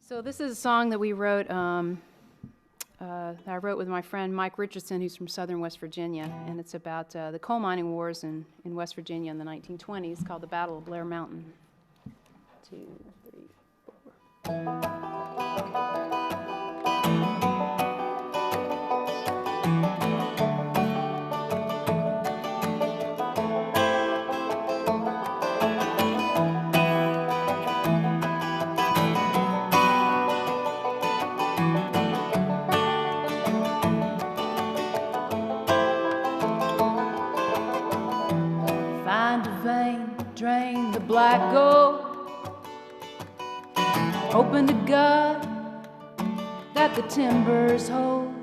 So this is a song that we wrote, that I wrote with my friend Mike Richardson, who's from southern West Virginia, and it's about the coal mining wars in West Virginia in the 1920s, called the Battle of Blair Mountain. 2, 3, 4. Find a vein, drain the black gold, hoping to God that the timbers hold.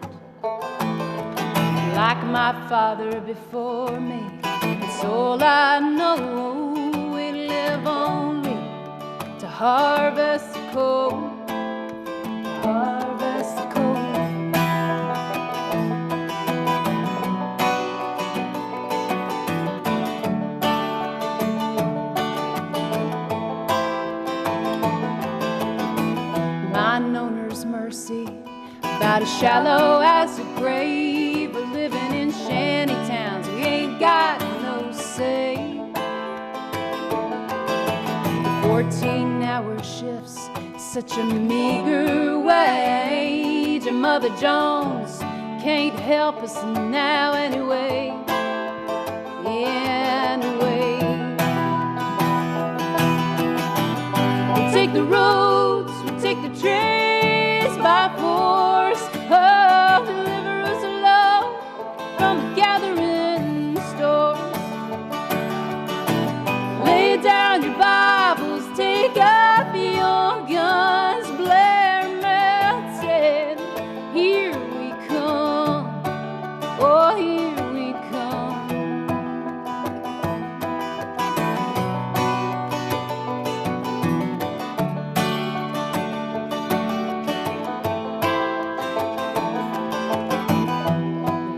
Like my father before me, it's all I know. We live only to harvest the coal, harvest the coal. Mine owner's mercy, about as shallow as a grave. We're living in shanty towns, we ain't got no say. 14-hour shifts, such a meager wage. And Mother Jones can't help us now anyway, anyway. We take the roads, we take the trees by force. Oh, deliver us, Lord, from the gathering storms. Lay down your Bibles, take up your guns. Blair Mountain, here we come. Oh, here we come.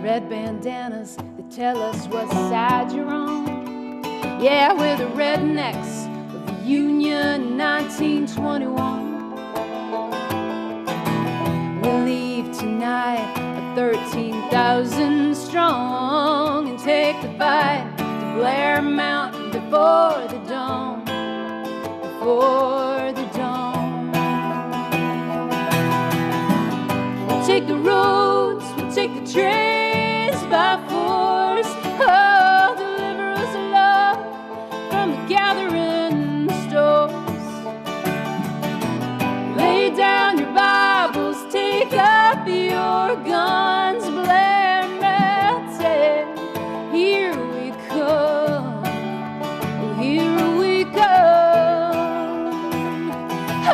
Red bandanas that tell us what side you're on. Yeah, we're the rednecks of the Union 1921. We'll leave tonight at 13,000 strong and take the fight to Blair Mountain before the dawn, before the dawn. We'll take the roads, we'll take the trains by force. Oh, deliver us, Lord, from the gathering storms. Lay down your Bibles, take up your guns. Blair Mountain, here we come, oh, here we come. Oh,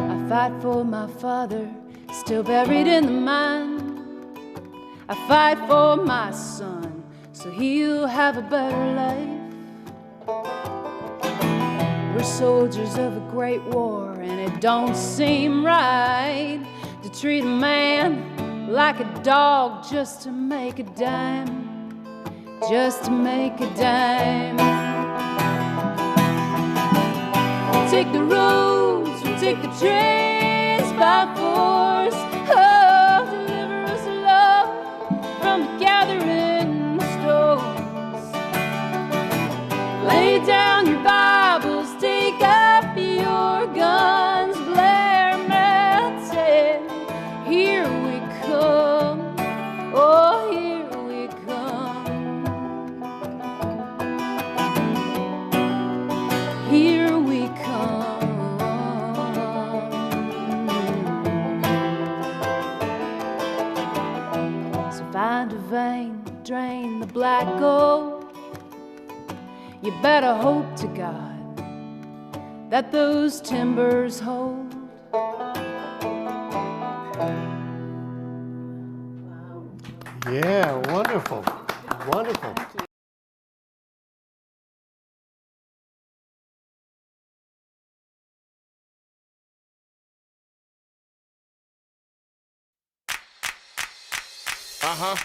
I fight for my father, still buried in the mine. I fight for my son, so he'll have a better life. We're soldiers of a great war, and it don't seem right to treat a man like a dog just to make a dime, just to make a dime. We'll take the roads, we'll take the trains by force. Oh, deliver us, Lord, from the gathering storms. Lay down your Bibles, take up your guns. Blair Mountain, here we come. Oh, here we come. Here we come. So find a vein, drain the black gold. You better hope to God that those timbers hold. Yeah, wonderful, wonderful. Uh-huh.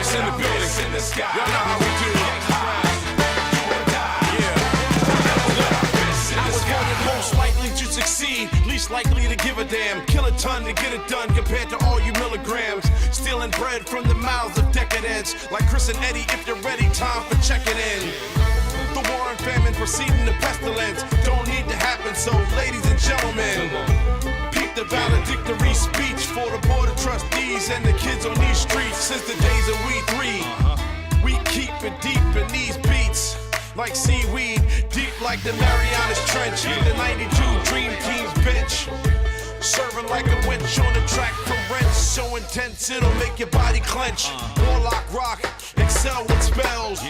In the building, in the sky. Y'all know how we do. I was voted most likely to succeed, least likely to give a damn. Kill a ton to get it done compared to all you milligrams. Stealing bread from the mouths of decadence. Like Chris and Eddie, if you're ready, time for checking in. The war and famine preceding the pestilence don't need to happen, so ladies and gentlemen, peep the valedictory speech for the board of trustees and the kids on these streets. Since the days of we three, we keep it deep in these beats like seaweed, deep like the Marianas Trench, the 92 Dream Team's bench. Serving like a winch on the track for rent, so intense it'll make your body clench. Warlock rock, excel with spells,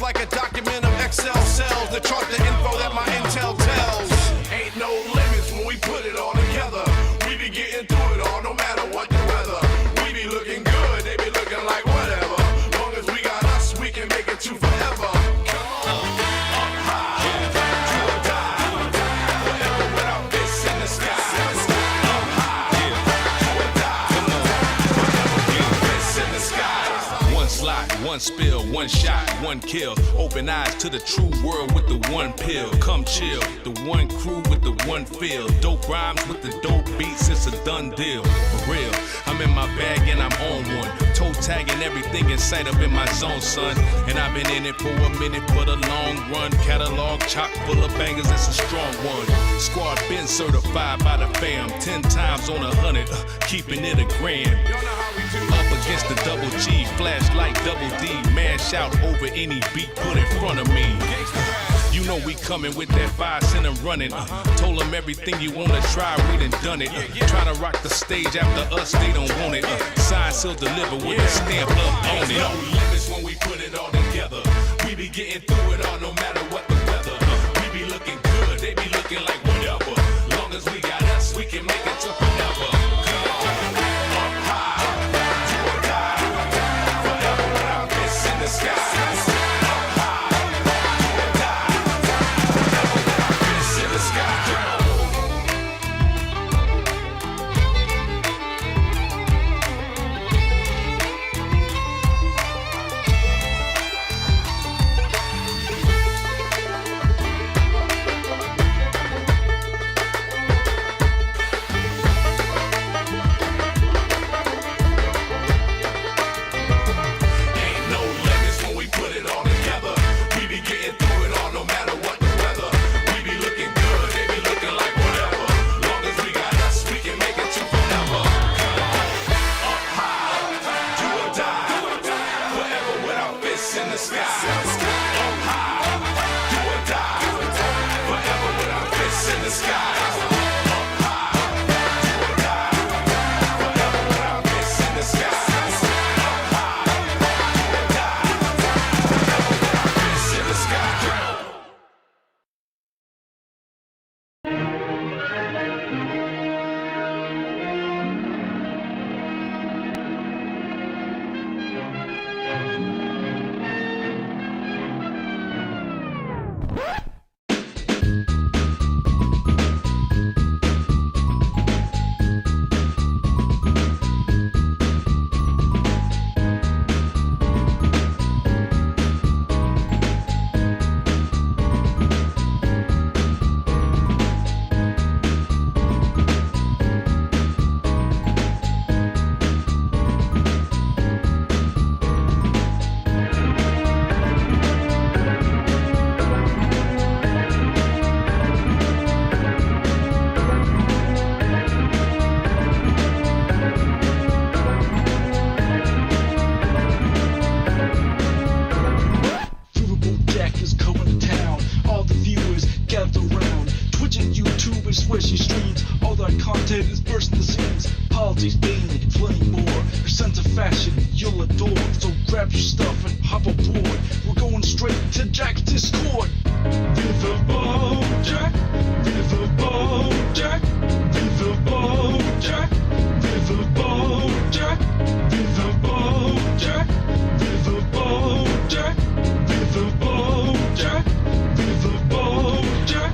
like a document of Excel cells that chart the info that my intel tells. Ain't no limits when we put it all together. We be getting through it all, no matter what the weather. We be looking good, they be looking like whatever. Long as we got us, we can make it to forever. Come on, up high, do or die, forever without this in the sky. One spill, one shot, one kill. Open eyes to the true world with the one pill. Come chill, the one crew with the one feel. Dope rhymes with the dope beats, it's a done deal. For real, I'm in my bag and I'm on one. Toe tagging everything in sight up in my zone, son. And I've been in it for a minute for the long run. Catalog chock full of bangers, it's a strong one. Squad been certified by the fam. 10 times on 100, keeping it a grand. Up against the double G, flashlight double D. Man shout over any beat put in front of me. You know we coming with that 5 cent and running. Told them everything you wanna try, we done done it. Try to rock the stage after us, they don't want it. Sign, seal, deliver with a stamp up on it. No limits when we put it all together. We be getting through it all no matter what the weather. We be looking good, they be looking like whatever. Long as we got us, we can make it to forever. The sky.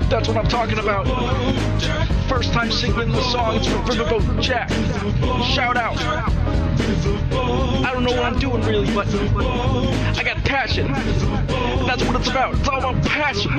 That's what I'm talking about. first time singing the song. It's for Riverboat Jack. Shout out. I don't know what I'm doing really, but I got passion. And that's what it's about. It's all about passion.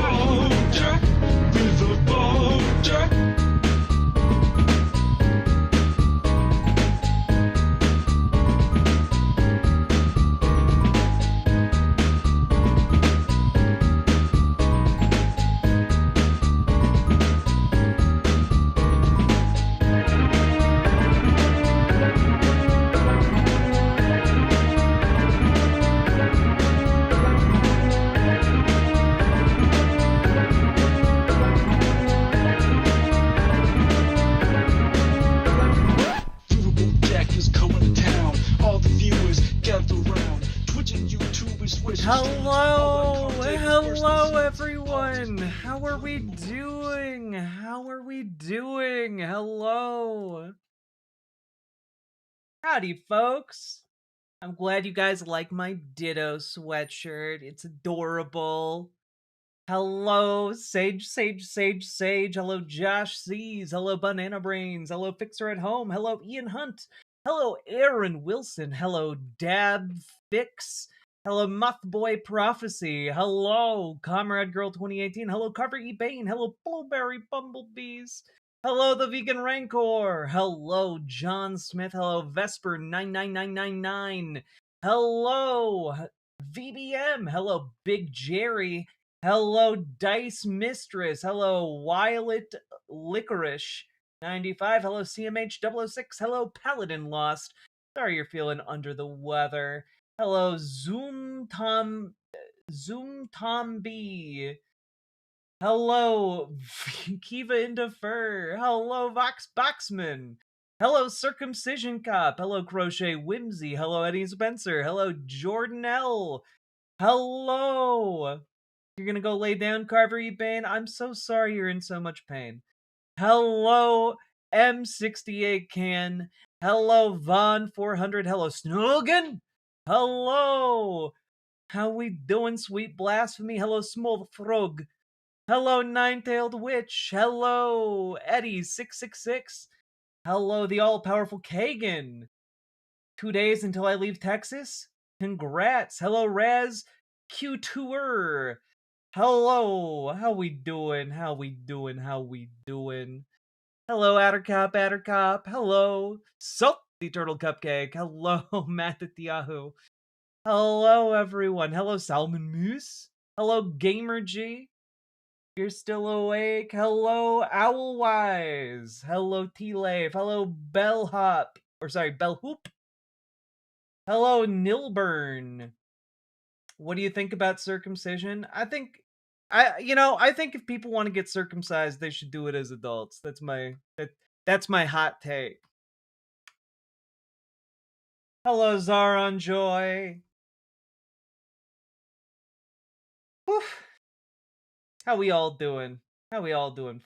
Hello everyone! How are we doing? Hello! Howdy folks! I'm glad you guys like my Ditto sweatshirt. It's adorable. Hello, Sage. Hello, Josh C's. Hello, Banana Brains. Hello, Fixer at Home. Hello, Ian Hunt. Hello, Aaron Wilson. Hello, Dab Fix. Hello, Mothboy Prophecy. Hello, Comrade Girl 2018. Hello, Carver E. Bain. Hello, Blueberry Bumblebees. Hello, The Vegan Rancor. Hello, John Smith. Hello, Vesper 99999. Hello, VBM. Hello, Big Jerry. Hello, Dice Mistress. Hello, Violet Licorice 95. Hello, CMH006. Hello, Paladin Lost. Sorry you're feeling under the weather. Hello, Zoom Tom B. Hello, Kiva into Fur. Hello, Vox Boxman. Hello, Circumcision Cop. Hello, Crochet Whimsy. Hello, Eddie Spencer. Hello, Jordan L. Hello. You're gonna go lay down, Carver E. Bain? I'm so sorry you're in so much pain. Hello, M68 Can. Hello, Von 400. Hello, Snoogan. Hello. How we doing, Sweet Blasphemy? Hello, Small Frog. Hello, Nine-Tailed Witch. Hello, Eddie666. Hello, the all-powerful Kagan. 2 days until I leave Texas? Congrats. Hello, Raz Q2er. Hello, how we doing? Hello, Addercop. Hello, Salty Turtle Cupcake. Hello, Matt at Yahoo. Hello, everyone. Hello, Salmon Moose. Hello, Gamer G. You're still awake. Hello, Owlwise. Hello, T-Lave. Hello, Bellhoop. Hello, Nilburn. What do you think about circumcision? I think if people want to get circumcised, they should do it as adults. That's my hot take. Hello, Zaron Joy. Whew. How we all doing,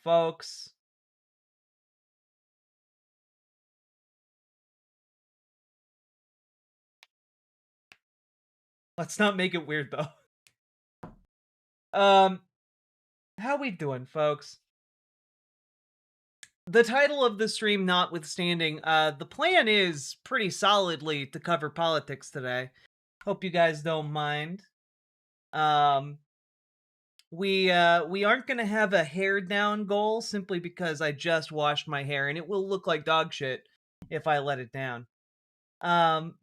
folks? Let's not make it weird though. How we doing, folks? The title of the stream notwithstanding, the plan is pretty solidly to cover politics today. Hope you guys don't mind. We aren't gonna have a hair down goal simply because I just washed my hair and it will look like dog shit if I let it down.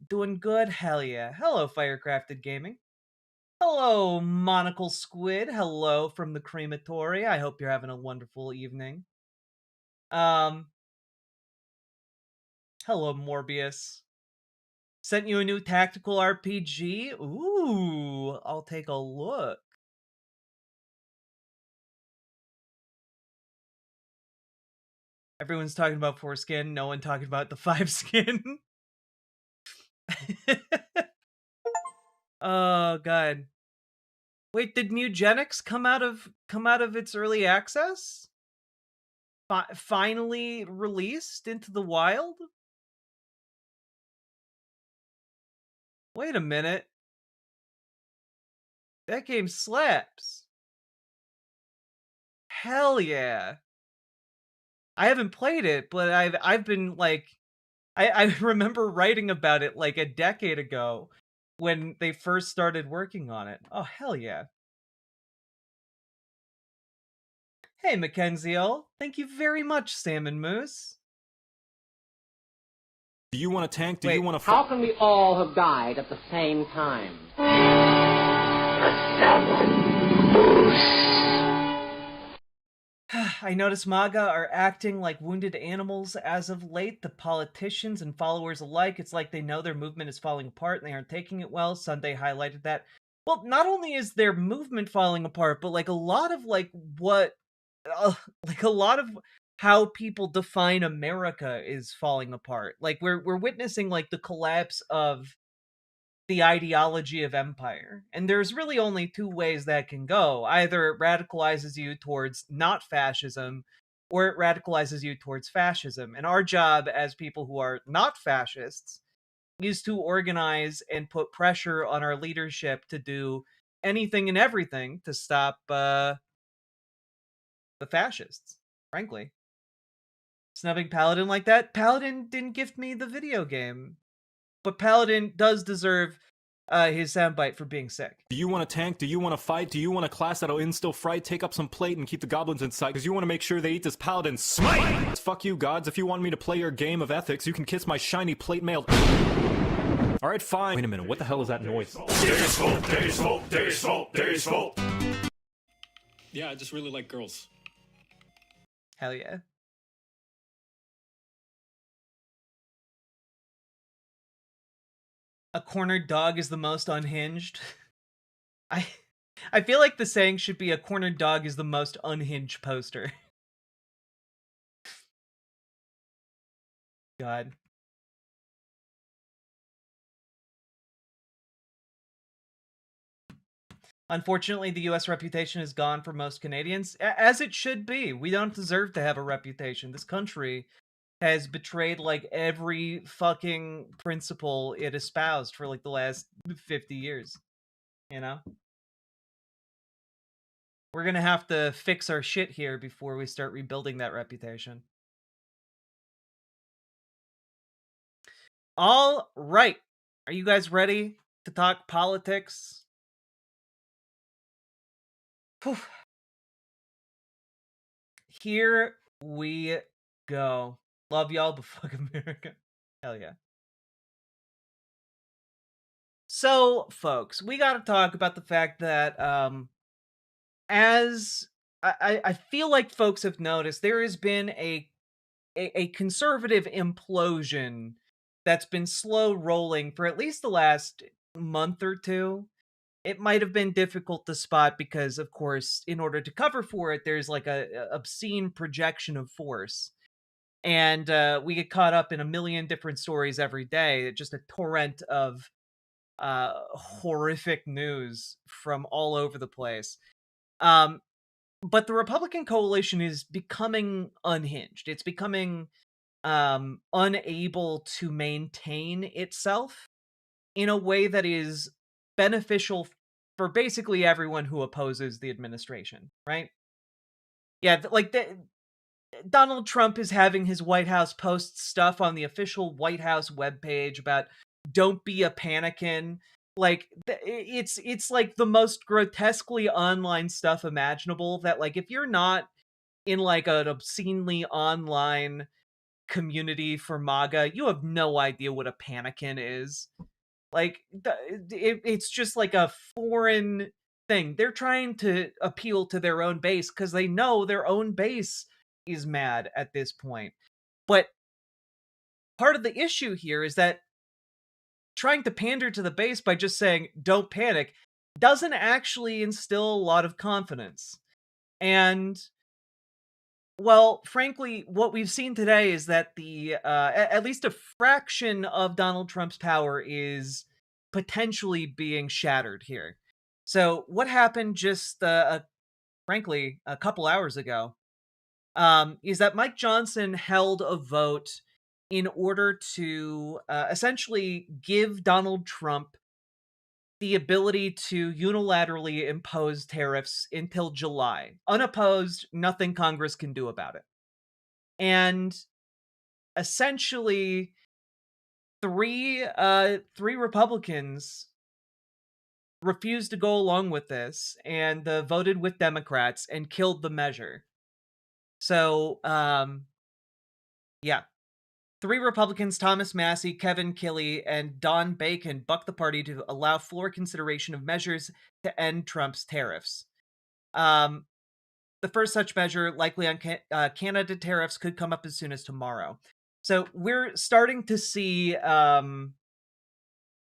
Doing good? Hell yeah. Hello, Firecrafted Gaming. Hello, Monocle Squid. Hello from the crematory. I hope you're having a wonderful evening. Hello, Morbius. Sent you a new tactical RPG? Ooh, I'll take a look. Everyone's talking about foreskin, no one talking about the 5 skin. Oh god. Wait, did Mugenics come out of its early access? Finally released into the wild? Wait a minute. That game slaps. Hell yeah. I haven't played it, but I've been like, I remember writing about it like a decade ago when they first started working on it. Oh hell yeah! Hey Mackenzie, thank you very much, Salmon Moose. Do you want a tank? Do Wait, you want to? How can we all have died at the same time? I notice MAGA are acting like wounded animals as of late. The politicians and followers alike, it's like they know their movement is falling apart and they aren't taking it well. Sunday highlighted that. Well, not only is their movement falling apart, but like a lot of like a lot of how people define America is falling apart. Like we're witnessing like the collapse of the ideology of empire. And there's really only two ways that can go. Either it radicalizes you towards not fascism, or it radicalizes you towards fascism. And our job as people who are not fascists is to organize and put pressure on our leadership to do anything and everything to stop the fascists, frankly. Snubbing Paladin like that? Paladin didn't gift me the video game. But Paladin does deserve his soundbite for being sick. Do you want a tank? Do you want to fight? Do you want a class that'll instill fright? Take up some plate and keep the goblins inside, because you want to make sure they eat this paladin smite! Fuck you, gods. If you want me to play your game of ethics, you can kiss my shiny plate mail. Alright, fine. Wait a minute, what the hell is that noise? Yeah, I just really like girls. Hell yeah. A cornered dog is the most unhinged. I feel like the saying should be a cornered dog is the most unhinged poster. God. Unfortunately, the US reputation is gone for most Canadians, as it should be. We don't deserve to have a reputation. This country has betrayed like every fucking principle it espoused for like the last 50 years. You know? We're gonna have to fix our shit here before we start rebuilding that reputation. All right. Are you guys ready to talk politics? Whew. Here we go. Love y'all, but fuck America. Hell yeah. So, folks, we gotta talk about the fact that, as I feel like folks have noticed, there has been a conservative implosion that's been slow rolling for at least the last month or two. It might have been difficult to spot because, of course, in order to cover for it, there's like a obscene projection of force. And we get caught up in a million different stories every day. Just a torrent of horrific news from all over the place. But the Republican coalition is becoming unhinged. It's becoming unable to maintain itself in a way that is beneficial for basically everyone who opposes the administration, right? Yeah, Donald Trump is having his White House post stuff on the official White House webpage about don't be a panikin. Like it's like the most grotesquely online stuff imaginable that like if you're not in like an obscenely online community for MAGA, you have no idea what a panikin is. Like it's just like a foreign thing. They're trying to appeal to their own base because they know their own base is mad at this point. But part of the issue here is that trying to pander to the base by just saying don't panic doesn't actually instill a lot of confidence. And well, frankly, what we've seen today is that the at least a fraction of Donald Trump's power is potentially being shattered here. So what happened just frankly a couple hours ago is that Mike Johnson held a vote in order to essentially give Donald Trump the ability to unilaterally impose tariffs until July. Unopposed, nothing Congress can do about it. And essentially, three Republicans refused to go along with this and voted with Democrats and killed the measure. So, yeah. 3 Republicans, Thomas Massey, Kevin Kiley, and Don Bacon, bucked the party to allow floor consideration of measures to end Trump's tariffs. The first such measure, likely on Canada tariffs, could come up as soon as tomorrow. So we're starting to see, we're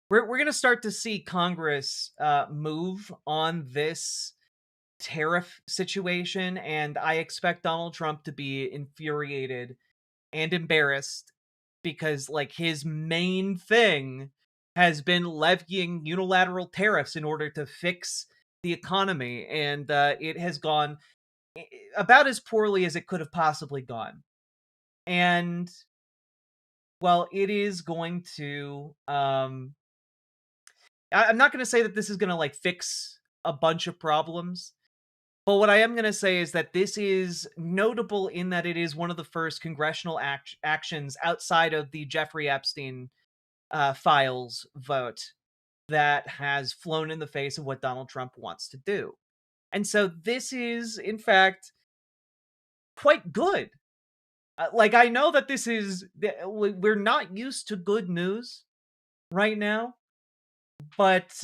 going to start to see Congress move on this tariff situation, and I expect Donald Trump to be infuriated and embarrassed because, like, his main thing has been levying unilateral tariffs in order to fix the economy, and it has gone about as poorly as it could have possibly gone. And, well, it is going to I'm not going to say that this is going to, like, fix a bunch of problems, but what I am going to say is that this is notable in that it is one of the first congressional actions outside of the Jeffrey Epstein files vote that has flown in the face of what Donald Trump wants to do. And so this is, in fact, quite good. Like, I know that this is, we're not used to good news right now, but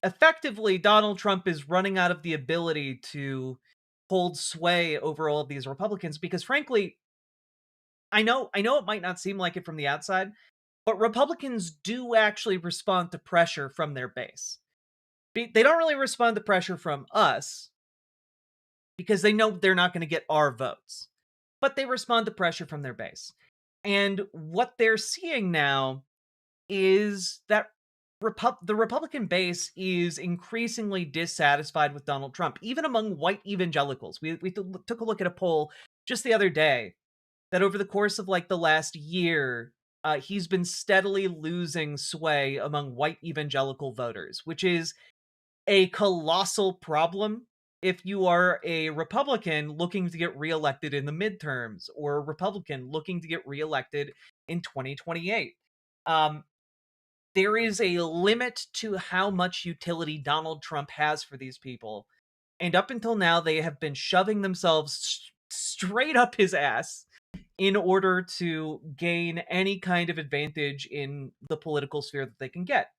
effectively Donald Trump is running out of the ability to hold sway over all of these Republicans because, frankly, I know it might not seem like it from the outside, but Republicans do actually respond to pressure from their base. They don't really respond to pressure from us because they know they're not going to get our votes, but they respond to pressure from their base. And what they're seeing now is that the Republican base is increasingly dissatisfied with Donald Trump, even among white evangelicals. We took a look at a poll just the other day that over the course of, like, the last year, he's been steadily losing sway among white evangelical voters, which is a colossal problem if you are a Republican looking to get reelected in the midterms, or a Republican looking to get reelected in 2028. There is a limit to how much utility Donald Trump has for these people. And up until now, they have been shoving themselves straight up his ass in order to gain any kind of advantage in the political sphere that they can get.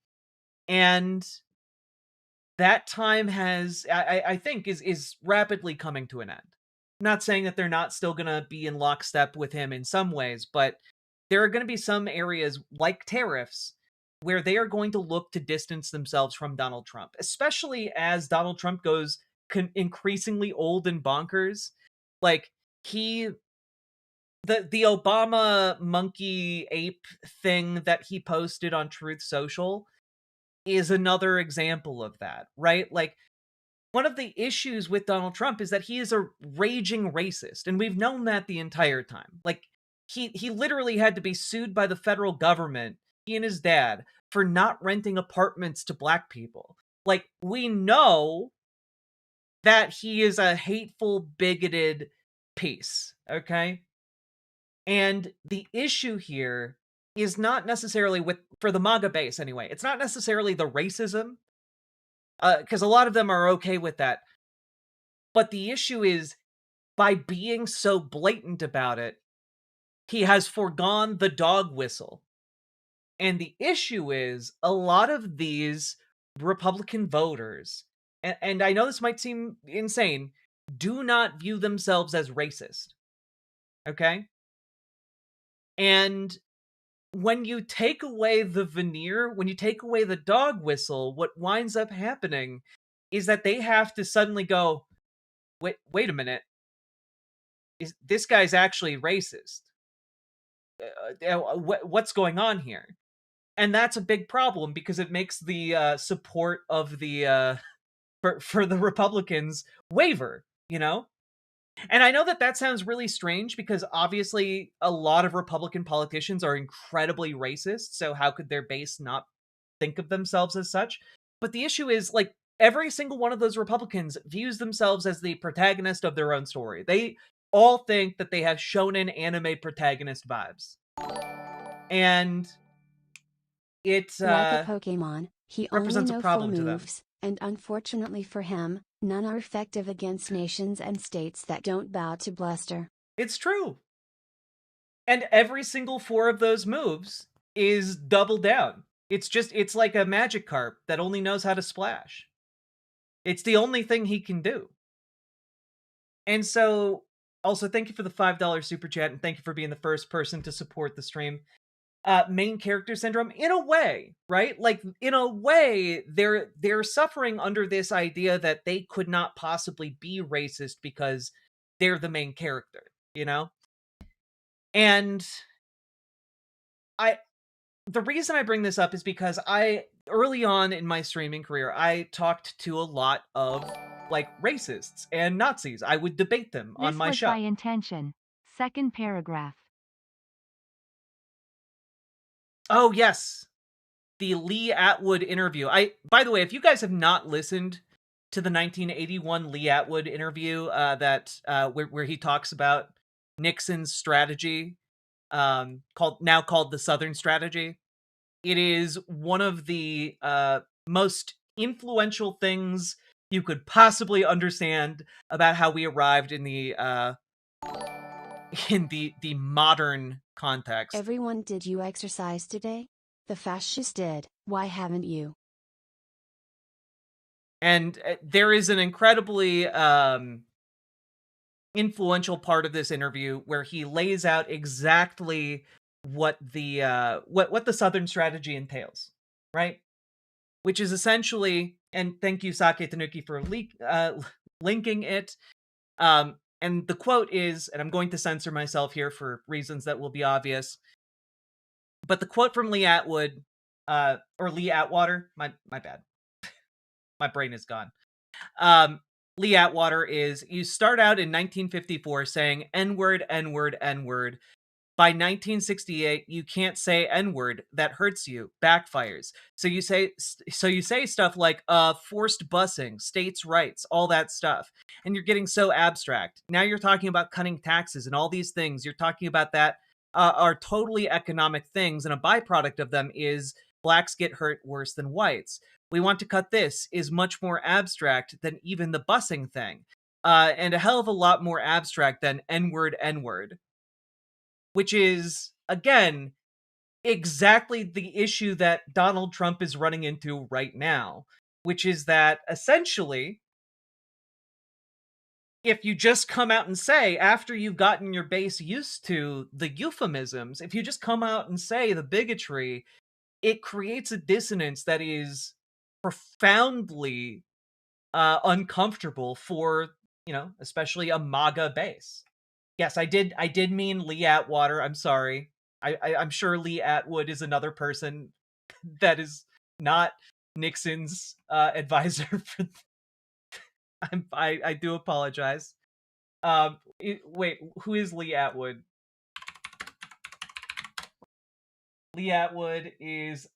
And that time has, I think, is rapidly coming to an end. I'm not saying that they're not still going to be in lockstep with him in some ways, but there are going to be some areas like tariffs where they are going to look to distance themselves from Donald Trump, especially as Donald Trump goes increasingly old and bonkers. Like, the Obama monkey ape thing that he posted on Truth Social is another example of that, right? Like, one of the issues with Donald Trump is that he is a raging racist, and we've known that the entire time. Like, he literally had to be sued by the federal government, he and his dad, for not renting apartments to black people. Like, we know that he is a hateful, bigoted piece, okay? And the issue here is not necessarily for the MAGA base anyway, it's not necessarily the racism, because a lot of them are okay with that. But the issue is, by being so blatant about it, he has foregone the dog whistle. And the issue is, a lot of these Republican voters, and I know this might seem insane, do not view themselves as racist. Okay? And when you take away the veneer, when you take away the dog whistle, what winds up happening is that they have to suddenly go, wait a minute, this guy's actually racist. What's going on here? And that's a big problem because it makes the support of the for the Republicans waver, you know? And I know that sounds really strange because obviously a lot of Republican politicians are incredibly racist, so how could their base not think of themselves as such? But the issue is, like, every single one of those Republicans views themselves as the protagonist of their own story. They all think that they have shonen anime protagonist vibes. And it like a Pokemon, he only represents a knows problem full to them. moves, and unfortunately for him, none are effective against nations and states that don't bow to bluster. It's true. And every single 4 of those moves is double down. It's like a Magikarp that only knows how to splash. It's the only thing he can do. And so, also, thank you for the $5 super chat, and thank you for being the first person to support the stream. Main character syndrome, in a way, right? Like, in a way, they're suffering under this idea that they could not possibly be racist because they're the main character, you know? And the reason I bring this up is because early on in my streaming career, I talked to a lot of, like, racists and Nazis. I would debate them on my show. This was by intention. Second paragraph. Oh, yes. The Lee Atwood interview. By the way, if you guys have not listened to the 1981 Lee Atwood interview where he talks about Nixon's strategy, called the Southern Strategy, it is one of the most influential things you could possibly understand about how we arrived in the modern context. Everyone, did you exercise today? The fascists did. Why haven't you? And there is an incredibly influential part of this interview where he lays out exactly what the Southern strategy entails, right? Which is essentially, and thank you, Sake Tanuki, for linking it. And the quote is, and I'm going to censor myself here for reasons that will be obvious, but the quote from Lee Atwood, or Lee Atwater, my bad. My brain is gone. Lee Atwater is, you start out in 1954 saying N-word, N-word, N-word. By 1968, you can't say N-word. That hurts you. Backfires. So you say stuff like forced busing, states' rights, all that stuff. And you're getting so abstract. Now you're talking about cutting taxes and all these things. You're talking about that are totally economic things, and a byproduct of them is blacks get hurt worse than whites. We want to cut this is much more abstract than even the busing thing. And a hell of a lot more abstract than N-word, N-word. Which is, again, exactly the issue that Donald Trump is running into right now. Which is that, essentially, if you just come out and say, after you've gotten your base used to the euphemisms, if you just come out and say the bigotry, it creates a dissonance that is profoundly uncomfortable for, especially a MAGA base. Yes, I did mean Lee Atwater. I'm sorry. I'm sure Lee Atwood is another person that is not Nixon's advisor. I do apologize. Wait, who is Lee Atwood? Lee Atwood is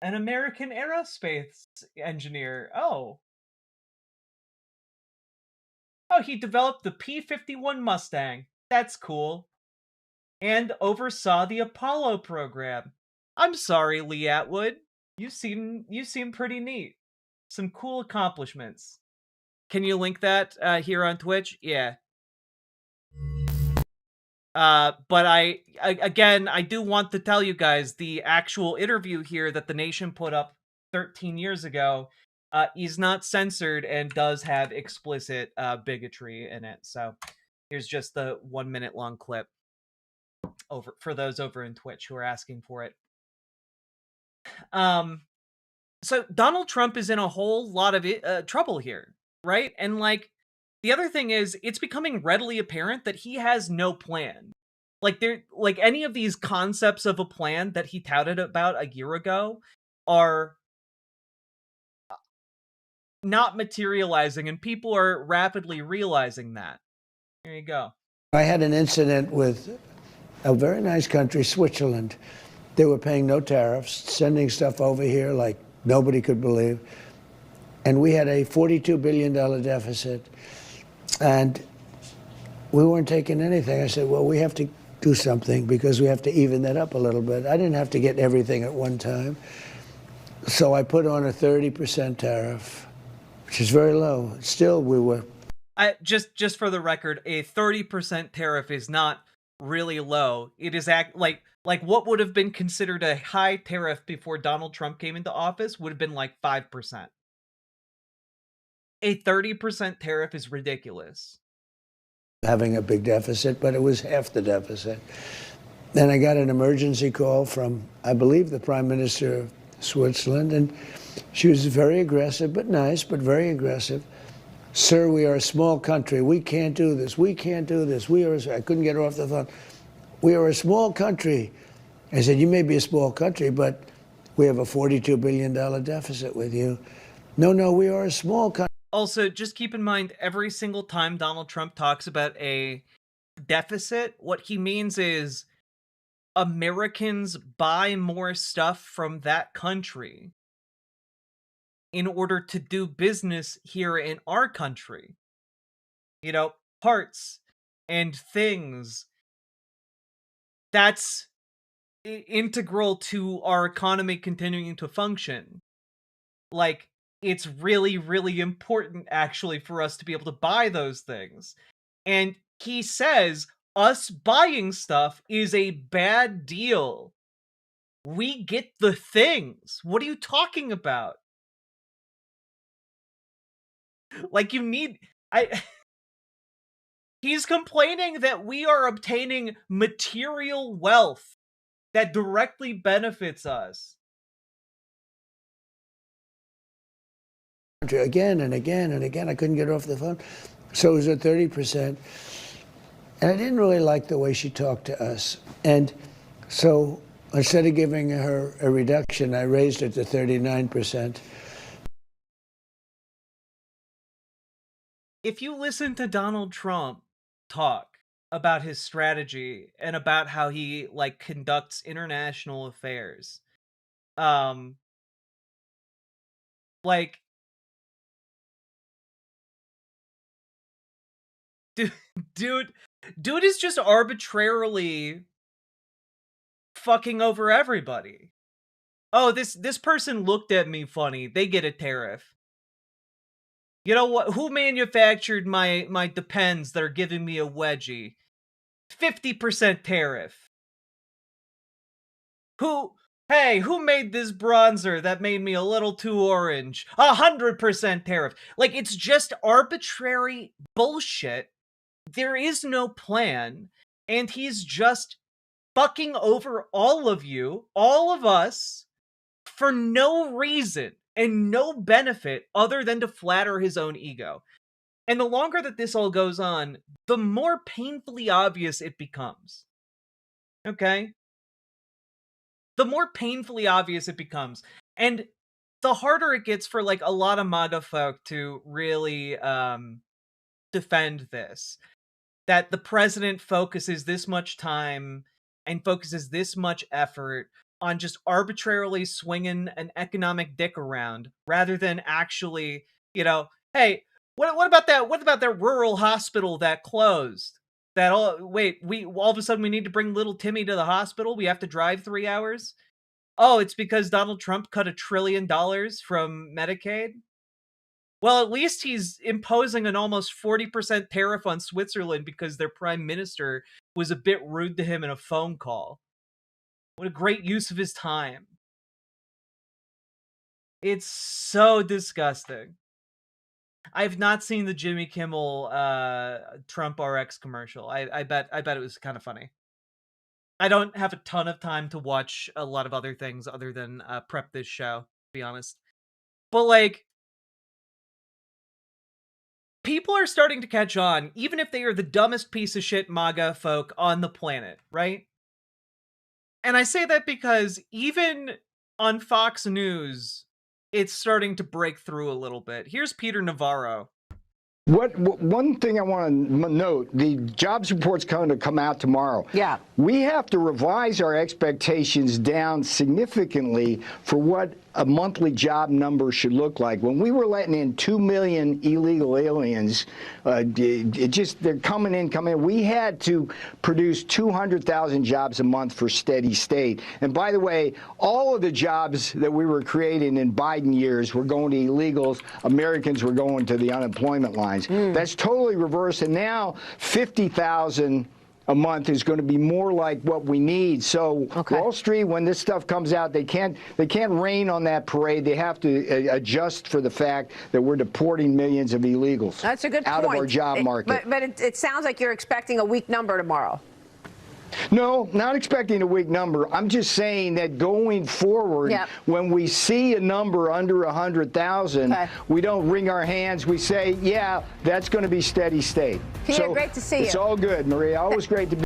an American aerospace engineer. Oh, he developed the P-51 Mustang. That's cool. And oversaw the Apollo program. I'm sorry, Lee Atwood. You seem pretty neat. Some cool accomplishments. Can you link that here on Twitch? Yeah. But I do want to tell you guys the actual interview here that The Nation put up 13 years ago is not censored and does have explicit bigotry in it. So here's just the 1 minute long clip for those over in Twitch who are asking for it. So Donald Trump is in a whole lot of trouble here, right? And like, the other thing is, it's becoming readily apparent that he has no plan. Like any of these concepts of a plan that he touted about a year ago are not materializing, and people are rapidly realizing that. Here you go. I had an incident with a very nice country, Switzerland. They were paying no tariffs, sending stuff over here like nobody could believe. And we had a $42 billion deficit. And we weren't taking anything. I said, well, we have to do something because we have to even that up a little bit. I didn't have to get everything at one time. So I put on a 30% tariff, which is very low. Still, we were... Just for the record, a 30% tariff is not really low. It is like what would have been considered a high tariff before Donald Trump came into office would have been like 5%. A 30% tariff is ridiculous. Having a big deficit, but it was half the deficit. Then I got an emergency call from, I believe, the Prime Minister of Switzerland, and she was very aggressive, but nice, but very aggressive. Sir, we are a small country. We can't do this. We can't do this. I couldn't get her off the phone. We are a small country. I said, you may be a small country, but we have a $42 billion deficit with you. No, we are a small country. Also, just keep in mind, every single time Donald Trump talks about a deficit, what he means is Americans buy more stuff from that country in order to do business here in our country. You know, parts and things. That's integral to our economy continuing to function. Like, it's really, really important, actually, for us to be able to buy those things. And he says us buying stuff is a bad deal. We get the things. What are you talking about? Like, you need... He's complaining that we are obtaining material wealth that directly benefits us. Again and again and again. I couldn't get her off the phone. So it was at 30%. And I didn't really like the way she talked to us. And so instead of giving her a reduction, I raised it to 39%. If you listen to Donald Trump talk about his strategy and about how he, like, conducts international affairs, like, dude is just arbitrarily fucking over everybody. Oh, this person looked at me funny. They get a tariff. You know what? Who manufactured my Depends that are giving me a wedgie? 50% tariff. Who made this bronzer that made me a little too orange? 100% tariff. Like, it's just arbitrary bullshit. There is no plan, and he's just fucking over all of you, all of us, for no reason and no benefit other than to flatter his own ego. And the longer that this all goes on, the more painfully obvious it becomes. Okay? The more painfully obvious it becomes. And the harder it gets for, like, a lot of MAGA folk to really defend this. That the president focuses this much time and focuses this much effort on just arbitrarily swinging an economic dick around, rather than actually, you know, hey, what about that rural hospital that closed? All of a sudden we need to bring little Timmy to the hospital. We have to drive 3 hours. Oh, it's because Donald Trump cut $1 trillion from Medicaid. Well, at least he's imposing an almost 40% tariff on Switzerland because their prime minister was a bit rude to him in a phone call. What a great use of his time. It's so disgusting. I've not seen the Jimmy Kimmel Trump RX commercial. I bet it was kind of funny. I don't have a ton of time to watch a lot of other things other than prep this show, to be honest. But, like, people are starting to catch on, even if they are the dumbest piece of shit MAGA folk on the planet, right? And I say that because even on Fox News, it's starting to break through a little bit. Here's Peter Navarro. One thing I want to note, the jobs report's going to come out tomorrow. Yeah. we have to revise our expectations down significantly for what a monthly job number should look like. When we were letting in 2 million illegal aliens, they're coming in. We had to produce 200,000 jobs a month for steady state. And by the way, all of the jobs that we were creating in Biden years were going to illegals. Americans were going to the unemployment lines. That's totally reversed. And now 50,000 a month is going to be more like what we need. So Wall Street, when this stuff comes out, they can't rain on that parade. They have to adjust for the fact that we're deporting millions of illegals. That's a good out point. of our job market. But it sounds like you're expecting a weak number tomorrow. No, not expecting a weak number. I'm just saying that going forward, when we see a number under 100,000, we don't wring our hands. We say, yeah, that's going to be steady state. Peter, so great to see you. It's all good, Maria. Always great to be.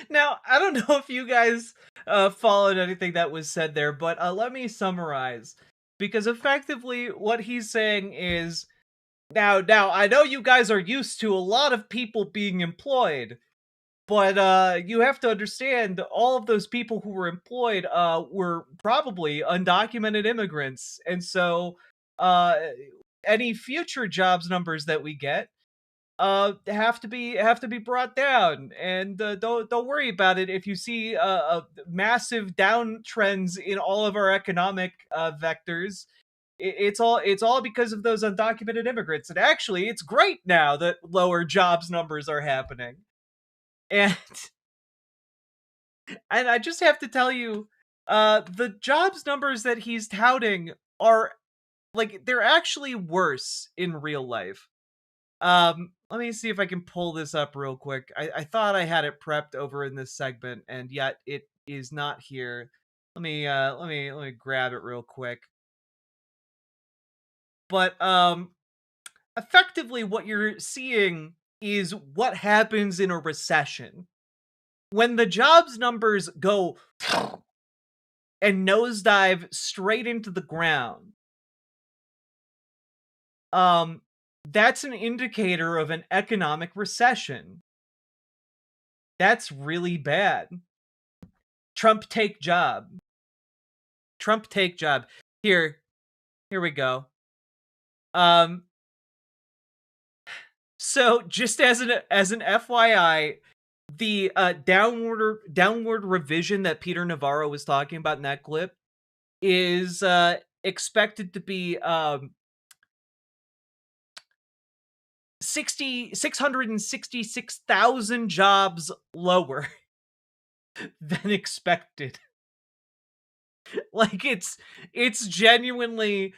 Now, I don't know if you guys followed anything that was said there, but let me summarize. Because effectively, what he's saying is, Now, I know you guys are used to a lot of people being employed, but you have to understand all of those people who were employed were probably undocumented immigrants, and so any future jobs numbers that we get have to be brought down. And don't worry about it if you see massive downtrends in all of our economic vectors. It's all because of those undocumented immigrants. And actually, it's great now that lower jobs numbers are happening. And I just have to tell you, the jobs numbers that he's touting are, like, they're actually worse in real life. Let me see if I can pull this up real quick. I thought I had it prepped over in this segment, and yet it is not here. Let me grab it real quick. But effectively what you're seeing is what happens in a recession. When the jobs numbers go and nosedive straight into the ground, that's an indicator of an economic recession. That's really bad. Trump take job. Trump take job. Here we go. So just as an FYI, the downward revision that Peter Navarro was talking about in that clip is expected to be 666,000 jobs lower than expected. Like it's genuinely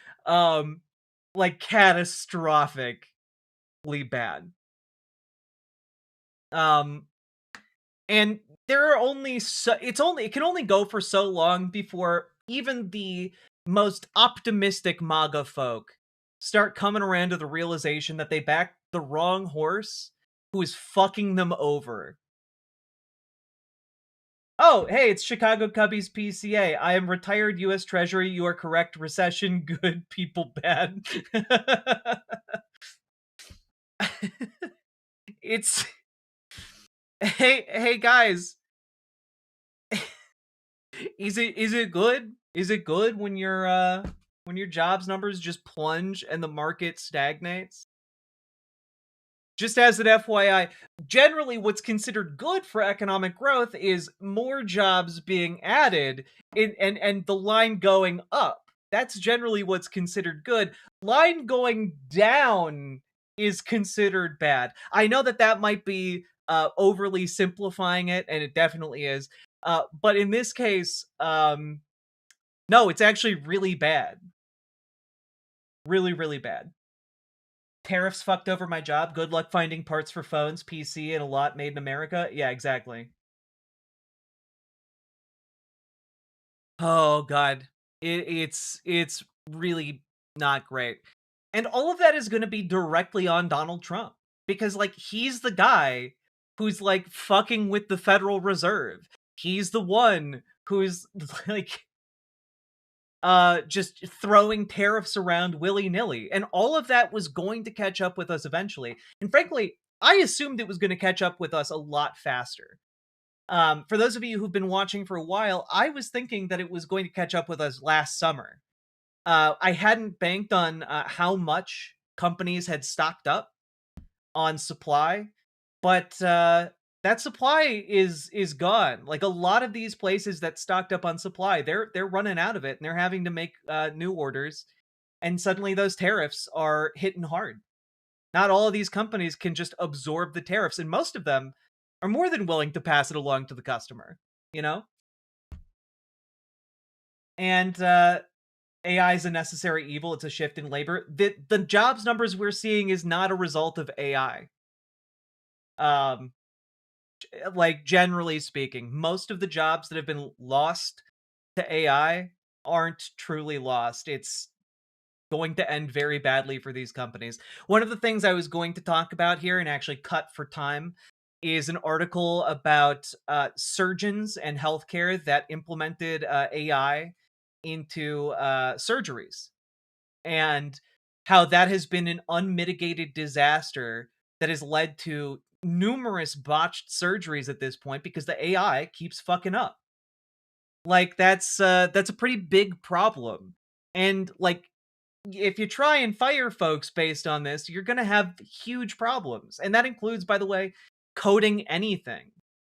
like catastrophically bad. And there are only it can only go for so long before even the most optimistic MAGA folk start coming around to the realization that they backed the wrong horse who is fucking them over. Oh, hey, it's Chicago Cubbies PCA. I am retired U.S. Treasury. You are correct. Recession, good. People, bad. It's... Hey, guys. Is it good? Is it good when your jobs numbers just plunge and the market stagnates? Just as an FYI, generally what's considered good for economic growth is more jobs being added and the line going up. That's generally what's considered good. Line going down is considered bad. I know that might be overly simplifying it, and it definitely is. But in this case, no, it's actually really bad. Really, really bad. Tariffs fucked over my job. Good luck finding parts for phones, PC, and a lot made in America. Yeah, exactly. Oh, God. It's really not great. And all of that is going to be directly on Donald Trump. Because, like, he's the guy who's, like, fucking with the Federal Reserve. He's the one who's, like... just throwing tariffs around willy-nilly. And all of that was going to catch up with us eventually. And frankly, I assumed it was going to catch up with us a lot faster. For those of you who've been watching for a while, I was thinking that it was going to catch up with us last summer. I hadn't banked on how much companies had stocked up on supply, but that supply is gone. Like, a lot of these places that stocked up on supply, they're running out of it, and they're having to make new orders, and suddenly those tariffs are hitting hard. Not all of these companies can just absorb the tariffs, and most of them are more than willing to pass it along to the customer, you know? And AI is a necessary evil. It's a shift in labor. The jobs numbers we're seeing is not a result of AI. Like, generally speaking, most of the jobs that have been lost to AI aren't truly lost. It's going to end very badly for these companies. One of the things I was going to talk about here and actually cut for time is an article about surgeons and healthcare that implemented AI into surgeries, and how that has been an unmitigated disaster that has led to numerous botched surgeries at this point because the AI keeps fucking up. Like, that's a pretty big problem. And, like, if you try and fire folks based on this, you're going to have huge problems. And that includes, by the way, coding anything.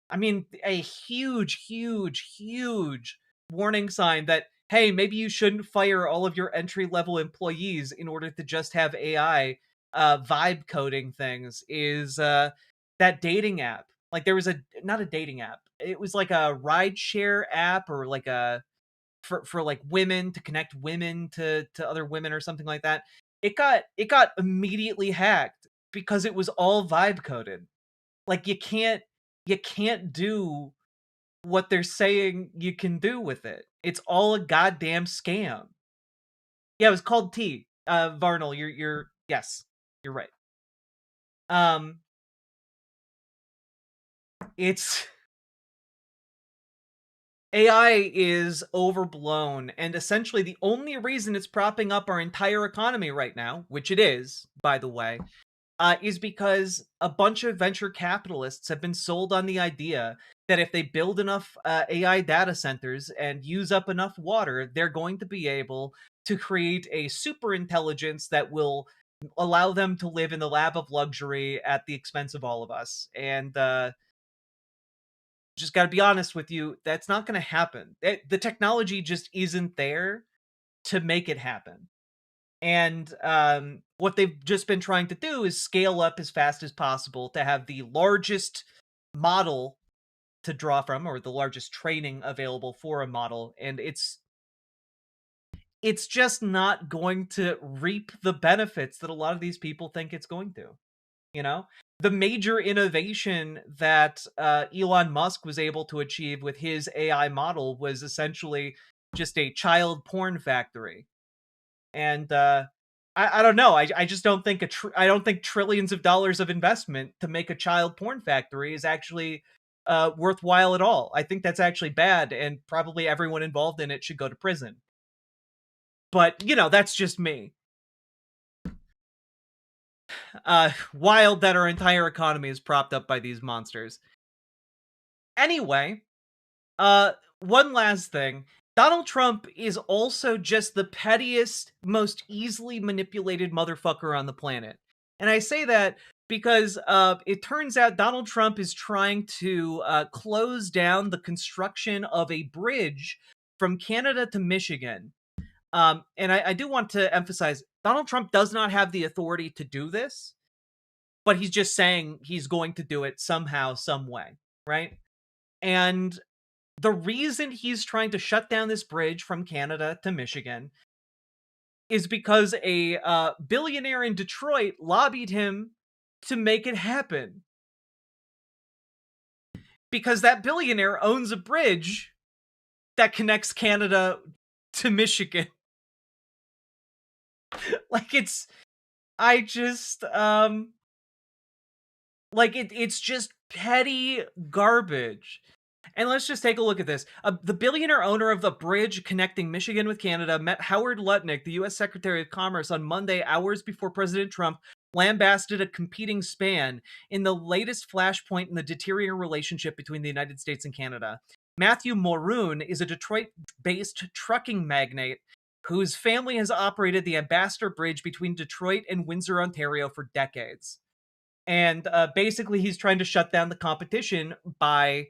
I mean, a huge, huge, huge warning sign that, hey, maybe you shouldn't fire all of your entry-level employees in order to just have AI vibe coding things is that dating app. Like, there was not a dating app. It was like a rideshare app, or like a for like women, to connect women to other women or something like that. It got immediately hacked because it was all vibe coded. Like, you can't do what they're saying you can do with it. It's all a goddamn scam. Yeah, it was called T. Varnell, you're yes, you're right. It's AI is overblown, and essentially the only reason it's propping up our entire economy right now, which it is, by the way, is because a bunch of venture capitalists have been sold on the idea that if they build enough AI data centers and use up enough water, they're going to be able to create a super intelligence that will allow them to live in the lab of luxury at the expense of all of us. And just got to be honest with you, that's not going to happen. The technology just isn't there to make it happen. And what they've just been trying to do is scale up as fast as possible to have the largest model to draw from, or the largest training available for a model. And it's just not going to reap the benefits that a lot of these people think it's going to, you know? The major innovation that Elon Musk was able to achieve with his AI model was essentially just a child porn factory. And I don't know. I just don't think I don't think trillions of dollars of investment to make a child porn factory is actually worthwhile at all. I think that's actually bad, and probably everyone involved in it should go to prison. But, you know, that's just me. Wild that our entire economy is propped up by these monsters. Anyway, one last thing. Donald Trump is also just the pettiest, most easily manipulated motherfucker on the planet. And I say that because it turns out Donald Trump is trying to close down the construction of a bridge from Canada to Michigan. And I do want to emphasize, Donald Trump does not have the authority to do this, but he's just saying he's going to do it somehow, some way, right? And the reason he's trying to shut down this bridge from Canada to Michigan is because a billionaire in Detroit lobbied him to make it happen. Because that billionaire owns a bridge that connects Canada to Michigan. Like, it's just petty garbage. And let's just take a look at this. The billionaire owner of the bridge connecting Michigan with Canada met Howard Lutnick, the U.S. Secretary of Commerce, on Monday, hours before President Trump lambasted a competing span in the latest flashpoint in the deteriorating relationship between the United States and Canada. Matthew Moroun is a Detroit-based trucking magnate whose family has operated the Ambassador Bridge between Detroit and Windsor, Ontario for decades. And basically, he's trying to shut down the competition by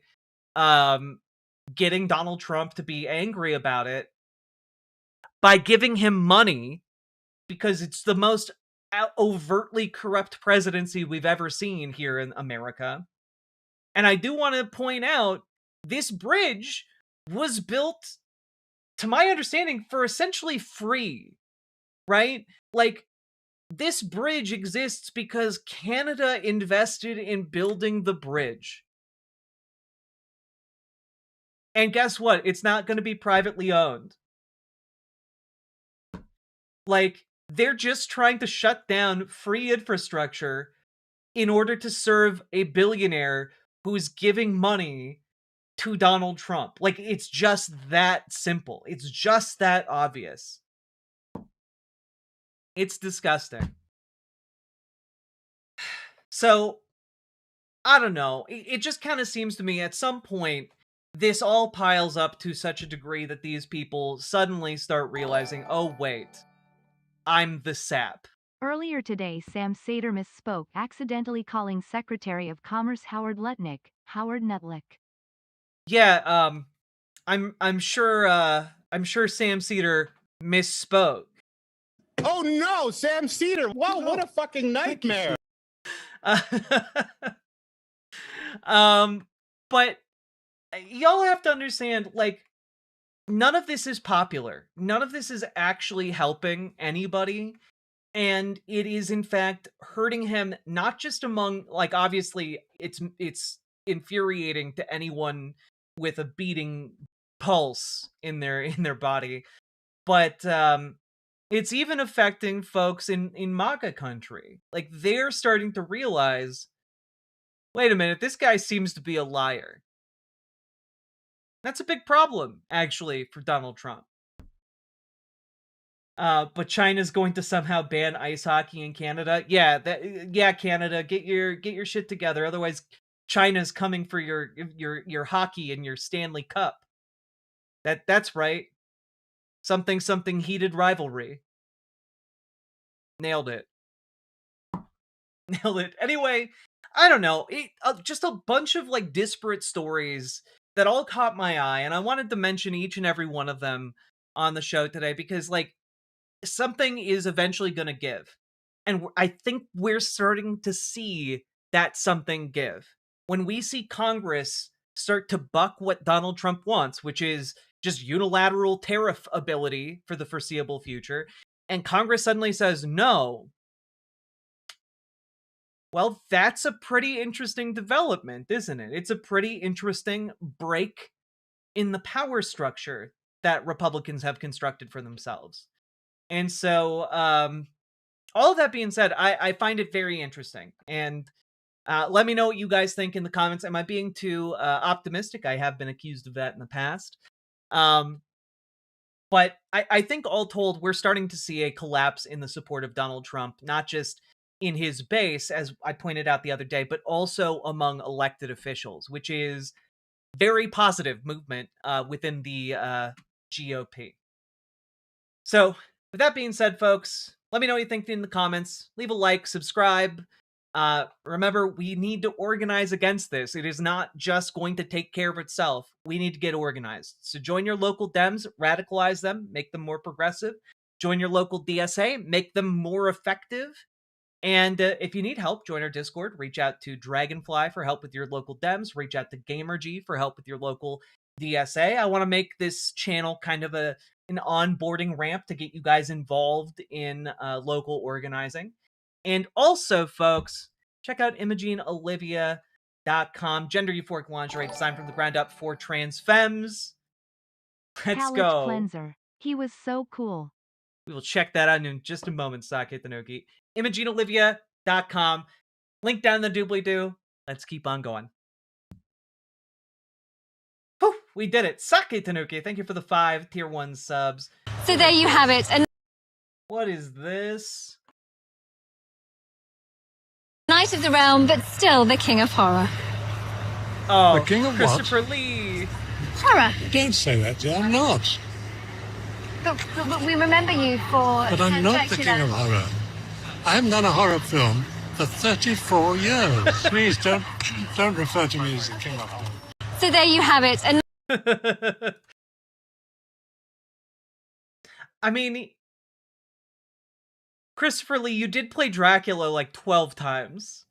getting Donald Trump to be angry about it by giving him money, because it's the most overtly corrupt presidency we've ever seen here in America. And I do want to point out, this bridge was built, to my understanding, for essentially free, right? Like, this bridge exists because Canada invested in building the bridge. And guess what? It's not going to be privately owned. Like, they're just trying to shut down free infrastructure in order to serve a billionaire who's giving money to Donald Trump. Like, it's just that simple. It's just that obvious. It's disgusting. So, I don't know. It just kind of seems to me at some point, this all piles up to such a degree that these people suddenly start realizing, oh, wait, I'm the sap. Earlier today, Sam Sater misspoke, accidentally calling Secretary of Commerce Howard Lutnick Howard Netlick. Yeah, I'm sure Sam Sater misspoke. Oh no, Sam Sater! Whoa, what a fucking nightmare! But y'all have to understand, like, none of this is popular. None of this is actually helping anybody. And it is, in fact, hurting him, not just among, like, obviously, it's infuriating to anyone with a beating pulse in their body. But it's even affecting folks in MAGA country. Like, they're starting to realize, wait a minute, this guy seems to be a liar. That's a big problem, actually, for Donald Trump. But China's going to somehow ban ice hockey in Canada. Yeah, Canada, get your shit together. Otherwise, China's coming for your hockey and your Stanley Cup. That's right. Something heated rivalry. Nailed it. Nailed it. Anyway, I don't know. Just a bunch of, like, disparate stories that all caught my eye, and I wanted to mention each and every one of them on the show today because, like, something is eventually going to give. And I think we're starting to see that something give. When we see Congress start to buck what Donald Trump wants, which is just unilateral tariff ability for the foreseeable future, and Congress suddenly says no, well, that's a pretty interesting development, isn't it? It's a pretty interesting break in the power structure that Republicans have constructed for themselves. And so, all of that being said, I find it very interesting. And let me know what you guys think in the comments. Am I being too optimistic? I have been accused of that in the past. But I think all told, we're starting to see a collapse in the support of Donald Trump, not just in his base, as I pointed out the other day, but also among elected officials, which is very positive movement within the GOP. So, with that being said, folks, let me know what you think in the comments. Leave a like, subscribe. Remember, we need to organize against this. It is not just going to take care of itself. We need to get organized. So join your local Dems, radicalize them, make them more progressive. Join your local DSA, make them more effective. And if you need help, join our Discord. Reach out to Dragonfly for help with your local Dems. Reach out to GamerG for help with your local DSA. I want to make this channel kind of an onboarding ramp to get you guys involved in local organizing. And also, folks, check out ImogeneOlivia.com. Gender euphoric lingerie designed from the ground up for trans femmes. Let's Palate go. cleanser. He was so cool. We will check that out in just a moment, Sake Tanuki. ImogeneOlivia.com. Link down in the doobly-doo. Let's keep on going. Whew, we did it. Sake Tanuki, thank you for the 5 tier 1 subs. So there you have it. And what is this? Knight of the Realm, but still the King of Horror. Oh, The king of what? Christopher Lee. Horror. Don't say that, dear. I'm not. But we remember you for... But I'm not the king of horror. I haven't done a horror film for 34 years. Please don't refer to me as the king of horror. So there you have it. And I mean, Christopher Lee, you did play Dracula like 12 times.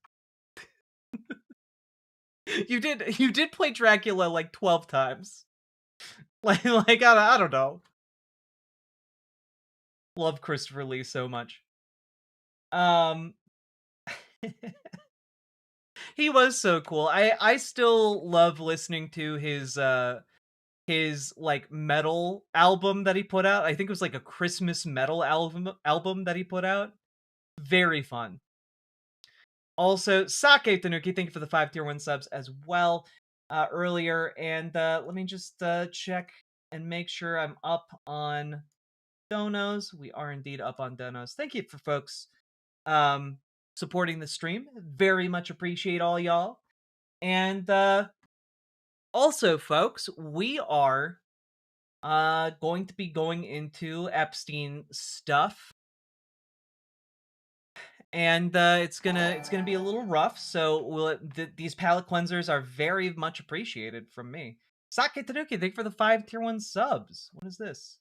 You did play Dracula like 12 times. Like I don't know. Love Christopher Lee so much. He was so cool. I still love listening to his like metal album that he put out. I think it was like a Christmas metal album that he put out. Very fun. Also, Sake Tanuki, thank you for the 5 tier 1 subs as well earlier. And let me just check and make sure I'm up on donos. We are indeed up on donos. Thank you for folks supporting the stream. Very much appreciate all y'all. And also, folks, we are going to be going into Epstein stuff. And it's gonna be a little rough, so these palate cleansers are very much appreciated from me. Sake Tanuki, thank you for the 5 tier 1 subs. What is this?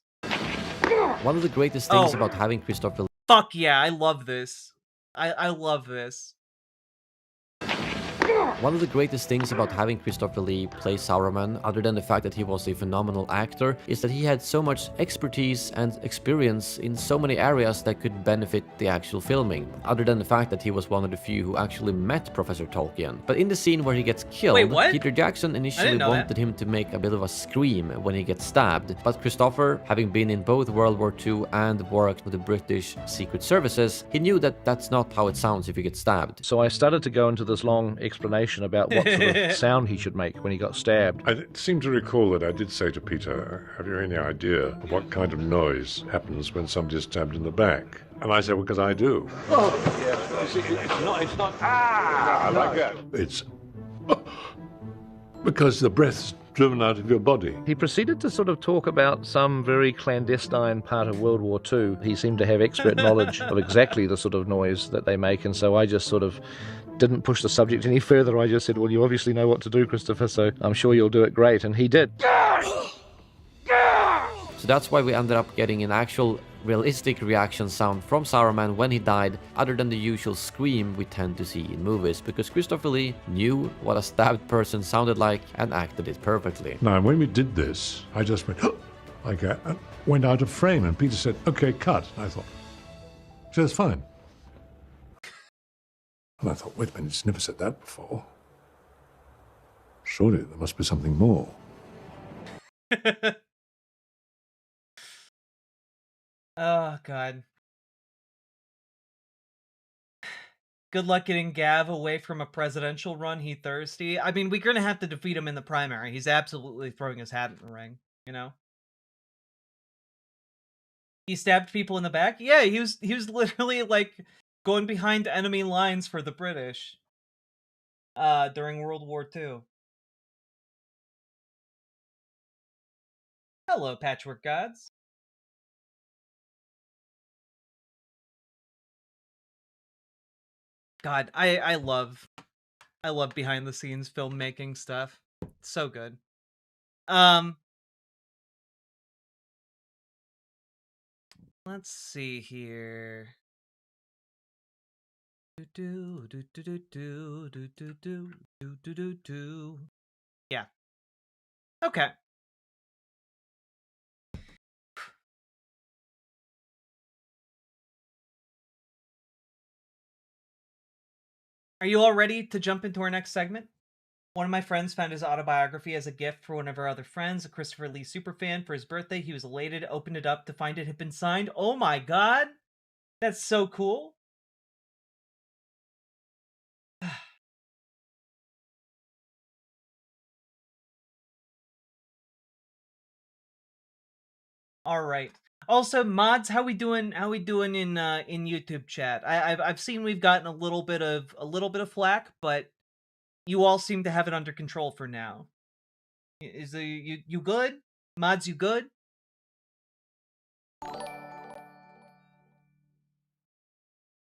One of the greatest things about having Christopher... Fuck yeah, I love this. I love this. One of the greatest things about having Christopher Lee play Sauron, other than the fact that he was a phenomenal actor, is that he had so much expertise and experience in so many areas that could benefit the actual filming, other than the fact that he was one of the few who actually met Professor Tolkien. But in the scene where he gets killed, Peter Jackson initially wanted him to make a bit of a scream when he gets stabbed, but Christopher, having been in both World War II and worked with the British Secret Services, he knew that that's not how it sounds if you get stabbed. So I started to go into this long explanation about what sort of sound he should make when he got stabbed. I seem to recall that I did say to Peter, have you any idea of what kind of noise happens when somebody's stabbed in the back? And I said, well, because I do. Oh, yeah. It's not. Ah, like that. It's because the breath's driven out of your body. He proceeded to sort of talk about some very clandestine part of World War II. He seemed to have expert knowledge of exactly the sort of noise that they make, and so I just sort of didn't push the subject any further. I just said, well, you obviously know what to do, Christopher, so I'm sure you'll do it great, and he did. So that's why we ended up getting an actual realistic reaction sound from Saruman when he died, other than the usual scream we tend to see in movies, because Christopher Lee knew what a stabbed person sounded like and acted it perfectly. Now, when we did this, I just went, like that, and went out of frame, and Peter said, okay, cut. And I thought, so that's fine. And I thought, wait a minute, he's never said that before. Surely there must be something more. Oh, God. Good luck getting Gav away from a presidential run. He thirsty. I mean, we're going to have to defeat him in the primary. He's absolutely throwing his hat in the ring, you know? He stabbed people in the back? Yeah, he was literally, like, going behind enemy lines for the British during World War II. Hello, Patchwork Gods. God, I love behind the scenes filmmaking stuff. It's so good. Let's see here. Yeah. Okay. Are you all ready to jump into our next segment? One of my friends found his autobiography as a gift for one of our other friends, a Christopher Lee superfan. For his birthday, he was elated, opened it up to find it had been signed. Oh my god! That's so cool. All right. Also, mods, how we doing? How we doing in YouTube chat? I've seen we've gotten a little bit of flack, but you all seem to have it under control for now. Is you good? Mods, you good?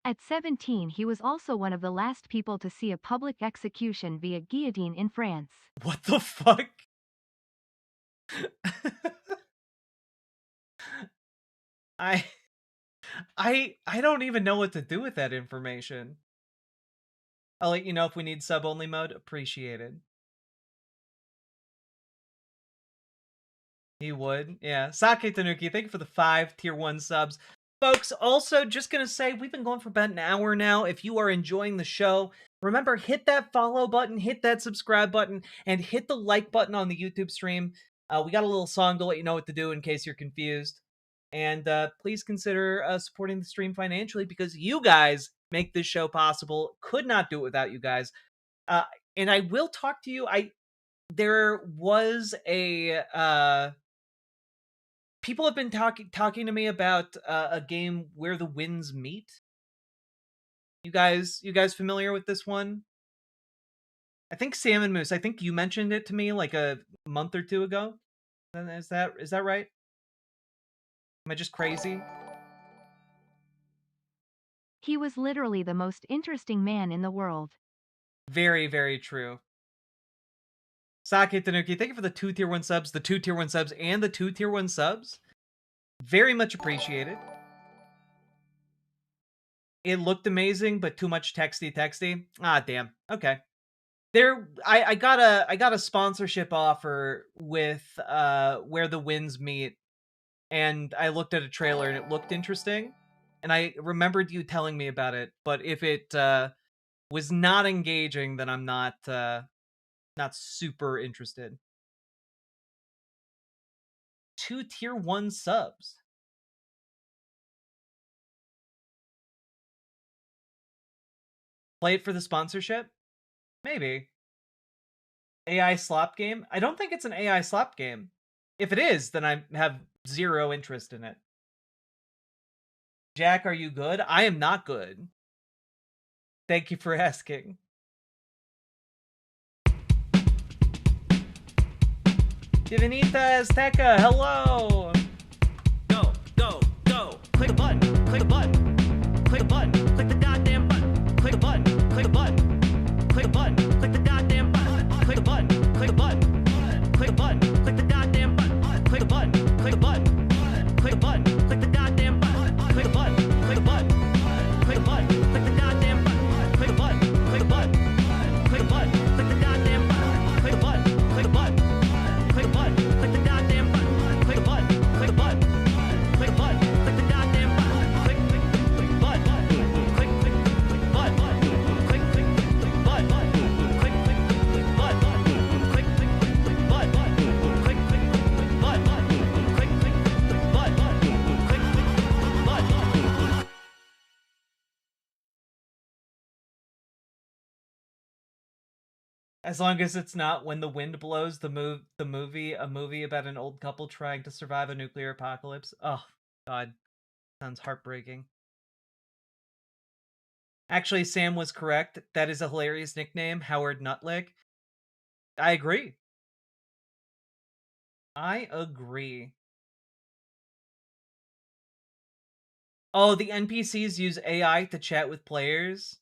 At 17, he was also one of the last people to see a public execution via guillotine in France. What the fuck? I don't even know what to do with that information. I'll let you know if we need sub-only mode. Appreciated. He would. Yeah. Sake Tanuki, thank you for the 5 tier 1 subs. Folks, also, just gonna say, we've been going for about an hour now. If you are enjoying the show, remember, hit that follow button, hit that subscribe button, and hit the like button on the YouTube stream. We got a little song to let you know what to do in case you're confused. And please consider supporting the stream financially, because you guys make this show possible. Could not do it without you guys. And I will talk to you. There was a... people have been talking to me about a game Where the Winds Meet. You guys familiar with this one? I think Salmon Moose, I think you mentioned it to me like a month or two ago. Is that right? Am I just crazy? He was literally the most interesting man in the world. Very, very true. Sake Tanuki, thank you for the 2 tier 1 subs, the 2 tier 1 subs, and the 2 tier 1 subs. Very much appreciated. It looked amazing, but too much texty. Ah, damn. Okay. I got a sponsorship offer with Where the Winds Meet, and I looked at a trailer and it looked interesting, and I remembered you telling me about it. But if it was not engaging, then I'm not super interested. 2 tier 1 subs. Play it for the sponsorship? Maybe. AI slop game? I don't think it's an AI slop game. If it is, then I have zero interest in it. Jack, are you good? I am not good. Thank you for asking. Divinita Azteca, hello! Go. Click a button. Click the button. Click the goddamn button. Click a button. Click the goddamn button. Click the button. Click the goddamn button. Click the button. Click the goddamn button. Click the button. Click the button. Click the button. Click the button. Click the button. Click the goddamn button. Click the button. Click the button. Click the button. Click the goddamn button. Click the button. Click the button. Click the button. Click the goddamn button. Click the button. Click the button. Click the button. Click the goddamn button. Click the button. Click the button. Click the button. Click the goddamn button. Click button. Click button. Click button. Click button. Click button. Click As long as it's not When the Wind Blows, a movie about an old couple trying to survive a nuclear apocalypse. Oh, God. Sounds heartbreaking. Actually, Sam was correct. That is a hilarious nickname, Howard Nutlick. I agree. Oh, the NPCs use AI to chat with players?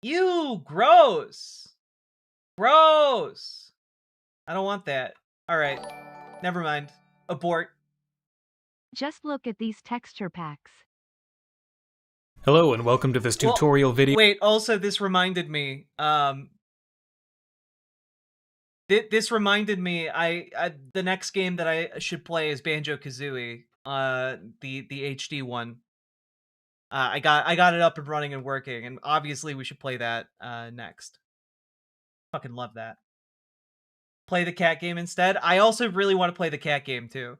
Ew, gross! Gross! I don't want that. Alright, never mind. Abort. Just look at these texture packs. Hello and welcome to this tutorial video. Wait, also this reminded me, this reminded me, the next game that I should play is Banjo-Kazooie, the HD one. I got it up and running and working, and obviously we should play that next. Fucking love that. Play the cat game instead. I also really want to play the cat game too.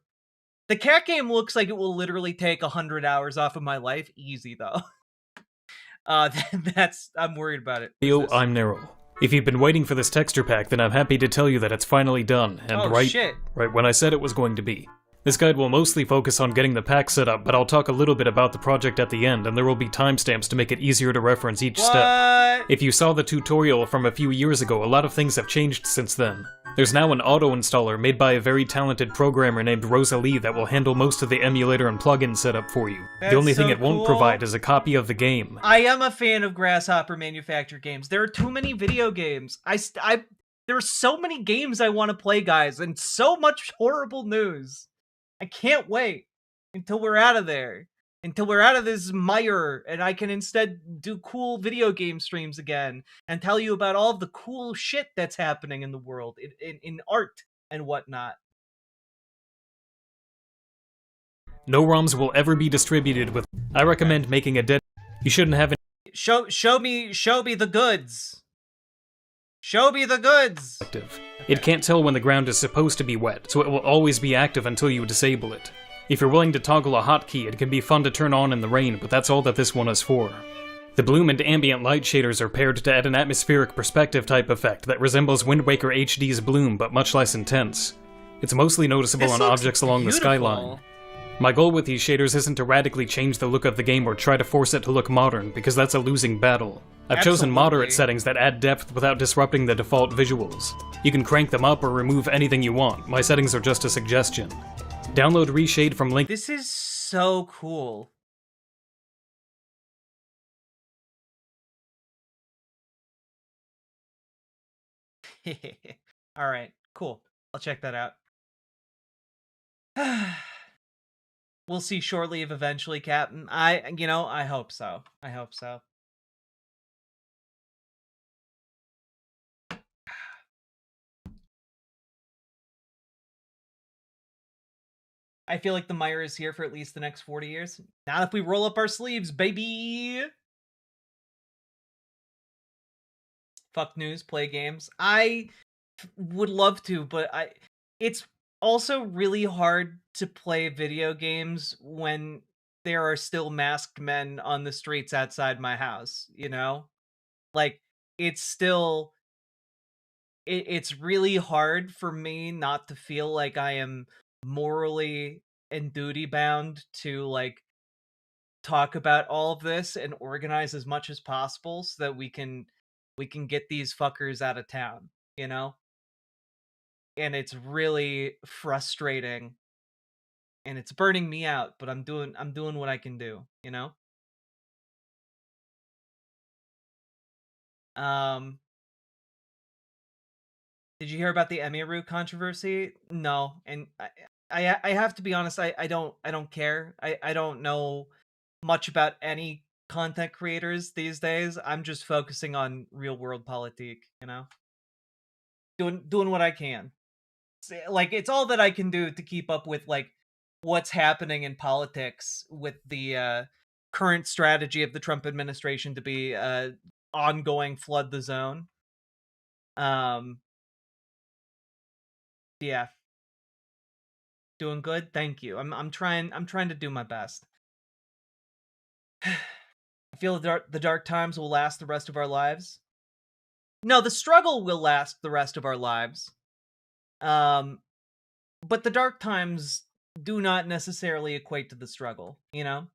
The cat game looks like it will literally take 100 hours off of my life. Easy though. I'm worried about it. I'm Nero. If you've been waiting for this texture pack, then I'm happy to tell you that it's finally done, and right when I said it was going to be. This guide will mostly focus on getting the pack set up, but I'll talk a little bit about the project at the end, and there will be timestamps to make it easier to reference each step. If you saw the tutorial from a few years ago, a lot of things have changed since then. There's now an auto-installer made by a very talented programmer named Rosalie that will handle most of the emulator and plugin setup for you. The only thing it won't provide is a copy of the game. I am a fan of Grasshopper manufactured games. There are too many video games. There are so many games I want to play, guys, and so much horrible news. I can't wait until we're out of there. Until we're out of this mire, and I can instead do cool video game streams again and tell you about all of the cool shit that's happening in the world, in art and whatnot. No ROMs will ever be distributed with. I recommend making a You shouldn't have any. Show me the goods. Show me the goods. It can't tell when the ground is supposed to be wet, so it will always be active until you disable it. If you're willing to toggle a hotkey, it can be fun to turn on in the rain, but that's all that this one is for. The bloom and ambient light shaders are paired to add an atmospheric perspective type effect that resembles Wind Waker HD's bloom, but much less intense. It's mostly noticeable on objects along the skyline. My goal with these shaders isn't to radically change the look of the game or try to force it to look modern, because that's a losing battle. I've chosen moderate settings that add depth without disrupting the default visuals. You can crank them up or remove anything you want. My settings are just a suggestion. Download Reshade from link. This is so cool. Alright, cool. I'll check that out. We'll see shortly if eventually, Captain. I hope so. I hope so. I feel like the mire is here for at least the next 40 years. Not if we roll up our sleeves, baby! Fuck news, play games. I would love to, but it's also really hard to play video games when there are still masked men on the streets outside my house, you know? Like, it's still... It's really hard for me not to feel like I am morally and duty bound to like talk about all of this and organize as much as possible so that we can get these fuckers out of town, you know? And it's really frustrating and it's burning me out, but I'm doing what I can do, you know? Did you hear about the Emiru controversy? No, and I have to be honest. I don't care. I don't know much about any content creators these days. I'm just focusing on real world politique. You know, doing what I can. Like it's all that I can do to keep up with like what's happening in politics with the current strategy of the Trump administration to be ongoing flood the zone. Yeah. Doing good? Thank you. I'm trying to do my best. I feel the dark times will last the rest of our lives. No, the struggle will last the rest of our lives. But the dark times do not necessarily equate to the struggle, you know?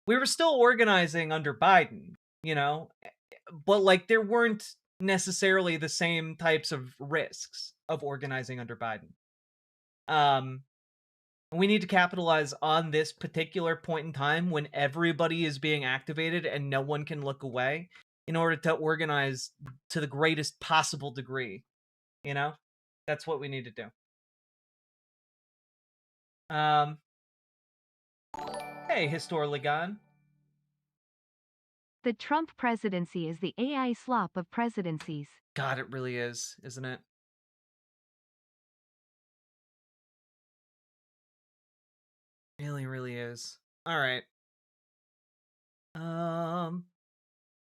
We were still organizing under Biden, you know? But like there weren't necessarily the same types of risks of organizing under Biden. We need to capitalize on this particular point in time when everybody is being activated and no one can look away in order to organize to the greatest possible degree. You know? That's what we need to do. Hey, Historligon. The Trump presidency is the AI slop of presidencies. God, it really is, isn't it? Really, really is. All right.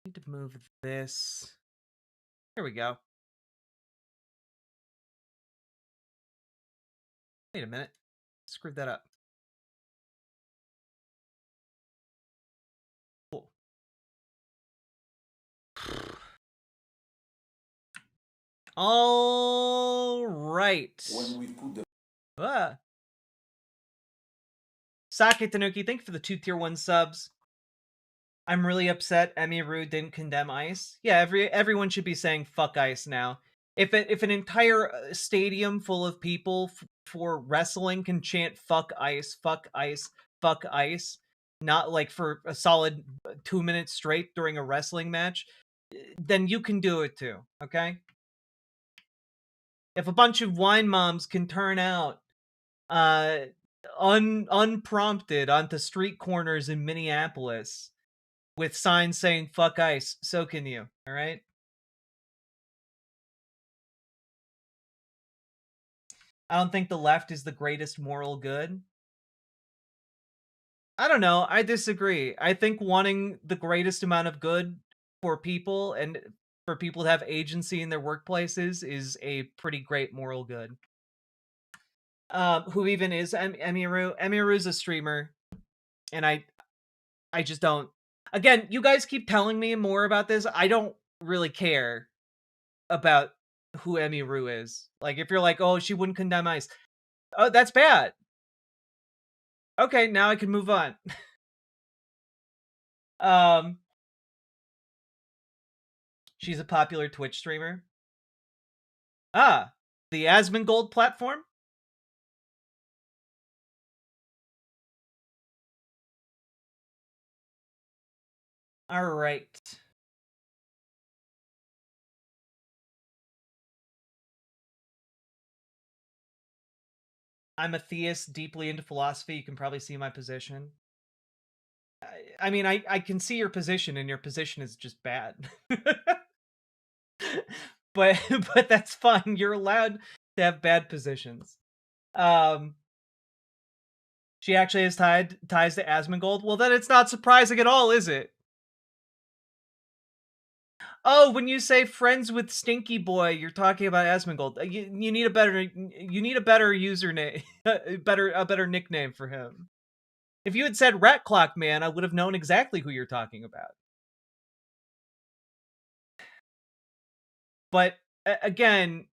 Need to move this. Here we go. Wait a minute. Screwed that up. Cool. All right. When we put the Sake Tanuki, thank you for the 2 tier 1 subs. I'm really upset Emiru didn't condemn ICE. Yeah, everyone should be saying fuck ICE now. If an entire stadium full of people for wrestling can chant fuck ICE, fuck ICE, fuck ICE, not like for a solid 2 minutes straight during a wrestling match, then you can do it too, okay? If a bunch of wine moms can turn out unprompted onto street corners in Minneapolis with signs saying fuck ICE, so can you, all right? I don't think the left is the greatest moral good. I don't know. I disagree. I think wanting the greatest amount of good for people and for people to have agency in their workplaces is a pretty great moral good. Who even is Emiru? Emiru's a streamer, and I just don't. Again, you guys keep telling me more about this. I don't really care about who Emiru is. Like, if you're like, oh, she wouldn't condemn ICE. Oh, that's bad. Okay, now I can move on. She's a popular Twitch streamer. Ah, the Asmongold platform? All right. I'm a theist, deeply into philosophy. You can probably see my position. I mean, I can see your position, and your position is just bad. but that's fine. You're allowed to have bad positions. She actually has ties to Asmongold. Well, then it's not surprising at all, is it? Oh, when you say friends with Stinky Boy, you're talking about Asmongold. You need a better username, a better nickname for him. If you had said Rat Clock Man, I would have known exactly who you're talking about. But again,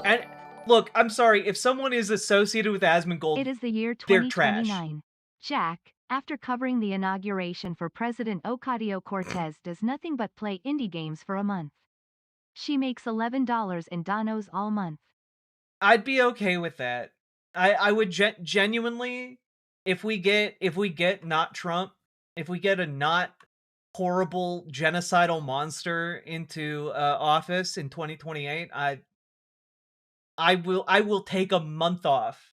and look, I'm sorry, if someone is associated with Asmongold, it is the year they're trash. 2029. Jack, after covering the inauguration for President Ocasio-Cortez, does nothing but play indie games for a month. She makes $11 in donos all month. I'd be okay with that. I would genuinely, if we get not Trump, if we get a not horrible genocidal monster into office in 2028, I will take a month off.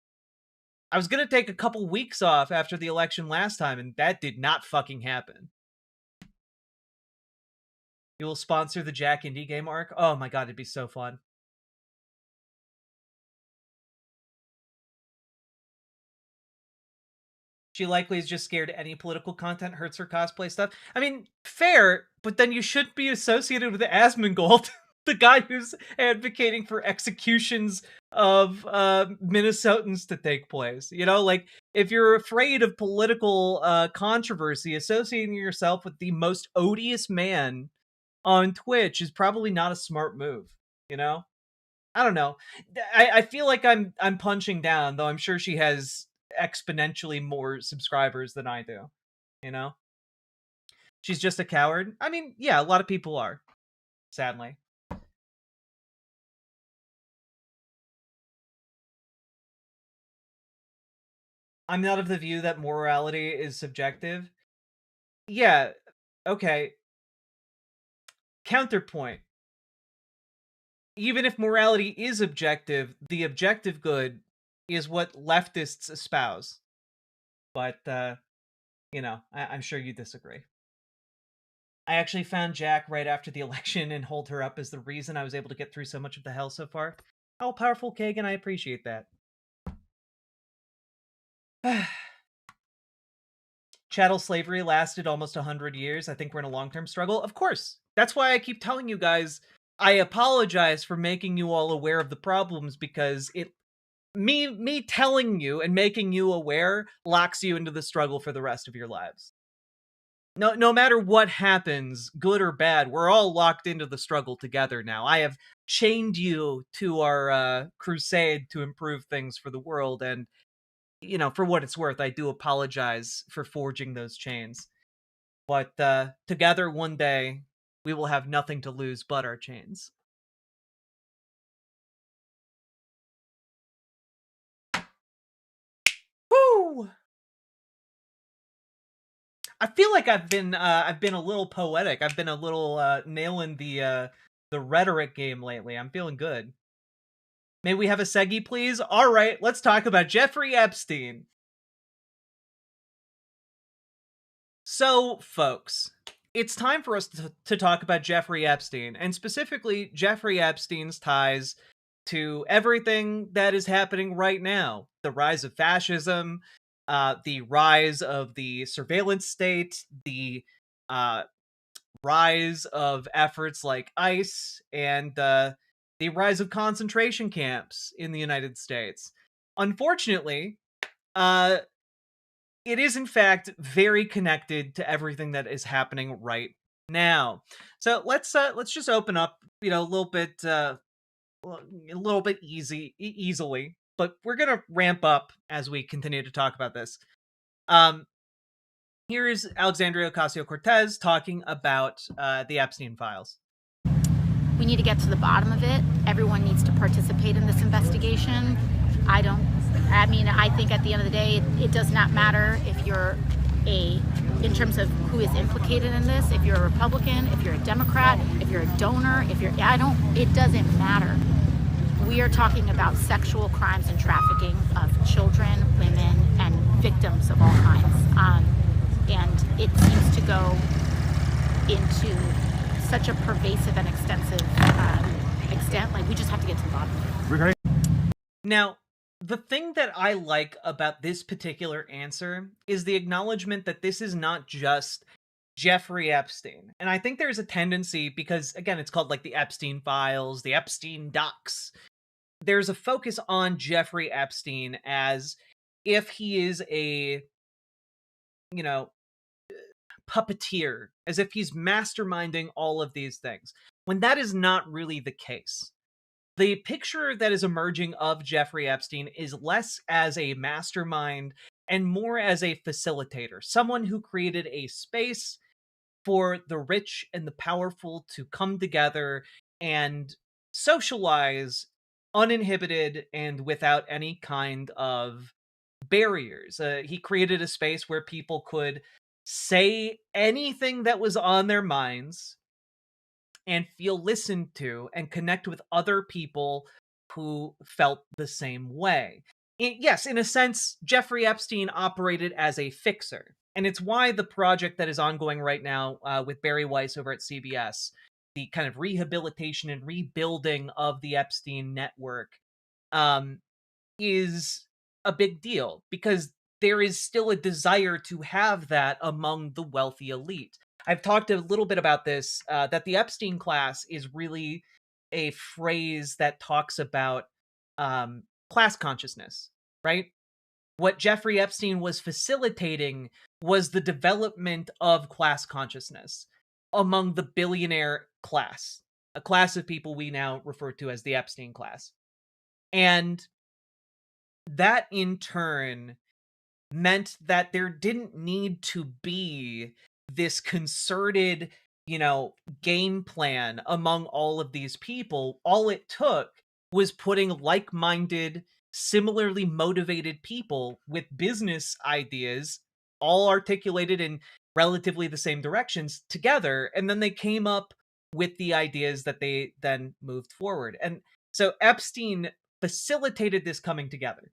I was gonna take a couple weeks off after the election last time, and that did not fucking happen. You will sponsor the Jack Indie Game arc? Oh my god, it'd be so fun. She likely is just scared any political content hurts her cosplay stuff. I mean, fair, but then you shouldn't be associated with Asmongold, the guy who's advocating for executions of Minnesotans to take place. You know, like, if you're afraid of political controversy, associating yourself with the most odious man on Twitch is probably not a smart move, you know? I don't know. I feel like I'm punching down, though I'm sure she has exponentially more subscribers than I do, you know? She's just a coward. I mean, yeah, a lot of people are, sadly. I'm not of the view that morality is subjective. Yeah, okay. Counterpoint. Even if morality is objective, the objective good is what leftists espouse. But, you know, I'm sure you disagree. I actually found Jack right after the election and hold her up as the reason I was able to get through so much of the hell so far. How powerful, Kagan, I appreciate that. Chattel slavery lasted almost 100 years. I think we're in a long-term struggle. Of course. That's why I keep telling you guys, I apologize for making you all aware of the problems, because me telling you and making you aware locks you into the struggle for the rest of your lives. No matter what happens, good or bad, we're all locked into the struggle together now. I have chained you to our crusade to improve things for the world, and for what it's worth, I do apologize for forging those chains. But together one day, we will have nothing to lose but our chains. Woo! I feel like I've been a little poetic. I've been a little nailing the rhetoric game lately. I'm feeling good. May we have a Seggy, please? All right, let's talk about Jeffrey Epstein. So, folks, it's time for us to talk about Jeffrey Epstein, and specifically Jeffrey Epstein's ties to everything that is happening right now. The rise of fascism, the rise of the surveillance state, the rise of efforts like ICE, and the rise of concentration camps in the United States. Unfortunately, it is in fact very connected to everything that is happening right now. So let's just open up, a little bit easily, but we're gonna ramp up as we continue to talk about this. Here is Alexandria Ocasio-Cortez talking about the Epstein files. We need to get to the bottom of it. Everyone needs to participate in this investigation. I think at the end of the day, it does not matter if you're in terms of who is implicated in this, if you're a Republican, if you're a Democrat, if you're a donor, it doesn't matter. We are talking about sexual crimes and trafficking of children, women, and victims of all kinds. And it seems to go into such a pervasive and extensive extent. Like, we just have to get to the bottom of it. Now, the thing that I like about this particular answer is the acknowledgement that this is not just Jeffrey Epstein. And I think there's a tendency, because, again, it's called like the Epstein files, the Epstein docs. There's a focus on Jeffrey Epstein as if he is a, puppeteer, as if he's masterminding all of these things, when that is not really the case. The picture that is emerging of Jeffrey Epstein is less as a mastermind and more as a facilitator, someone who created a space for the rich and the powerful to come together and socialize uninhibited and without any kind of barriers. He created a space where people could say anything that was on their minds and feel listened to and connect with other people who felt the same way. Yes, in a sense, Jeffrey Epstein operated as a fixer. And it's why the project that is ongoing right now with Barry Weiss over at CBS, the kind of rehabilitation and rebuilding of the Epstein network, is a big deal, because there is still a desire to have that among the wealthy elite. I've talked a little bit about this, that the Epstein class is really a phrase that talks about class consciousness, right? What Jeffrey Epstein was facilitating was the development of class consciousness among the billionaire class, a class of people we now refer to as the Epstein class. And that in turn meant that there didn't need to be this concerted, game plan among all of these people. All it took was putting like-minded, similarly motivated people with business ideas, all articulated in relatively the same directions, together, and then they came up with the ideas that they then moved forward. And so Epstein facilitated this coming together.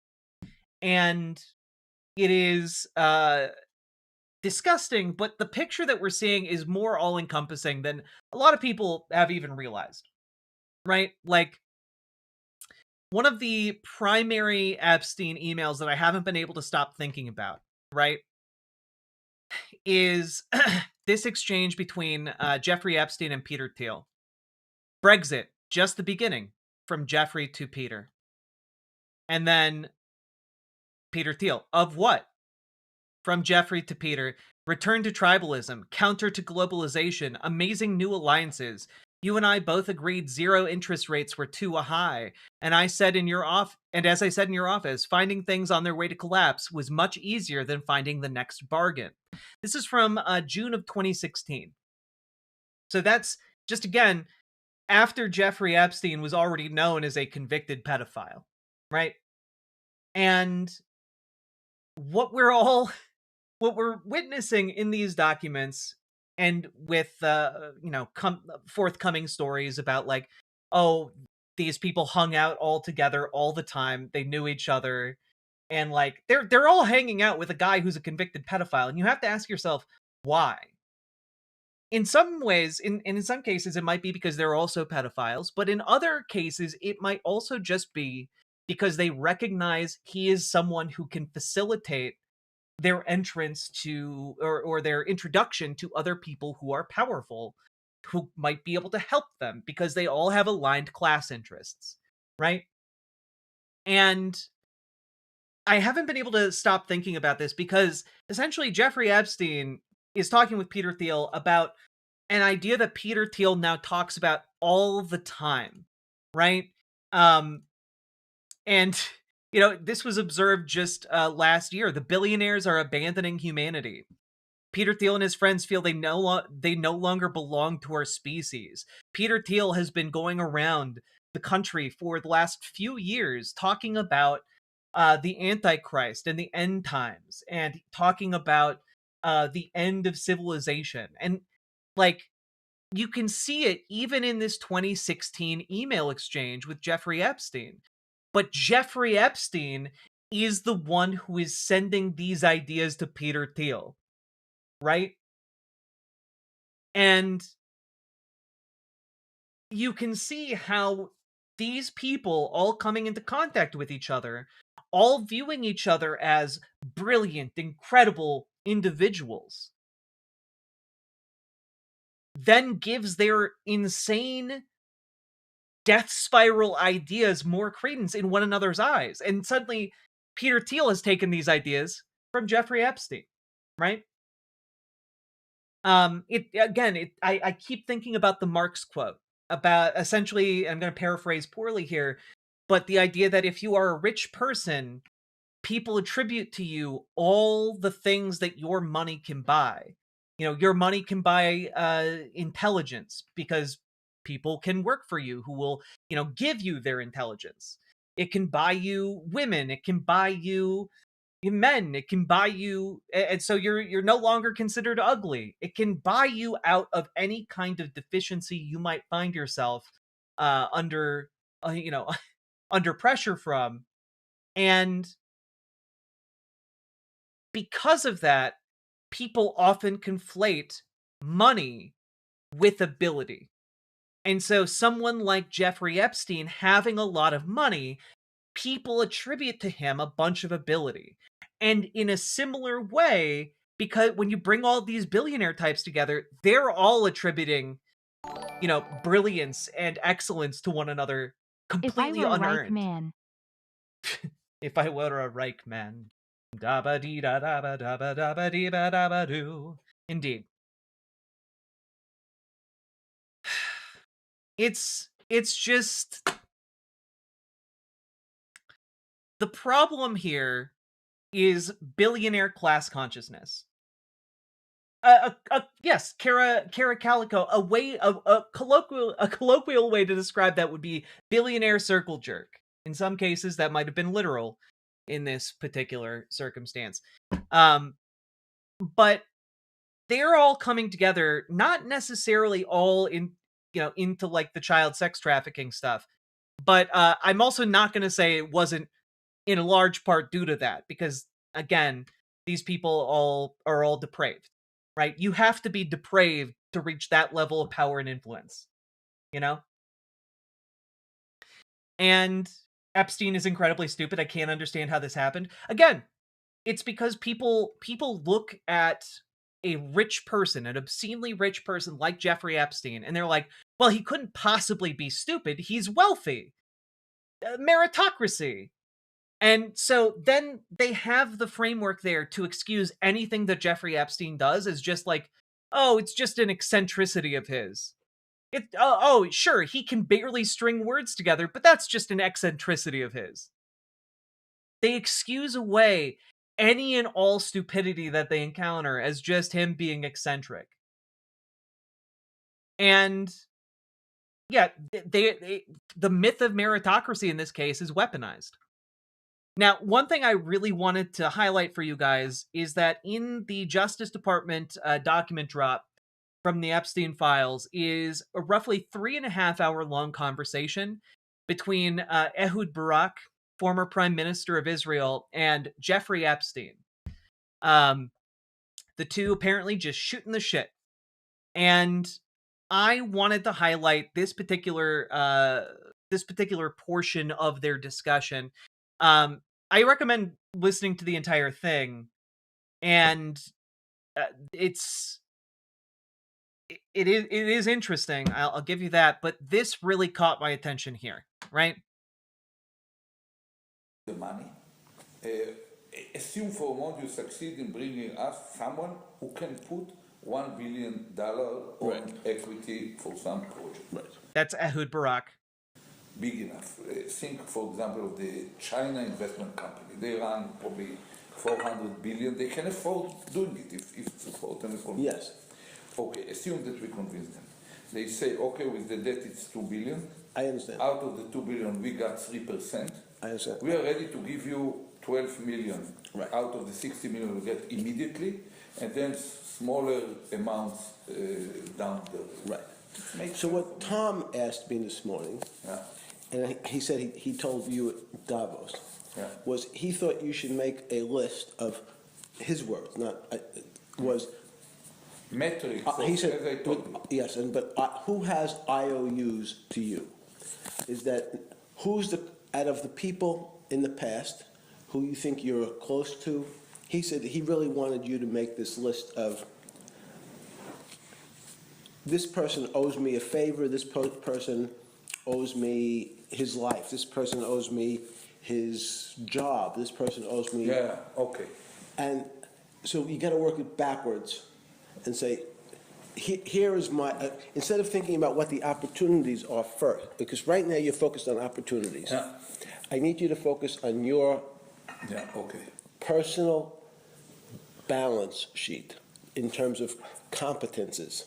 And it is disgusting, but the picture that we're seeing is more all-encompassing than a lot of people have even realized, right? Like, one of the primary Epstein emails that I haven't been able to stop thinking about, right, is this exchange between Jeffrey Epstein and Peter Thiel. Brexit, just the beginning, from Jeffrey to Peter. And then Peter Thiel, of what? From Jeffrey to Peter, return to tribalism, counter to globalization, amazing new alliances, You and I both agreed 0 interest rates were too high. And as I said in your office, finding things on their way to collapse was much easier than finding the next bargain. This is from June of 2016. So that's just, again, after Jeffrey Epstein was already known as a convicted pedophile, right? And what we're witnessing in these documents, and with forthcoming stories about, like, oh, these people hung out all together all the time, they knew each other, and like they're all hanging out with a guy who's a convicted pedophile, and you have to ask yourself why. In some ways, in some cases, it might be because they're also pedophiles, but in other cases, it might also just be because they recognize he is someone who can facilitate their entrance to, or their introduction to, other people who are powerful, who might be able to help them because they all have aligned class interests, right? And I haven't been able to stop thinking about this because essentially Jeffrey Epstein is talking with Peter Thiel about an idea that Peter Thiel now talks about all the time, right? And this was observed just last year. The billionaires are abandoning humanity. Peter Thiel and his friends feel they no longer belong to our species. Peter Thiel has been going around the country for the last few years talking about the Antichrist and the end times, and talking about the end of civilization. And like, you can see it even in this 2016 email exchange with Jeffrey Epstein. But Jeffrey Epstein is the one who is sending these ideas to Peter Thiel, right? And you can see how these people all coming into contact with each other, all viewing each other as brilliant, incredible individuals, then gives their insane death spiral ideas more credence in one another's eyes. And suddenly Peter Thiel has taken these ideas from Jeffrey Epstein, right? I keep thinking about the Marx quote about, essentially, I'm going to paraphrase poorly here, but the idea that if you are a rich person, people attribute to you all the things that your money can buy. Your money can buy intelligence, because people can work for you who will, give you their intelligence. It can buy you women. It can buy you men. It can buy you, and so you're no longer considered ugly. It can buy you out of any kind of deficiency you might find yourself under under pressure from. And because of that, people often conflate money with ability. And so someone like Jeffrey Epstein having a lot of money, people attribute to him a bunch of ability. And in a similar way, because when you bring all these billionaire types together, they're all attributing, brilliance and excellence to one another completely if I were unearned. A Reich man. If I were a Reich man. Da-ba dee da da ba da ba da ba dee ba da ba doo. Indeed. It's just, the problem here is billionaire class consciousness. Yes, Kara Calico, a colloquial way to describe that would be billionaire circle jerk. In some cases, that might have been literal in this particular circumstance. But they're all coming together, not necessarily all into like the child sex trafficking stuff. But I'm also not going to say it wasn't in a large part due to that, because again, these people are all depraved, right? You have to be depraved to reach that level of power and influence, And Epstein is incredibly stupid. I can't understand how this happened. Again, it's because people look at a rich person, an obscenely rich person like Jeffrey Epstein, and they're like, well, he couldn't possibly be stupid. He's wealthy. Meritocracy. And so then they have the framework there to excuse anything that Jeffrey Epstein does as just like, oh, it's just an eccentricity of his. Sure, he can barely string words together, but that's just an eccentricity of his. They excuse away any and all stupidity that they encounter as just him being eccentric. And yeah, the myth of meritocracy in this case is weaponized. Now, one thing I really wanted to highlight for you guys is that in the Justice Department document drop from the Epstein files is a roughly 3.5 hour long conversation between Ehud Barak, former Prime Minister of Israel, and Jeffrey Epstein. The two apparently just shooting the shit. And I wanted to highlight this particular portion of their discussion. I recommend listening to the entire thing, and it is interesting. I'll give you that, but this really caught my attention here, right? The money. Assume for a moment you succeed in bringing us someone who can put $1 billion on equity for some project. Right. That's Ehud Barak. Big enough. Think, for example, of the China investment company. They run probably 400 billion. They can afford doing it if it's afford and afford. Yes. Okay, assume that we convince them. They say, okay, with the debt it's 2 billion. I understand. Out of the 2 billion, we got 3%. I understand. We are ready to give you 12 million. Right. Out of the 60 million we get immediately, and then smaller amounts down the road. Right. So what Tom asked me this morning, and he said he told you at Davos, was he thought you should make a list of his words, not was metrics. He said, yes, but who has IOUs to you? Is that who's out of the people in the past who you think you're close to? He said he really wanted you to make this list of this person owes me a favor, this person owes me his life, this person owes me his job, this person owes me... Yeah, okay. And so you got to work it backwards and say, here is my... instead of thinking about what the opportunities are first, because right now you're focused on opportunities. Yeah. I need you to focus on your personal balance sheet in terms of competences.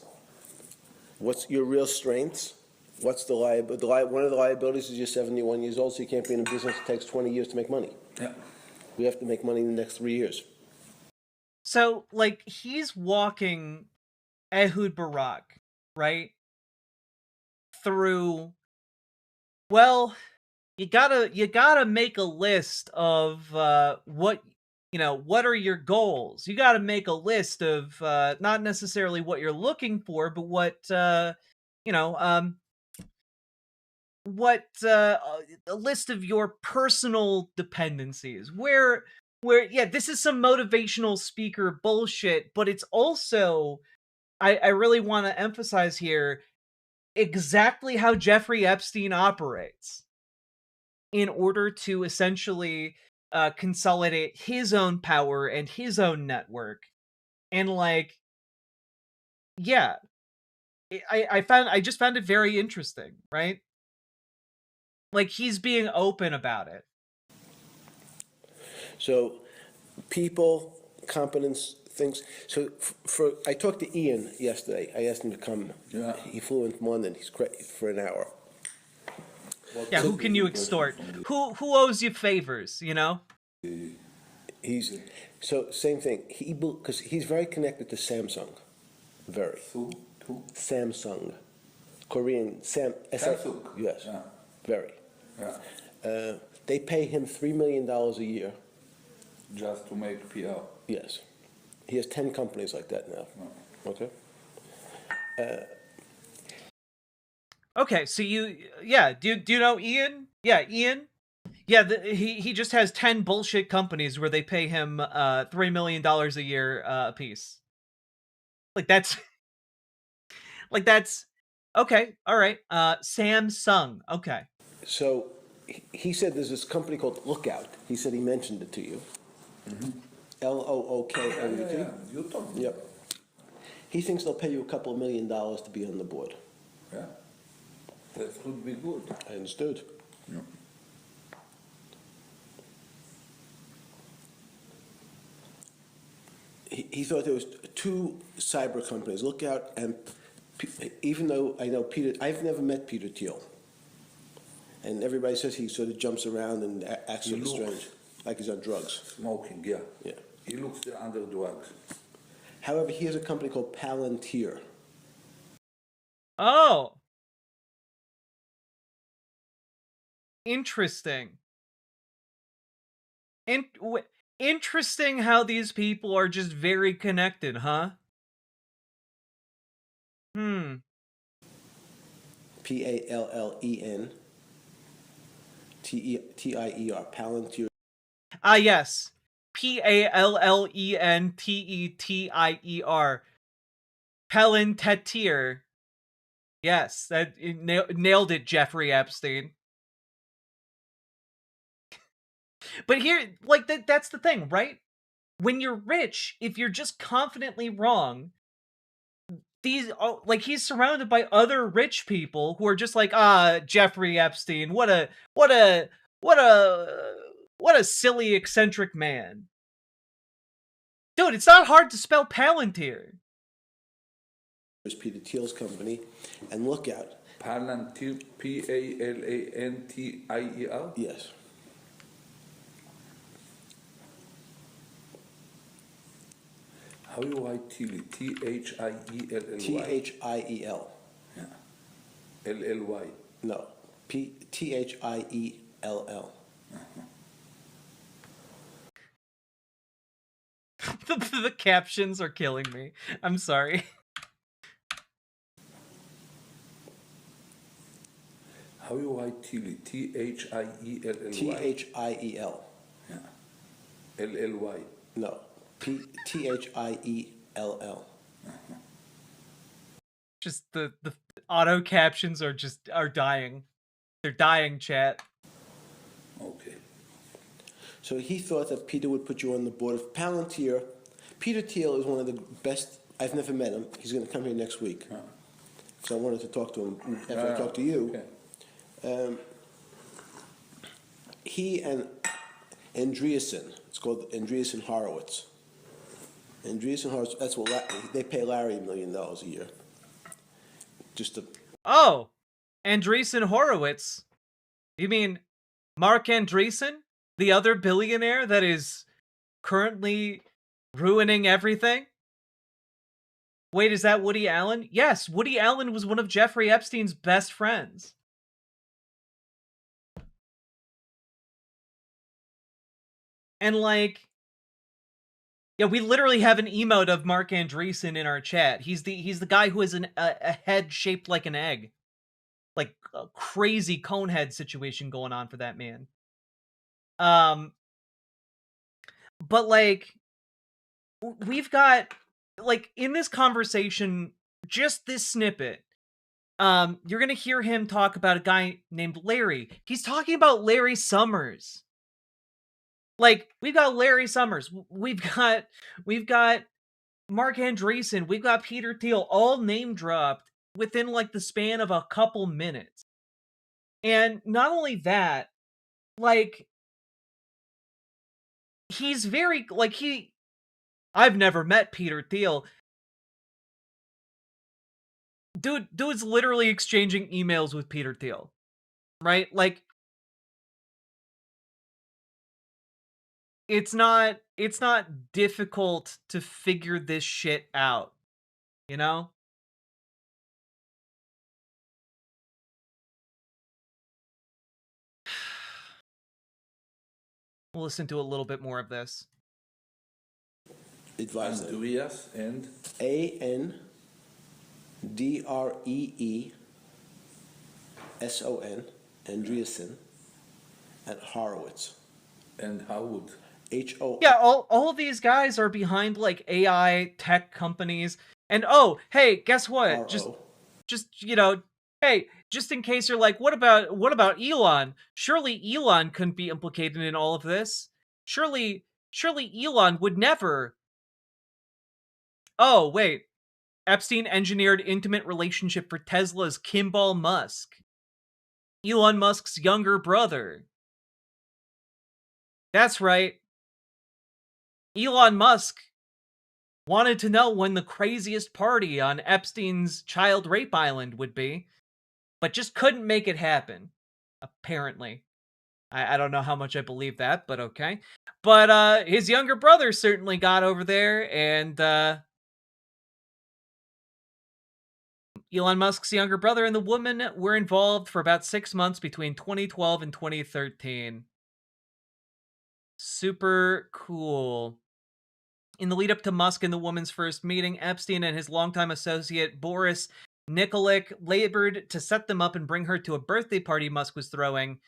What's your real strengths? What's the liability? One of the liabilities is you're 71 years old, so you can't be in a business that takes 20 years to make money. Yeah. We have to make money in the next 3 years. So, like, he's walking Ehud Barak, right? Through, well, you gotta make a list of what are your goals. You gotta make a list of not necessarily what you're looking for, but what a list of your personal dependencies. Where this is some motivational speaker bullshit, but it's also I really want to emphasize here exactly how Jeffrey Epstein operates in order to essentially consolidate his own power and his own network. And like, yeah, I just found it very interesting, right? Like, he's being open about it. So people, competence, things. So I talked to Ian yesterday. I asked him to come. Yeah. He flew in from London. He's for an hour. Yeah, who can you extort? Who owes you favors, you know? So same thing. Because he's very connected to Samsung. Very. Who? Samsung. Korean. Samsung. Yes. Yeah. Very. Yeah. They pay him $3 million a year. Just to make PR? Yes. He has 10 companies like that now. Oh. Okay? Okay, so do you know Ian? Yeah, Ian? Yeah, he just has 10 bullshit companies where they pay him $3 million a year a piece. Like that's okay, all right. Samsung, okay. So he said there's this company called Lookout. He said he mentioned it to you. Mm-hmm. L-O-O-K-O-U-T. You told me. Yep. He thinks they'll pay you a couple of $1 million to be on the board. Yeah. That would be good. I understood. Yeah. He thought there was two cyber companies. Look out, and even though I know Peter, I've never met Peter Thiel. And everybody says he sort of jumps around and acts sort of strange, like he's on drugs. Smoking, yeah. Yeah. He looks under drugs. However, he has a company called Palantir. Oh. Interesting. Interesting how these people are just very connected, huh? Pallen Tier, Palantir. Ah, yes. Pallentettier. Palantir. Yes, that nailed it, Jeffrey Epstein. But here, like, that's the thing, right? When you're rich, if you're just confidently wrong, he's surrounded by other rich people who are just like, Jeffrey Epstein, what a silly, eccentric man. Dude, it's not hard to spell Palantir. There's Peter Thiel's company, and look out. Palantir, Palantir? Yes. How do you write Thiel? Thielley? Thiel. Yeah. LLY. No. Thiell. The captions are killing me. I'm sorry. How do you write Thiel? Thielley? Thiel. Yeah. LLY. No. Thiell. Just the auto captions are dying. They're dying, chat. Okay. So he thought that Peter would put you on the board of Palantir. Peter Thiel is one of the best. I've never met him. He's going to come here next week. So I wanted to talk to him after I talked to you. Okay. He and Andreessen, it's called Andreessen Horowitz. Andreessen Horowitz, that's what they pay Larry $1 million a year. Just to. Oh, Andreessen Horowitz. You mean Mark Andreessen, the other billionaire that is currently ruining everything? Wait, is that Woody Allen? Yes, Woody Allen was one of Jeffrey Epstein's best friends. And like, yeah, we literally have an emote of Mark Andreessen in our chat. He's the guy who has a head shaped like an egg. Like a crazy cone head situation going on for that man. But like, we've got, like, in this conversation, just this snippet, you're gonna hear him talk about a guy named Larry. He's talking about Larry Summers. Like, we've got Larry Summers, we've got Mark Andreessen, we've got Peter Thiel, all name dropped within like the span of a couple minutes. And not only that, like, he's very, like, I've never met Peter Thiel. Dude's literally exchanging emails with Peter Thiel. Right? Like, it's not difficult to figure this shit out. You know? We'll listen to a little bit more of this. Advise Andreas and Andreessen, Andreessen, and Horowitz. And Howard. H-O. Yeah, all of these guys are behind like AI tech companies. And oh, hey, guess what? R-O. Just you know, hey, just in case you're like, what about Elon? Surely Elon couldn't be implicated in all of this. Surely Elon would never. Oh, wait. Epstein engineered intimate relationship for Tesla's Kimball Musk, Elon Musk's younger brother. That's right. Elon Musk wanted to know when the craziest party on Epstein's child rape island would be, but just couldn't make it happen, apparently. I don't know how much I believe that, but okay. But his younger brother certainly got over there, and Elon Musk's younger brother and the woman were involved for about 6 months between 2012 and 2013. Super cool. In the lead up to Musk and the woman's first meeting, Epstein and his longtime associate Boris Nikolic labored to set them up and bring her to a birthday party Musk was throwing.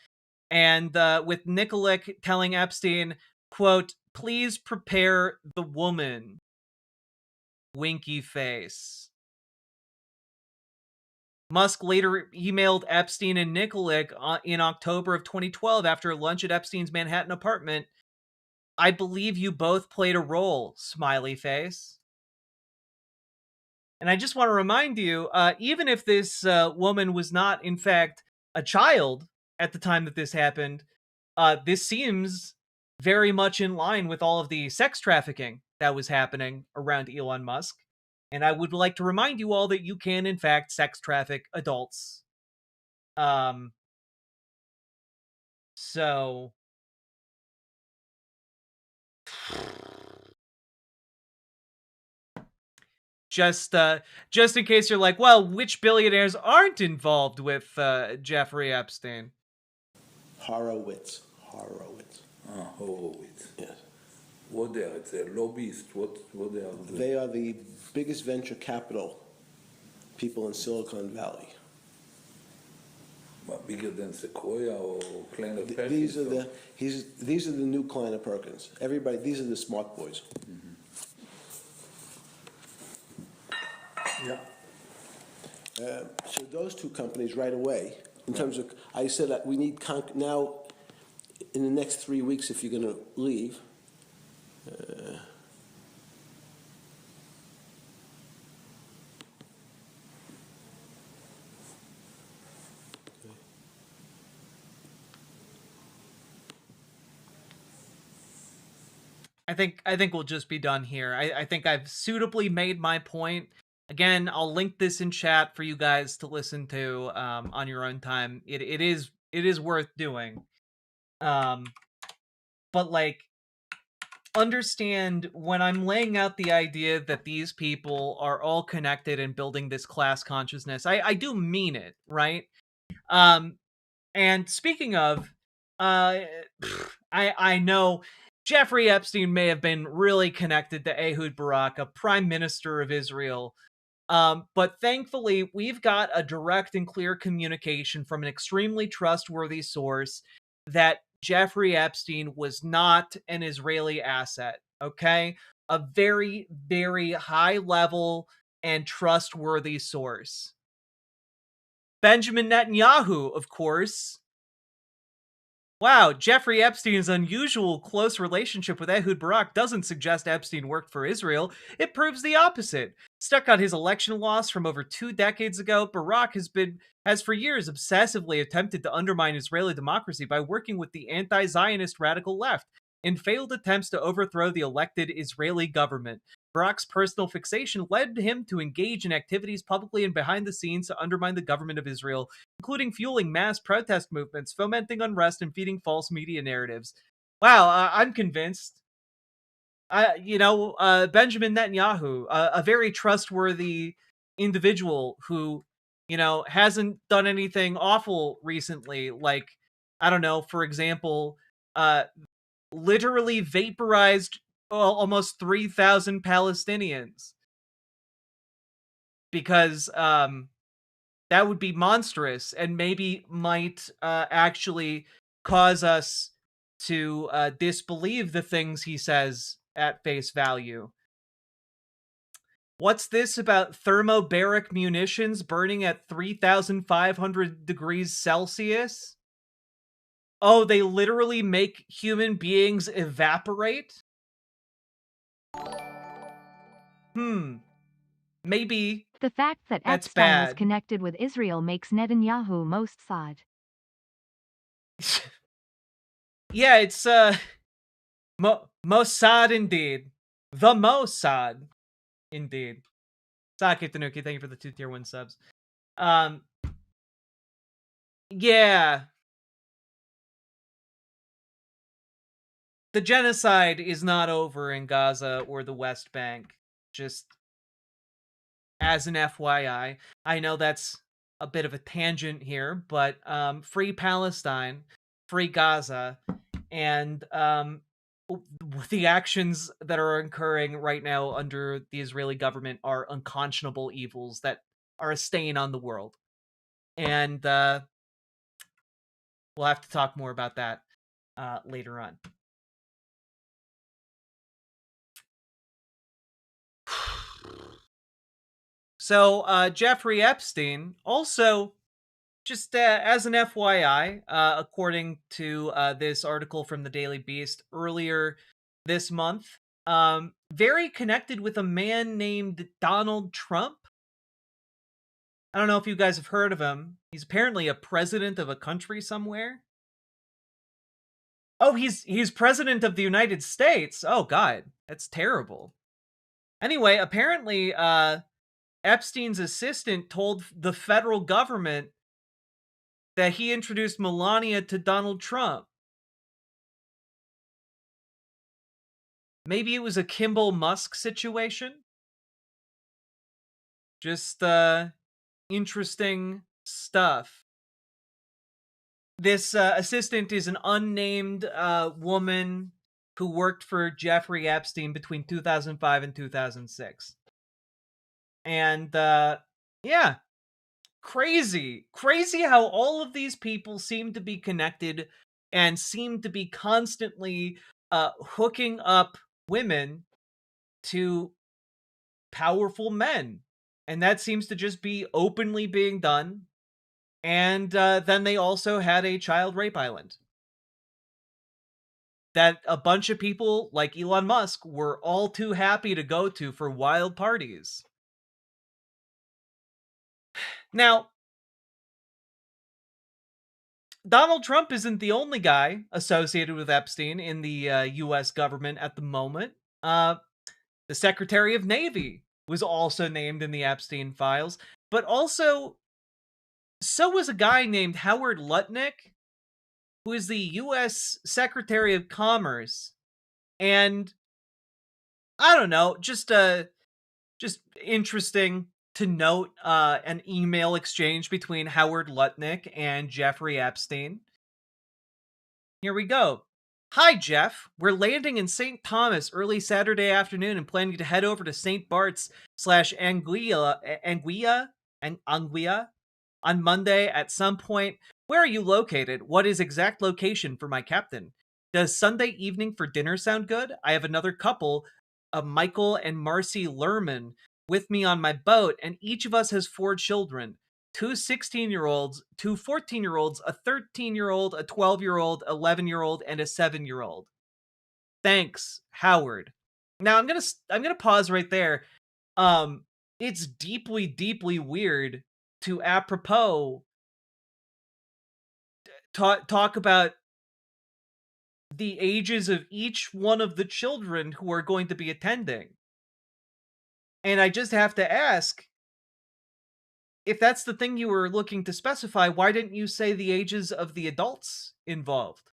And with Nikolic telling Epstein, quote, "Please prepare the woman." Winky face. Musk later emailed Epstein and Nikolic in October of 2012 after lunch at Epstein's Manhattan apartment. "I believe you both played a role," smiley face. And I just want to remind you, even if this woman was not, in fact, a child at the time that this happened, this seems very much in line with all of the sex trafficking that was happening around Elon Musk. And I would like to remind you all that you can, in fact, sex traffic adults. So... Just in case you're like, well, which billionaires aren't involved with Jeffrey Epstein? Horowitz. Horowitz. Yes. What they are? It's a lobbyist. What they are doing? They are the biggest venture capital people in Silicon Valley. What, bigger than Sequoia or Kleiner Perkins? These are the new Kleiner Perkins. Everybody, these are the smart boys. Yeah. So those two companies right away, in terms of, I said that we need now, in the next 3 weeks, if you're going to leave, I think we'll just be done here. I think I've suitably made my point. Again, I'll link this in chat for you guys to listen to on your own time. It is worth doing. But like, understand when I'm laying out the idea that these people are all connected and building this class consciousness, I do mean it, right? And speaking of, I know Jeffrey Epstein may have been really connected to Ehud Barak, a prime minister of Israel. But thankfully, we've got a direct and clear communication from an extremely trustworthy source that Jeffrey Epstein was not an Israeli asset, okay? A very, very high level and trustworthy source. Benjamin Netanyahu, of course. Wow, Jeffrey Epstein's unusual close relationship with Ehud Barak doesn't suggest Epstein worked for Israel. It proves the opposite. Stuck on his election loss from over 2 decades ago, Barak has for years obsessively attempted to undermine Israeli democracy by working with the anti-Zionist radical left in failed attempts to overthrow the elected Israeli government. Barak's personal fixation led him to engage in activities publicly and behind the scenes to undermine the government of Israel, including fueling mass protest movements, fomenting unrest, and feeding false media narratives. Wow, I'm convinced. Benjamin Netanyahu, a very trustworthy individual who, hasn't done anything awful recently. Like, I don't know, for example, literally vaporized almost 3,000 Palestinians. Because that would be monstrous and maybe might actually cause us to disbelieve the things he says at face value. What's this about thermobaric munitions burning at 3,500 degrees Celsius? Oh, they literally make human beings evaporate? maybe The fact that that's Epstein was bad. connected with Israel makes Netanyahu most sad. Yeah, it's Mossad indeed. The Mossad indeed. Sake Tanuki, thank you for the 2 tier 1 subs. Yeah. The genocide is not over in Gaza or the West Bank. Just as an FYI. I know that's a bit of a tangent here, but free Palestine, free Gaza, and the actions that are occurring right now under the Israeli government are unconscionable evils that are a stain on the world. And we'll have to talk more about that later on. So, Jeffrey Epstein, also, just as an FYI, according to this article from the Daily Beast earlier this month, very connected with a man named Donald Trump. I don't know if you guys have heard of him. He's apparently a president of a country somewhere. Oh, he's president of the United States. Oh, God, that's terrible. Anyway, apparently, Epstein's assistant told the federal government that he introduced Melania to Donald Trump. Maybe it was a Kimball Musk situation? Just, interesting stuff. This assistant is an unnamed woman who worked for Jeffrey Epstein between 2005 and 2006. And, yeah. Crazy how all of these people seem to be connected and seem to be constantly hooking up women to powerful men, and that seems to just be openly being done. And then they also had a child rape island that a bunch of people like Elon Musk were all too happy to go to for wild parties. Now, Donald Trump isn't the only guy associated with Epstein in the U.S. government at the moment. The Secretary of Navy was also named in the Epstein files, but also so was a guy named Howard Lutnick, who is the U.S. Secretary of Commerce. And I don't know, just interesting to note an email exchange between Howard Lutnick and Jeffrey Epstein. Here we go. Hi, Jeff. We're landing in St. Thomas early Saturday afternoon and planning to head over to St. Bart's / Anguilla on Monday at some point. Where are you located? What is exact location for my captain? Does Sunday evening for dinner sound good? I have another couple, Michael and Marcy Lerman, with me on my boat, and each of us has 4 children. 2 16-year-olds, 2 14-year-olds, a 13-year-old, a 12-year-old, 11-year-old, and a 7-year-old. Thanks, Howard. Now I'm gonna pause right there. It's deeply weird to apropos talk about the ages of each one of the children who are going to be attending. And I just have to ask, if that's the thing you were looking to specify, why didn't you say the ages of the adults involved?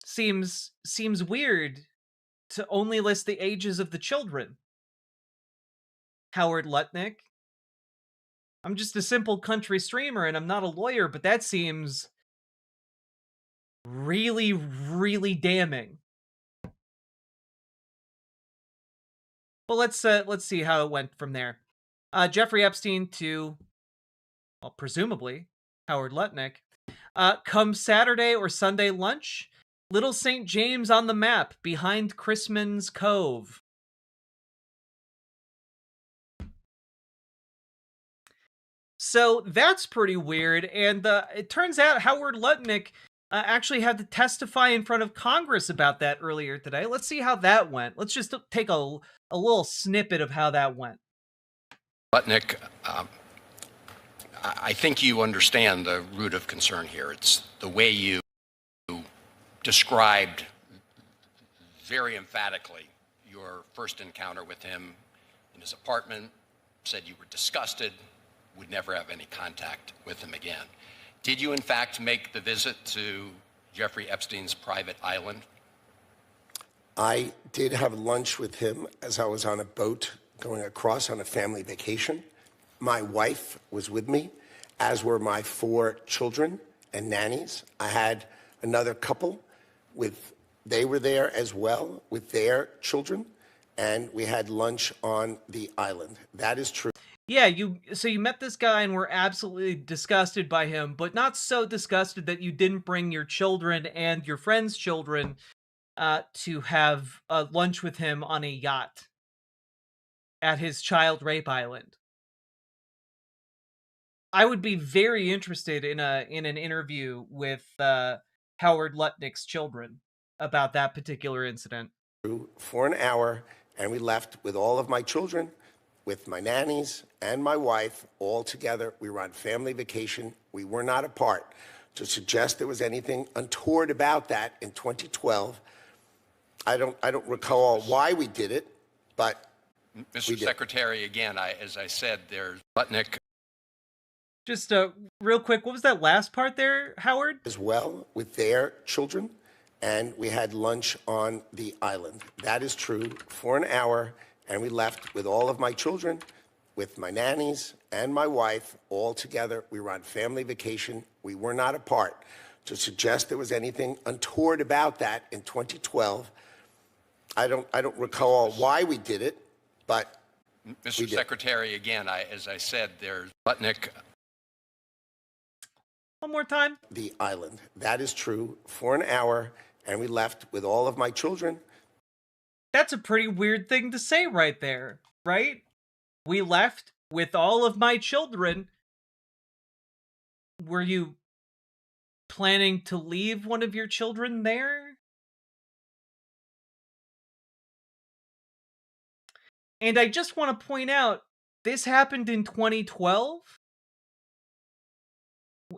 Seems weird to only list the ages of the children. Howard Lutnick. I'm just a simple country streamer and I'm not a lawyer, but that seems really damning. But let's see how it went from there. Jeffrey Epstein to, well, presumably Howard Lutnick. Come Saturday or Sunday lunch, Little St. James on the map behind Chrisman's Cove. So that's pretty weird, and it turns out Howard Lutnick actually had to testify in front of Congress about that earlier today. Let's see how that went. Let's just take a little snippet of how that went. Lutnick, I think you understand the root of concern here. It's the way you described very emphatically your first encounter with him in his apartment, said you were disgusted, would never have any contact with him again. Did you, in fact, make the visit to Jeffrey Epstein's private island? I did have lunch with him as I was on a boat going across on a family vacation. My wife was with me, as were my 4 children and nannies. I had another couple they were there as well with their children, and we had lunch on the island. That is true. Yeah, so you met this guy and were absolutely disgusted by him, but not so disgusted that you didn't bring your children and your friends' children to have lunch with him on a yacht at his child rape island. I would be very interested in an interview with Howard Lutnick's children about that particular incident. For an hour, and we left with all of my children, with my nannies and my wife, all together. We were on family vacation. We were not apart. To suggest there was anything untoward about that in 2012, I don't recall why we did it, but Mr. Secretary, again, as I said, there's Lutnick. Just real quick, what was that last part there, Howard? As well, with their children, and we had lunch on the island. That is true, for an hour, and we left with all of my children, with my nannies and my wife, all together. We were on family vacation. We were not apart. To suggest there was anything untoward about that in 2012, I don't recall why we did it, but Mr. Secretary, again, as I said, there's Lutnick. One more time. The island. That is true, for an hour, and we left with all of my children. That's a pretty weird thing to say right there, right? We left with all of my children. Were you planning to leave one of your children there? And I just want to point out, this happened in 2012.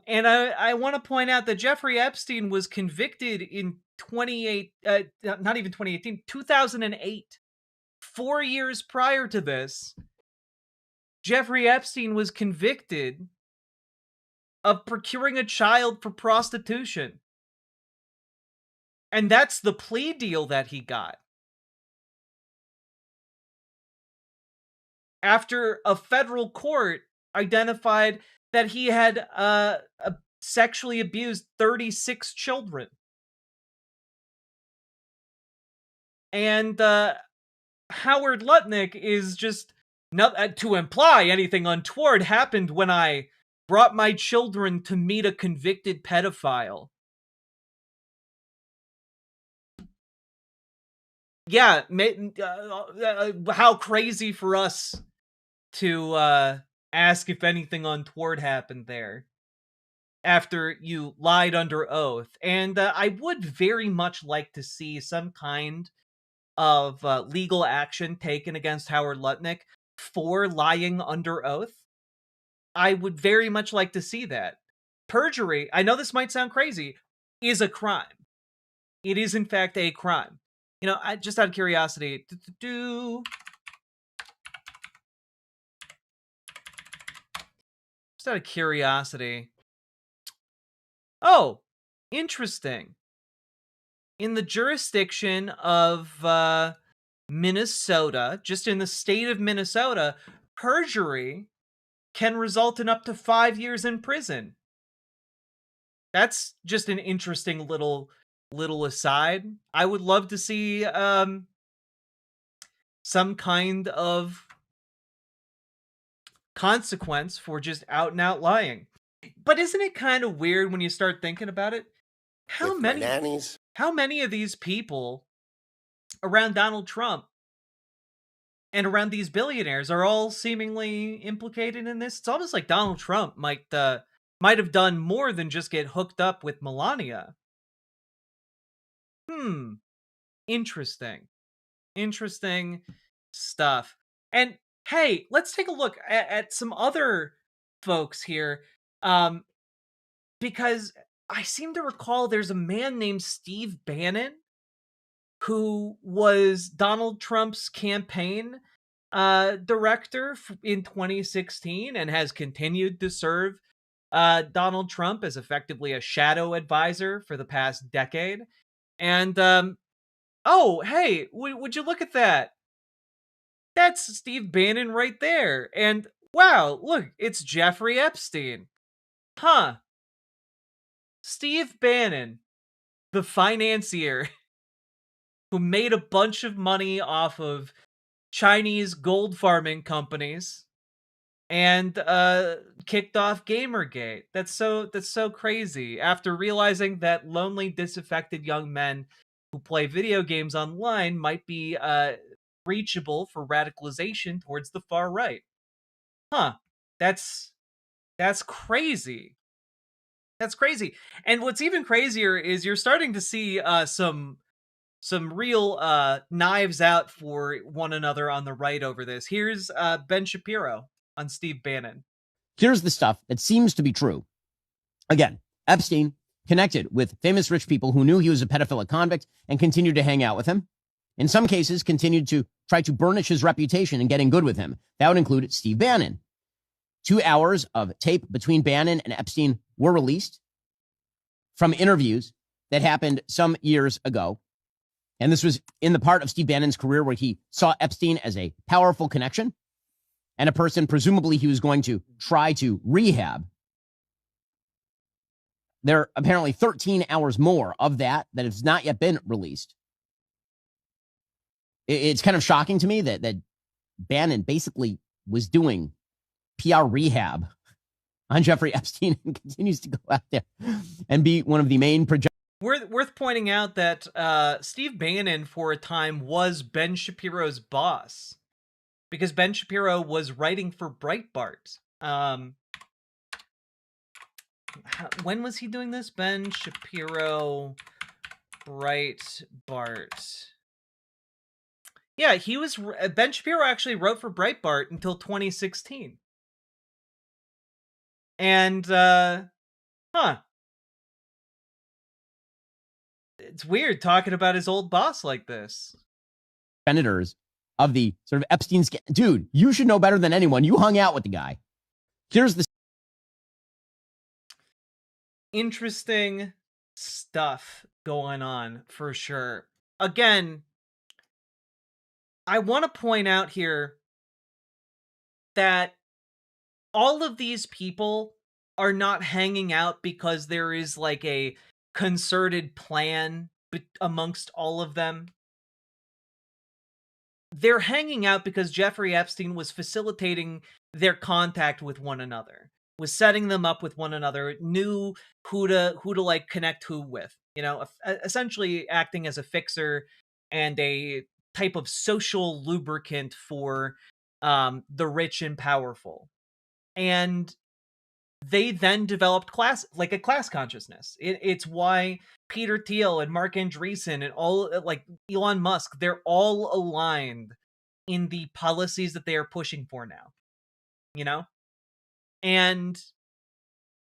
And I want to point out that Jeffrey Epstein was convicted in 2008. 4 years prior to this, Jeffrey Epstein was convicted of procuring a child for prostitution. And that's the plea deal that he got. After a federal court identified that he had sexually abused 36 children. And Howard Lutnick is just not to imply anything untoward happened when I brought my children to meet a convicted pedophile. Yeah, how crazy for us to ask if anything untoward happened there after you lied under oath. And I would very much like to see some kind of legal action taken against Howard Lutnick for lying under oath. I would very much like to see that. Perjury, I know this might sound crazy, is a crime. It is in fact a crime. You know, just out of curiosity, just out of curiosity. Oh, interesting. In the jurisdiction of Minnesota, just in the state of Minnesota, perjury can result in up to 5 years in prison. That's just an interesting little aside. I would love to see some kind of consequence for just out and out lying. But isn't it kind of weird when you start thinking about it? How many of these people around Donald Trump and around these billionaires are all seemingly implicated in this? It's almost like Donald Trump might have done more than just get hooked up with Melania. Interesting. Interesting stuff. And hey, let's take a look at some other folks here. Because I seem to recall there's a man named Steve Bannon who was Donald Trump's campaign director in 2016 and has continued to serve Donald Trump as effectively a shadow advisor for the past decade. And oh, hey, would you look at that? That's Steve Bannon right there. And wow, look, it's Jeffrey Epstein. Huh. Steve Bannon, the financier who made a bunch of money off of Chinese gold farming companies and kicked off Gamergate. That's so crazy. After realizing that lonely, disaffected young men who play video games online might be reachable for radicalization towards the far right. Huh. That's crazy. That's crazy. And what's even crazier is you're starting to see some real knives out for one another on the right over this. Here's Ben Shapiro on Steve Bannon. Here's the stuff that seems to be true. Again, Epstein connected with famous rich people who knew he was a pedophilic convict and continued to hang out with him. In some cases, continued to try to burnish his reputation and getting good with him. That would include Steve Bannon. 2 hours of tape between Bannon and Epstein were released from interviews that happened some years ago. And this was in the part of Steve Bannon's career where he saw Epstein as a powerful connection and a person presumably he was going to try to rehab. There are apparently 13 hours more of that has not yet been released. It's kind of shocking to me that Bannon basically was doing PR rehab on Jeffrey Epstein and continues to go out there and be one of the main projectors. Worth pointing out that Steve Bannon for a time was Ben Shapiro's boss because Ben Shapiro was writing for Breitbart. When was he doing this? Ben Shapiro, Breitbart. Yeah, he was. Ben Shapiro actually wrote for Breitbart until 2016. And, it's weird talking about his old boss like this. Senators of the sort of Epstein dude, you should know better than anyone. You hung out with the guy. Here's the interesting stuff going on for sure. Again, I want to point out here that all of these people are not hanging out because there is like a concerted plan amongst all of them. They're hanging out because Jeffrey Epstein was facilitating their contact with one another, was setting them up with one another, knew who to like connect who with, you know, essentially acting as a fixer and a type of social lubricant for the rich and powerful. And they then developed a class consciousness. It's why Peter Thiel and Mark Andreessen and all like Elon Musk, they're all aligned in the policies that they are pushing for now, you know? And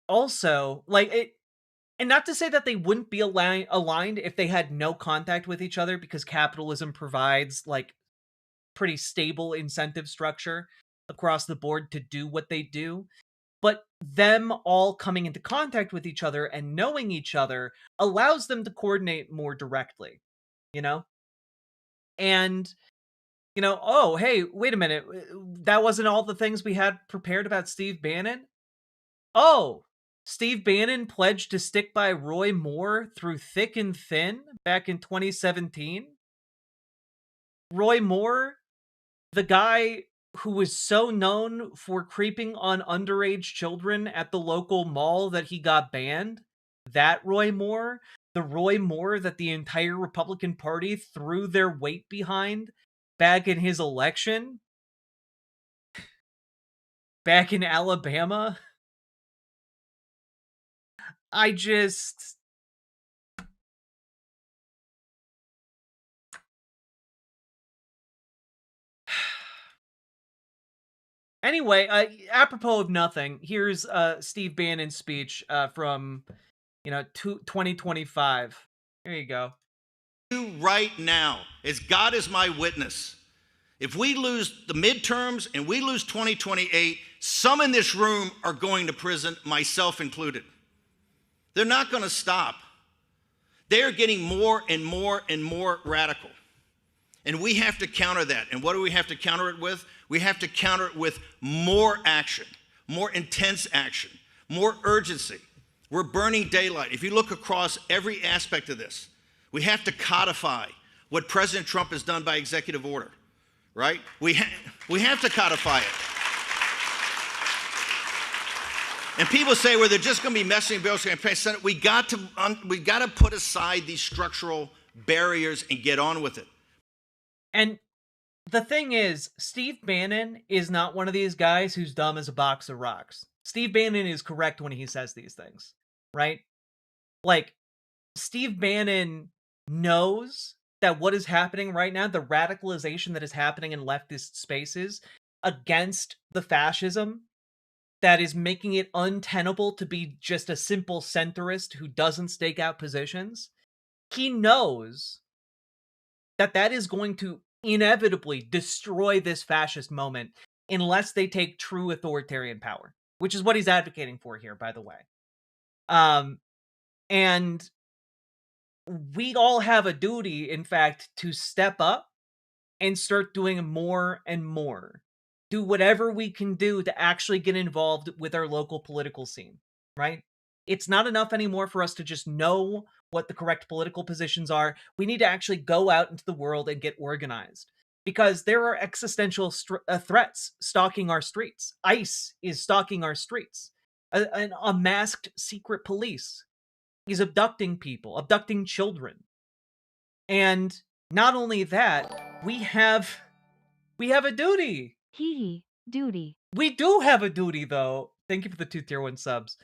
also and not to say that they wouldn't be aligned if they had no contact with each other, because capitalism provides like pretty stable incentive structure across the board to do what they do. But them all coming into contact with each other and knowing each other allows them to coordinate more directly, you know? And, you know, oh, hey, wait a minute. That wasn't all the things we had prepared about Steve Bannon? Oh, Steve Bannon pledged to stick by Roy Moore through thick and thin back in 2017? Roy Moore, the guy who was so known for creeping on underage children at the local mall that he got banned, that Roy Moore, the Roy Moore that the entire Republican Party threw their weight behind back in his election, back in Alabama. Anyway, apropos of nothing, here's Steve Bannon's speech from 2025. There you go. Right now, as God is my witness, if we lose the midterms and we lose 2028, some in this room are going to prison, myself included. They're not going to stop. They are getting more and more and more radical. And we have to counter that. And what do we have to counter it with? We have to counter it with more action, more intense action, more urgency. We're burning daylight. If you look across every aspect of this, we have to codify what President Trump has done by executive order, right? We have to codify it. And people say, well, they're just going to be messing bills and pass Senate. We got to put aside these structural barriers and get on with it. And the thing is, Steve Bannon is not one of these guys who's dumb as a box of rocks. Steve Bannon is correct when he says these things, right? Like, Steve Bannon knows that what is happening right now, the radicalization that is happening in leftist spaces against the fascism that is making it untenable to be just a simple centrist who doesn't stake out positions, he knows that that is going to inevitably destroy this fascist moment unless they take true authoritarian power, which is what he's advocating for here, by the way. And we all have a duty, in fact, to step up and start doing more and more. Do whatever we can do to actually get involved with our local political scene, right? It's not enough anymore for us to just know what the correct political positions are. We need to actually go out into the world and get organized, because there are existential threats stalking our streets. ICE is stalking our streets. A masked secret police is abducting people, abducting children. And not only that, we have a duty. Duty. We do have a duty, though. Thank you for the 2 tier 1 subs.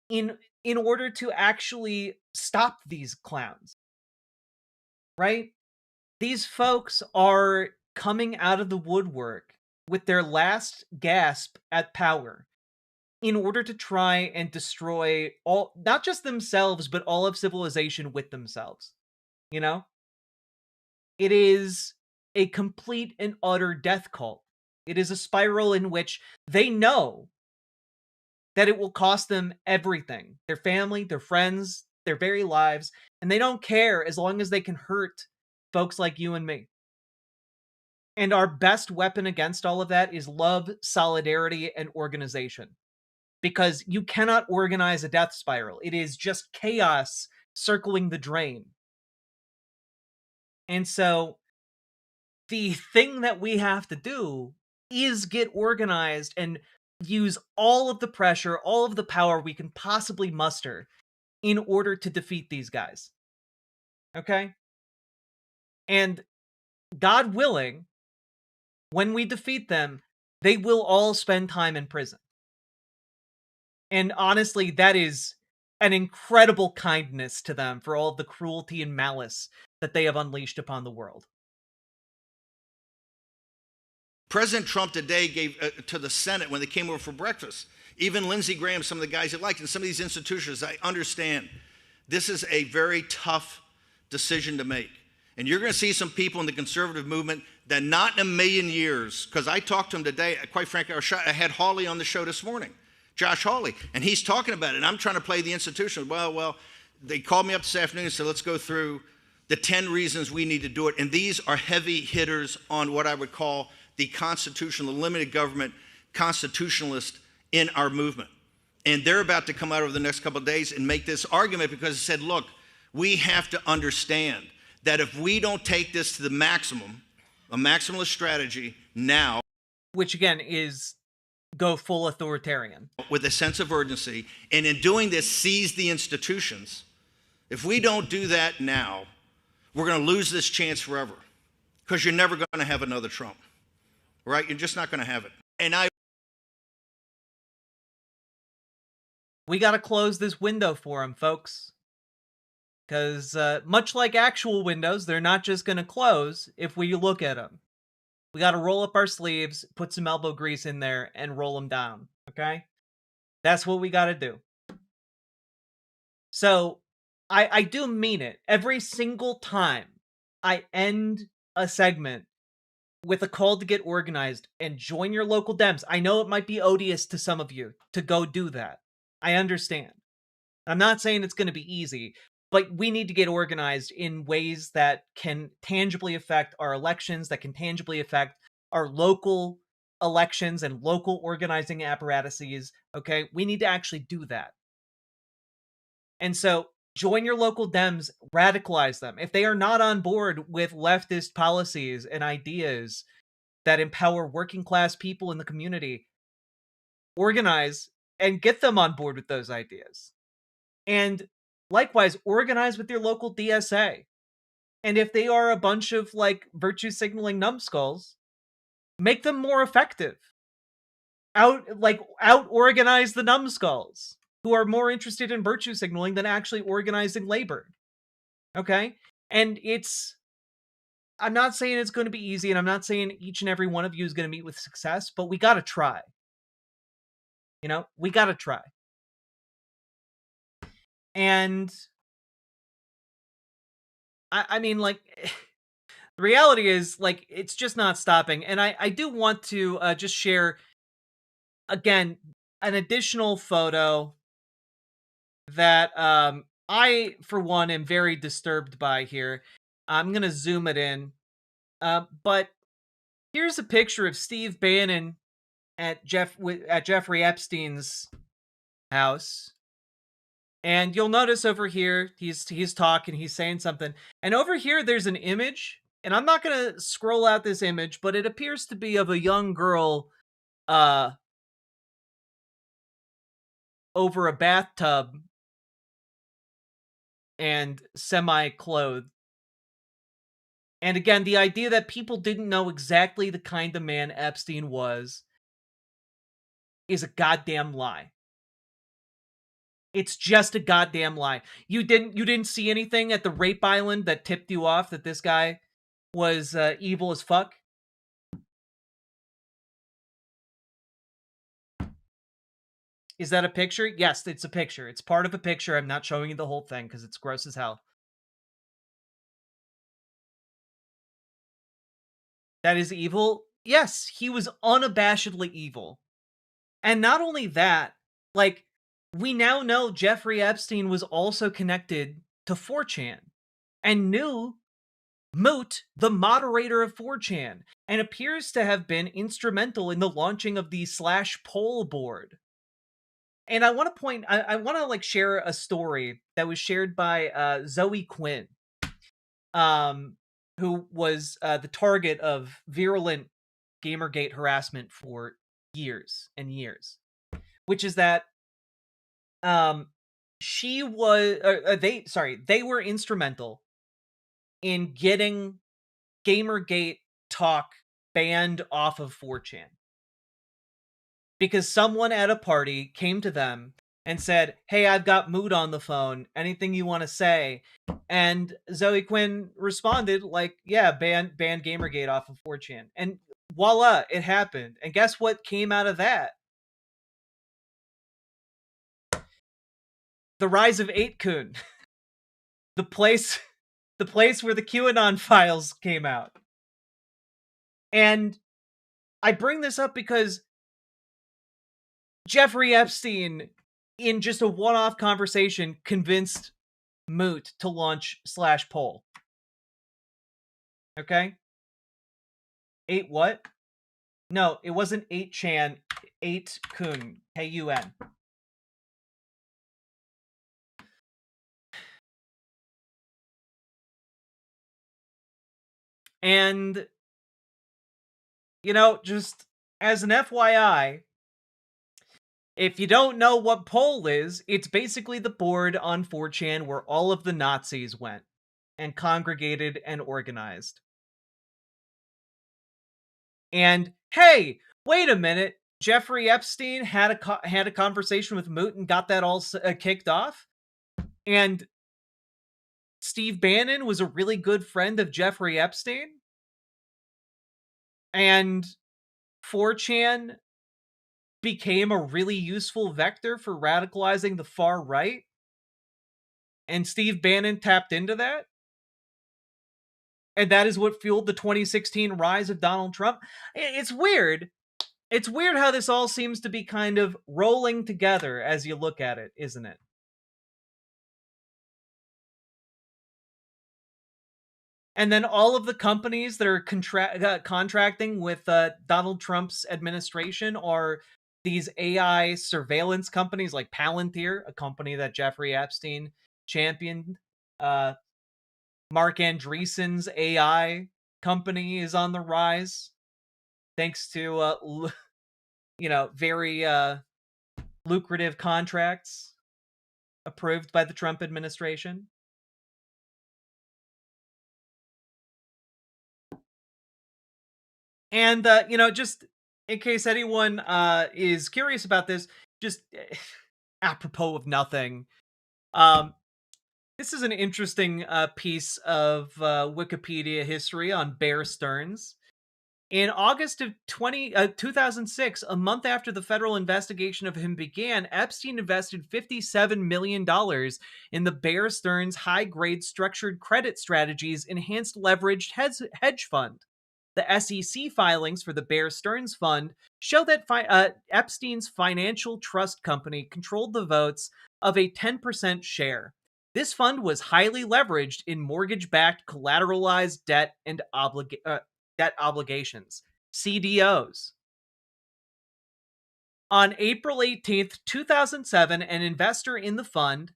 In order to actually stop these clowns, right? These folks are coming out of the woodwork with their last gasp at power in order to try and destroy all, not just themselves, but all of civilization with themselves. You know? It is a complete and utter death cult. It is a spiral in which they know that it will cost them everything. Their family, their friends, their very lives, and they don't care as long as they can hurt folks like you and me. And our best weapon against all of that is love, solidarity, and organization. Because you cannot organize a death spiral. It is just chaos circling the drain. And so the thing that we have to do is get organized and use all of the pressure, all of the power we can possibly muster in order to defeat these guys. Okay? And God willing, when we defeat them, they will all spend time in prison. And honestly, that is an incredible kindness to them for all of the cruelty and malice that they have unleashed upon the world. President Trump today gave to the Senate when they came over for breakfast. Even Lindsey Graham, some of the guys he liked, and some of these institutions, I understand this is a very tough decision to make. And you're going to see some people in the conservative movement that not in a million years, because I talked to him today, quite frankly, I had Hawley on the show this morning, Josh Hawley, and he's talking about it, and I'm trying to play the institution. Well, they called me up this afternoon and said, let's go through the 10 reasons we need to do it. And these are heavy hitters on what I would call the constitutional, the limited government constitutionalist in our movement. And they're about to come out over the next couple of days and make this argument because it said, look, we have to understand that if we don't take this to the maximum, a maximalist strategy now, which again is go full authoritarian. With a sense of urgency, and in doing this, seize the institutions. If we don't do that now, we're going to lose this chance forever because you're never going to have another Trump. Right? You're just not going to have it. And we got to close this window for them, folks. Because much like actual windows, they're not just going to close if we look at them. We got to roll up our sleeves, put some elbow grease in there, and roll them down. Okay? That's what we got to do. So, I do mean it. Every single time I end a segment with a call to get organized and join your local Dems. I know it might be odious to some of you to go do that. I understand. I'm not saying it's going to be easy, but we need to get organized in ways that can tangibly affect our elections, that can tangibly affect our local elections and local organizing apparatuses. Okay, we need to actually do that. And so join your local Dems, radicalize them. If they are not on board with leftist policies and ideas that empower working class people in the community, organize and get them on board with those ideas. And likewise, organize with your local DSA. And if they are a bunch of like virtue signaling numbskulls, make them more effective. Out organize the numbskulls who are more interested in virtue signaling than actually organizing labor. Okay? And I'm not saying it's going to be easy, and I'm not saying each and every one of you is going to meet with success, but we got to try. You know, we got to try. And I mean, like, the reality is, like, it's just not stopping. And I do want to just share, again, an additional photo that I, for one, am very disturbed by here. I'm going to zoom it in. But here's a picture of Steve Bannon at Jeffrey Epstein's house. And you'll notice over here, he's talking, he's saying something. And over here, there's an image. And I'm not going to scroll out this image, but it appears to be of a young girl over a bathtub and semi-clothed. And again, the idea that people didn't know exactly the kind of man Epstein was is a goddamn lie. It's just a goddamn lie. You didn't see anything at the rape island that tipped you off that this guy was evil as fuck? Is that a picture? Yes, it's a picture. It's part of a picture. I'm not showing you the whole thing because it's gross as hell. That is evil? Yes, he was unabashedly evil. And not only that, like, we now know Jeffrey Epstein was also connected to 4chan and knew Moot, the moderator of 4chan, and appears to have been instrumental in the launching of the /poll board. And I want to I want to like share a story that was shared by Zoe Quinn, who was the target of virulent Gamergate harassment for years and years, which is that she was they were instrumental in getting Gamergate talk banned off of 4chan because someone at a party came to them and said, "Hey, I've got Mood on the phone. Anything you want to say?" And Zoe Quinn responded like, "Yeah, ban Gamergate off of 4chan." And voila, it happened. And guess what came out of that? The rise of 8kun. the place where the QAnon files came out. And I bring this up because Jeffrey Epstein, in just a one-off conversation, convinced Moot to launch /poll. Okay? 8 what? No, it wasn't 8chan. 8kun. Kun. And, you know, just as an FYI, if you don't know what poll is, it's basically the board on 4chan where all of the Nazis went and congregated and organized. And hey, wait a minute, Jeffrey Epstein had a conversation with Moot and got that all kicked off? And Steve Bannon was a really good friend of Jeffrey Epstein? And 4chan became a really useful vector for radicalizing the far right. And Steve Bannon tapped into that. And that is what fueled the 2016 rise of Donald Trump. It's weird. It's weird how this all seems to be kind of rolling together as you look at it, isn't it? And then all of the companies that are contracting with Donald Trump's administration are these AI surveillance companies like Palantir, a company that Jeffrey Epstein championed. Mark Andreessen's AI company is on the rise, thanks to very lucrative contracts approved by the Trump administration. And just in case anyone is curious about this, just apropos of nothing, this is an interesting piece of Wikipedia history on Bear Stearns. In August of 2006, a month after the federal investigation of him began, Epstein invested $57 million in the Bear Stearns high-grade structured credit strategies enhanced leveraged hedge fund. The SEC filings for the Bear Stearns Fund show that Epstein's financial trust company controlled the votes of a 10% share. This fund was highly leveraged in mortgage-backed collateralized debt and debt obligations, CDOs. On April 18th, 2007, an investor in the fund,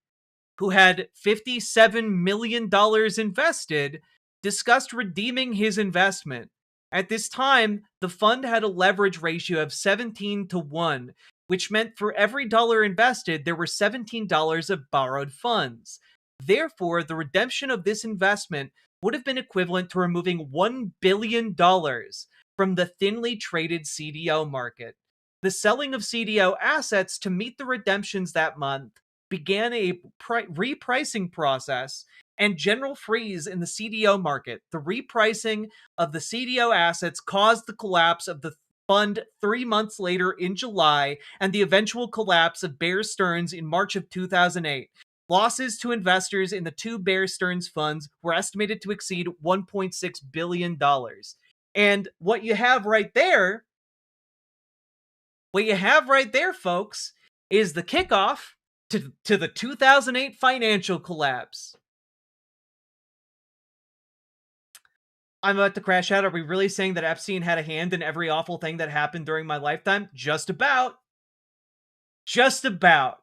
who had $57 million invested, discussed redeeming his investment. At this time, the fund had a leverage ratio of 17-1, which meant for every dollar invested, there were $17 of borrowed funds. Therefore, the redemption of this investment would have been equivalent to removing $1 billion from the thinly traded CDO market. The selling of CDO assets to meet the redemptions that month began a repricing process and general freeze in the CDO market. The repricing of the CDO assets caused the collapse of the fund 3 months later in July and the eventual collapse of Bear Stearns in March of 2008. Losses to investors in the two Bear Stearns funds were estimated to exceed $1.6 billion. And what you have right there, folks, is the kickoff to the 2008 financial collapse. I'm about to crash out. Are we really saying that Epstein had a hand in every awful thing that happened during my lifetime? Just about. Just about.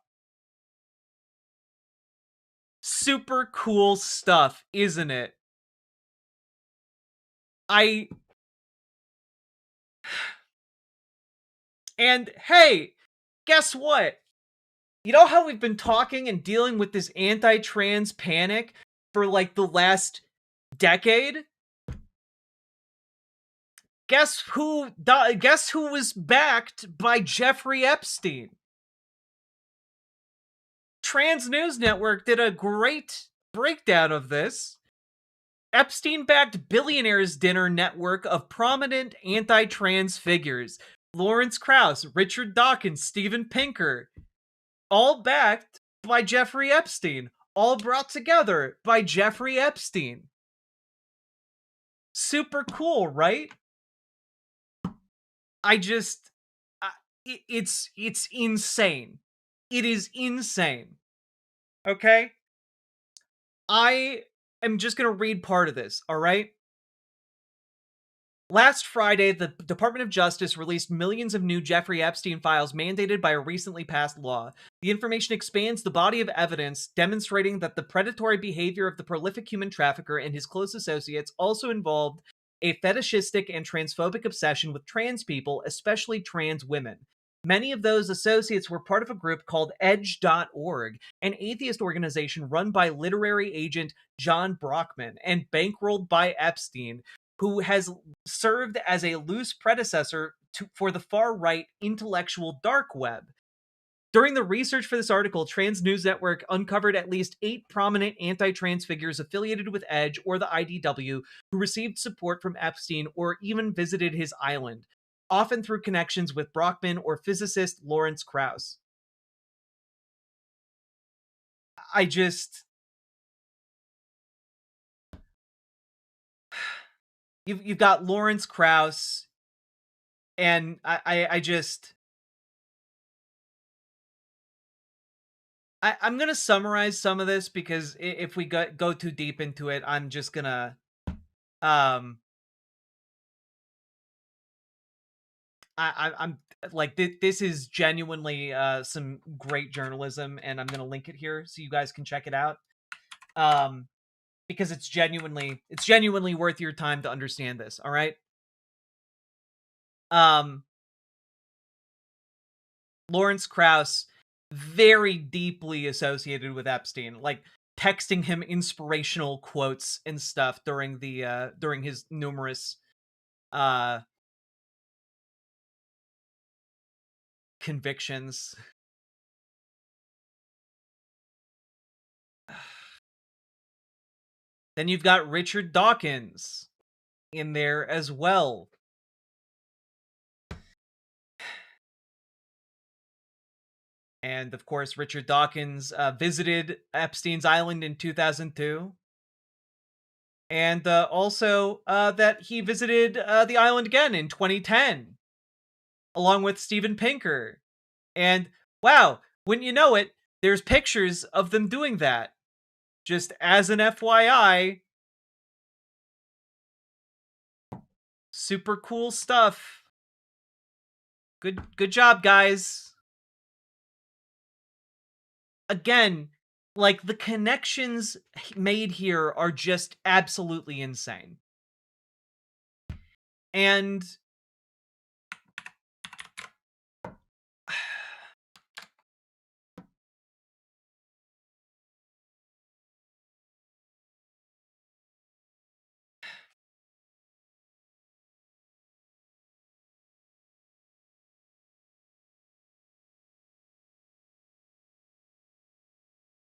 Super cool stuff, isn't it? And hey, guess what? You know how we've been talking and dealing with this anti-trans panic for like the last decade? Guess who was backed by Jeffrey Epstein? Trans News Network did a great breakdown of this. Epstein-backed billionaires dinner network of prominent anti-trans figures. Lawrence Krauss, Richard Dawkins, Steven Pinker. All backed by Jeffrey Epstein. All brought together by Jeffrey Epstein. Super cool, right? It's insane. It is insane. Okay? I am just going to read part of this, all right? Last Friday, the Department of Justice released millions of new Jeffrey Epstein files mandated by a recently passed law. The information expands the body of evidence demonstrating that the predatory behavior of the prolific human trafficker and his close associates also involved a fetishistic and transphobic obsession with trans people, especially trans women. Many of those associates were part of a group called Edge.org, an atheist organization run by literary agent John Brockman and bankrolled by Epstein, who has served as a loose predecessor for the far-right intellectual dark web. During the research for this article, Trans News Network uncovered at least 8 prominent anti-trans figures affiliated with Edge or the IDW who received support from Epstein or even visited his island, often through connections with Brockman or physicist Lawrence Krauss. You've got Lawrence Krauss, and I'm gonna summarize some of this because if we go too deep into it, I'm just gonna I'm like this is genuinely some great journalism, and I'm gonna link it here so you guys can check it out. Because it's genuinely worth your time to understand this. All right. Lawrence Krauss, very deeply associated with Epstein, like texting him inspirational quotes and stuff during his numerous convictions. Then you've got Richard Dawkins in there as well. And of course, Richard Dawkins visited Epstein's island in 2002. And also that he visited the island again in 2010, along with Steven Pinker. And wow, wouldn't you know it, there's pictures of them doing that. Just as an FYI. Super cool stuff. Good job, guys. Again, like, the connections made here are just absolutely insane. And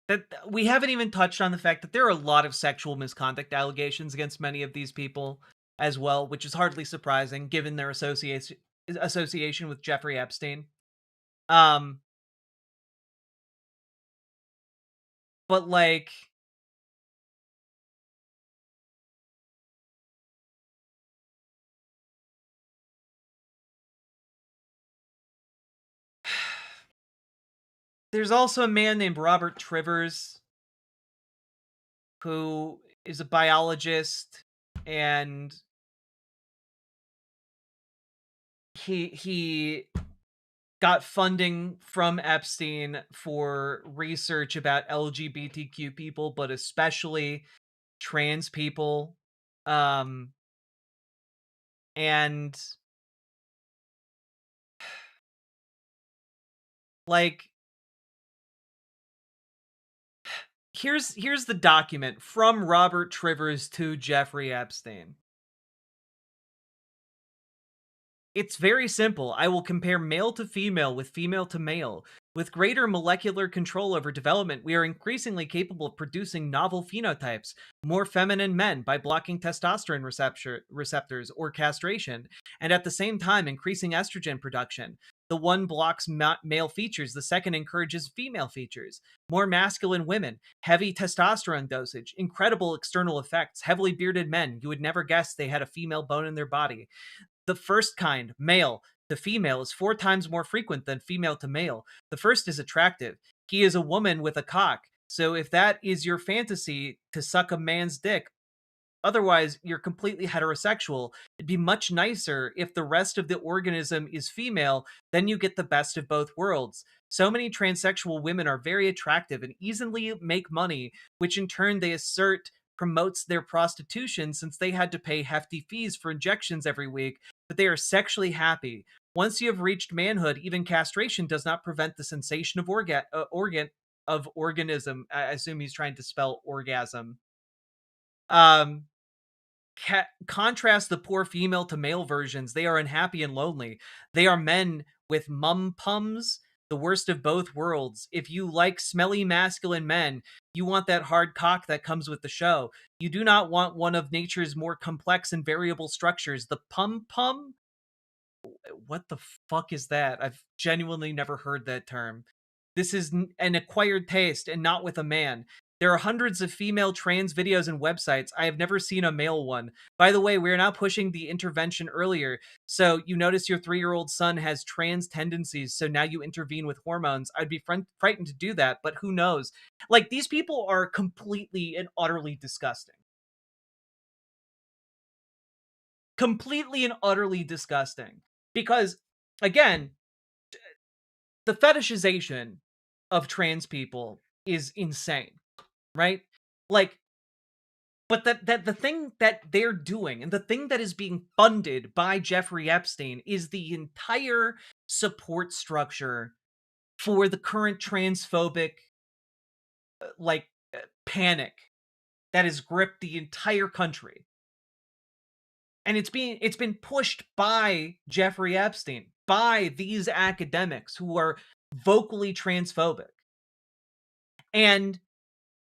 that we haven't even touched on the fact that there are a lot of sexual misconduct allegations against many of these people as well, which is hardly surprising given their association with Jeffrey Epstein. But like, there's also a man named Robert Trivers who is a biologist, and he got funding from Epstein for research about LGBTQ people, but especially trans people. And like, here's the document from Robert Trivers to Jeffrey Epstein. It's very simple. I will compare male to female with female to male. With greater molecular control over development, we are increasingly capable of producing novel phenotypes, more feminine men, by blocking testosterone receptors or castration, and at the same time increasing estrogen production. The one blocks male features, the second encourages female features. More masculine women, heavy testosterone dosage, incredible external effects, heavily bearded men. You would never guess they had a female bone in their body. The first kind, male to female, is 4 times more frequent than female to male. The first is attractive. He is a woman with a cock. So if that is your fantasy, to suck a man's dick, otherwise you're completely heterosexual, it'd be much nicer if the rest of the organism is female, then you get the best of both worlds. So many transsexual women are very attractive and easily make money, which in turn they assert promotes their prostitution since they had to pay hefty fees for injections every week, but they are sexually happy. Once you have reached manhood, even castration does not prevent the sensation of organism. I assume he's trying to spell orgasm. Contrast the poor female to male versions. They are unhappy and lonely. They are men with mum pums. the worst of both worlds. If you like smelly masculine men, you want that hard cock that comes with the show. You do not want one of nature's more complex and variable structures. The pum-pum? What the fuck is that? I've genuinely never heard that term. This is an acquired taste and not with a man. There are hundreds of female trans videos and websites. I have never seen a male one. By the way, we are now pushing the intervention earlier. So you notice your 3-year-old son has trans tendencies, so now you intervene with hormones. I'd be frightened to do that, but who knows? Like, these people are completely and utterly disgusting. Completely and utterly disgusting. Because, again, the fetishization of trans people is insane, right? Like, but that the thing that they're doing and the thing that is being funded by Jeffrey Epstein is the entire support structure for the current transphobic panic that has gripped the entire country. And it's been pushed by Jeffrey Epstein, by these academics who are vocally transphobic. And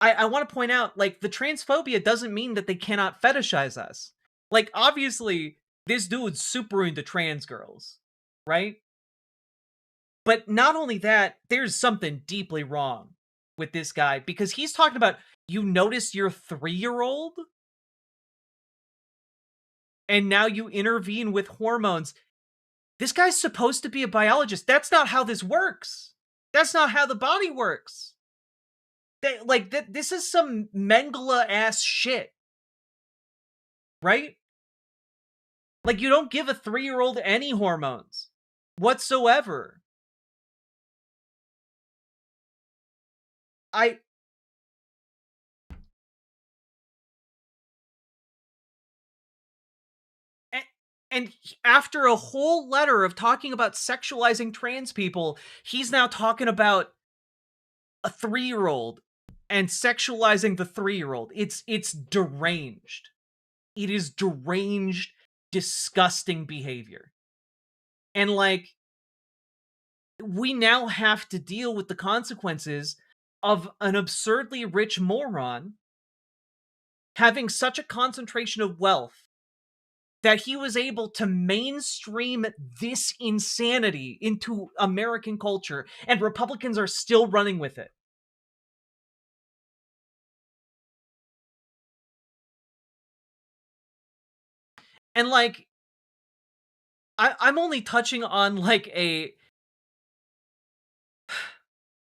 I want to point out, like, the transphobia doesn't mean that they cannot fetishize us. Like, obviously, this dude's super into trans girls, right? But not only that, there's something deeply wrong with this guy, because he's talking about, you notice your 3-year-old? And now you intervene with hormones. This guy's supposed to be a biologist. That's not how this works. That's not how the body works. This is some Mengele-ass shit. Right? Like, you don't give a 3-year-old any hormones whatsoever. And after a whole letter of talking about sexualizing trans people, he's now talking about a 3-year-old and sexualizing the 3-year-old. It's deranged. It is deranged, disgusting behavior. And, like, we now have to deal with the consequences of an absurdly rich moron having such a concentration of wealth that he was able to mainstream this insanity into American culture, and Republicans are still running with it. And, like, I'm only touching on, like,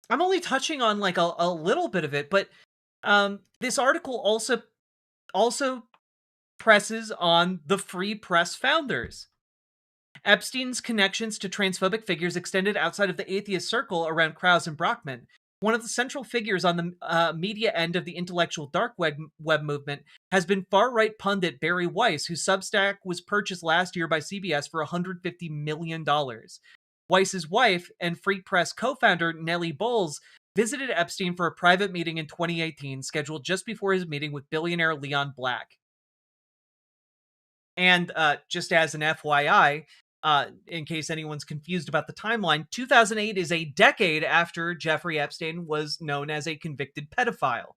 I'm only touching on, like, a little bit of it, but this article also presses on the Free Press founders. Epstein's connections to transphobic figures extended outside of the atheist circle around Krauss and Brockman. One of the central figures on the media end of the intellectual dark web movement has been far-right pundit Barry Weiss, whose Substack was purchased last year by CBS for $150 million. Weiss's wife and Free Press co-founder Nellie Bowles visited Epstein for a private meeting in 2018, scheduled just before his meeting with billionaire Leon Black. And just as an FYI, in case anyone's confused about the timeline, 2008 is a decade after Jeffrey Epstein was known as a convicted pedophile.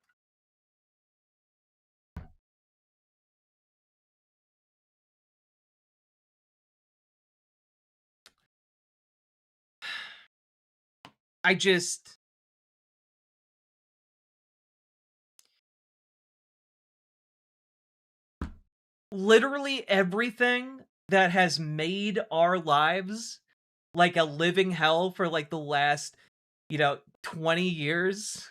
Literally everything that has made our lives like a living hell for like the last, 20 years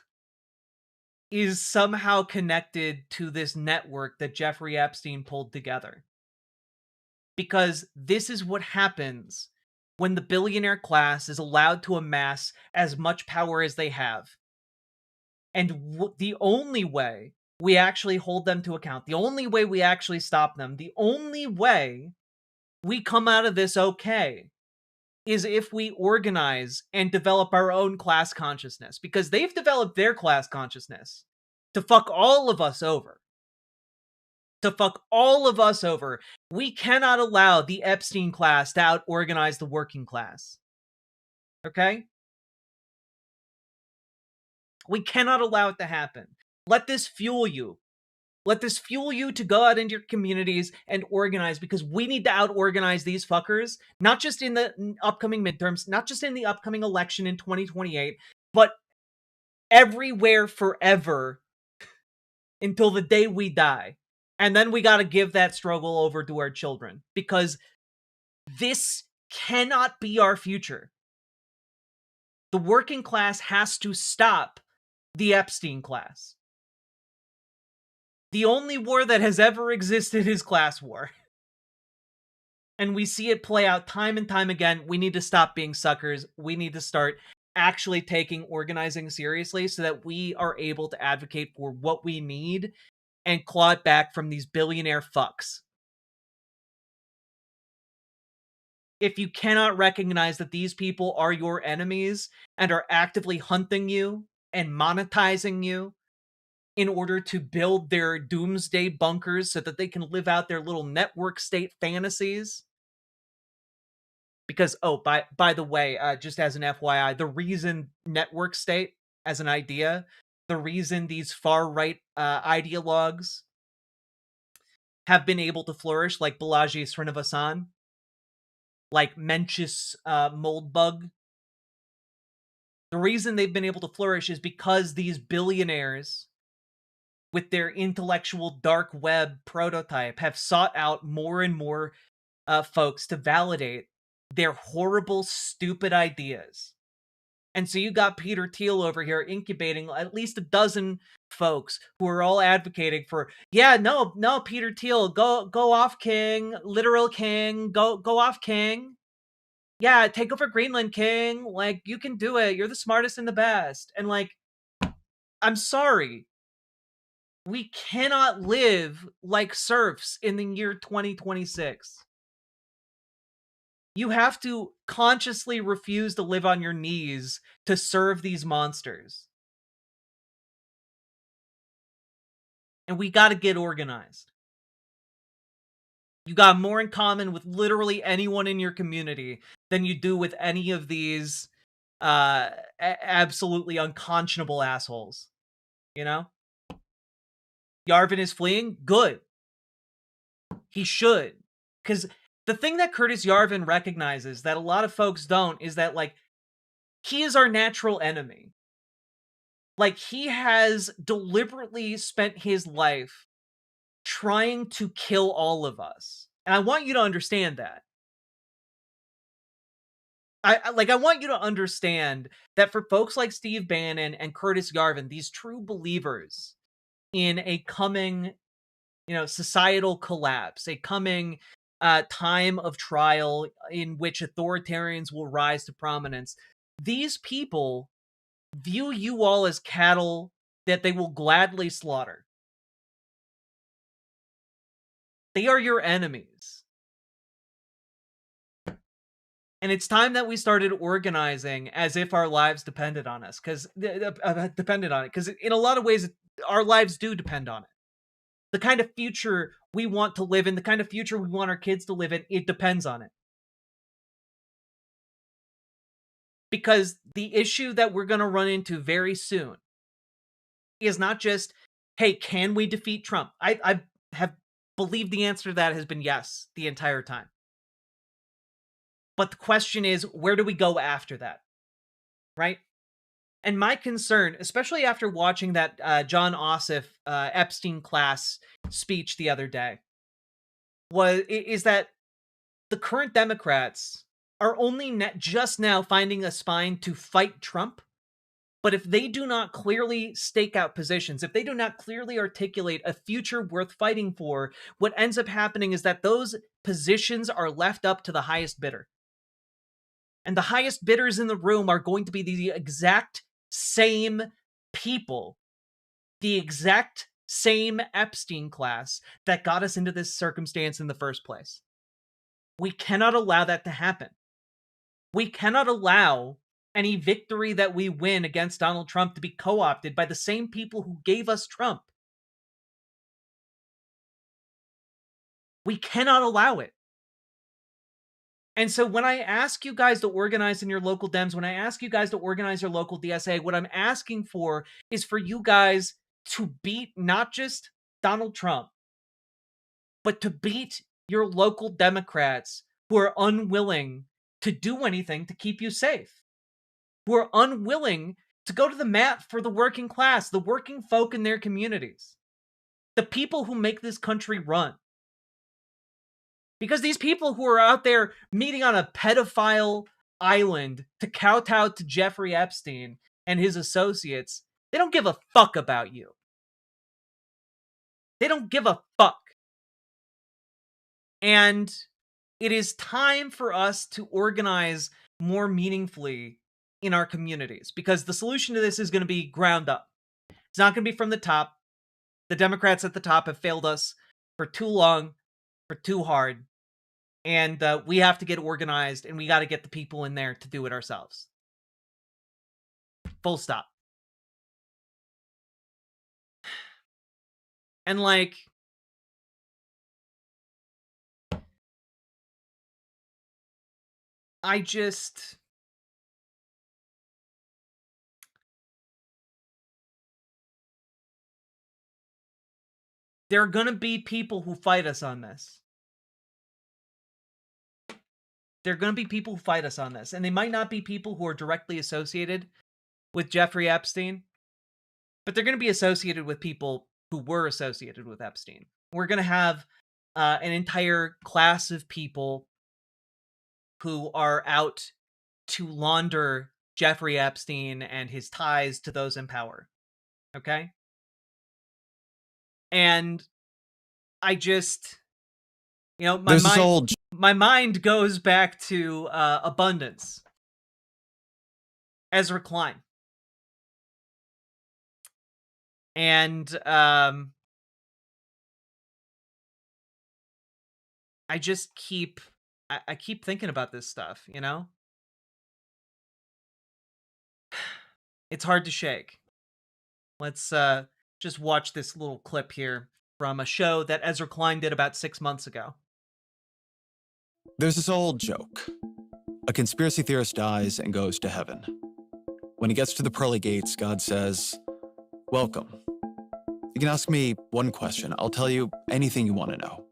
is somehow connected to this network that Jeffrey Epstein pulled together. Because this is what happens when the billionaire class is allowed to amass as much power as they have. And the only way we actually hold them to account, the only way we actually stop them, the only way we come out of this okay is if we organize and develop our own class consciousness, because they've developed their class consciousness to fuck all of us over. To fuck all of us over. We cannot allow the Epstein class to out-organize the working class. Okay? We cannot allow it to happen. Let this fuel you. Let this fuel you to go out into your communities and organize, because we need to out-organize these fuckers, not just in the upcoming midterms, not just in the upcoming election in 2028, but everywhere forever until the day we die. And then we got to give that struggle over to our children, because this cannot be our future. The working class has to stop the Epstein class. The only war that has ever existed is class war. And we see it play out time and time again. We need to stop being suckers. We need to start actually taking organizing seriously so that we are able to advocate for what we need and claw it back from these billionaire fucks. If you cannot recognize that these people are your enemies and are actively hunting you and monetizing you in order to build their doomsday bunkers so that they can live out their little network state fantasies. Because, oh, by the way, just as an FYI, the reason network state as an idea, the reason these far-right ideologues have been able to flourish, like Balaji Srinivasan, like Mencius Moldbug, the reason they've been able to flourish is because these billionaires, with their intellectual dark web prototype, have sought out more and more folks to validate their horrible, stupid ideas. And so you got Peter Thiel over here incubating at least a dozen folks who are all advocating for, yeah, no, Peter Thiel, go off, King, literal King, go off, King. Yeah, take over Greenland, King. Like, you can do it. You're the smartest and the best. And like, I'm sorry. We cannot live like serfs in the year 2026. You have to consciously refuse to live on your knees to serve these monsters. And we got to get organized. You got more in common with literally anyone in your community than you do with any of these absolutely unconscionable assholes. You know? Yarvin is fleeing? Good. He should. Because the thing that Curtis Yarvin recognizes that a lot of folks don't is that, like, he is our natural enemy. Like, he has deliberately spent his life trying to kill all of us. And I want you to understand that. I want you to understand that for folks like Steve Bannon and Curtis Yarvin, these true believers in a coming, societal collapse, a coming time of trial in which authoritarians will rise to prominence, these people view you all as cattle that they will gladly slaughter. They are your enemies. And it's time that we started organizing as if our lives depended on us, because in a lot of ways, our lives do depend on it. The kind of future we want to live in, the kind of future we want our kids to live in, it depends on it. Because the issue that we're going to run into very soon is not just, hey, can we defeat Trump? I have believed the answer to that has been yes the entire time. But the question is, where do we go after that? Right? And my concern, especially after watching that John Ossoff Epstein class speech the other day, is that the current Democrats are only just now finding a spine to fight Trump. But if they do not clearly stake out positions, if they do not clearly articulate a future worth fighting for, what ends up happening is that those positions are left up to the highest bidder. And the highest bidders in the room are going to be the exact same people, the exact same Epstein class that got us into this circumstance in the first place. We cannot allow that to happen. We cannot allow any victory that we win against Donald Trump to be co-opted by the same people who gave us Trump. We cannot allow it. And so when I ask you guys to organize in your local Dems, when I ask you guys to organize your local DSA, what I'm asking for is for you guys to beat not just Donald Trump, but to beat your local Democrats who are unwilling to do anything to keep you safe, who are unwilling to go to the mat for the working class, the working folk in their communities, the people who make this country run. Because these people who are out there meeting on a pedophile island to kowtow to Jeffrey Epstein and his associates, they don't give a fuck about you. They don't give a fuck. And it is time for us to organize more meaningfully in our communities, because the solution to this is going to be ground up. It's not going to be from the top. The Democrats at the top have failed us for too long, for too hard. And we have to get organized, and we got to get the people in there to do it ourselves. Full stop. And like, I just... There are going to be people who fight us on this. There are going to be people who fight us on this. And they might not be people who are directly associated with Jeffrey Epstein, but they're going to be associated with people who were associated with Epstein. We're going to have an entire class of people who are out to launder Jeffrey Epstein and his ties to those in power. Okay? And I just, you know, my mind goes back to Abundance. Ezra Klein. And I just keep thinking about this stuff, you know? It's hard to shake. Let's just watch this little clip here from a show that Ezra Klein did about 6 months ago. There's this old joke. A conspiracy theorist dies and goes to heaven. When he gets to the pearly gates, God says, "Welcome. You can ask me one question. I'll tell you anything you want to know."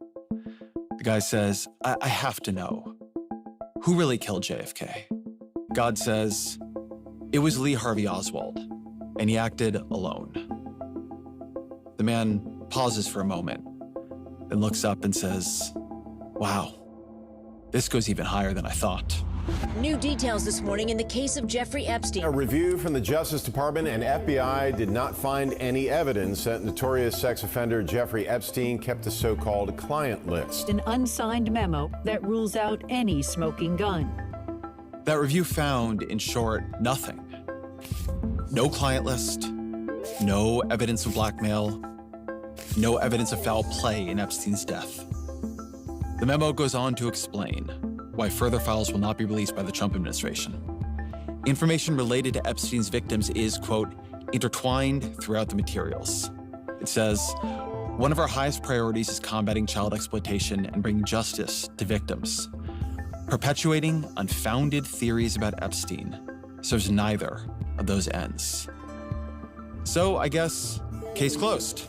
The guy says, I have to know. Who really killed JFK? God says, "It was Lee Harvey Oswald, and he acted alone." The man pauses for a moment, then looks up and says, "Wow, this goes even higher than I thought." New details this morning in the case of Jeffrey Epstein. A review from the Justice Department and FBI did not find any evidence that notorious sex offender Jeffrey Epstein kept a so-called client list. An unsigned memo that rules out any smoking gun. That review found, in short, nothing. No client list, no evidence of blackmail, no evidence of foul play in Epstein's death. The memo goes on to explain why further files will not be released by the Trump administration. Information related to Epstein's victims is, quote, intertwined throughout the materials. It says, "One of our highest priorities is combating child exploitation and bringing justice to victims. Perpetuating unfounded theories about Epstein serves neither of those ends." So I guess, case closed.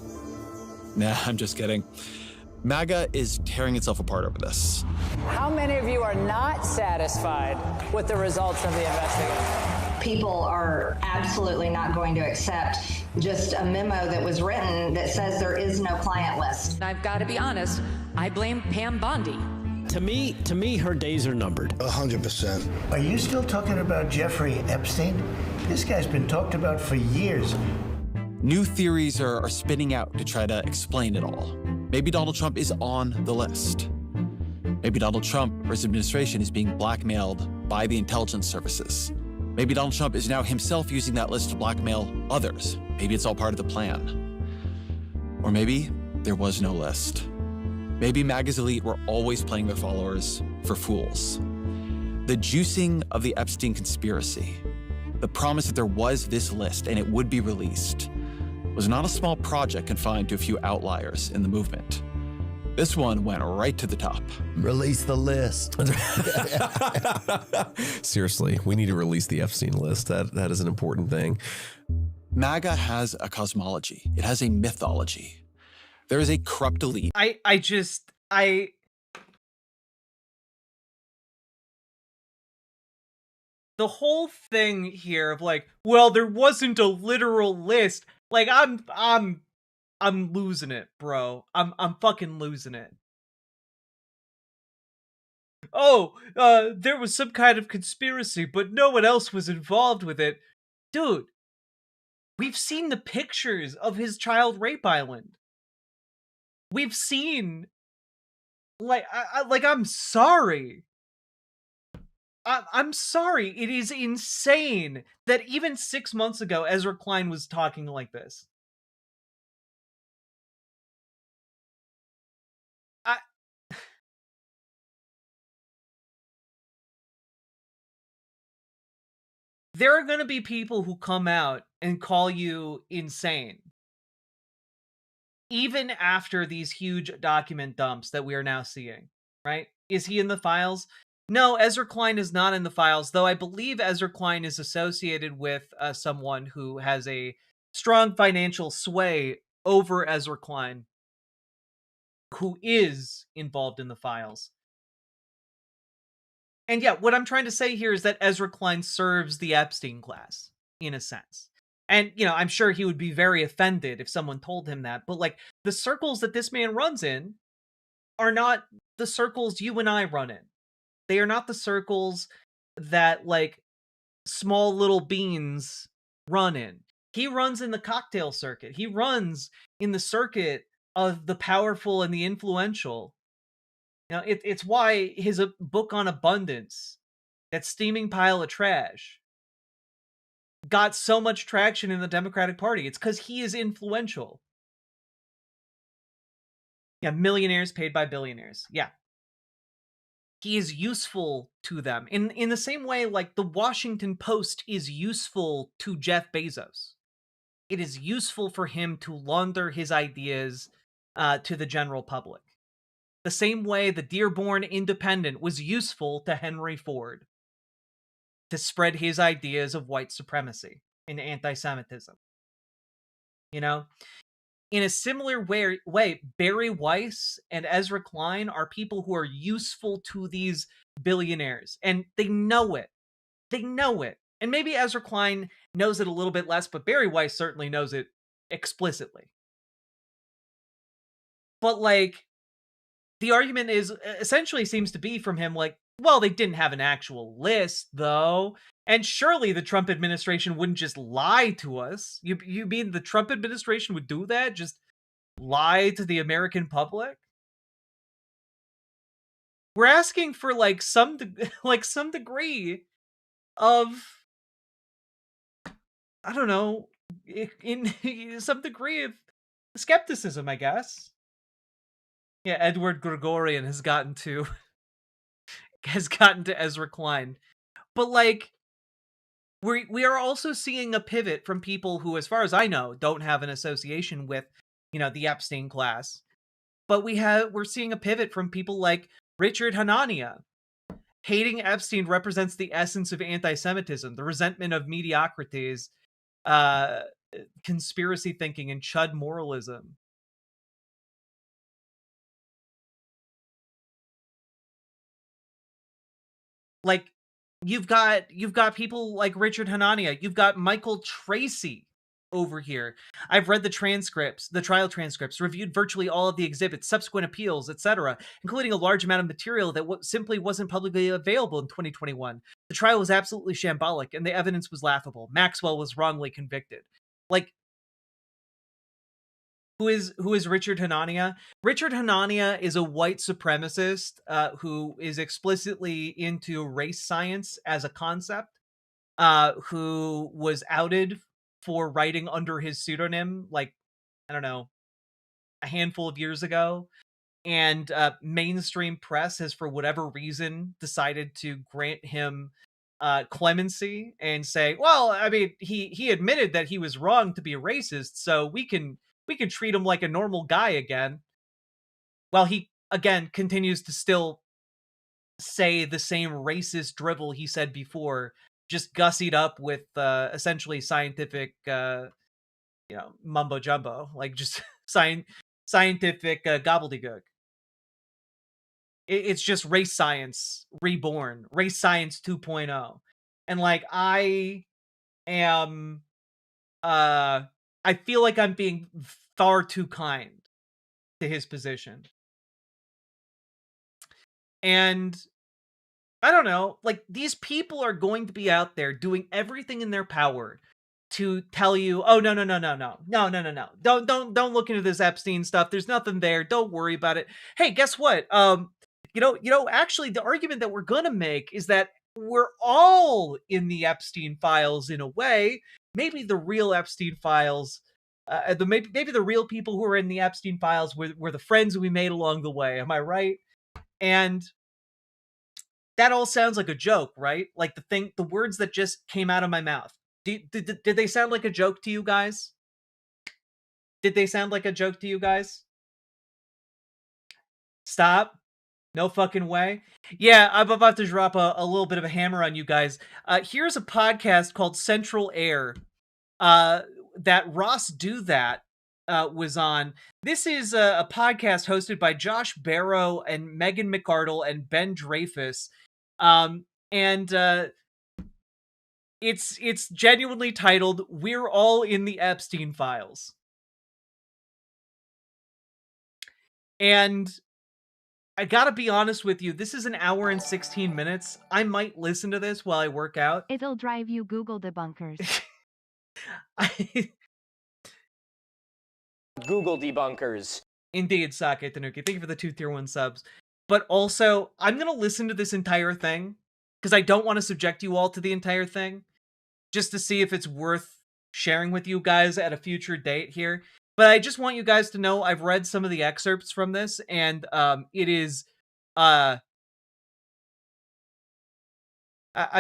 Nah, I'm just kidding. MAGA is tearing itself apart over this. How many of you are not satisfied with the results of the investigation? People are absolutely not going to accept just a memo that was written that says there is no client list. I've got to be honest, I blame Pam Bondi. To me, her days are numbered. 100%. Are you still talking about Jeffrey Epstein? This guy's been talked about for years. New theories are spinning out to try to explain it all. Maybe Donald Trump is on the list. Maybe Donald Trump or his administration is being blackmailed by the intelligence services. Maybe Donald Trump is now himself using that list to blackmail others. Maybe it's all part of the plan. Or maybe there was no list. Maybe MAGA's elite were always playing their followers for fools. The juicing of the Epstein conspiracy, the promise that there was this list and it would be released, was not a small project confined to a few outliers in the movement. This one went right to the top. Release the list. Seriously, we need to release the Epstein list. That is an important thing. MAGA has a cosmology. It has a mythology. There is a corrupt elite. The whole thing here of like, well, there wasn't a literal list. Like, I'm losing it, bro. I'm fucking losing it. Oh, there was some kind of conspiracy, but no one else was involved with it. Dude, we've seen the pictures of his child rape island. We've seen, I'm sorry. I'm sorry. It is insane that even 6 months ago, Ezra Klein was talking like this. There are going to be people who come out and call you insane. Even after these huge document dumps that we are now seeing, right? Is he in the files? No, Ezra Klein is not in the files, though I believe Ezra Klein is associated with someone who has a strong financial sway over Ezra Klein, who is involved in the files. And yeah, what I'm trying to say here is that Ezra Klein serves the Epstein class, in a sense. And, you know, I'm sure he would be very offended if someone told him that, but, like, the circles that this man runs in are not the circles you and I run in. They are not the circles that, like, small little beans run in. He runs in the cocktail circuit. He runs in the circuit of the powerful and the influential. You know, it's why his book on abundance, that steaming pile of trash, got so much traction in the Democratic Party. It's because he is influential. Yeah, millionaires paid by billionaires. Yeah. He is useful to them. In the same way, like, the Washington Post is useful to Jeff Bezos. It is useful for him to launder his ideas to the general public. The same way the Dearborn Independent was useful to Henry Ford to spread his ideas of white supremacy and anti-Semitism. You know? In a similar way, Barry Weiss and Ezra Klein are people who are useful to these billionaires, and they know it. They know it. And maybe Ezra Klein knows it a little bit less, but Barry Weiss certainly knows it explicitly. But, like, the argument is essentially seems to be from him, like, well, they didn't have an actual list, though. And surely the Trump administration wouldn't just lie to us. You mean the Trump administration would do that? Just lie to the American public? We're asking for, like, some degree of, I don't know, in some degree of skepticism, I guess. Yeah, Edward Gregorian has gotten to Ezra Klein. But, like, we are also seeing a pivot from people who, as far as I know, don't have an association with, you know, the Epstein class. But we're seeing a pivot from people like Richard Hanania. Hating Epstein represents the essence of anti-Semitism, the resentment of mediocrities, conspiracy thinking, and chud moralism. Like, you've got people like Richard Hanania. You've got Michael Tracy over here. I've read the trial transcripts, reviewed virtually all of the exhibits, subsequent appeals, etc., including a large amount of material that simply wasn't publicly available in 2021. The trial was absolutely shambolic, and the evidence was laughable. Maxwell was wrongly convicted. Like, who is Richard Hanania? Richard Hanania is a white supremacist who is explicitly into race science as a concept, who was outed for writing under his pseudonym, like, I don't know, a handful of years ago. And mainstream press has, for whatever reason, decided to grant him clemency and say, well, I mean, he admitted that he was wrong to be a racist, so we can treat him like a normal guy again. while he again continues to still say the same racist drivel he said before, just gussied up with essentially scientific mumbo jumbo, like just scientific gobbledygook. It's just race science reborn, race science 2.0. And like I am I feel like I'm being far too kind to his position. And I don't know, like these people are going to be out there doing everything in their power to tell you, oh no. Don't look into this Epstein stuff. There's nothing there. Don't worry about it. Hey, guess what? Actually the argument that we're gonna make is that we're all in the Epstein files in a way. Maybe the real Epstein files, maybe the real people who are in the Epstein files were the friends we made along the way. Am I right? And that all sounds like a joke, right? Like the words that just came out of my mouth. Did they sound like a joke to you guys? Did they sound like a joke to you guys? Stop. No fucking way. Yeah, I'm about to drop a little bit of a hammer on you guys. Here's a podcast called Central Air that Ross Do That was on. This is a podcast hosted by Josh Barrow and Megan McArdle and Ben Dreyfus. It's genuinely titled "We're All in the Epstein Files." And I gotta be honest with you, this is an hour and 16 minutes. I might listen to this while I work out. It'll drive you Google debunkers. Google debunkers. Indeed, Sake Tanuki. Thank you for the 2 tier 1 subs. But also, I'm gonna listen to this entire thing because I don't want to subject you all to the entire thing, just to see if it's worth sharing with you guys at a future date here. But I just want you guys to know I've read some of the excerpts from this, and it is let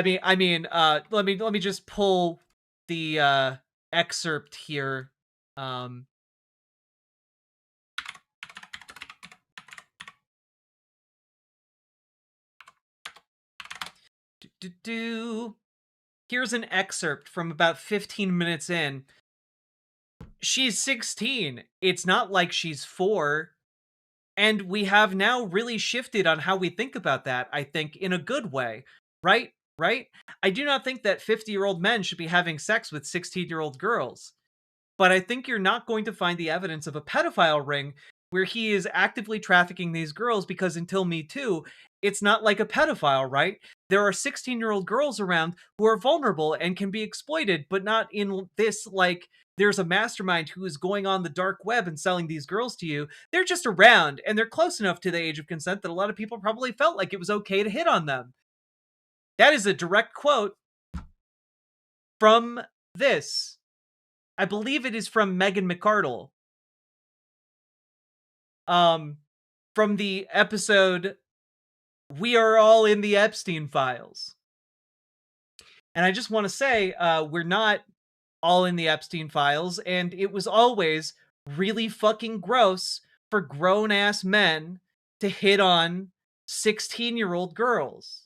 me just pull the excerpt here. Here's an excerpt from about 15 minutes in. She's 16. It's not like she's 4. And we have now really shifted on how we think about that, I think, in a good way. Right? I do not think that 50-year-old men should be having sex with 16-year-old girls. But I think you're not going to find the evidence of a pedophile ring where he is actively trafficking these girls, because until Me Too, it's not like a pedophile, right? There are 16-year-old girls around who are vulnerable and can be exploited, but not in this, like, there's a mastermind who is going on the dark web and selling these girls to you. They're just around, and they're close enough to the age of consent that a lot of people probably felt like it was okay to hit on them. That is a direct quote from this. I believe it is from Megan McArdle. From the episode "We Are All in the Epstein Files." And I just want to say, we're not all in the Epstein Files, and it was always really fucking gross for grown-ass men to hit on 16-year-old girls.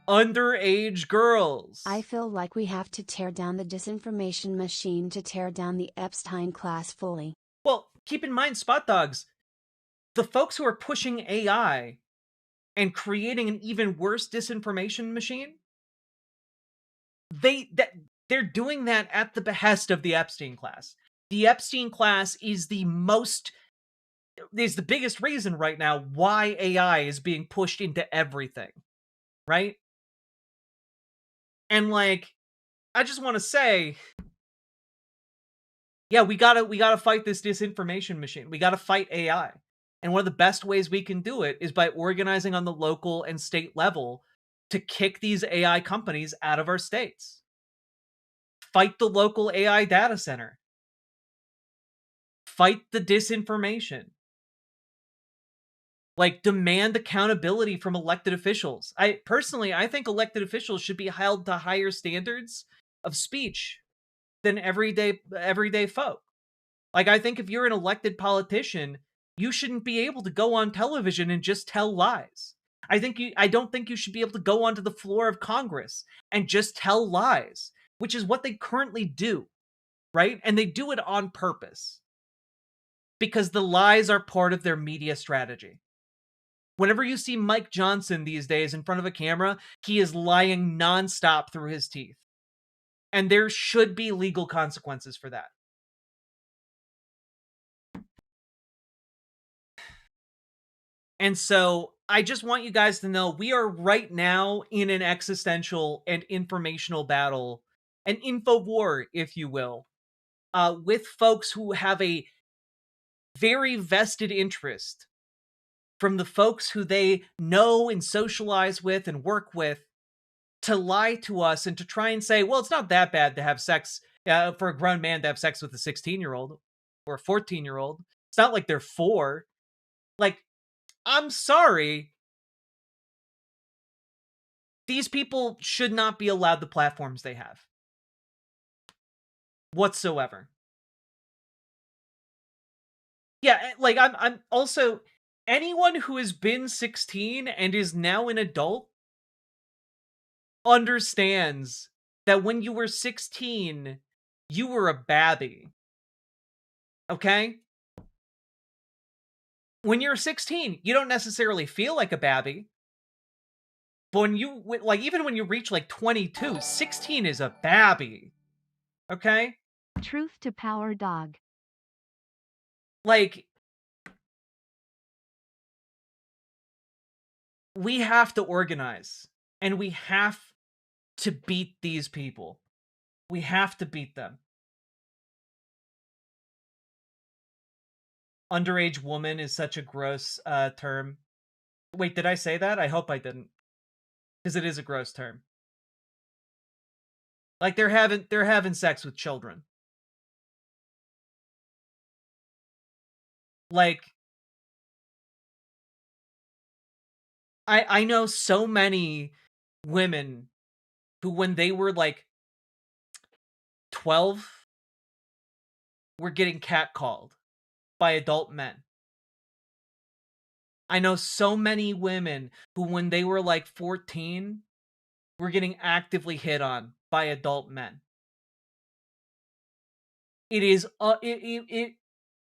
Underage girls. I feel like we have to tear down the disinformation machine to tear down the Epstein class fully. Well, keep in mind, Spot Dogs, the folks who are pushing AI and creating an even worse disinformation machine, they're doing that at the behest of the Epstein class. The Epstein class is the biggest reason right now why AI is being pushed into everything, right? And like, I just want to say, yeah, we gotta fight this disinformation machine. We gotta fight AI. And one of the best ways we can do it is by organizing on the local and state level to kick these AI companies out of our states. Fight the local AI data center. Fight the disinformation. Like, demand accountability from elected officials. I think elected officials should be held to higher standards of speech than everyday folk. Like, I think if you're an elected politician, you shouldn't be able to go on television and just tell lies. I don't think you should be able to go onto the floor of Congress and just tell lies, which is what they currently do, right? And they do it on purpose because the lies are part of their media strategy. Whenever you see Mike Johnson these days in front of a camera, he is lying nonstop through his teeth. And there should be legal consequences for that. And so I just want you guys to know we are right now in an existential and informational battle, an info war, if you will, with folks who have a very vested interest from the folks who they know and socialize with and work with to lie to us and to try and say, well, it's not that bad to have sex for a grown man to have sex with a 16-year-old or a 14-year-old. It's not like they're 4. Like, I'm sorry. These people should not be allowed the platforms they have. Whatsoever. Yeah, like I'm also anyone who has been 16 and is now an adult understands that when you were 16, you were a babby. Okay? When you're 16, you don't necessarily feel like a babby. But when you, like, even when you reach, like, 22, 16 is a babby. Okay? Truth to power, dog. Like, we have to organize. And we have to beat these people. We have to beat them. Underage woman is such a gross term. Wait, did I say that? I hope I didn't. Because it is a gross term. Like, they're having sex with children. Like, I know so many women who, when they were like 12, were getting catcalled by adult men. I know so many women who, when they were like 14, were getting actively hit on by adult men. It is it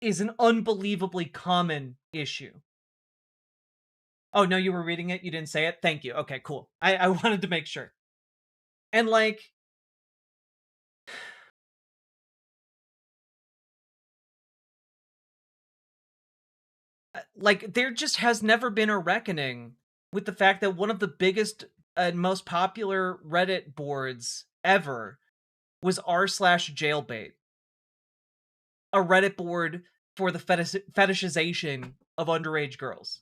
is an unbelievably common issue. Oh, no, you were reading it? You didn't say it? Thank you. Okay, cool. I wanted to make sure. And, like, there just has never been a reckoning with the fact that one of the biggest and most popular Reddit boards ever was r/jailbait. A Reddit board for the fetishization of underage girls.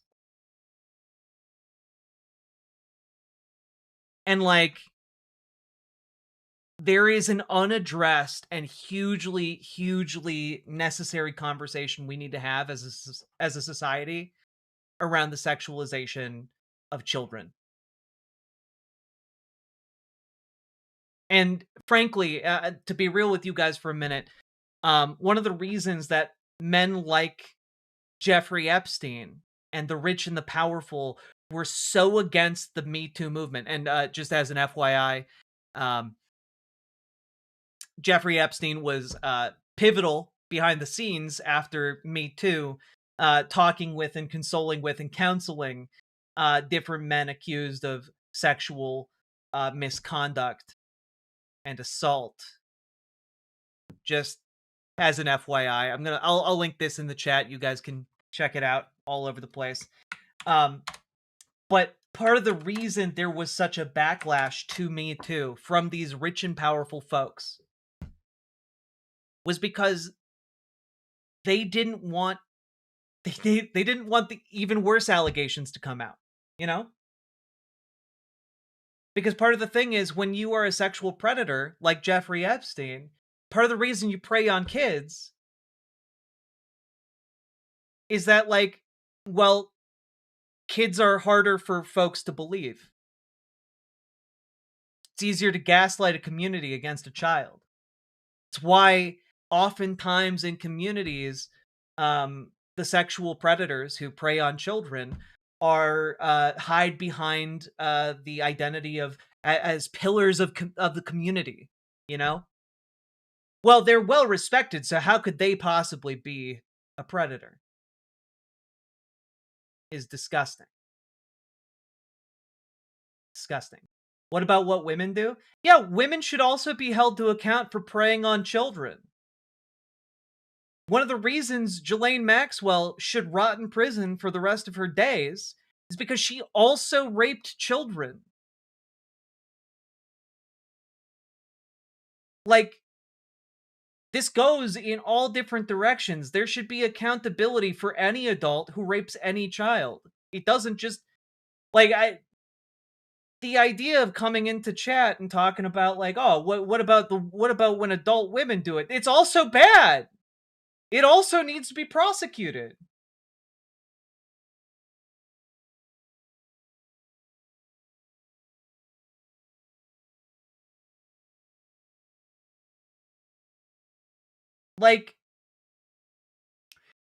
And, like, there is an unaddressed and hugely, hugely necessary conversation we need to have as a society around the sexualization of children. And frankly, to be real with you guys for a minute, one of the reasons that men like Jeffrey Epstein and the rich and the powerful were so against the Me Too movement, and just as an FYI, Jeffrey Epstein was pivotal behind the scenes after Me Too, talking with and consoling with and counseling different men accused of sexual misconduct and assault. Just as an FYI, I'll link this in the chat. You guys can check it out all over the place. But part of the reason there was such a backlash to Me Too from these rich and powerful folks was because they didn't want they didn't want the even worse allegations to come out, you know? Because part of the thing is, when you are a sexual predator like Jeffrey Epstein, part of the reason you prey on kids is that, like, well, kids are harder for folks to believe. It's easier to gaslight a community against a child. It's why oftentimes in communities, the sexual predators who prey on children are hide behind the identity of as pillars of the community, you know? Well, they're well respected, so how could they possibly be a predator? Is disgusting. Disgusting. What about what women do? Yeah, women should also be held to account for preying on children. One of the reasons Ghislaine Maxwell should rot in prison for the rest of her days is because she also raped children. Like, this goes in all different directions. There should be accountability for any adult who rapes any child. It doesn't just, like, the idea of coming into chat and talking about, like, oh, what about when adult women do it? It's also bad. It also needs to be prosecuted. Like,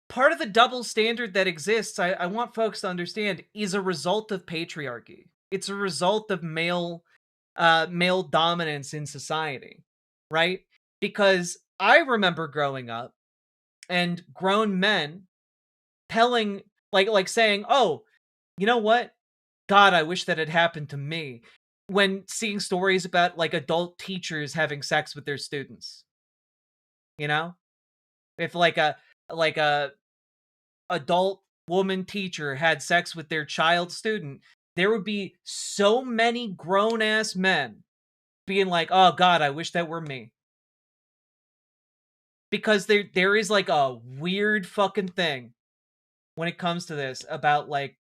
part of the double standard that exists, I want folks to understand, is a result of patriarchy. It's a result of male dominance in society, right? Because I remember growing up and grown men telling, like saying, "Oh, you know what? God, I wish that had happened to me." When seeing stories about, like, adult teachers having sex with their students, you know, if like a adult woman teacher had sex with their child student, there would be so many grown ass men being like, "Oh God, I wish that were me." Because there is, like, a weird fucking thing when it comes to this about, like,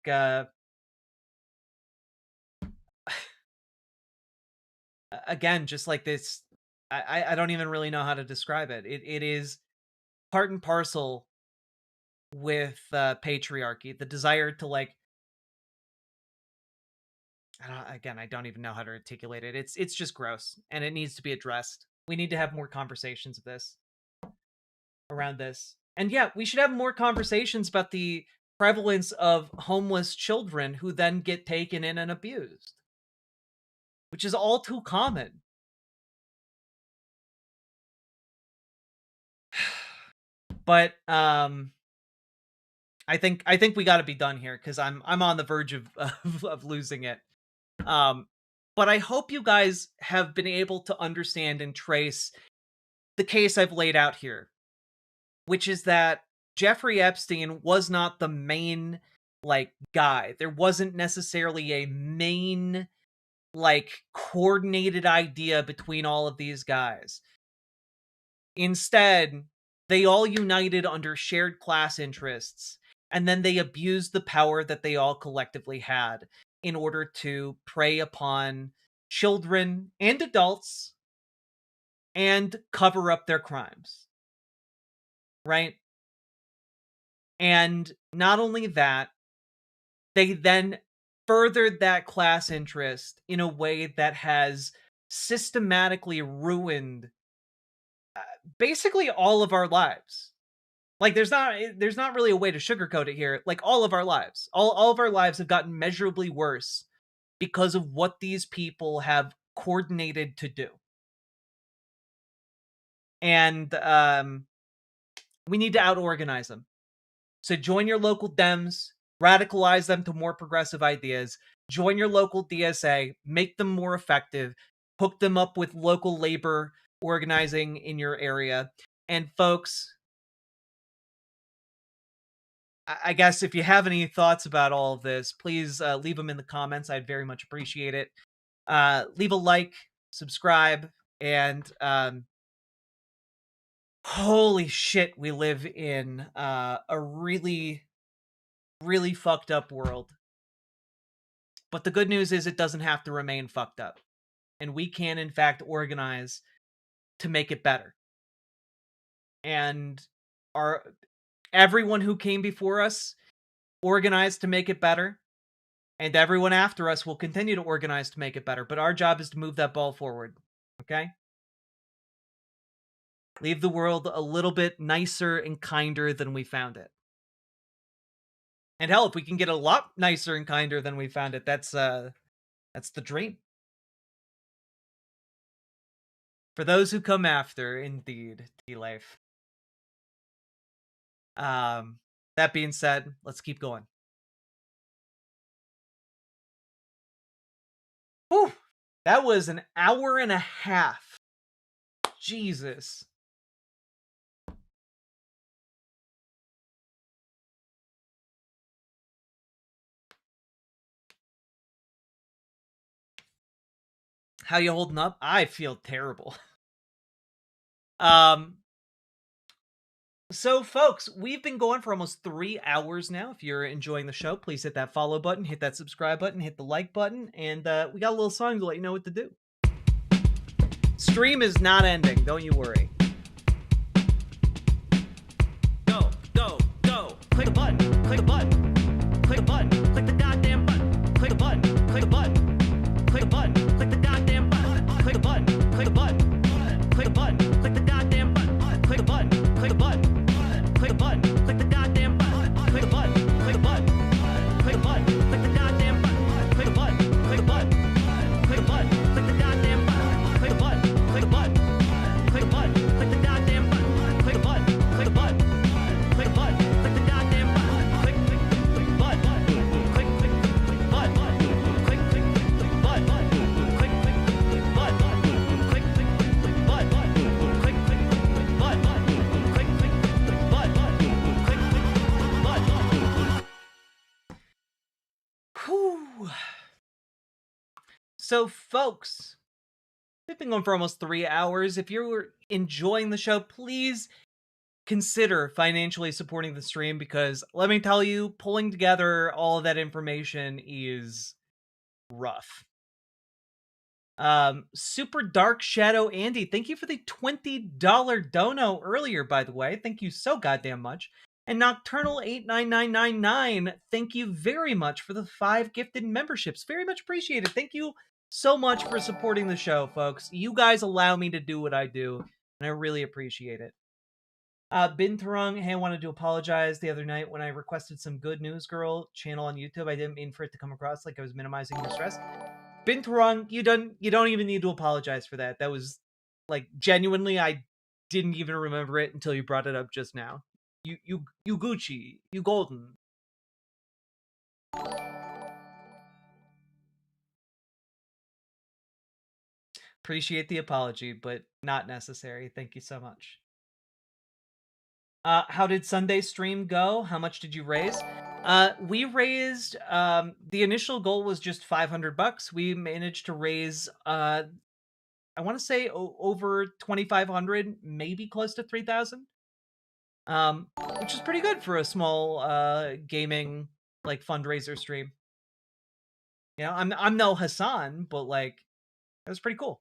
again, just like this, I don't even really know how to describe it. It is part and parcel with patriarchy, the desire to, like, I don't even know how to articulate it. It's just gross, and it needs to be addressed. We need to have more conversations of this around this. And yeah, we should have more conversations about the prevalence of homeless children who then get taken in and abused, which is all too common. But I think we got to be done here because I'm on the verge of losing it. But I hope you guys have been able to understand and trace the case I've laid out here, which is that Jeffrey Epstein was not the main, like, guy. There wasn't necessarily a main, like, coordinated idea between all of these guys. Instead, they all united under shared class interests, and then they abused the power that they all collectively had in order to prey upon children and adults and cover up their crimes. Right? And not only that, they then furthered that class interest in a way that has systematically ruined basically all of our lives. Like, there's not really a way to sugarcoat it here. Like, all of our lives, all of our lives have gotten measurably worse because of what these people have coordinated to do. And we need to out-organize them. So join your local Dems, radicalize them to more progressive ideas, join your local DSA, make them more effective, hook them up with local labor organizing in your area. And folks, I guess if you have any thoughts about all of this, please leave them in the comments. I'd very much appreciate it. Leave a like, subscribe, and holy shit, we live in a really, really fucked up world. But the good news is it doesn't have to remain fucked up. And we can, in fact, organize to make it better. And everyone who came before us organized to make it better. And everyone after us will continue to organize to make it better. But our job is to move that ball forward. Okay? Leave the world a little bit nicer and kinder than we found it. And hell, if we can get a lot nicer and kinder than we found it, that's the dream. For those who come after, indeed, T-Life. That being said, let's keep going. Whew, that was an hour and a half. Jesus. How you holding up? I feel terrible. So folks, we've been going for almost 3 hours now. If you're enjoying the show, please hit that follow button, hit that subscribe button, hit the like button, and we got a little song to let you know what to do. Stream is not ending, don't you worry. Go, go, go. Click a button, click a button, click a button, click the goddamn button, click a button, click a button, click a button, click the goddamn button, click a button, click a button, click a button, click the goddamn button, click a button, click a button, click a button, click the goddamn button, click a button, click a button, click a button, click the goddamn button, click a button, click a button, click a button, click the goddamn button, click a button, click a button, click a button, click the goddamn button, click a button, click a button, click a button, click the goddamn button, click click click button, click click click button, click click click button, click click click button, click click click button, click click click button, click click click button, click click click button. Whew. So folks, we've been going for almost 3 hours. If you're enjoying the show, please consider financially supporting the stream, because let me tell you, pulling together all of that information is rough. Super Dark Shadow Andy, thank you for the $20 dono earlier, by the way. Thank you so goddamn much. And Nocturnal 89999, thank you very much for the 5 gifted memberships. Very much appreciated. Thank you so much for supporting the show, folks. You guys allow me to do what I do, and I really appreciate it. Bin Tarung, hey, I wanted to apologize the other night when I requested some Good News Girl channel on YouTube. I didn't mean for it to come across like I was minimizing your stress. Bin Tarung, you don't even need to apologize for that. That was, like, genuinely, I didn't even remember it until you brought it up just now. You Gucci, you golden. Appreciate the apology, but not necessary. Thank you so much. How did Sunday's stream go? How much did you raise? We raised, the initial goal was just $500. We managed to raise, I want to say over 2,500, maybe close to 3,000. Which is pretty good for a small, gaming, like, fundraiser stream. You know, I'm no Hassan, but, like, it was pretty cool.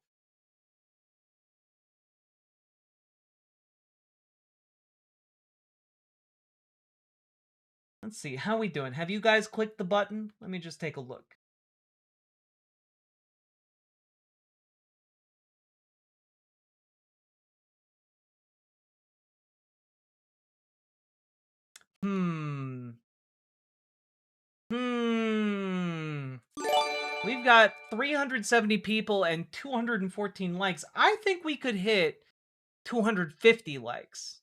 Let's see, how we doing? Have you guys clicked the button? Let me just take a look. We've got 370 people and 214 likes. I think we could hit 250 likes.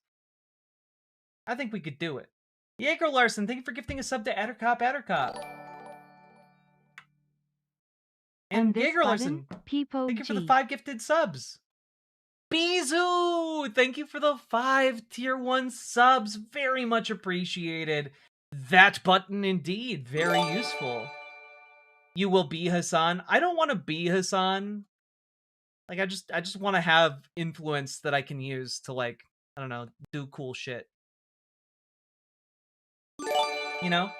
I think we could do it. Jaeger Larson, thank you for gifting a sub to Addercop. And Jaeger Larson, thank you for the 5 gifted subs. Bizu, thank you for the 5 tier 1 subs. Very much appreciated. That button indeed, very useful. You will be Hassan. I don't want to be Hassan. Like, I just want to have influence that I can use to, like, I don't know, do cool shit. You know?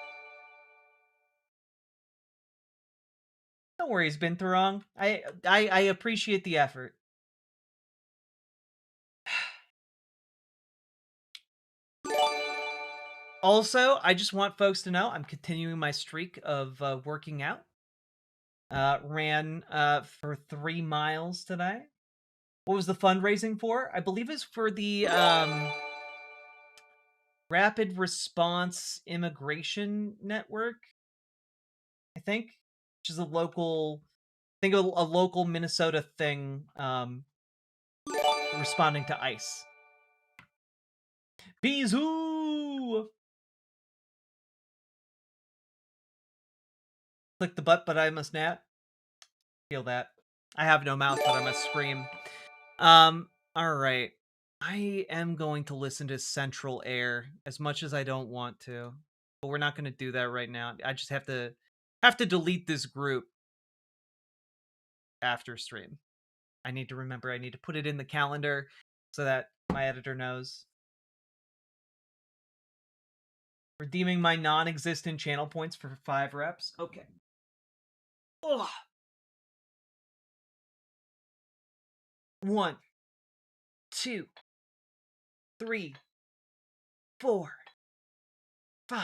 No worries, Bin Tarong. I appreciate the effort. Also, I just want folks to know I'm continuing my streak of working out. Ran for 3 miles today. What was the fundraising for? I believe it's for the Rapid Response Immigration Network, I think, which is a local Minnesota thing, responding to ICE. Bisous! Click the butt, but I must nap. Feel that. I have no mouth, but I must scream. Alright. I am going to listen to Central Air as much as I don't want to. But we're not going to do that right now. I just have to delete this group after stream. I need to remember, I need to put it in the calendar so that my editor knows. Redeeming my non-existent channel points for 5 reps. Okay. Ugh. 1, 2, 3, 4, 5.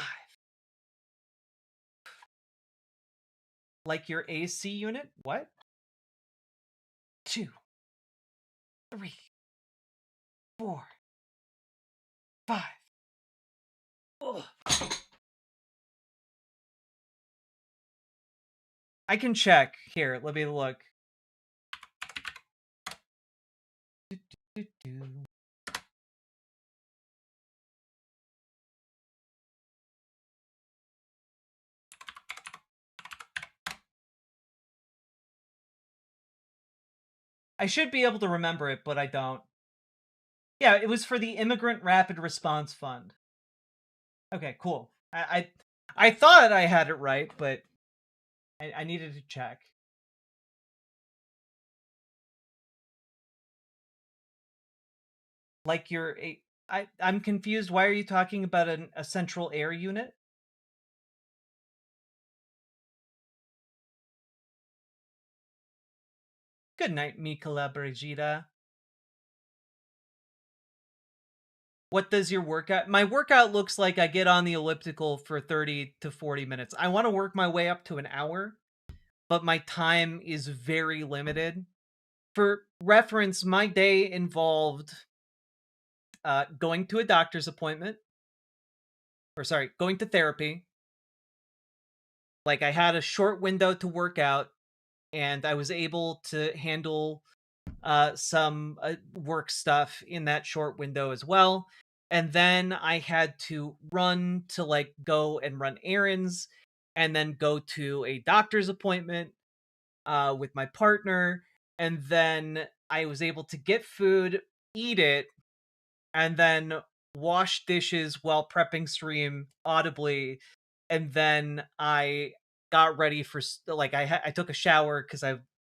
Like your AC unit? What? 2, 3, 4, 5. Ugh. I can check. Here, let me look. I should be able to remember it, but I don't. Yeah, it was for the Immigrant Rapid Response Fund. Okay, cool. I thought I had it right, but I needed to check. Like I'm confused. Why are you talking about a central air unit? Good night, Mikola Brigida. What does your workout? My workout looks like I get on the elliptical for 30 to 40 minutes. I want to work my way up to an hour, but my time is very limited. For reference, my day involved going to a doctor's appointment. Going to therapy. Like, I had a short window to work out, and I was able to handle some work stuff in that short window as well. And then I had to run to like go and run errands, and then go to a doctor's appointment with my partner. And then I was able to get food, eat it, and then wash dishes while prepping stream audibly. And then I got ready for like I took a shower because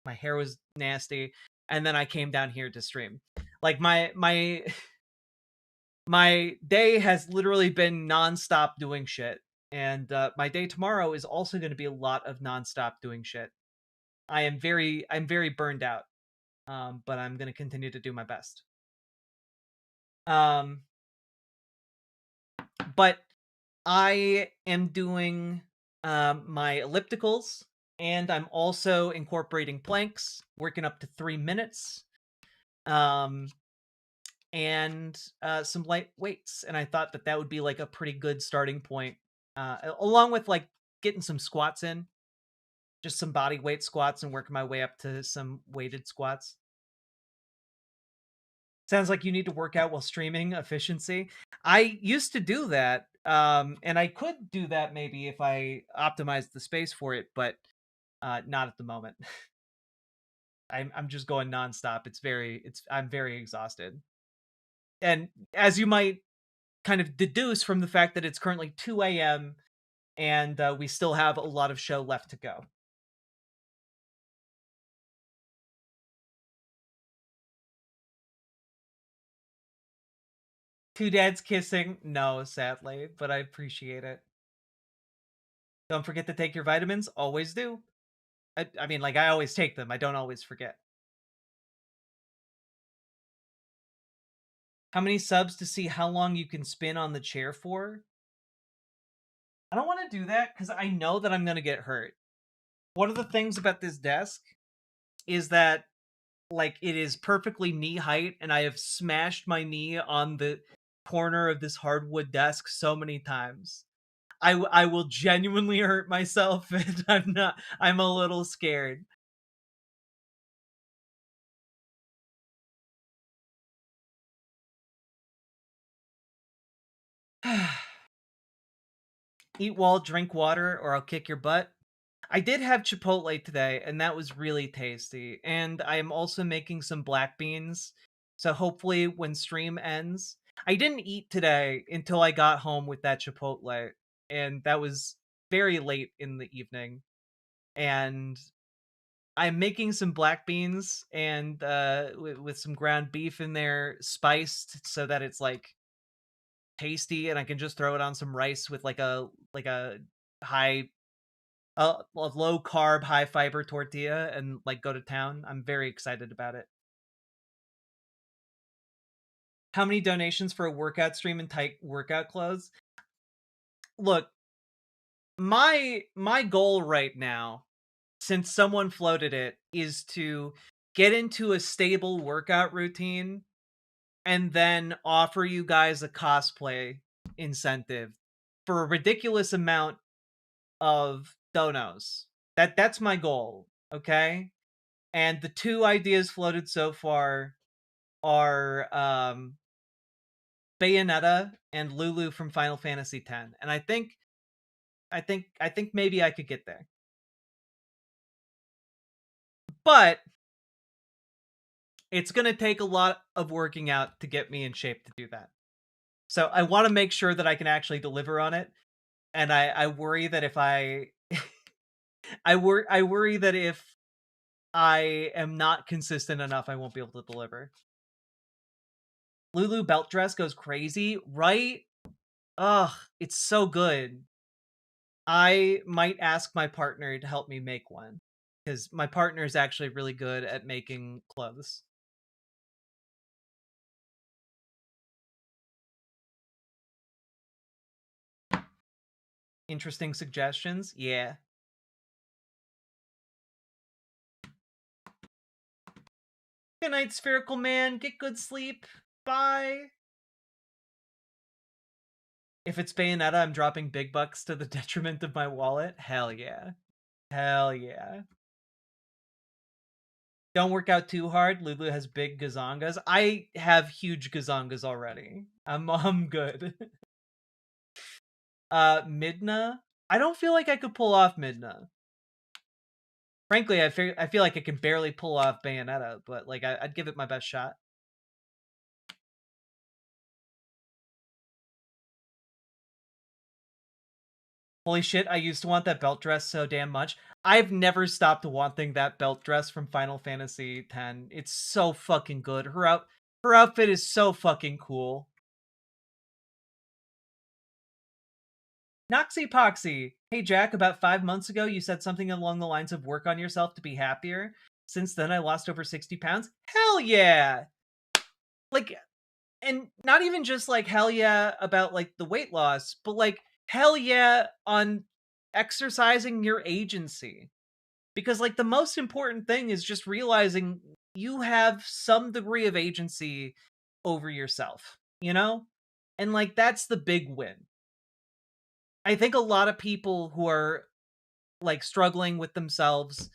my hair was nasty, and then I came down here to stream. Like my my day has literally been nonstop doing shit, and my day tomorrow is also going to be a lot of nonstop doing shit. I'm very burned out, but I'm going to continue to do my best. But I am doing my ellipticals, and I'm also incorporating planks, working up to 3 minutes, and some light weights. And I thought that would be like a pretty good starting point, along with like getting some squats in, just some body weight squats, and working my way up to some weighted squats. Sounds like you need to work out while streaming. Efficiency. I used to do that, and I could do that maybe if I optimized the space for it, but not at the moment. I'm just going nonstop. I'm very exhausted. And as you might kind of deduce from the fact that it's currently 2 a.m. and we still have a lot of show left to go. Two dads kissing? No, sadly, but I appreciate it. Don't forget to take your vitamins. Always do. I mean, like, I always take them. I don't always forget. How many subs to see how long you can spin on the chair for? I don't want to do that because I know that I'm going to get hurt. One of the things about this desk is that, like, it is perfectly knee height, and I have smashed my knee on the corner of this hardwood desk so many times. I will genuinely hurt myself, and I'm a little scared. Eat well, drink water, or I'll kick your butt. I did have Chipotle today, and that was really tasty. And I am also making some black beans. So hopefully when stream ends, I didn't eat today until I got home with that Chipotle. And that was very late in the evening. And I'm making some black beans and with some ground beef in there, spiced so that it's like tasty, and I can just throw it on some rice with like a high a low carb, high fiber tortilla and like go to town. I'm very excited about it. How many donations for a workout stream and tight workout clothes? Look, my goal right now, since someone floated it, is to get into a stable workout routine and then offer you guys a cosplay incentive for a ridiculous amount of donos. That's my goal, okay? And the two ideas floated so far are Bayonetta and Lulu from Final Fantasy X. And I think maybe I could get there. But it's going to take a lot of working out to get me in shape to do that. So I want to make sure that I can actually deliver on it. And I worry that if I worry that if I am not consistent enough, I won't be able to deliver. Lulu belt dress goes crazy, right? Ugh, it's so good. I might ask my partner to help me make one, because my partner is actually really good at making clothes. Interesting suggestions? Yeah. Good night, Spherical Man. Get good sleep. Bye. If it's Bayonetta, I'm dropping big bucks to the detriment of my wallet. Hell yeah. Hell yeah. Don't work out too hard. Lulu has big gazongas. I have huge gazongas already. I'm good. Midna? I don't feel like I could pull off Midna. Frankly, I feel like I can barely pull off Bayonetta, but like I'd give it my best shot. Holy shit, I used to want that belt dress so damn much. I've never stopped wanting that belt dress from Final Fantasy X. It's so fucking good. Her outfit is so fucking cool. Noxy Poxy. Hey Jack, about 5 months ago you said something along the lines of work on yourself to be happier. Since then I lost over 60 pounds. Hell yeah! Like, and not even just like hell yeah about like the weight loss, but like hell yeah on exercising your agency. Because like the most important thing is just realizing you have some degree of agency over yourself, you know? And like that's the big win. I think a lot of people who are like struggling with themselves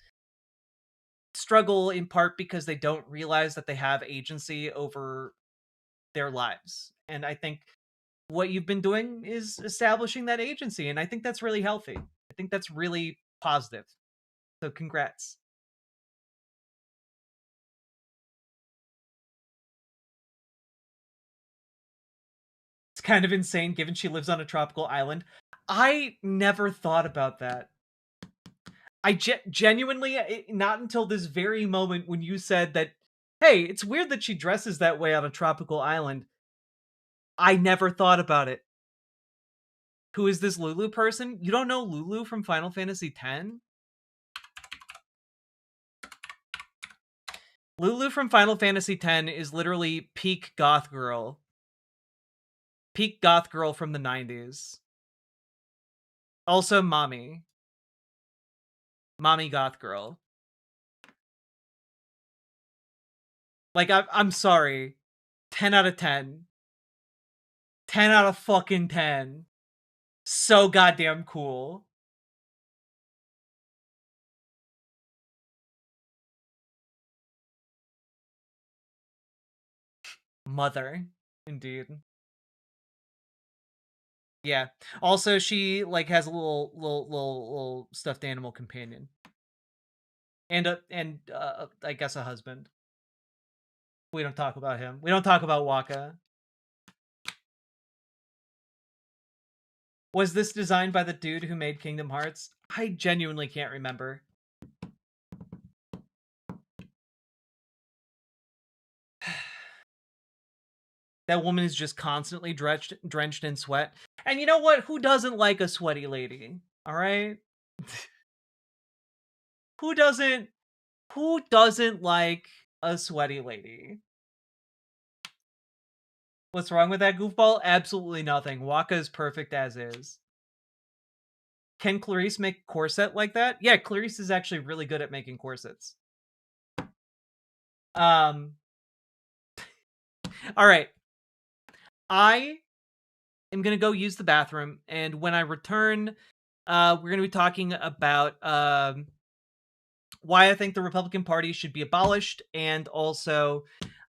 struggle in part because they don't realize that they have agency over their lives. And I think what you've been doing is establishing that agency, and I think that's really healthy. I think that's really positive. So congrats. It's kind of insane given she lives on a tropical island. I never thought about that. I genuinely, not until this very moment when you said that, hey, it's weird that she dresses that way on a tropical island. I never thought about it. Who is this Lulu person? You don't know Lulu from Final Fantasy X? Lulu from Final Fantasy X is literally peak goth girl. Peak goth girl from the 90s. Also mommy. Mommy goth girl. Like, I'm sorry. 10 out of 10. 10 out of fucking 10. So goddamn cool. Mother, indeed. Yeah. Also, she like has a little stuffed animal companion, and I guess a husband. We don't talk about him. We don't talk about Waka. Was this designed by the dude who made Kingdom Hearts? I genuinely can't remember. That woman is just constantly drenched in sweat. And you know what? Who doesn't like a sweaty lady? All right? Who doesn't like a sweaty lady? What's wrong with that goofball? Absolutely nothing. Waka is perfect as is. Can Clarice make a corset like that? Yeah, Clarice is actually really good at making corsets. All right. I am going to go use the bathroom, and when I return, we're going to be talking about why I think the Republican Party should be abolished, and also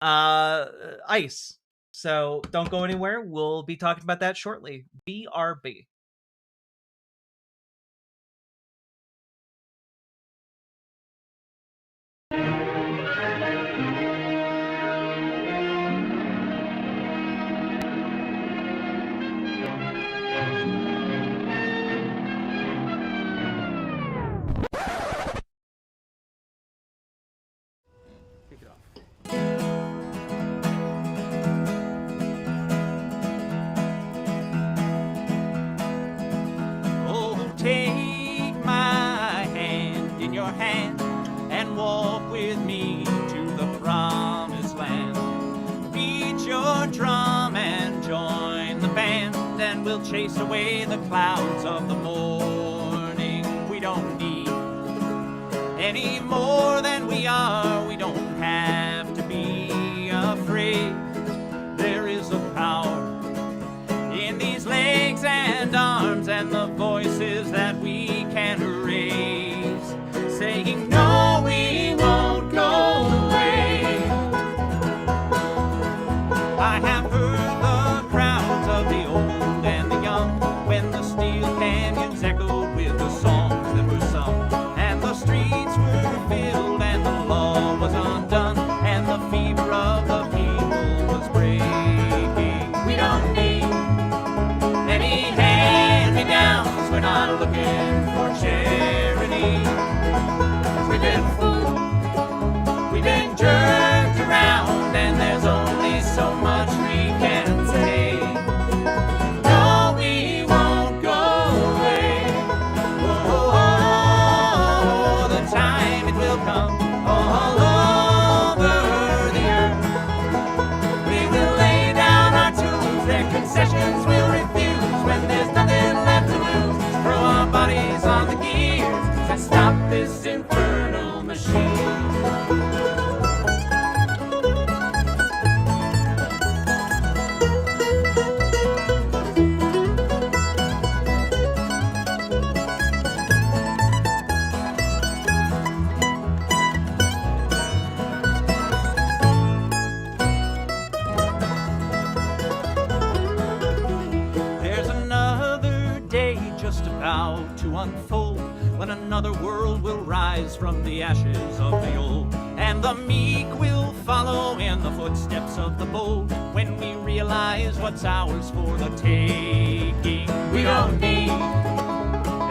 ICE. So don't go anywhere. We'll be talking about that shortly. BRB. Take my hand in your hand and walk with me to the promised land. Beat your drum and join the band, and we'll chase away the clouds of the morning. We don't need any more than we are. We don't have to be afraid. There is a power in these legs and arms and the voices that we can raise, saying no, we won't go away. I have heard the crowds of the old and the young when the steel canyons echoed with the songs that were sung, and the streets were filled and the law was undone, and the fever of the people was breaking. We don't need any hand-me-downs, we're not looking for charity. We've been fooled, we've been jerked around, and there's only so much we can say. No, we won't go away. Oh, the time it will come all over the earth. We will lay down our tools, their concessions will refuse. When there's nothing left to lose, throw our bodies on the gears and stop this infernal machine. About to unfold, when another world will rise from the ashes of the old, and the meek will follow in the footsteps of the bold, when we realize what's ours for the taking. We don't need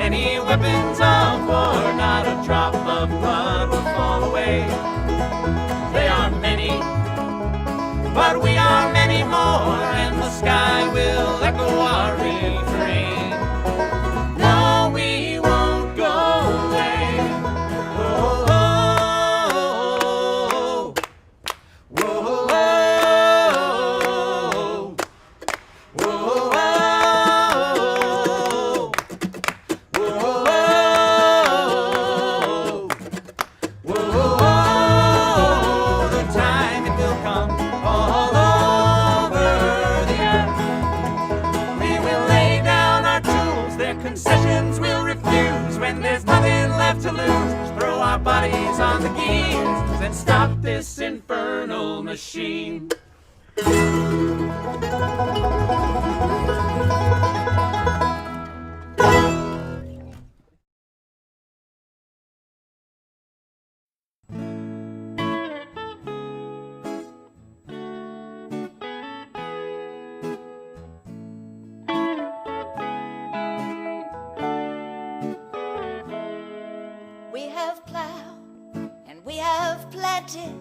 any weapons of war, not a drop of blood will fall away. They are many, but we are many more, and the sky will echo our refrain. No, we won't go away. Oh, oh, oh, oh, the time it will come all over the earth. bodies on the gears and stop this infernal machine. We have plowed and we have planted,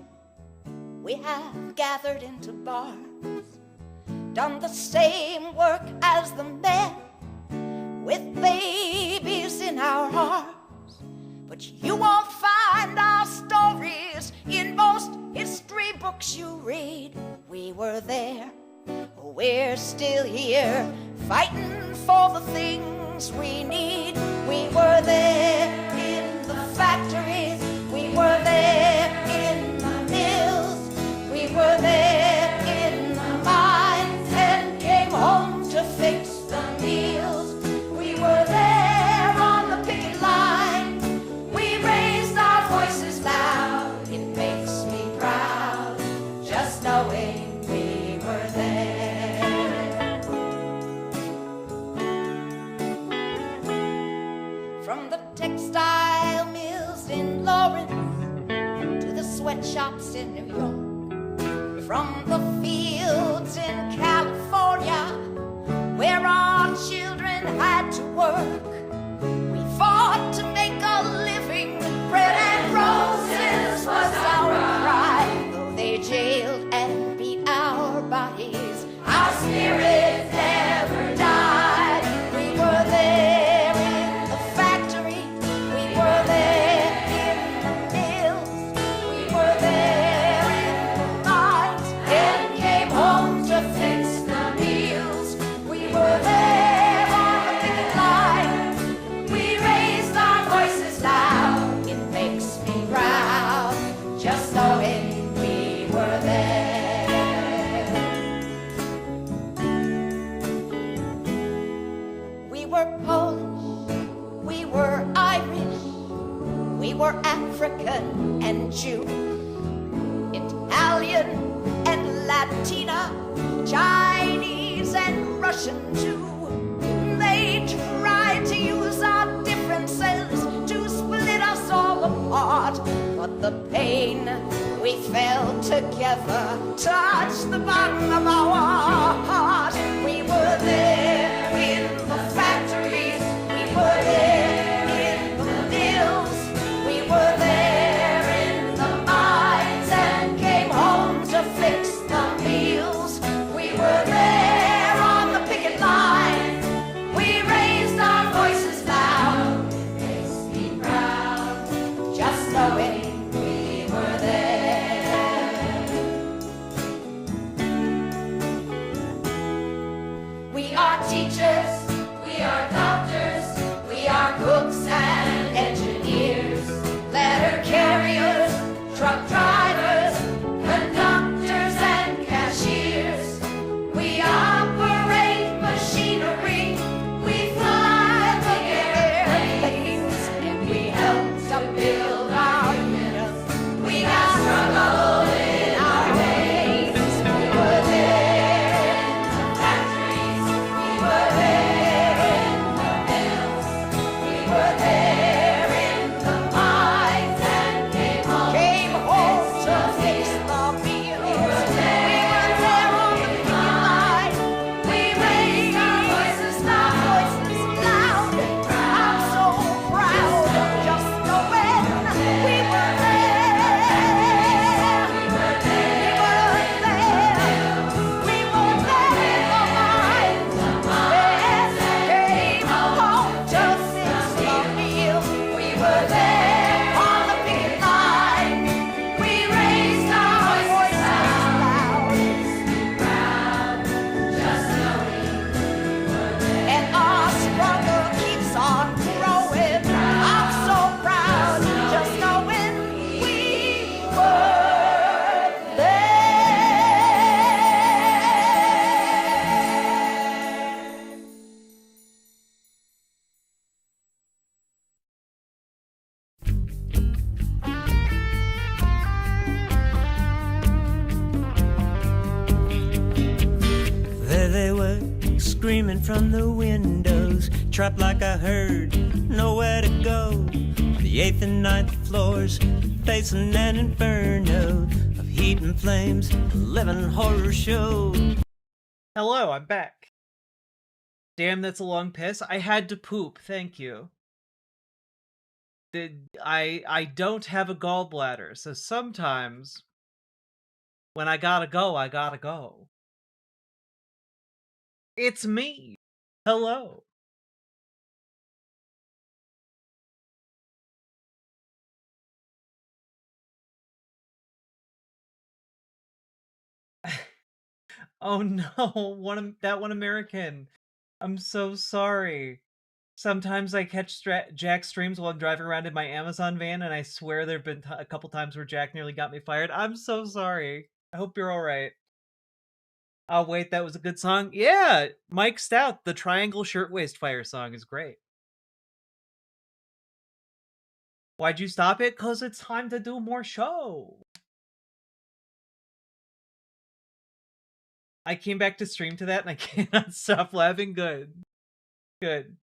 we have gathered into bars, done the same work as the men with babies in our arms. But you won't find our stories in most history books you read. We were there, we're still here, fighting for the things we need. We were there in the factories, we were there in the mills, we were there in the mines and came home to fix the meals. We were there on the picket line, we raised our voices loud. It makes me proud just knowing we were there. From the textile mills in Lawrence to the sweatshops in New York, from the fields in California where our children had to work, we fought to make a living. Bread and roses was our pride. Though they jailed and beat our bodies, our spirit never died. We were there in the factory, we were there in the mills, we were there in the mines and came home to fix the meals. We were there on the picket line, we raised our voices loud. It makes me proud just knowing we were there. We were Polish, we were Irish, we were African and Jew, Italian and Latina, Chinese and Russian too. They tried to use our differences to split us all apart, but the pain we felt together touched the bottom of our heart. We were there in the factories, we were there in the mills, we were there in the mines and came home to fix the meals. We were there on the picket line, we raised our voices loud. It makes me proud just knowing we were there. We are teachers, we are doctors, we are cooks and engineers, letter carriers, truck drivers, conductors and cashiers. We operate machinery, we fly the airplanes, and we help to build our unions. We got struggle in our veins. We were there in the factories, we were there in the mills. screaming from the windows, trapped like a herd, nowhere to go. The 8th and 9th floors, facing an inferno of heat and flames, a living horror show. Hello, I'm back. Damn, that's a long piss. I had to poop, thank you. I don't have a gallbladder, so sometimes when I gotta go, I gotta go. It's me. Hello. Oh no, that one American. I'm so sorry. Sometimes I catch Jack streams while I'm driving around in my Amazon van, and I swear there have been a couple times where Jack nearly got me fired. I'm so sorry. I hope you're alright. Oh wait, that was a good song? Yeah! Mike Stout, the Triangle Shirtwaist Fire song is great. Why'd you stop it? 'Cause it's time to do more show. I came back to stream to that and I cannot stop laughing. Good. Good.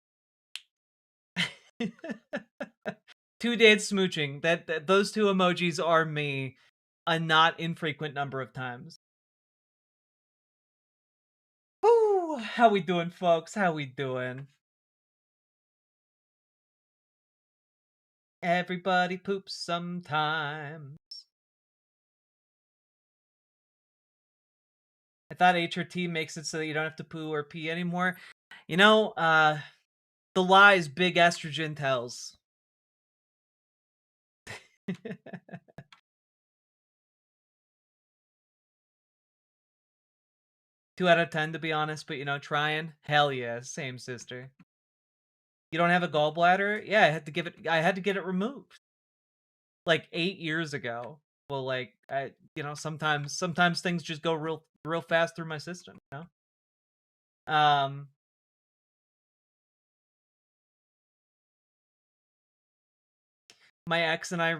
2 days smooching. That those two emojis are me a not infrequent number of times. Woo! How we doing, folks? How we doing? Everybody poops sometimes. I thought HRT makes it so that you don't have to poo or pee anymore. You know, the lies big estrogen tells. 2 out of 10 to be honest, but you know, trying. Hell yeah, same sister. You don't have a gallbladder? Yeah, I had to get it removed. Like 8 years ago. Well, like you know, sometimes things just go real fast through my system, you know? My ex and I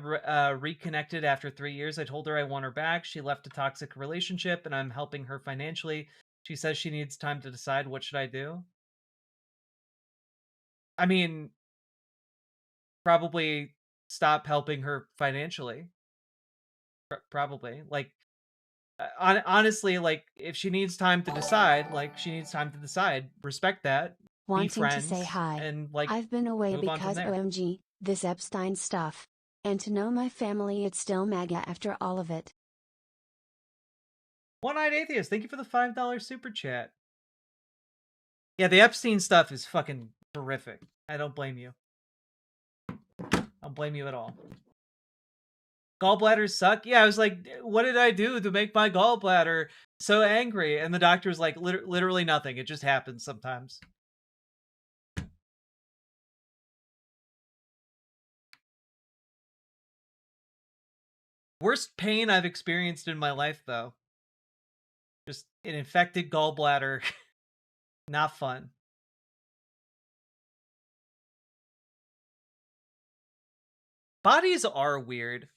reconnected after 3 years. I told her I want her back. She left a toxic relationship and I'm helping her financially. She says she needs time to decide. What should I do? I mean, probably stop helping her financially. Probably. Like, honestly, like, if she needs time to decide, like, she needs time to decide. Respect that. Be Wanting friends. to say hi. And, like, I've been away move on from because there. OMG, this Epstein stuff. And to know my family, it's still MAGA after all of it. One-Eyed Atheist, thank you for the $5 super chat. Yeah, the Epstein stuff is fucking horrific. I don't blame you. I don't blame you at all. Gallbladders suck? Yeah, I was like, what did I do to make my gallbladder so angry? And the doctor was like, literally nothing. It just happens sometimes. Worst pain I've experienced in my life, though. Just an infected gallbladder. Not fun. Bodies are weird.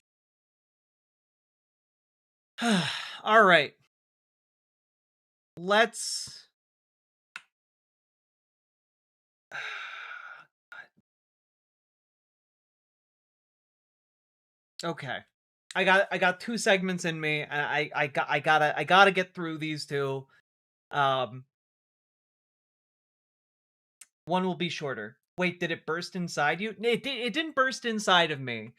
All right. Let's... Okay. I got 2 segments in me, and I gotta get through these 2. One will be shorter. Wait, did it burst inside you? It didn't burst inside of me.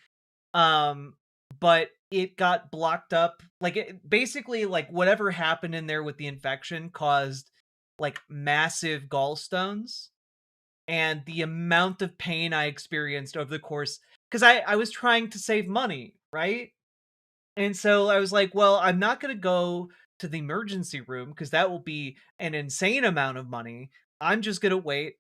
But it got blocked up. Like, basically, like, whatever happened in there with the infection caused, like, massive gallstones. And the amount of pain I experienced over the course... Because I was trying to save money, right? And so I was like, well, I'm not going to go to the emergency room because that will be an insane amount of money. I'm just going to wait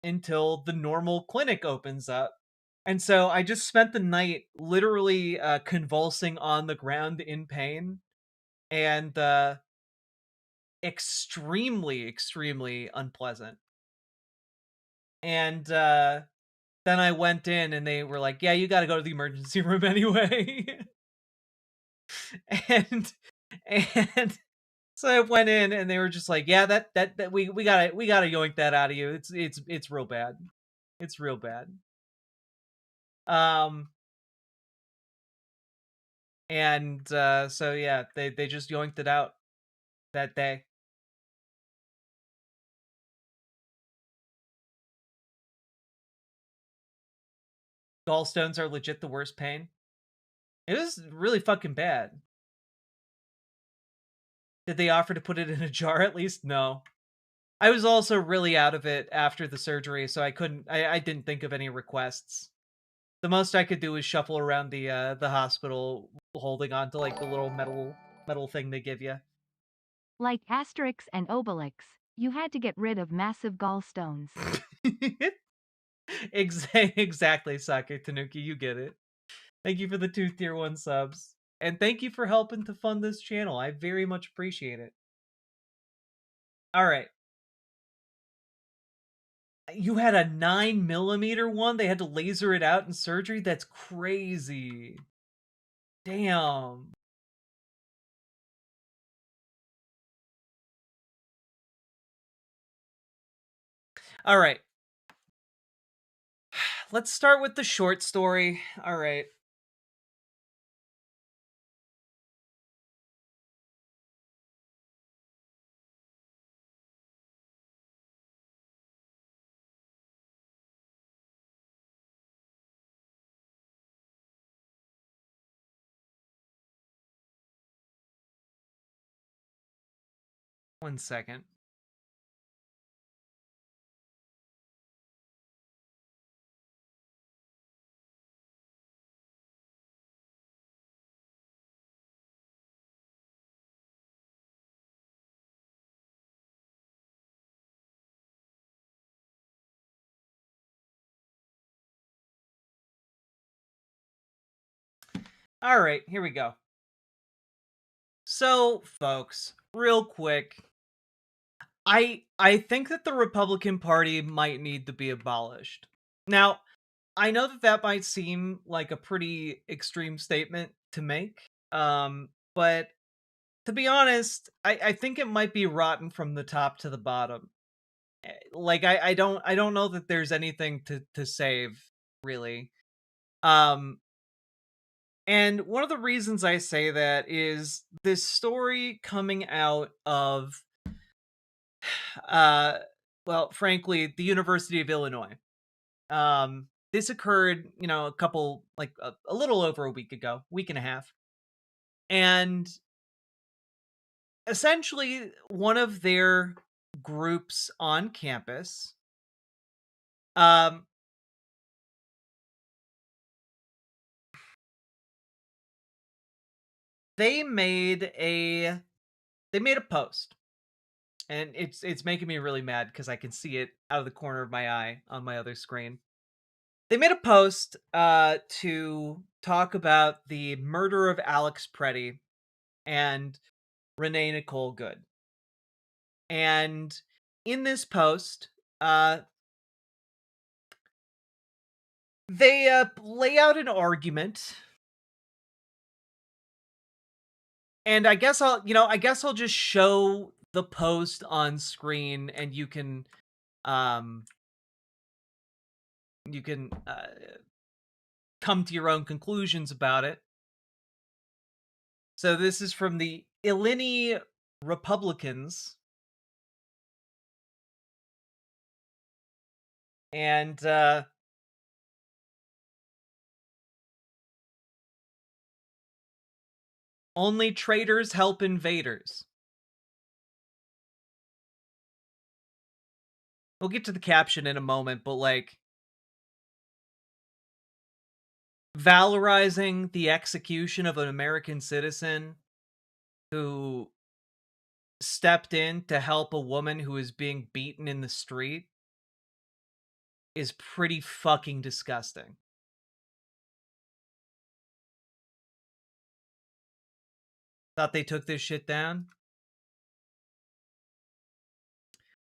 until the normal clinic opens up. And so I just spent the night literally convulsing on the ground in pain, and extremely, extremely unpleasant. And then I went in and they were like, yeah, you got to go to the emergency room anyway. and So I went in and they were just like, yeah, that we gotta yoink that out of you. It's real bad. It's real bad. And so yeah, they just yoinked it out that day. Gallstones are legit the worst pain. It was really fucking bad. Did they offer to put it in a jar at least? No. I was also really out of it after the surgery, so I didn't think of any requests. The most I could do was shuffle around the hospital holding on to like the little metal thing they give you. Like Asterix and Obelix, you had to get rid of massive gallstones. Exactly, Sake Tanuki, you get it. Thank you for the 2 tier 1 subs. And thank you for helping to fund this channel. I very much appreciate it. All right. You had a 9mm one? They had to laser it out in surgery? That's crazy. Damn. All right. Let's start with the short story. All right. One second. All right, here we go. So, folks, real quick, I think that the Republican Party might need to be abolished. Now, I know that that might seem like a pretty extreme statement to make, but to be honest, I think it might be rotten from the top to the bottom. Like I don't know that there's anything to save, really. And one of the reasons I say that is this story coming out of well, frankly, the University of Illinois. This occurred, you know, a little over a week ago, week and a half. And essentially one of their groups on campus they made a post, and it's making me really mad because I can see it out of the corner of my eye on my other screen. They made a post to talk about the murder of Alex Preddy and Renee Nicole Good. And in this post, they lay out an argument. And I guess I'll just show the post on screen, and you can come to your own conclusions about it. So this is from the Illini Republicans. And only traitors help invaders. We'll get to the caption in a moment, but like, valorizing the execution of an American citizen who stepped in to help a woman who is being beaten in the street is pretty fucking disgusting. Thought they took this shit down?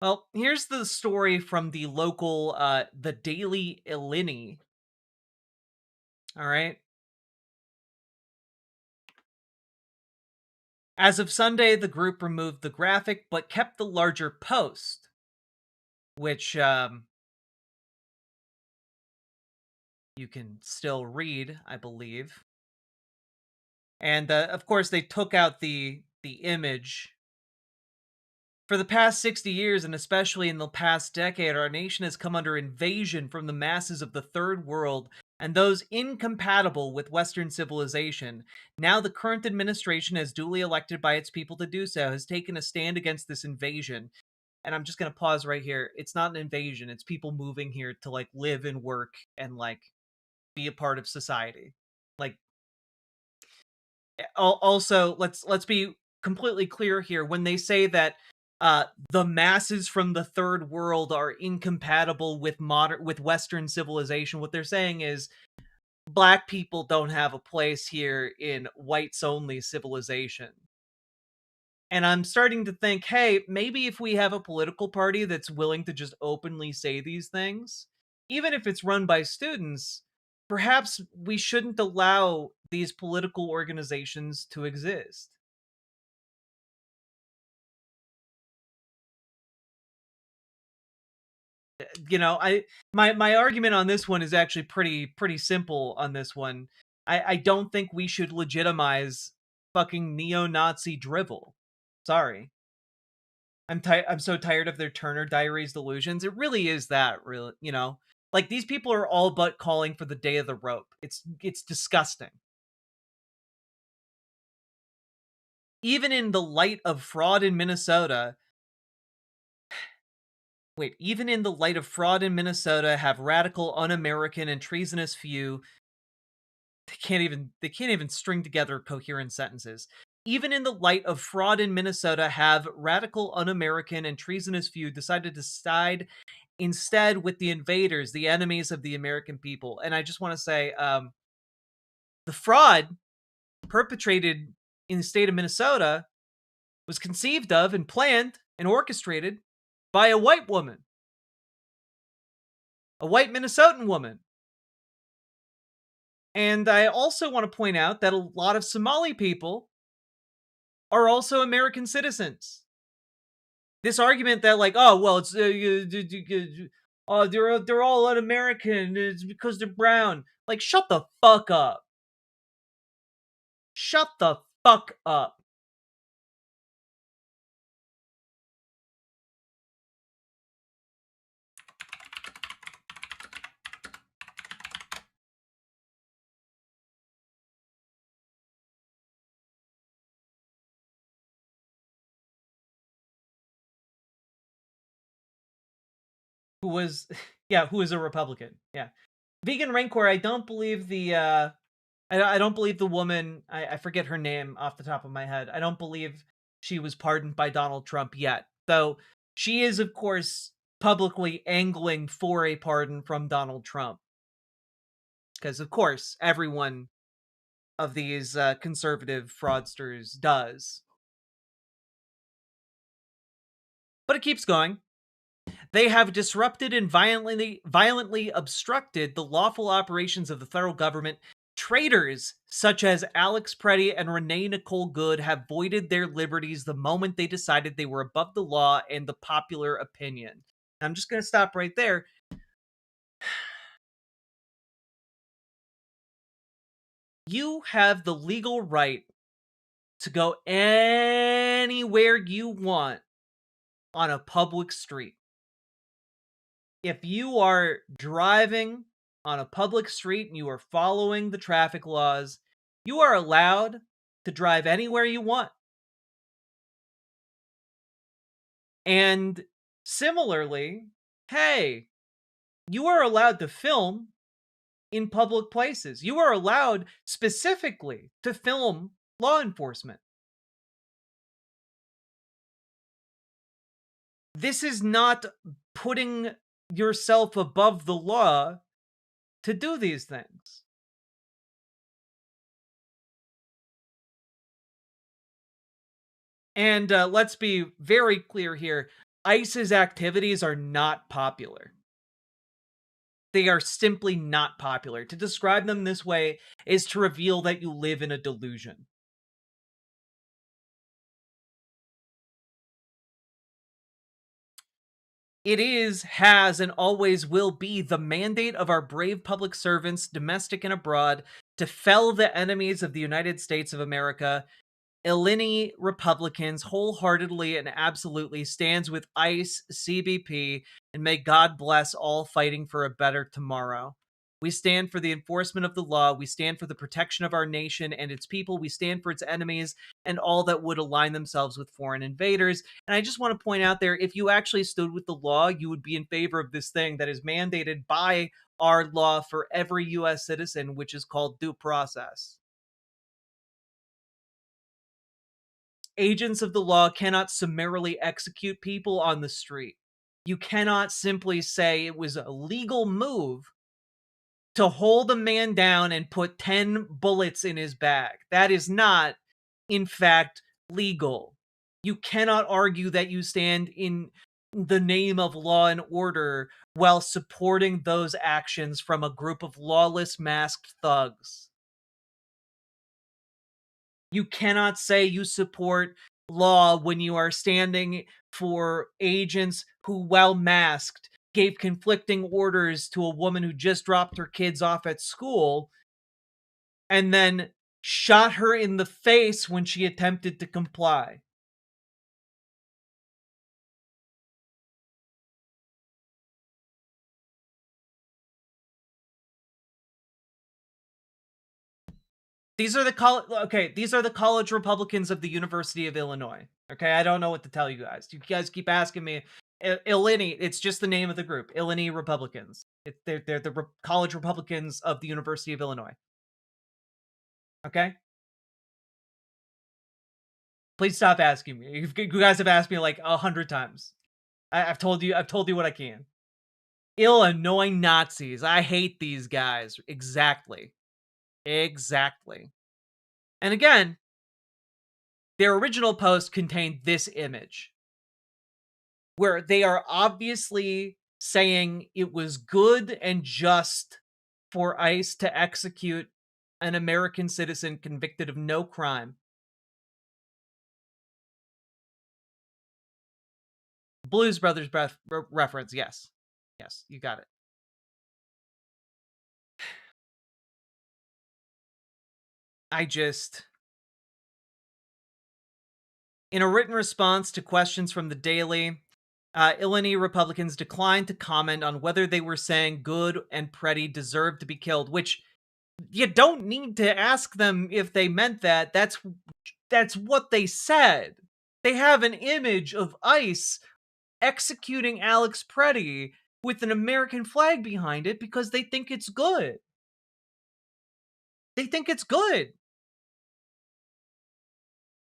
Well, here's the story from the local, the Daily Illini. All right. As of Sunday, the group removed the graphic but kept the larger post, which you can still read, I believe. And of course, they took out the image. For the past 60 years, and especially in the past decade, our nation has come under invasion from the masses of the third world and those incompatible with Western civilization. Now the current administration, as duly elected by its people to do so, has taken a stand against this invasion. And I'm just going to pause right here. It's not an invasion. It's people moving here to, like, live and work and, like, be a part of society. Like, also, let's be completely clear here. When they say that the masses from the third world are incompatible with Western civilization, what they're saying is black people don't have a place here in whites only civilization. And I'm starting to think, hey, maybe if we have a political party that's willing to just openly say these things, even if it's run by students, perhaps we shouldn't allow these political organizations to exist. My argument on this one is actually pretty simple on this one. I don't think we should legitimize fucking neo-Nazi drivel. Sorry. I'm so tired of their Turner Diaries delusions. It really is that, really, like, these people are all but calling for the day of the rope. It's disgusting. Even in the light of fraud in Minnesota, have radical, un-American, and treasonous few. They can't even string together coherent sentences. Even in the light of fraud in Minnesota, have radical, un-American, and treasonous few decided to side instead with the invaders, the enemies of the American people. And I just want to say, the fraud perpetrated in the state of Minnesota was conceived of and planned and orchestrated by a white woman. A white Minnesotan woman. And I also want to point out that a lot of Somali people are also American citizens. This argument that, like, oh, well, it's they're all un-American, it's because they're brown. Like, shut the fuck up. Shut the fuck up. Who was a Republican. Yeah. Vegan Rancor, I don't believe the I don't believe the woman, I forget her name off the top of my head. I don't believe she was pardoned by Donald Trump yet. Though she is, of course, publicly angling for a pardon from Donald Trump. Because, of course, every one of these conservative fraudsters does. But it keeps going. They have disrupted and violently obstructed the lawful operations of the federal government. Traitors such as Alex Preddy and Renee Nicole Good have voided their liberties the moment they decided they were above the law and the popular opinion. I'm just going to stop right there. You have the legal right to go anywhere you want on a public street. If you are driving on a public street and you are following the traffic laws, you are allowed to drive anywhere you want. And similarly, hey, you are allowed to film in public places. You are allowed specifically to film law enforcement. This is not putting yourself above the law to do these things. And let's be very clear here. ICE's activities are not popular. They are simply not popular. To describe them this way is to reveal that you live in a delusion. It is, has, and always will be the mandate of our brave public servants, domestic and abroad, to fell the enemies of the United States of America. Illini Republicans wholeheartedly and absolutely stands with ICE, CBP, and may God bless all fighting for a better tomorrow. We stand for the enforcement of the law. We stand for the protection of our nation and its people. We stand for its enemies and all that would align themselves with foreign invaders. And I just want to point out there, if you actually stood with the law, you would be in favor of this thing that is mandated by our law for every U.S. citizen, which is called due process. Agents of the law cannot summarily execute people on the street. You cannot simply say it was a legal move to hold a man down and put 10 bullets in his bag. That is not, in fact, legal. You cannot argue that you stand in the name of law and order while supporting those actions from a group of lawless masked thugs. You cannot say you support law when you are standing for agents who, while masked, gave conflicting orders to a woman who just dropped her kids off at school and then shot her in the face when she attempted to comply. These are the college Republicans of the University of Illinois. Okay, I don't know what to tell you guys. You guys keep asking me. Illini, it's just the name of the group. Illini Republicans. They're the college Republicans of the University of Illinois. Okay? Please stop asking me. You guys have asked me like 100 times. I've told you what I can. Illinois Nazis. I hate these guys. Exactly. Exactly. And again, their original post contained this image where they are obviously saying it was good and just for ICE to execute an American citizen convicted of no crime. Blues Brothers reference, yes. Yes, you got it. In a written response to questions from the Daily, Illinois Republicans declined to comment on whether they were saying Good and Preddy deserved to be killed, which you don't need to ask them if they meant that. That's what they said. They have an image of ICE executing Alex Preddy with an American flag behind it because they think it's good. They think it's good.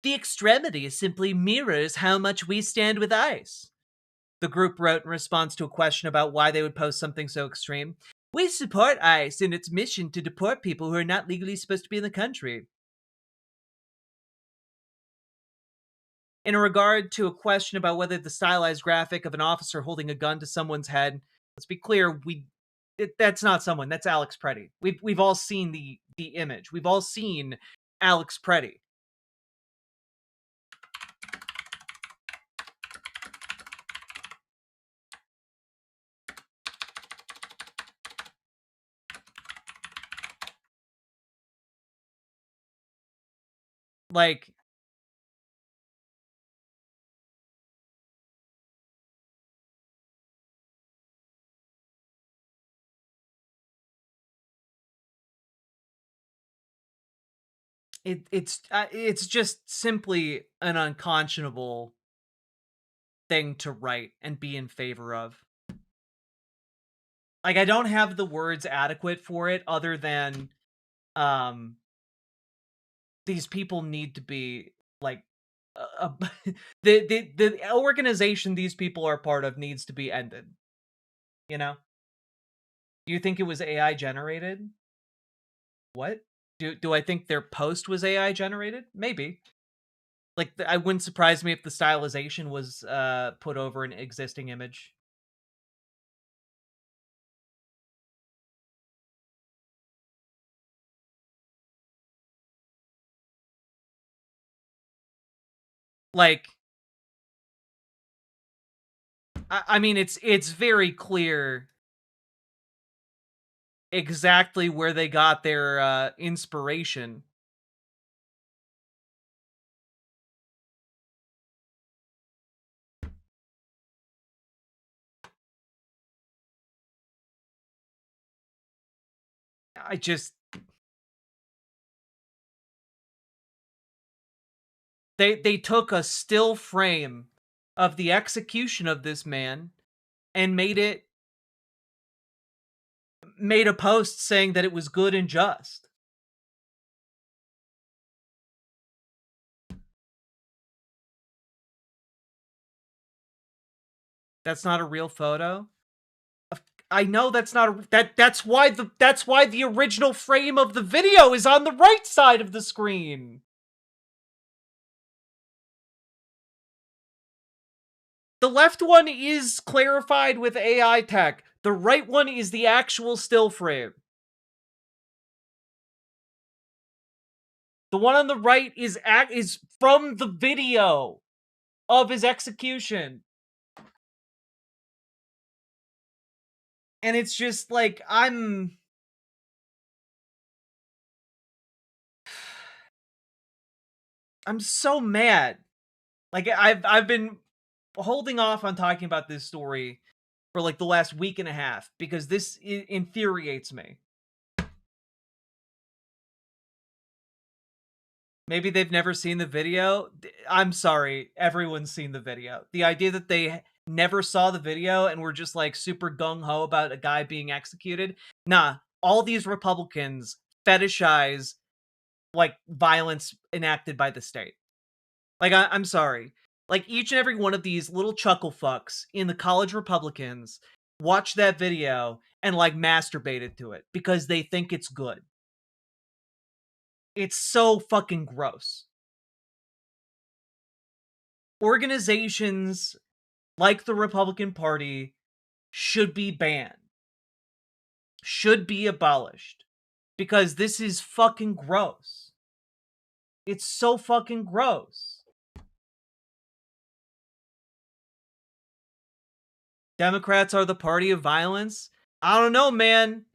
The extremity simply mirrors how much we stand with ICE. The group wrote in response to a question about why they would post something so extreme. We support ICE in its mission to deport people who are not legally supposed to be in the country. In regard to a question about whether the stylized graphic of an officer holding a gun to someone's head, let's be clear, that's not someone, that's Alex Preddy. We've all seen the image. We've all seen Alex Preddy. Like, it's just simply an unconscionable thing to write and be in favor of. Like, I don't have the words adequate for it other than these people need to be like the organization these people are part of needs to be ended. You know? Do you think it was AI generated? What? Do I think their post was AI generated? Maybe. Like, I wouldn't surprise me if the stylization was put over an existing image. Like, I mean, it's very clear exactly where they got their inspiration. I just they took a still frame of the execution of this man and made a post saying that it was good and just. That's not a real photo. I know that's not that's why the original frame of the video is on the right side of the screen. The left one is clarified with AI tech. The right one is the actual still frame. The one on the right is from the video of his execution. And it's just like, I'm so mad. Like, I've been holding off on talking about this story for like the last week and a half because this infuriates me. Maybe they've never seen the video. I'm sorry, everyone's seen the video. The idea that they never saw the video and were just like super gung-ho about a guy being executed. Nah, all these Republicans fetishize like violence enacted by the state. Like, I'm sorry. Like, each and every one of these little chuckle fucks in the college Republicans watch that video and like masturbated to it because they think it's good. It's so fucking gross. Organizations like the Republican Party should be banned. Should be abolished. Because this is fucking gross. It's so fucking gross. Democrats are the party of violence? I don't know, man.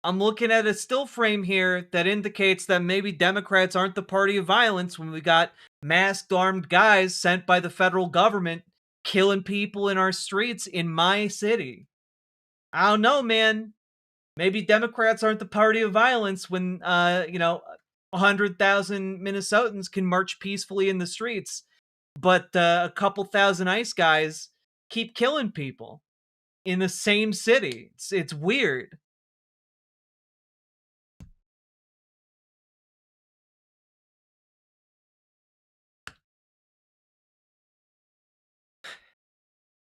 I'm looking at a still frame here that indicates that maybe Democrats aren't the party of violence when we got masked armed guys sent by the federal government killing people in our streets in my city. I don't know, man. Maybe Democrats aren't the party of violence when, 100,000 Minnesotans can march peacefully in the streets, but a couple thousand ICE guys keep killing people in the same city. It's weird.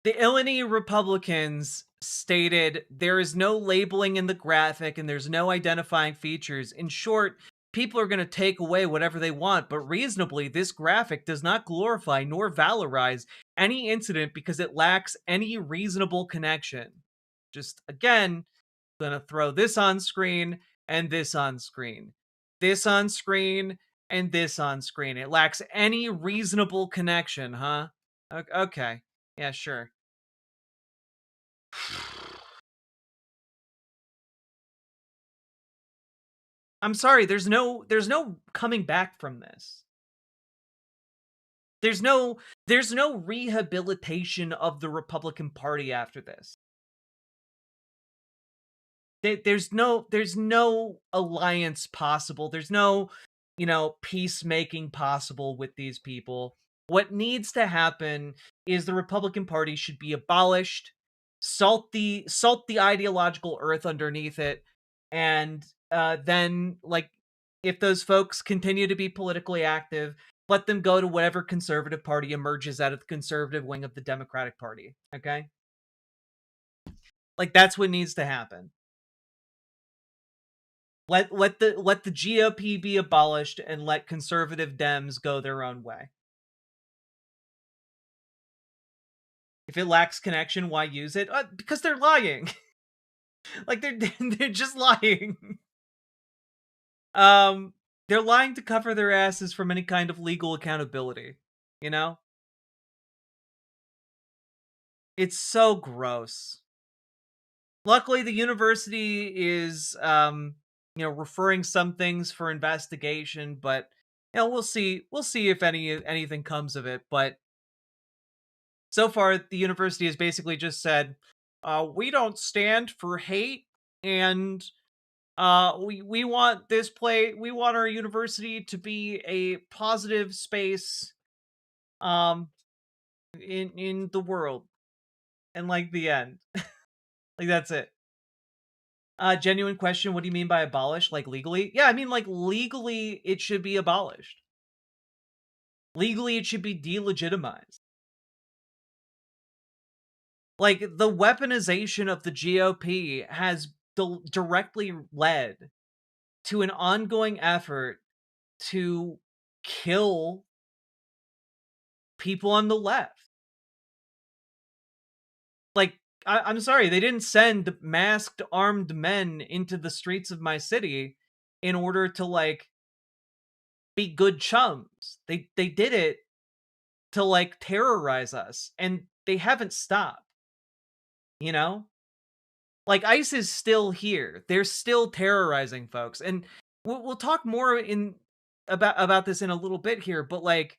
The Illinois Republicans stated there is no labeling in the graphic and there's no identifying features. In short, people are going to take away whatever they want, but reasonably, this graphic does not glorify nor valorize any incident because it lacks any reasonable connection. Just, again, gonna throw this on screen and this on screen. This on screen and this on screen. It lacks any reasonable connection, huh? Okay. Yeah, sure. I'm sorry, there's no coming back from this. There's no rehabilitation of the Republican Party after this. There's no alliance possible. There's no, peacemaking possible with these people. What needs to happen is the Republican Party should be abolished, salt the ideological earth underneath it, and then, like, if those folks continue to be politically active, let them go to whatever conservative party emerges out of the conservative wing of the Democratic Party. Okay? Like, that's what needs to happen. Let the GOP be abolished and let conservative Dems go their own way. If it lacks connection, why use it? Because they're lying. Like, they're just lying. They're lying to cover their asses from any kind of legal accountability, you know? It's so gross. Luckily, the university is, referring some things for investigation, but we'll see. We'll see if anything comes of it. But so far, the university has basically just said, "We don't stand for hate, and we want we want our university to be a positive space, um, in the world." And like the end, like that's it. Genuine question. What do you mean by abolish? Like legally? Yeah, I mean like legally it should be abolished. Legally it should be delegitimized. Like the weaponization of the GOP has directly led to an ongoing effort to kill people on the left. Like, I'm sorry, they didn't send masked armed men into the streets of my city in order to like be good chums. They did it to like terrorize us, and they haven't stopped. You know? Like ICE is still here. They're still terrorizing folks. And we'll talk more in about this in a little bit here, but like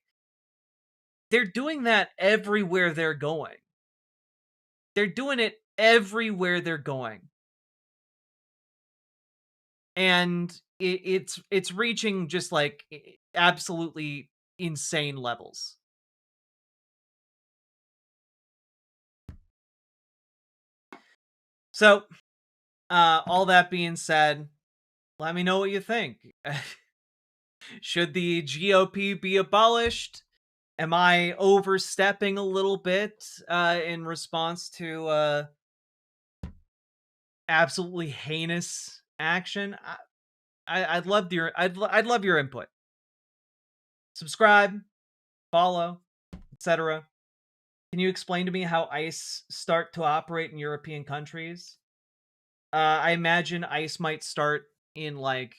they're doing that everywhere they're going. They're doing it everywhere they're going. And it's reaching just like absolutely insane levels. So, all that being said, let me know what you think. Should the GOP be abolished? Am I overstepping a little bit in response to absolutely heinous action? I'd love I'd love your input. Subscribe, follow, etc. Can you explain to me how ICE start to operate in European countries? I imagine ICE might start in like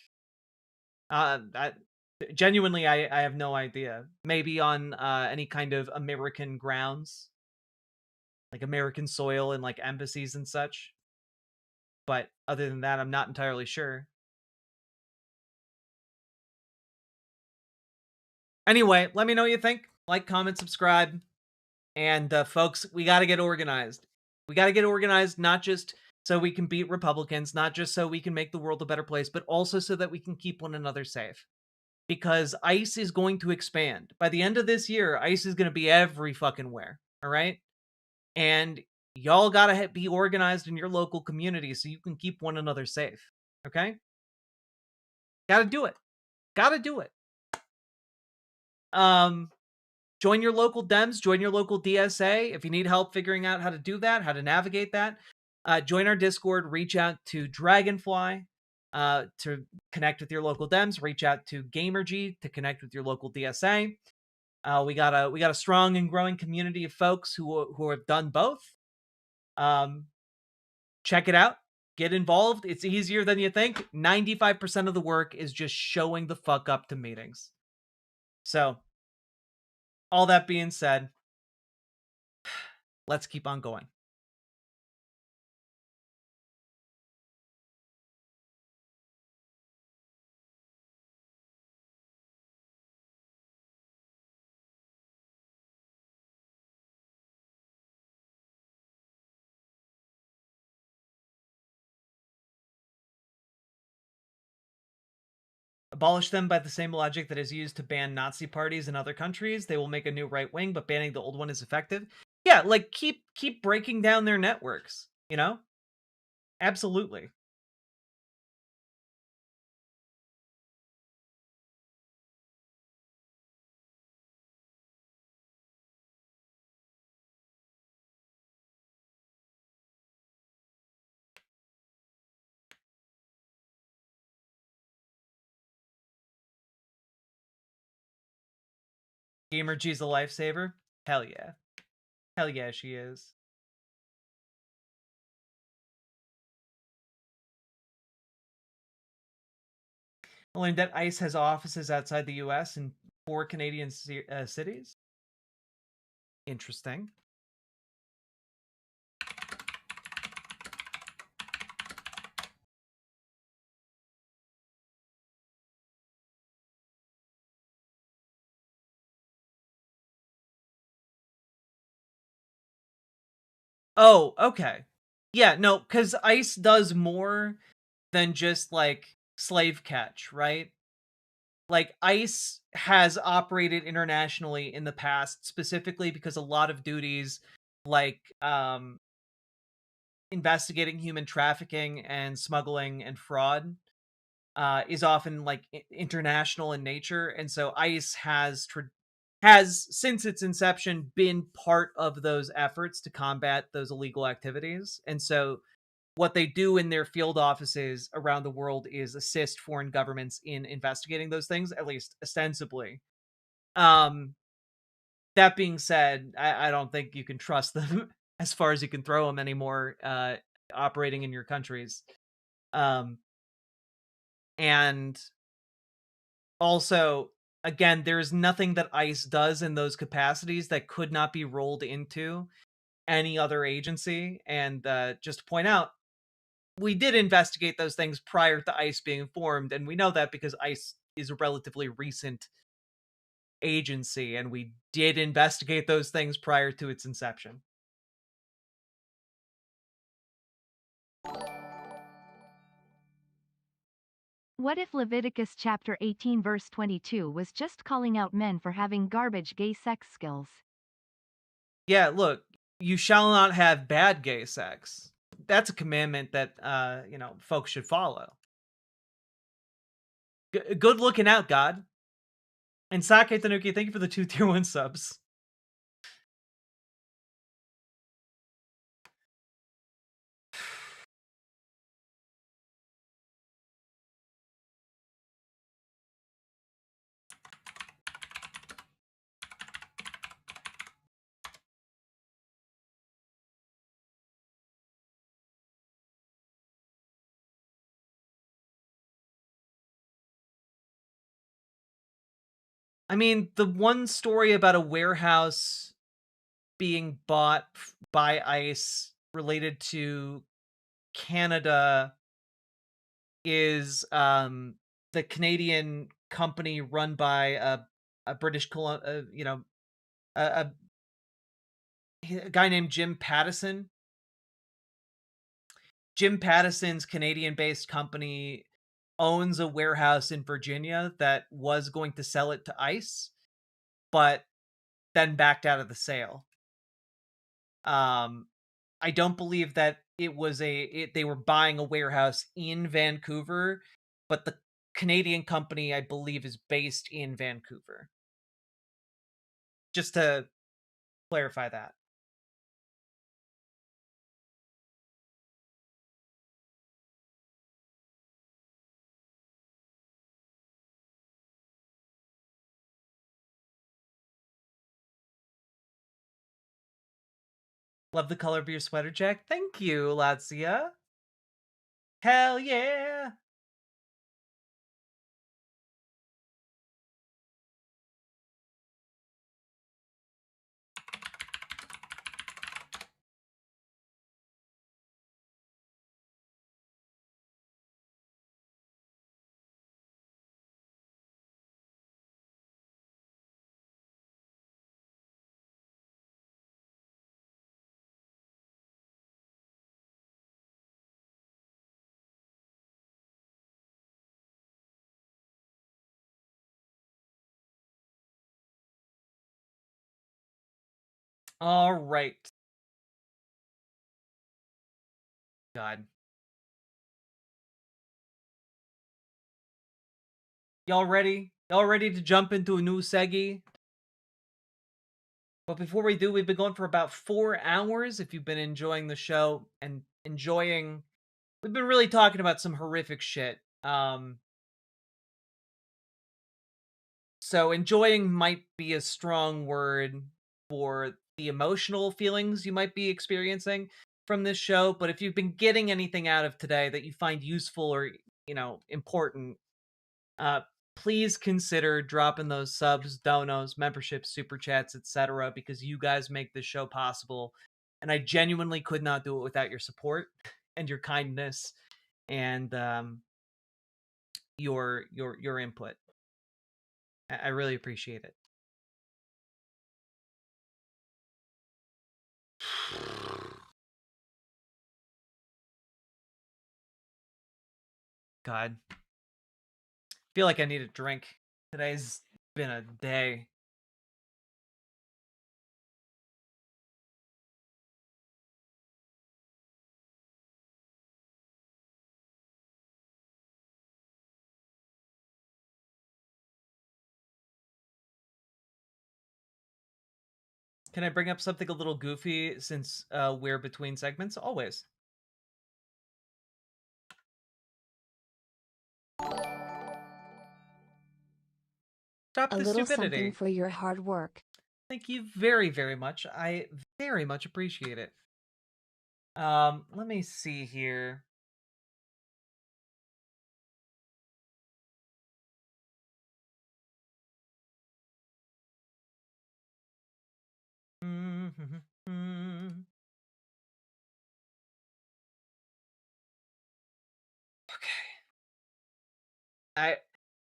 genuinely I have no idea. Maybe on any kind of American grounds, like American soil and like embassies and such. But other than that, I'm not entirely sure. Anyway, let me know what you think. Like, comment, subscribe. And folks, we got to get organized. We got to get organized, not just so we can beat Republicans, not just so we can make the world a better place, but also so that we can keep one another safe. Because ICE is going to expand. By the end of this year, ICE is going to be every fucking where. All right? And y'all got to be organized in your local community so you can keep one another safe. Okay? Got to do it. Got to do it. Join your local Dems, join your local DSA. If you need help figuring out how to do that, how to navigate that, join our Discord, reach out to Dragonfly to connect with your local Dems, reach out to Gamergy to connect with your local DSA. We got a strong and growing community of folks who have done both. Check it out. Get involved. It's easier than you think. 95% of the work is just showing the fuck up to meetings. So, all that being said, let's keep on going. Abolish them by the same logic that is used to ban Nazi parties in other countries. They will make a new right wing, but banning the old one is effective. Yeah, like keep breaking down their networks, you know? Absolutely. Gamer G's a lifesaver? Hell yeah. Hell yeah, she is. I learned that ICE has offices outside the US in 4 Canadian cities. Interesting. Oh, okay. Yeah, no, because ICE does more than just like slave catch, right? Like ICE has operated internationally in the past, specifically because a lot of duties like investigating human trafficking and smuggling and fraud is often like international in nature, and so ICE has since its inception been part of those efforts to combat those illegal activities. And so what they do in their field offices around the world is assist foreign governments in investigating those things, at least ostensibly. Um, that being said, I don't think you can trust them as far as you can throw them anymore, operating in your countries. Um, and also, again, there's nothing that ICE does in those capacities that could not be rolled into any other agency. And just to point out, we did investigate those things prior to ICE being formed, and we know that because ICE is a relatively recent agency, and we did investigate those things prior to its inception. What if Leviticus chapter 18 verse 22 was just calling out men for having garbage gay sex skills? Yeah, look, you shall not have bad gay sex. That's a commandment that folks should follow. Good looking out, God. And Sake Tanuki, thank you for the 2 tier 1 subs. I mean, the one story about a warehouse being bought by ICE related to Canada is the Canadian company run by a British a guy named Jim Pattison. Jim Pattison's Canadian-based company owns a warehouse in Virginia that was going to sell it to ICE, but then backed out of the sale. I don't believe that it was they were buying a warehouse in Vancouver, but the Canadian company, I believe, is based in Vancouver. Just to clarify that. Love the color of your sweater, Jack. Thank you, Lazia. Hell yeah. All right. God. Y'all ready? Y'all ready to jump into a new Segi? But before we do, we've been going for about 4 hours. If you've been enjoying the show and we've been really talking about some horrific shit. So enjoying might be a strong word for the emotional feelings you might be experiencing from this show, but if you've been getting anything out of today that you find useful or, important, please consider dropping those subs, donos, memberships, super chats, etc., because you guys make this show possible. And I genuinely could not do it without your support and your kindness and your input. I really appreciate it. God. Feel like I need a drink. Today's been a day. Can I bring up something a little goofy since we're between segments? Always. Stop A the little stupidity. something for your hard work. Thank you very, very much. I very much appreciate it. Let me see here.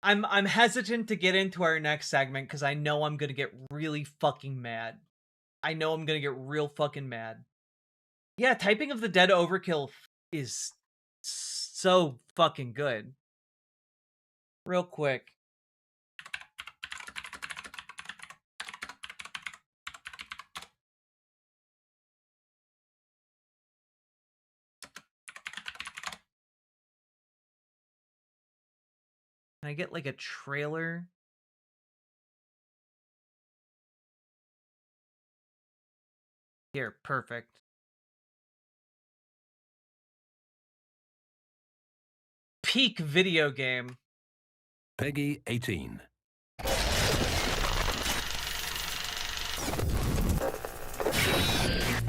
I'm hesitant to get into our next segment because I know I'm gonna get really fucking mad. I know I'm gonna get real fucking mad. Yeah, Typing of the Dead Overkill is so fucking good. Real quick. Can I get like a trailer? Here, perfect. Peak video game. Peggy 18.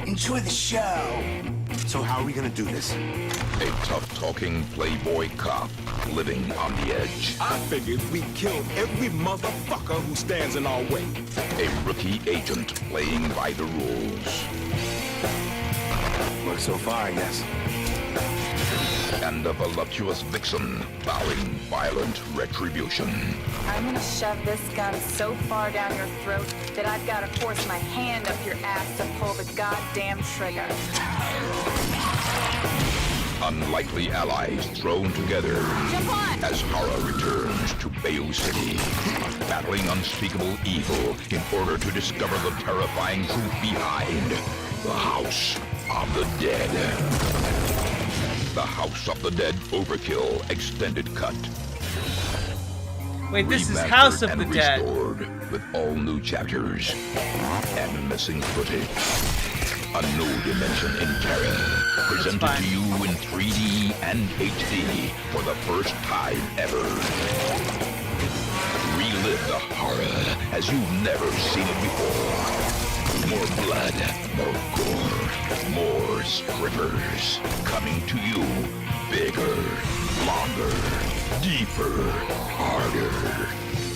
Enjoy the show. So how are we gonna do this? A tough-talking playboy cop living on the edge. I figured we'd kill every motherfucker who stands in our way. A rookie agent playing by the rules. Works so far, I guess. And a voluptuous vixen vowing violent retribution. I'm gonna shove this gun so far down your throat that I've gotta force my hand up your ass to pull the goddamn trigger. Unlikely allies thrown together as horror returns to Bayou City, battling unspeakable evil in order to discover the terrifying truth behind the House of the Dead. The House of the Dead Overkill Extended Cut. Wait, this is House of the Dead. Restored with all new chapters and missing footage. A new dimension in terror, presented to you in 3D and HD for the first time ever. Relive the horror as you've never seen it before. More blood, more gore, more strippers. Coming to you, bigger, longer, deeper, harder.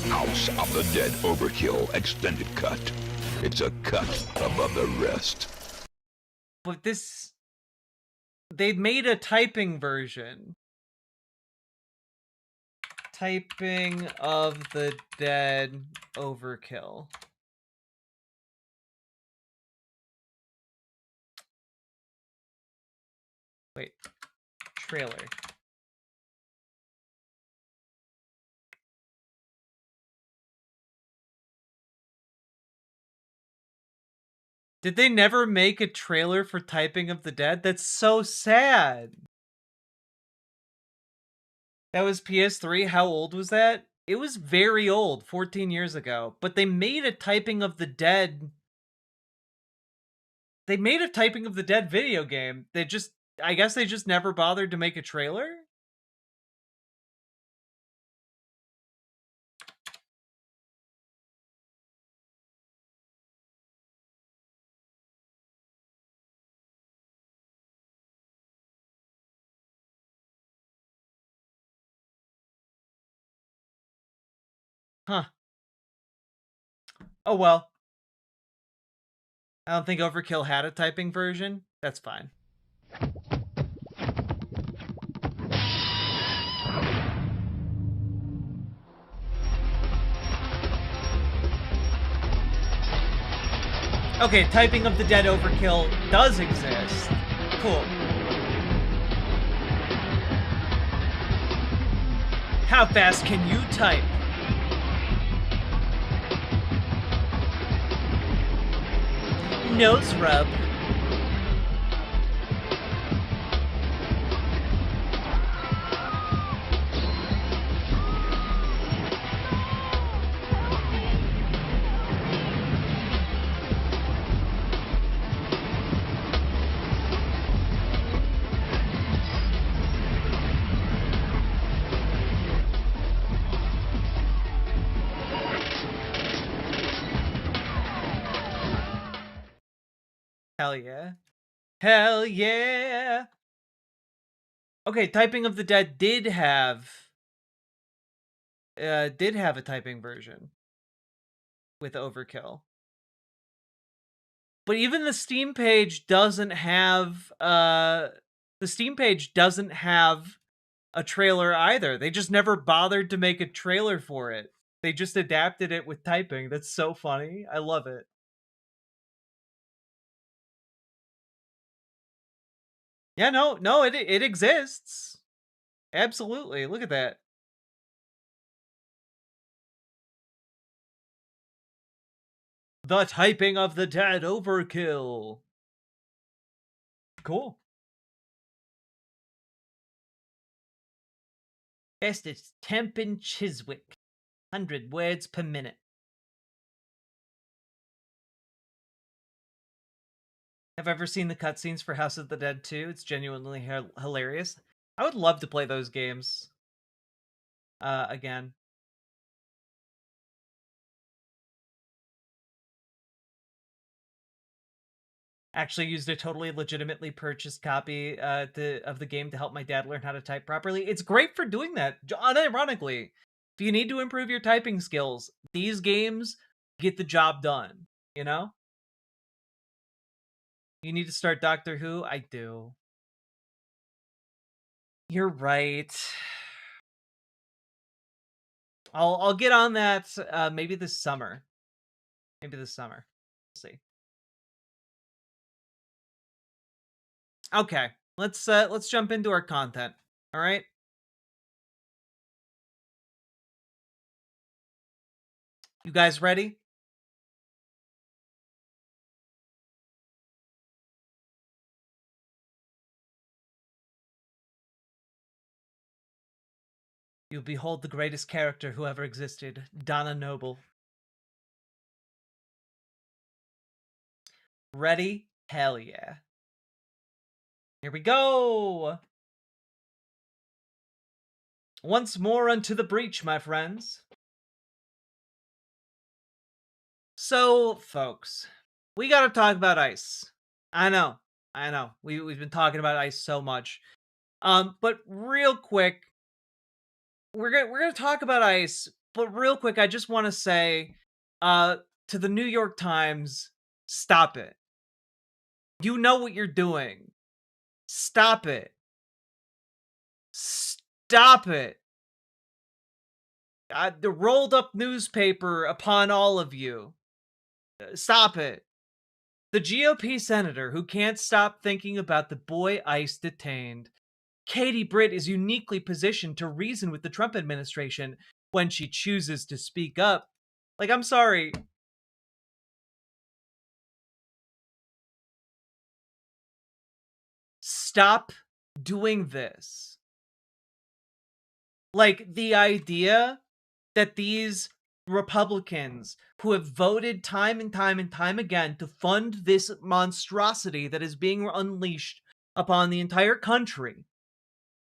House of the Dead Overkill Extended Cut. It's a cut above the rest. But this... They made a typing version. Typing of the Dead Overkill. Wait. Trailer. Did they never make a trailer for Typing of the Dead? That's so sad. That was PS3. How old was that? It was very old, 14 years ago. But they made a Typing of the Dead... They made a Typing of the Dead video game. They just... I guess they just never bothered to make a trailer? Huh. Oh well. I don't think Overkill had a typing version. That's fine. Okay, Typing of the Dead Overkill does exist. Cool. How fast can you type? Nose rub. Hell yeah. Hell yeah. Okay, Typing of the Dead did have a typing version with Overkill. But even the Steam page doesn't have a trailer either. They just never bothered to make a trailer for it. They just adapted it with typing. That's so funny. I love it. Yeah, no, it exists. Absolutely. Look at that. The Typing of the Dead Overkill. Cool. Best is Temp and Chiswick. 100 words per minute. Have I ever seen the cutscenes for House of the Dead 2? It's genuinely hilarious. I would love to play those games again. Actually used a totally legitimately purchased copy of the game to help my dad learn how to type properly. It's great for doing that, unironically. If you need to improve your typing skills, these games get the job done, you know? You need to start Doctor Who? I do. You're right. I'll get on that maybe this summer. Maybe this summer. We'll see. Okay, let's jump into our content. All right. You guys ready? You behold the greatest character who ever existed, Donna Noble. Ready? Hell yeah. Here we go! Once more unto the breach, my friends. So, folks, we gotta talk about ICE. I know. We've been talking about ICE so much. But real quick, we're gonna talk about ICE, but real quick, I just want to say, to the New York Times, stop it. You know what you're doing. Stop it. Stop it. The rolled up newspaper upon all of you. Stop it. The GOP senator who can't stop thinking about the boy ICE detained. Katie Britt is uniquely positioned to reason with the Trump administration when she chooses to speak up. Like, I'm sorry. Stop doing this. Like, the idea that these Republicans who have voted time and time and time again to fund this monstrosity that is being unleashed upon the entire country,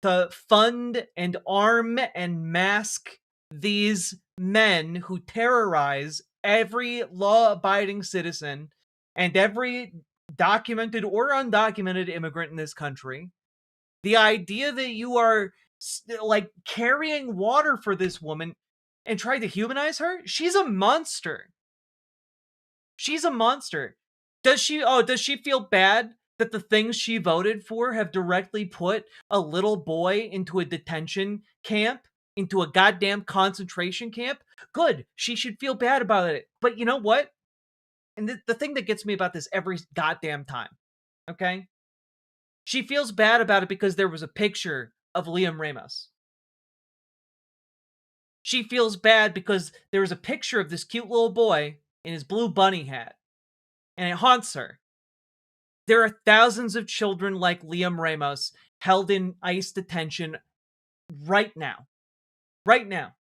to fund and arm and mask these men who terrorize every law-abiding citizen and every documented or undocumented immigrant in this country. The idea that you are like carrying water for this woman and trying to humanize her, she's a monster. She's a monster. Does she feel bad that the things she voted for have directly put a little boy into a detention camp, into a goddamn concentration camp? Good. She should feel bad about it. But you know what? And the thing that gets me about this every goddamn time, okay? She feels bad about it because there was a picture of Liam Ramos. She feels bad because there was a picture of this cute little boy in his blue bunny hat, and it haunts her. There are thousands of children like Liam Ramos held in ICE detention right now. Right now.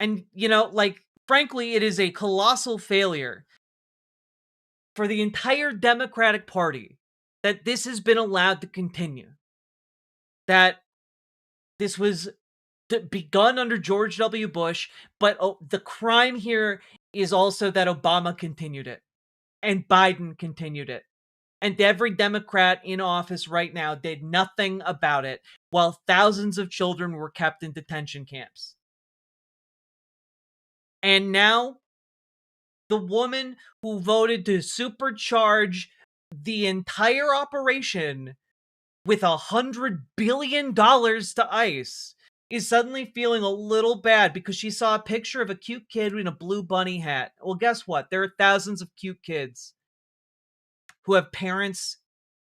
And, frankly, it is a colossal failure for the entire Democratic Party that this has been allowed to continue. That this was begun under George W. Bush, but the crime here is also that Obama continued it, and Biden continued it. And every Democrat in office right now did nothing about it, while thousands of children were kept in detention camps. And now, the woman who voted to supercharge the entire operation with $100 billion to ICE is suddenly feeling a little bad because she saw a picture of a cute kid in a blue bunny hat. Well, guess what? There are thousands of cute kids who have parents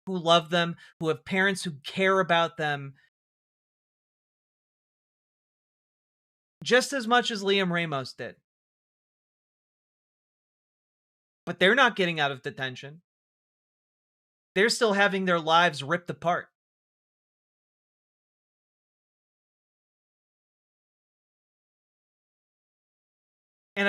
who love them, who have parents who care about them just as much as Liam Ramos did. But they're not getting out of detention. They're still having their lives ripped apart. And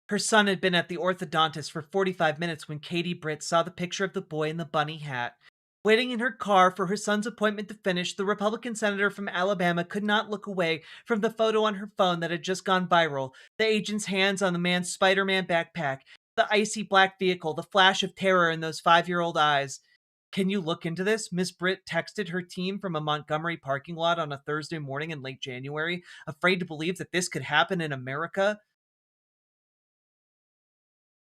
her son had been at the orthodontist for 45 minutes when Katie Britt saw the picture of the boy in the bunny hat. Waiting in her car for her son's appointment to finish, the Republican senator from Alabama could not look away from the photo on her phone that had just gone viral. The agent's hands on the man's Spider-Man backpack, the icy black vehicle, the flash of terror in those 5-year-old eyes. Can you look into this? Miss Britt texted her team from a Montgomery parking lot on a Thursday morning in late January, afraid to believe that this could happen in America.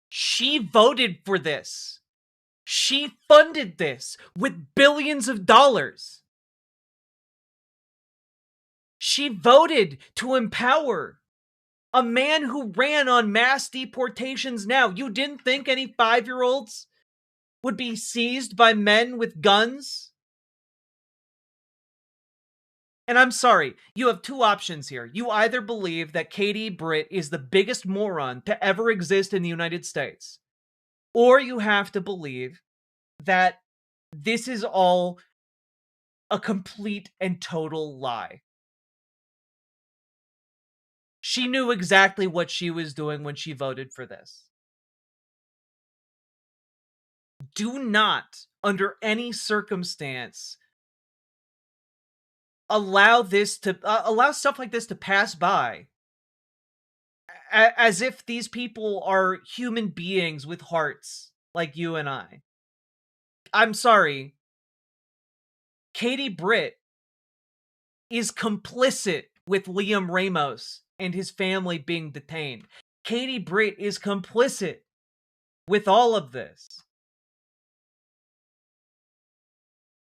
She voted for this. She funded this with billions of dollars. She voted to empower a man who ran on mass deportations now. You didn't think any 5-year-olds would be seized by men with guns? And I'm sorry, you have two options here. You either believe that Katie Britt is the biggest moron to ever exist in the United States, or you have to believe that this is all a complete and total lie. She knew exactly what she was doing when she voted for this. Do not, under any circumstance, allow stuff like this to pass by as if these people are human beings with hearts like you and I. I'm sorry. Katie Britt is complicit with Liam Ramos and his family being detained. Katie Britt is complicit with all of this.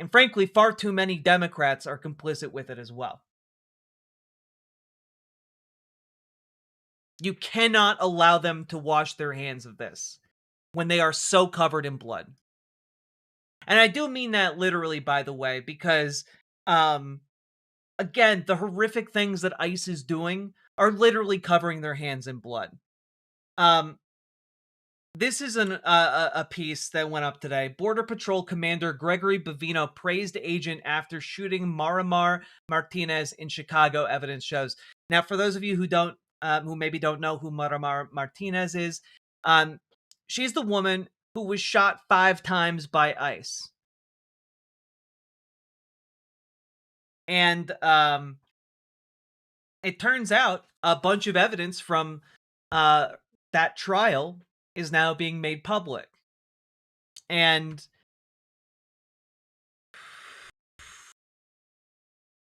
And frankly, far too many Democrats are complicit with it as well. You cannot allow them to wash their hands of this when they are so covered in blood. And I do mean that literally, by the way, because, again, the horrific things that ICE is doing are literally covering their hands in blood. This is a piece that went up today. Border Patrol Commander Gregory Bavino praised agent after shooting Marimar Martinez in Chicago, evidence shows. Now, for those of you who maybe don't know who Marimar Martinez is, she's the woman who was shot 5 times by ICE. And it turns out a bunch of evidence from that trial is now being made public. And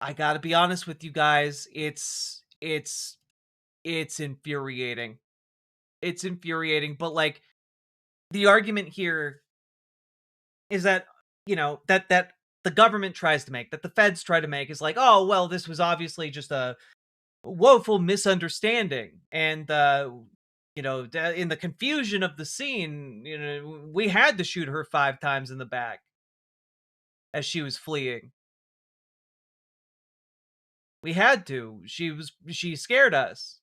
I gotta be honest with you guys, it's infuriating. It's infuriating, but like, the argument here is that, that the government tries to make, that the feds try to make, is like, oh, well, this was obviously just a woeful misunderstanding, and in the confusion of the scene, we had to shoot her 5 times in the back as she was fleeing. We had to. She scared us.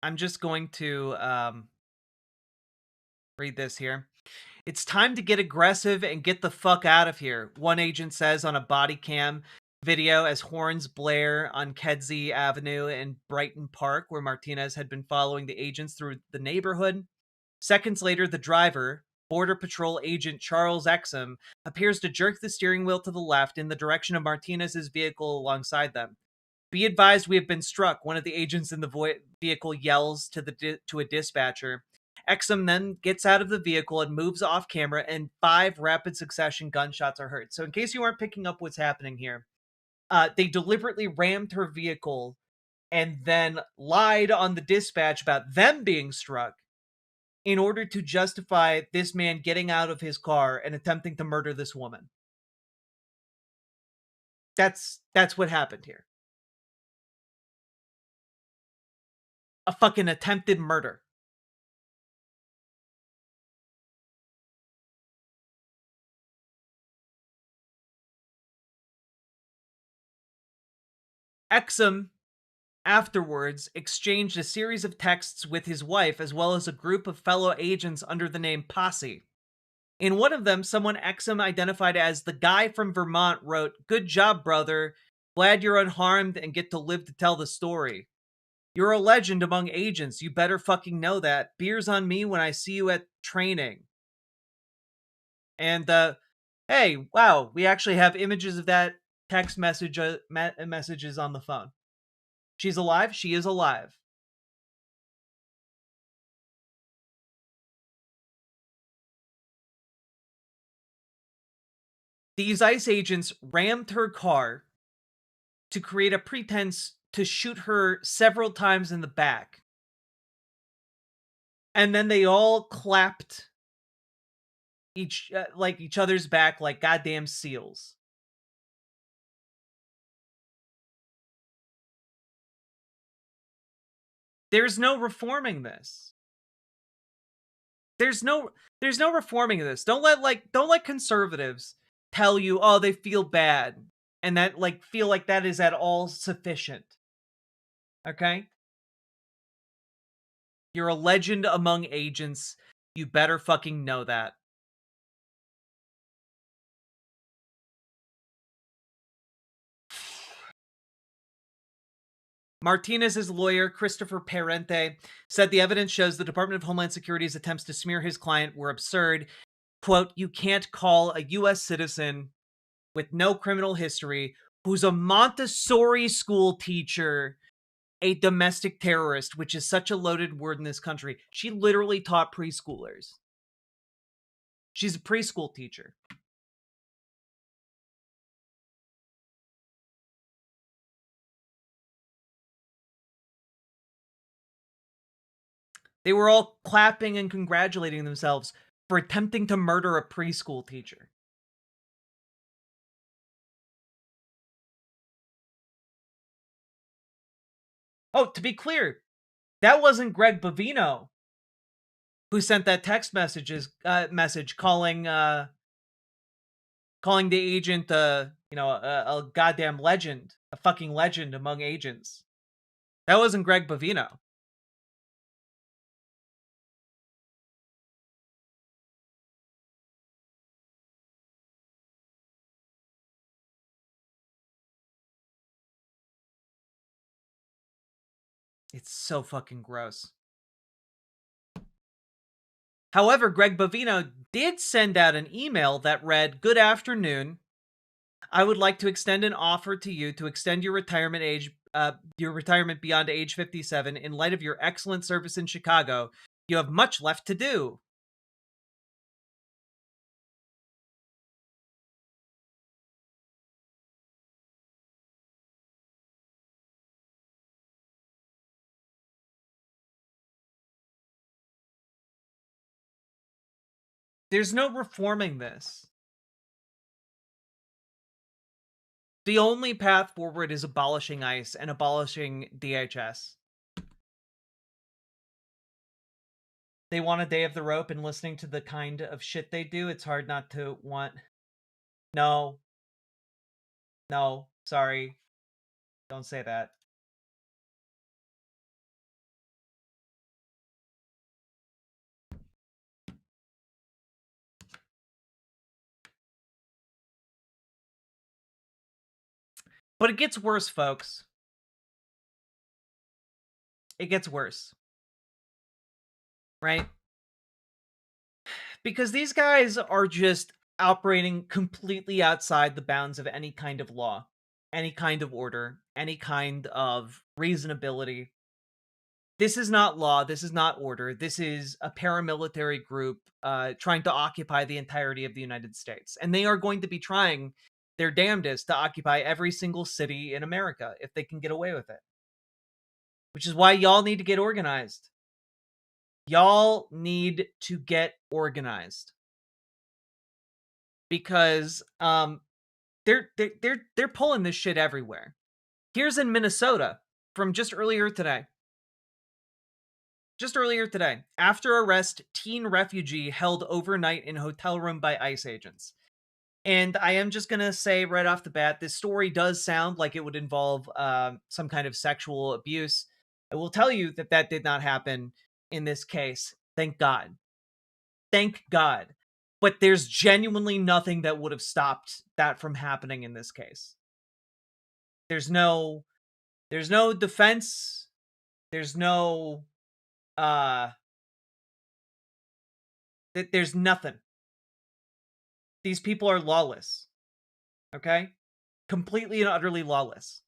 I'm just going to read this here. It's time to get aggressive and get the fuck out of here, one agent says on a body cam video as horns blare on Kedzie Avenue in Brighton Park, where Martinez had been following the agents through the neighborhood. Seconds later, the driver, Border Patrol agent Charles Exum, appears to jerk the steering wheel to the left in the direction of Martinez's vehicle alongside them. Be advised, we have been struck, one of the agents in the vehicle yells to a dispatcher. Exum then gets out of the vehicle and moves off camera, and 5 rapid succession gunshots are heard. So in case you aren't picking up what's happening here, they deliberately rammed her vehicle and then lied on the dispatch about them being struck in order to justify this man getting out of his car and attempting to murder this woman. That's what happened here. A fucking attempted murder. Exum afterwards exchanged a series of texts with his wife as well as a group of fellow agents under the name Posse. In one of them, someone Exum identified as the guy from Vermont wrote, "Good job, brother. Glad you're unharmed and get to live to tell the story. You're a legend among agents. You better fucking know that. Beers on me when I see you at training." And, hey, wow, we actually have images of that text messages on the phone. She's alive? She is alive. These ICE agents rammed her car to create a pretense to shoot her several times in the back. And then they all clapped each other's back like goddamn seals. There's no reforming this. There's no reforming this. Don't let conservatives tell you, oh, they feel bad and that feel like that is at all sufficient. Okay? You're a legend among agents. You better fucking know that. Martinez's lawyer, Christopher Parente, said the evidence shows the Department of Homeland Security's attempts to smear his client were absurd. Quote, "You can't call a U.S. citizen with no criminal history who's a Montessori school teacher a domestic terrorist," which is such a loaded word in this country. She literally taught preschoolers. She's a preschool teacher. They were all clapping and congratulating themselves for attempting to murder a preschool teacher. Oh, to be clear, that wasn't Greg Bovino who sent that text message calling the agent a goddamn legend, a fucking legend among agents. That wasn't Greg Bovino. It's so fucking gross. However, Greg Bovino did send out an email that read, "Good afternoon. I would like to extend an offer to you to extend your retirement beyond age 57. In light of your excellent service in Chicago, you have much left to do." There's no reforming this. The only path forward is abolishing ICE and abolishing DHS. They want a day of the rope, and listening to the kind of shit they do, it's hard not to want... No. No. Sorry. Don't say that. But it gets worse, folks. It gets worse. Right? Because these guys are just operating completely outside the bounds of any kind of law, any kind of order, any kind of reasonability. This is not law. This is not order. This is a paramilitary group trying to occupy the entirety of the United States. And they are going to be trying their damnedest to occupy every single city in America if they can get away with it. Which is why y'all need to get organized. Y'all need to get organized. Because they're pulling this shit everywhere. Here's in Minnesota from just earlier today. Just earlier today, after arrest, teen refugee held overnight in hotel room by ICE agents. And I am just going to say right off the bat, this story does sound like it would involve some kind of sexual abuse. I will tell you that that did not happen in this case. Thank God. Thank God. But there's genuinely nothing that would have stopped that from happening in this case. There's no defense. There's no there's nothing. These people are lawless. Okay? Completely and utterly lawless.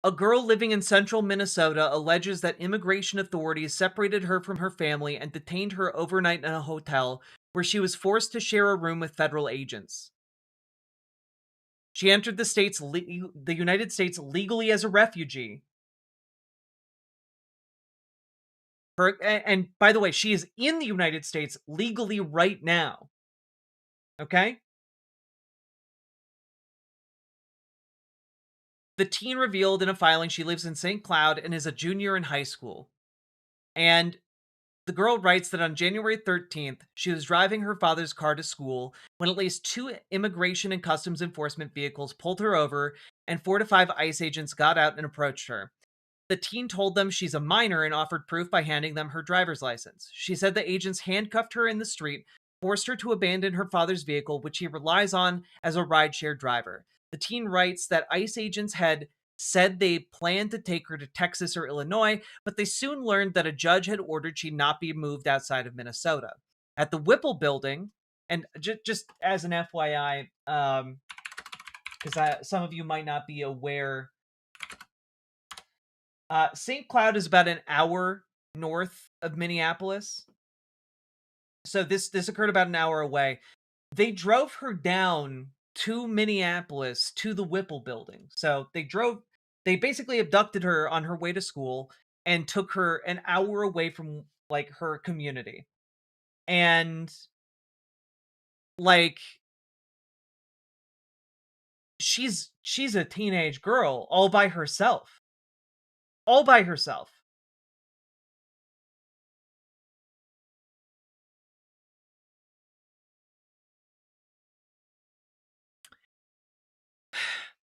A girl living in central Minnesota alleges that immigration authorities separated her from her family and detained her overnight in a hotel where she was forced to share a room with federal agents. She entered the United States legally as a refugee. And by the way, she is in the United States legally right now. Okay? The teen revealed in a filing she lives in St. Cloud and is a junior in high school. And the girl writes that on January 13th, she was driving her father's car to school when at least 2 immigration and customs enforcement vehicles pulled her over and 4 to 5 ICE agents got out and approached her. The teen told them she's a minor and offered proof by handing them her driver's license. She said the agents handcuffed her in the street, forced her to abandon her father's vehicle, which he relies on as a rideshare driver. The teen writes that ICE agents had said they planned to take her to Texas or Illinois, but they soon learned that a judge had ordered she not be moved outside of Minnesota. At the Whipple building, and just as an FYI, because some of you might not be aware, St. Cloud is about an hour north of Minneapolis. So this occurred about an hour away. They drove her down to Minneapolis to the Whipple building. So they basically abducted her on her way to school and took her an hour away from like her community. And like she's a teenage girl all by herself. All by herself.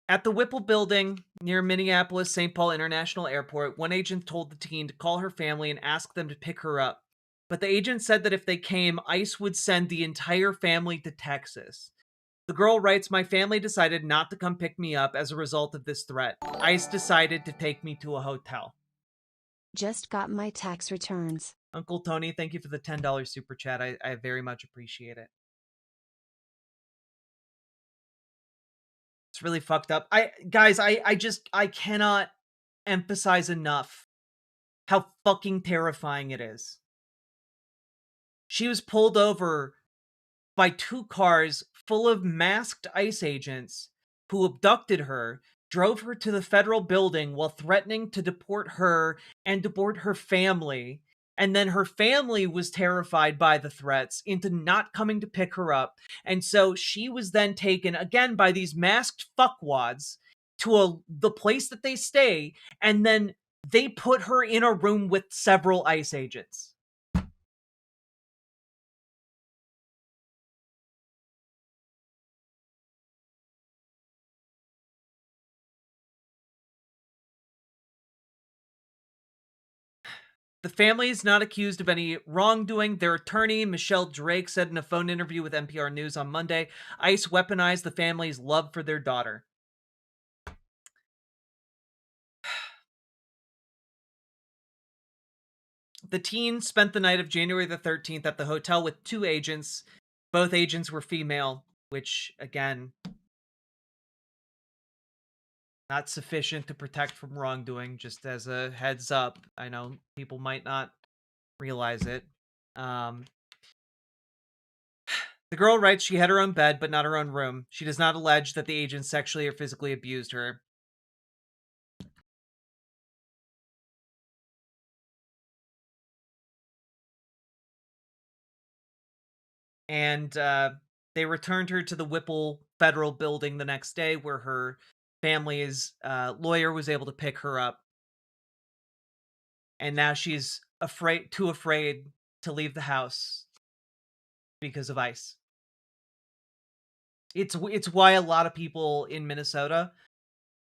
At the Whipple building near Minneapolis St. Paul International Airport, one agent told the teen to call her family and ask them to pick her up. But the agent said that if they came, ICE would send the entire family to Texas. The girl writes, "My family decided not to come pick me up as a result of this threat. ICE decided to take me to a hotel." Just got my tax returns. Uncle Tony, thank you for the $10 super chat. I very much appreciate it. It's really fucked up. I cannot emphasize enough how fucking terrifying it is. She was pulled over by 2 cars full of masked ICE agents who abducted her, drove her to the federal building while threatening to deport her and deport her family, And then her family was terrified by the threats into not coming to pick her up. And so she was then taken again by these masked fuckwads to the place that they stay. And then they put her in a room with several ICE agents. The family is not accused of any wrongdoing. Their attorney, Michelle Drake, said in a phone interview with NPR News on Monday, ICE weaponized the family's love for their daughter. The teen spent the night of January the 13th at the hotel with 2 agents. Both agents were female, which, again, not sufficient to protect from wrongdoing, just as a heads up. I know people might not realize it. The girl writes she had her own bed, but not her own room. She does not allege that the agents sexually or physically abused her. And they returned her to the Whipple Federal Building the next day, where her family's lawyer was able to pick her up. And now she's too afraid to leave the house because of ICE. It's why a lot of people in Minnesota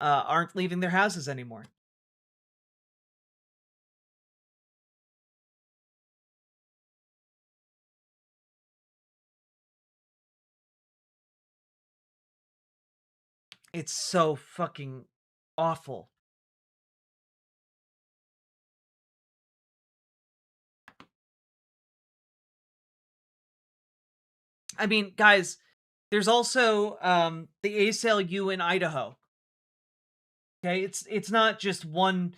aren't leaving their houses anymore. It's so fucking awful. I mean, guys, there's also the ACLU in Idaho. Okay, it's not just one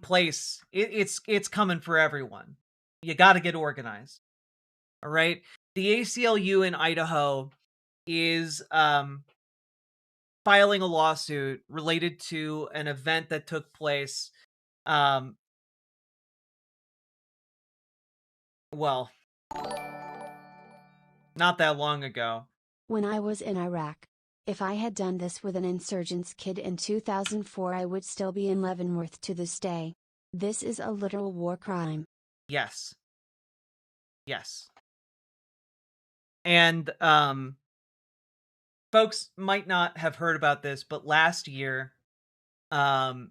place. It's coming for everyone. You got to get organized. All right. The ACLU in Idaho is filing a lawsuit related to an event that took place. Well, not that long ago. When I was in Iraq. If I had done this with an insurgent's kid in 2004, I would still be in Leavenworth to this day. This is a literal war crime. Yes. Yes. And folks might not have heard about this, but last year, in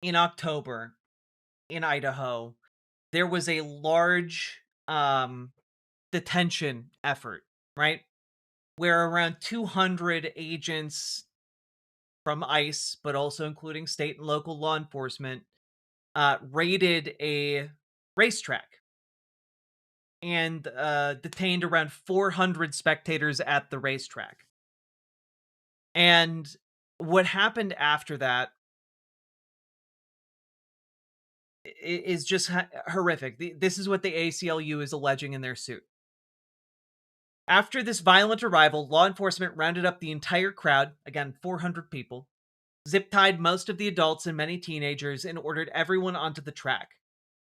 October, in Idaho, there was a large detention effort, right? Where around 200 agents from ICE, but also including state and local law enforcement, raided a racetrack and detained around 400 spectators at the racetrack. And what happened after that is just horrific. This is what the ACLU is alleging in their suit. After this violent arrival, law enforcement rounded up the entire crowd, again, 400 people, zip-tied most of the adults and many teenagers, and ordered everyone onto the track.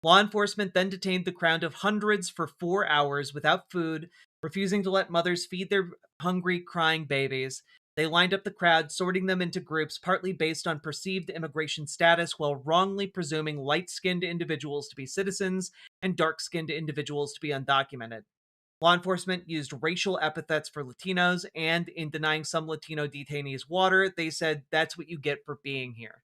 Law enforcement then detained the crowd of hundreds for 4 hours without food, refusing to let mothers feed their hungry, crying babies. They lined up the crowd, sorting them into groups partly based on perceived immigration status, while wrongly presuming light-skinned individuals to be citizens and dark-skinned individuals to be undocumented. Law enforcement used racial epithets for Latinos, and in denying some Latino detainees water, they said, "That's what you get for being here."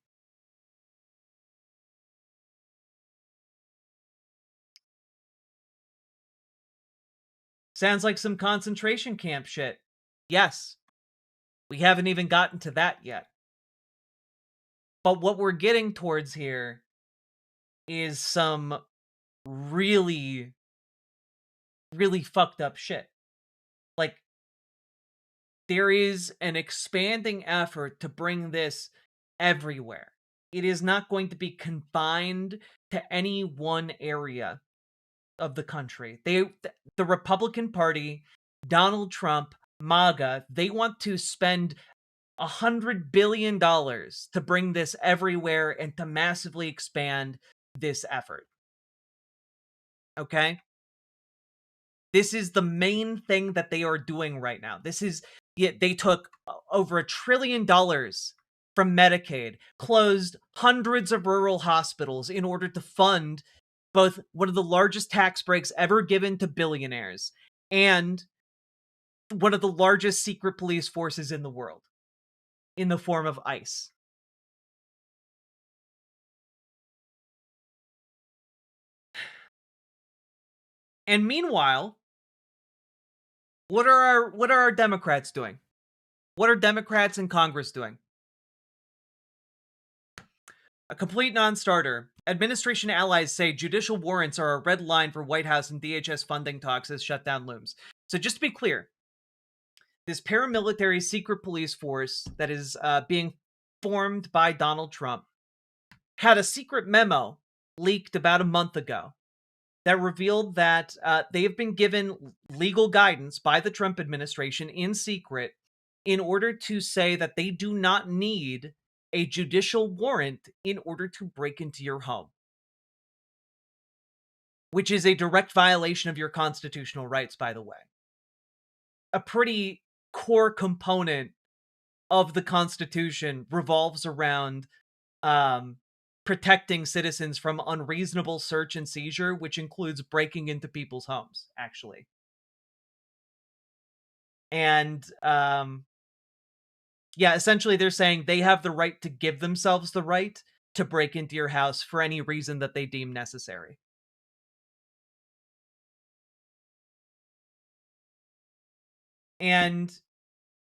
Sounds like some concentration camp shit. Yes. We haven't even gotten to that yet. But what we're getting towards here is some really, really fucked up shit. Like, there is an expanding effort to bring this everywhere. It is not going to be confined to any one area of the country. The Republican Party, Donald Trump, MAGA, they want to spend $100 billion to bring this everywhere and to massively expand this effort. Okay? This is the main thing that they are doing right now. They took over $1 trillion from Medicaid, closed hundreds of rural hospitals in order to fund both one of the largest tax breaks ever given to billionaires and one of the largest secret police forces in the world in the form of ICE. And meanwhile, what are our Democrats doing? What are Democrats in Congress doing? A complete non-starter. Administration allies say judicial warrants are a red line for White House and DHS funding talks as shutdown looms. So just to be clear, this paramilitary secret police force that is being formed by Donald Trump had a secret memo leaked about a month ago that revealed that they have been given legal guidance by the Trump administration in secret in order to say that they do not need a judicial warrant in order to break into your home, which is a direct violation of your constitutional rights, by the way. A pretty core component of the Constitution revolves around protecting citizens from unreasonable search and seizure, which includes breaking into people's homes, actually. And yeah, essentially they're saying they have the right to give themselves the right to break into your house for any reason that they deem necessary. And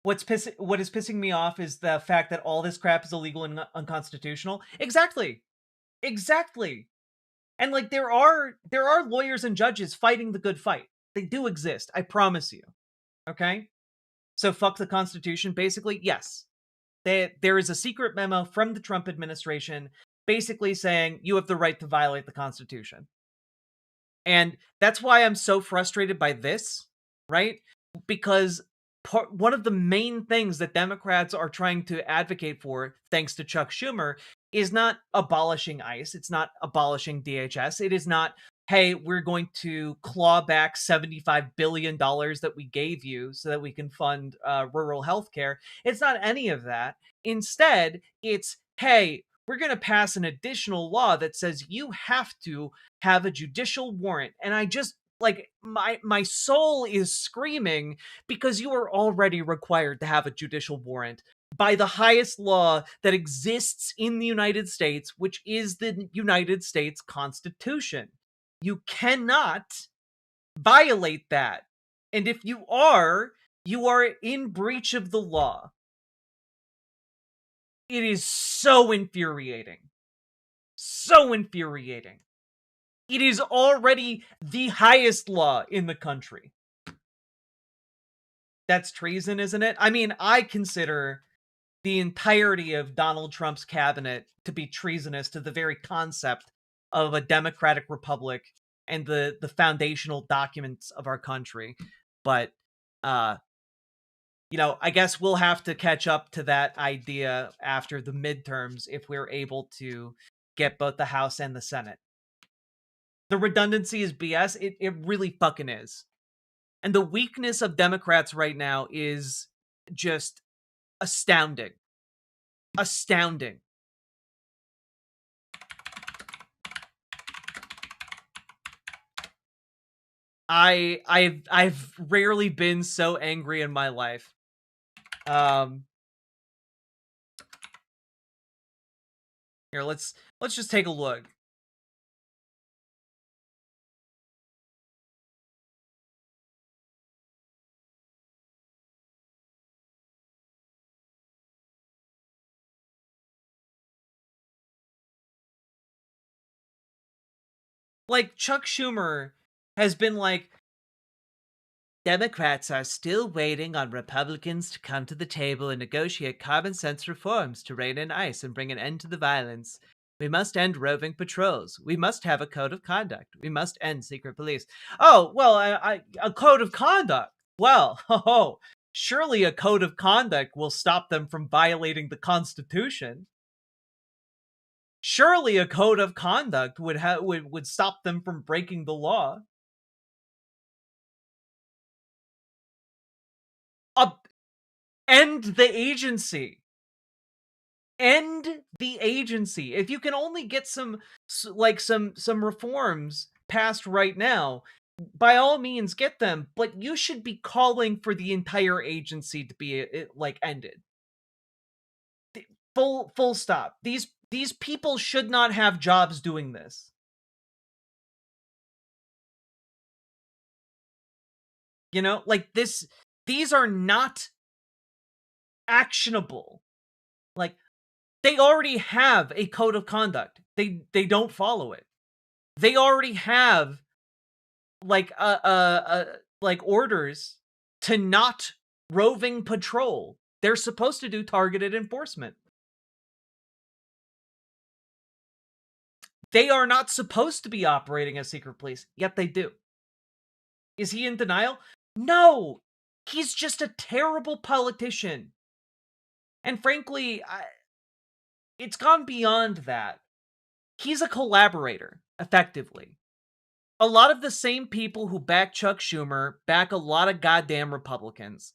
what is pissing me off is the fact that all this crap is illegal and unconstitutional. Exactly. And like there are lawyers and judges fighting the good fight. They do exist, I promise you. Okay? So fuck the Constitution. Basically, yes. There is a secret memo from the Trump administration basically saying you have the right to violate the Constitution. And that's why I'm so frustrated by this, right? Because one of the main things that Democrats are trying to advocate for, thanks to Chuck Schumer, is not abolishing ICE. It's not abolishing DHS. It is not, hey, we're going to claw back $75 billion that we gave you so that we can fund rural healthcare. It's not any of that. Instead, it's, hey, we're going to pass an additional law that says you have to have a judicial warrant. And I just, like, my soul is screaming because you are already required to have a judicial warrant by the highest law that exists in the United States, which is the United States Constitution. You cannot violate that. And if you are in breach of the law. It is so infuriating. So infuriating. It is already the highest law in the country. That's treason, isn't it? I mean, I consider the entirety of Donald Trump's cabinet to be treasonous to the very concept of a democratic republic and the foundational documents of our country. But, you know, I guess we'll have to catch up to that idea after the midterms if we're able to get both the House and the Senate. The redundancy is BS. It really fucking is. And the weakness of Democrats right now is just astounding. Astounding. I've rarely been so angry in my life. Here, let's just take a look. Like, Chuck Schumer has been like, Democrats are still waiting on Republicans to come to the table and negotiate common sense reforms to rein in ICE and bring an end to the violence. We must end roving patrols. We must have a code of conduct. We must end secret police. Oh, well, a code of conduct. Well, surely a code of conduct will stop them from violating the Constitution. Surely a code of conduct would stop them from breaking the law. End the agency. End the agency. If you can only get some reforms passed right now, by all means get them, but you should be calling for the entire agency to be ended. Full stop. These people should not have jobs doing this. You know, like these are not actionable. Like, they already have a code of conduct. They don't follow it. They already have like orders to not roving patrol. They're supposed to do targeted enforcement. They are not supposed to be operating as secret police, yet they do. Is he in denial? No! He's just a terrible politician. And frankly, it's gone beyond that. He's a collaborator, effectively. A lot of the same people who back Chuck Schumer back a lot of goddamn Republicans.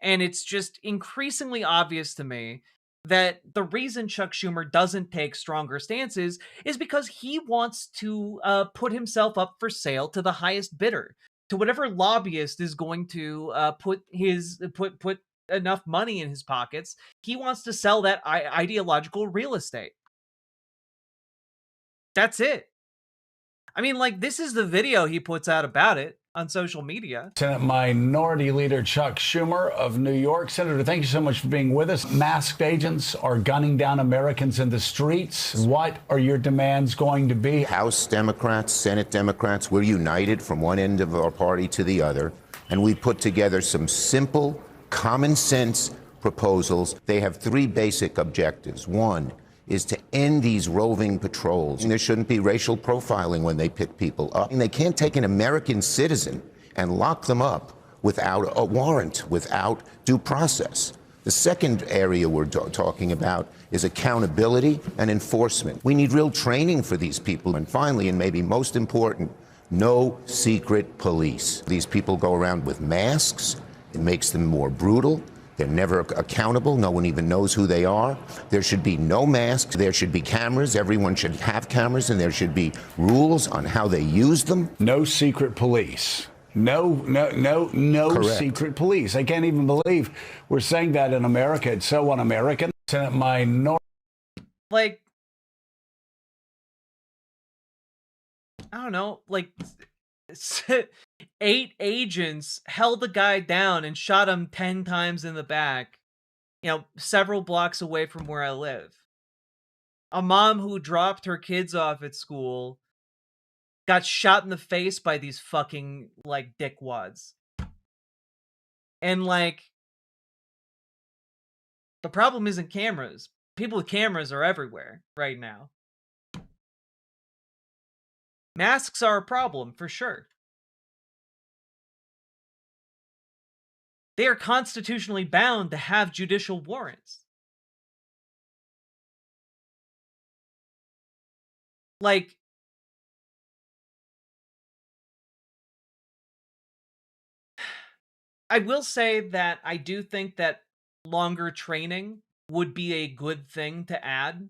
And it's just increasingly obvious to me that the reason Chuck Schumer doesn't take stronger stances is because he wants to put himself up for sale to the highest bidder, to whatever lobbyist is going to put enough money in his pockets. He wants to sell that ideological real estate. That's it. I mean, like, this is the video he puts out about it on social media. Senate Minority Leader Chuck Schumer of New York. Senator, thank you so much for being with us. Masked agents are gunning down Americans in the streets. What are your demands going to be? House Democrats, Senate Democrats, we're united from one end of our party to the other, and we put together some simple, common sense proposals. They have three basic objectives. One is to end these roving patrols. There shouldn't be racial profiling when they pick people up. And they can't take an American citizen and lock them up without a warrant, without due process. The second area we're talking about is accountability and enforcement. We need real training for these people. And finally, and maybe most important, no secret police. These people go around with masks. It makes them more brutal. They're never accountable. No one even knows who they are. There should be no masks. There should be cameras. Everyone should have cameras, and there should be rules on how they use them. No secret police. No Correct. secret police. I can't even believe we're saying that in America. It's so un-American. Senate Minority. Like, I don't know, like 8 agents held the guy down and shot him 10 times in the back, several blocks away from where I live. A mom who dropped her kids off at school got shot in the face by these fucking, dickwads. And, the problem isn't cameras. People with cameras are everywhere right now. Masks are a problem, for sure. They are constitutionally bound to have judicial warrants. Like, I will say that I do think that longer training would be a good thing to add.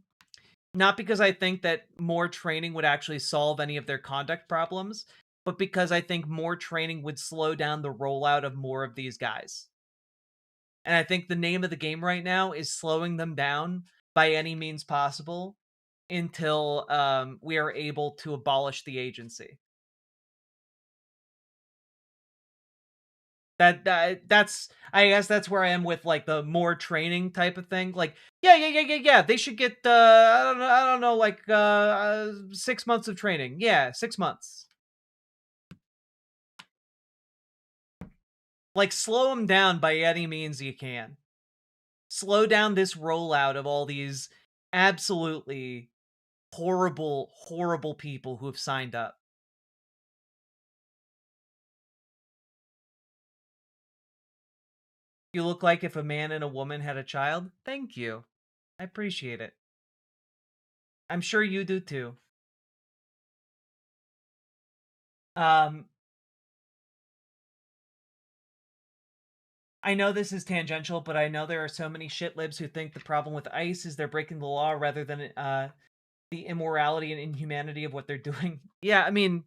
Not because I think that more training would actually solve any of their conduct problems, but because I think more training would slow down the rollout of more of these guys. And I think the name of the game right now is slowing them down by any means possible until we are able to abolish the agency. That's I guess that's where I am with the more training type of thing. Yeah. They should get I don't know 6 months of training. Yeah, 6 months. Slow them down by any means you can. Slow down this rollout of all these absolutely horrible, horrible people who have signed up. You look like if a man and a woman had a child. Thank you. I appreciate it. I'm sure you do too. I know this is tangential, but I know there are so many shit libs who think the problem with ICE is they're breaking the law rather than the immorality and inhumanity of what they're doing. Yeah, I mean,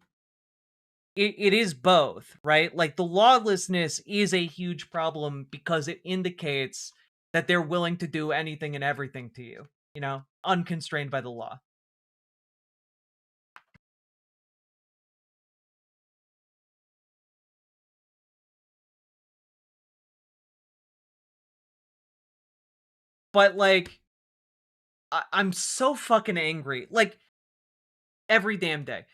it is both, right? Like, the lawlessness is a huge problem because it indicates that they're willing to do anything and everything to you, you know, unconstrained by the law. But, like, I'm so fucking angry. Like, every damn day.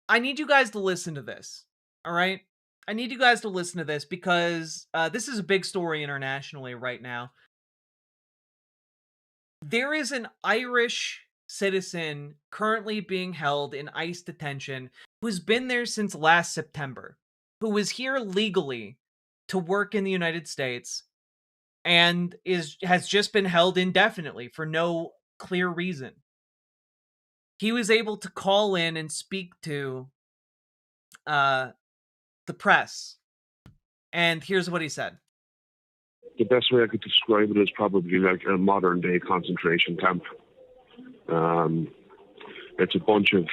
I need you guys to listen to this, all right? I need you guys to listen to this because this is a big story internationally right now. There is an Irish citizen currently being held in ICE detention who's been there since last September, who was here legally to work in the United States and has just been held indefinitely for no clear reason. He was able to call in and speak to the press. And here's what he said. The best way I could describe it is probably like a modern day concentration camp. It's a bunch of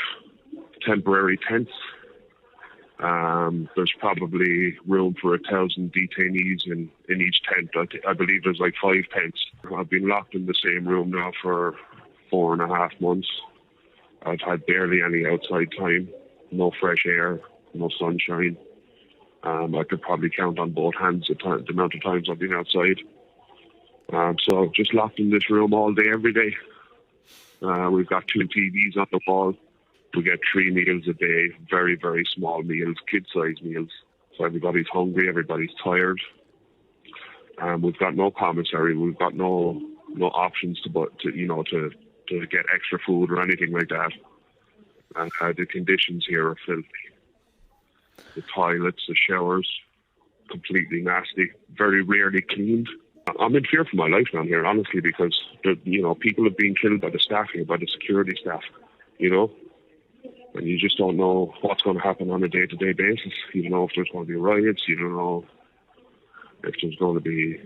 temporary tents. There's probably room for 1,000 detainees in each tent. I believe there's like 5 tents. I've been locked in the same room now for 4.5 months. I've had barely any outside time, no fresh air, no sunshine. I could probably count on both hands the amount of times I've been outside. So just locked in this room all day, every day. We've got 2 TVs on the wall. We get 3 meals a day, very, very small meals, kid-sized meals. So everybody's hungry, everybody's tired. We've got no commissary. We've got no options to get extra food or anything like that. The conditions here are filthy. The toilets, the showers, completely nasty, very rarely cleaned. I'm in fear for my life down here, honestly, because people have been killed by the staff here, by the security staff, and you just don't know what's going to happen on a day-to-day basis. You don't know if there's going to be riots. You don't know if there's going to be.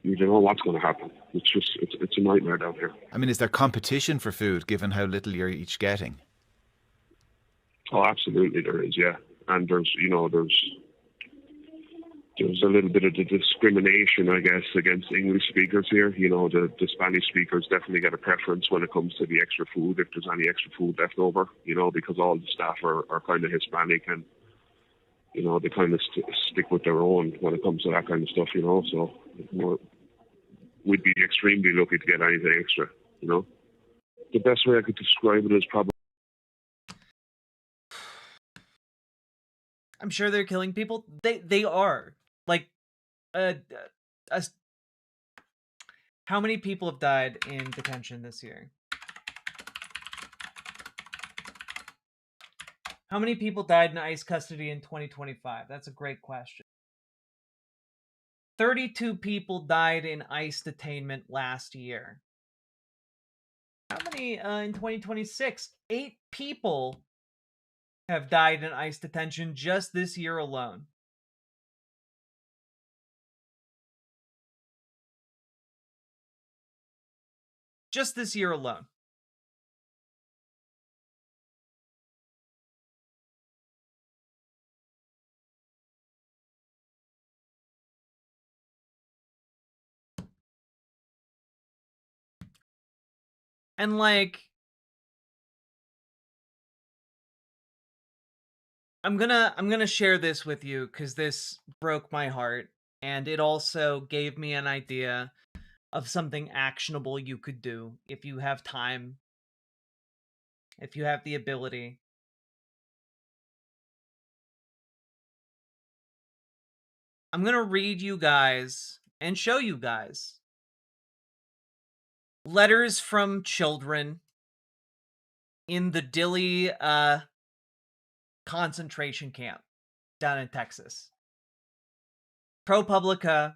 You don't know what's going to happen. It's a nightmare down here. I mean, is there competition for food, given how little you're each getting? Oh, absolutely, there is. Yeah. And there's a little bit of the discrimination, I guess, against English speakers here. The Spanish speakers definitely get a preference when it comes to the extra food, if there's any extra food left over, because all the staff are kind of Hispanic and, they kind of stick with their own when it comes to that kind of stuff, So we'd be extremely lucky to get anything extra, The best way I could describe it is probably... I'm sure they're killing people. They are. Like, how many people have died in detention this year? How many people died in ICE custody in 2025? That's a great question. 32 people died in ICE detainment last year. How many in 2026? 8 people have died in ICE detention just this year alone. Just this year alone. And like, I'm gonna share this with you because this broke my heart, and it also gave me an idea of something actionable you could do if you have time, if you have the ability. I'm gonna read you guys and show you guys letters from children in the Dilley concentration camp down in Texas. ProPublica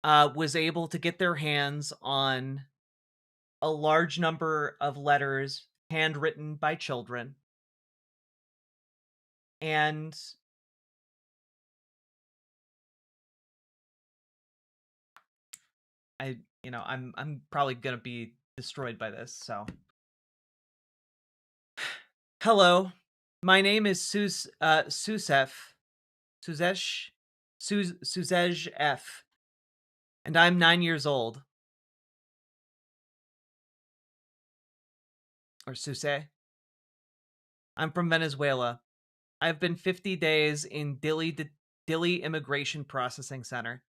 was able to get their hands on a large number of letters handwritten by children. And I'm probably gonna be destroyed by this, so. Hello, my name is Suzej F, and I'm 9 years old. Or Suse. I'm from Venezuela. I've been 50 days in Dili Immigration Processing Center,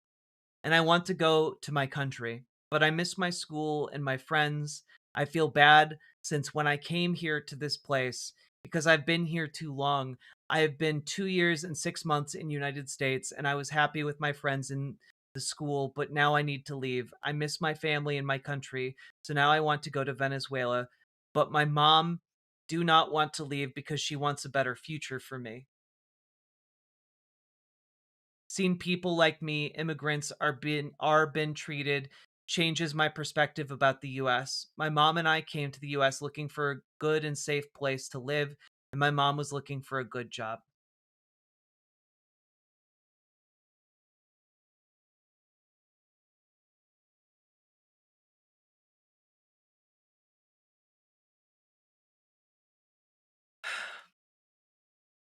and I want to go to my country, but I miss my school and my friends. I feel bad since when I came here to this place because I've been here too long. I have been 2 years and 6 months in United States, and I was happy with my friends in the school, but now I need to leave. I miss my family and my country, so now I want to go to Venezuela, but my mom do not want to leave because she wants a better future for me. Seeing people like me, immigrants, are been treated changes my perspective about the US. My mom and I came to the US looking for a good and safe place to live, and my mom was looking for a good job.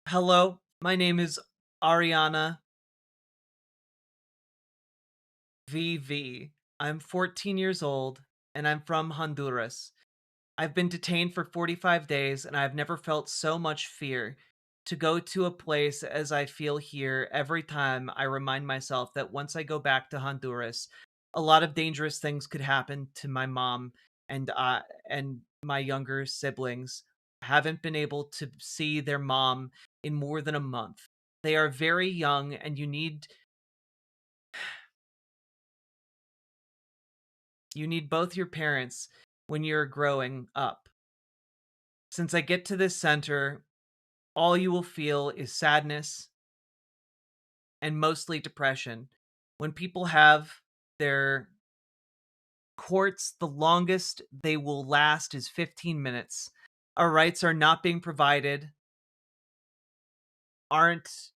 Hello, my name is Ariana VV. I'm 14 years old, and I'm from Honduras. I've been detained for 45 days, and I've never felt so much fear. To go to a place as I feel here, every time I remind myself that once I go back to Honduras, a lot of dangerous things could happen to my mom and my younger siblings. Haven't been able to see their mom in more than a month. They are very young, and you need both your parents when you're growing up. Since I get to this center, all you will feel is sadness and mostly depression. When people have their courts, the longest they will last is 15 minutes. Our rights are not being provided. Aren't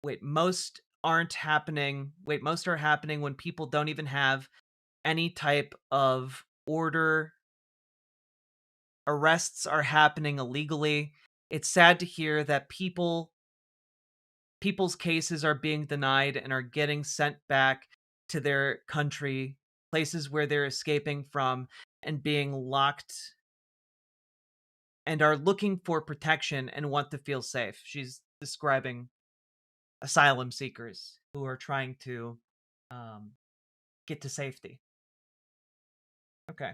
wait, most aren't happening. Wait, most are happening when people don't even have any type of order. Arrests are happening illegally. It's sad to hear that people's cases are being denied and are getting sent back to their country, places where they're escaping from and being locked and are looking for protection and want to feel safe. She's describing asylum seekers who are trying to get to safety. Okay.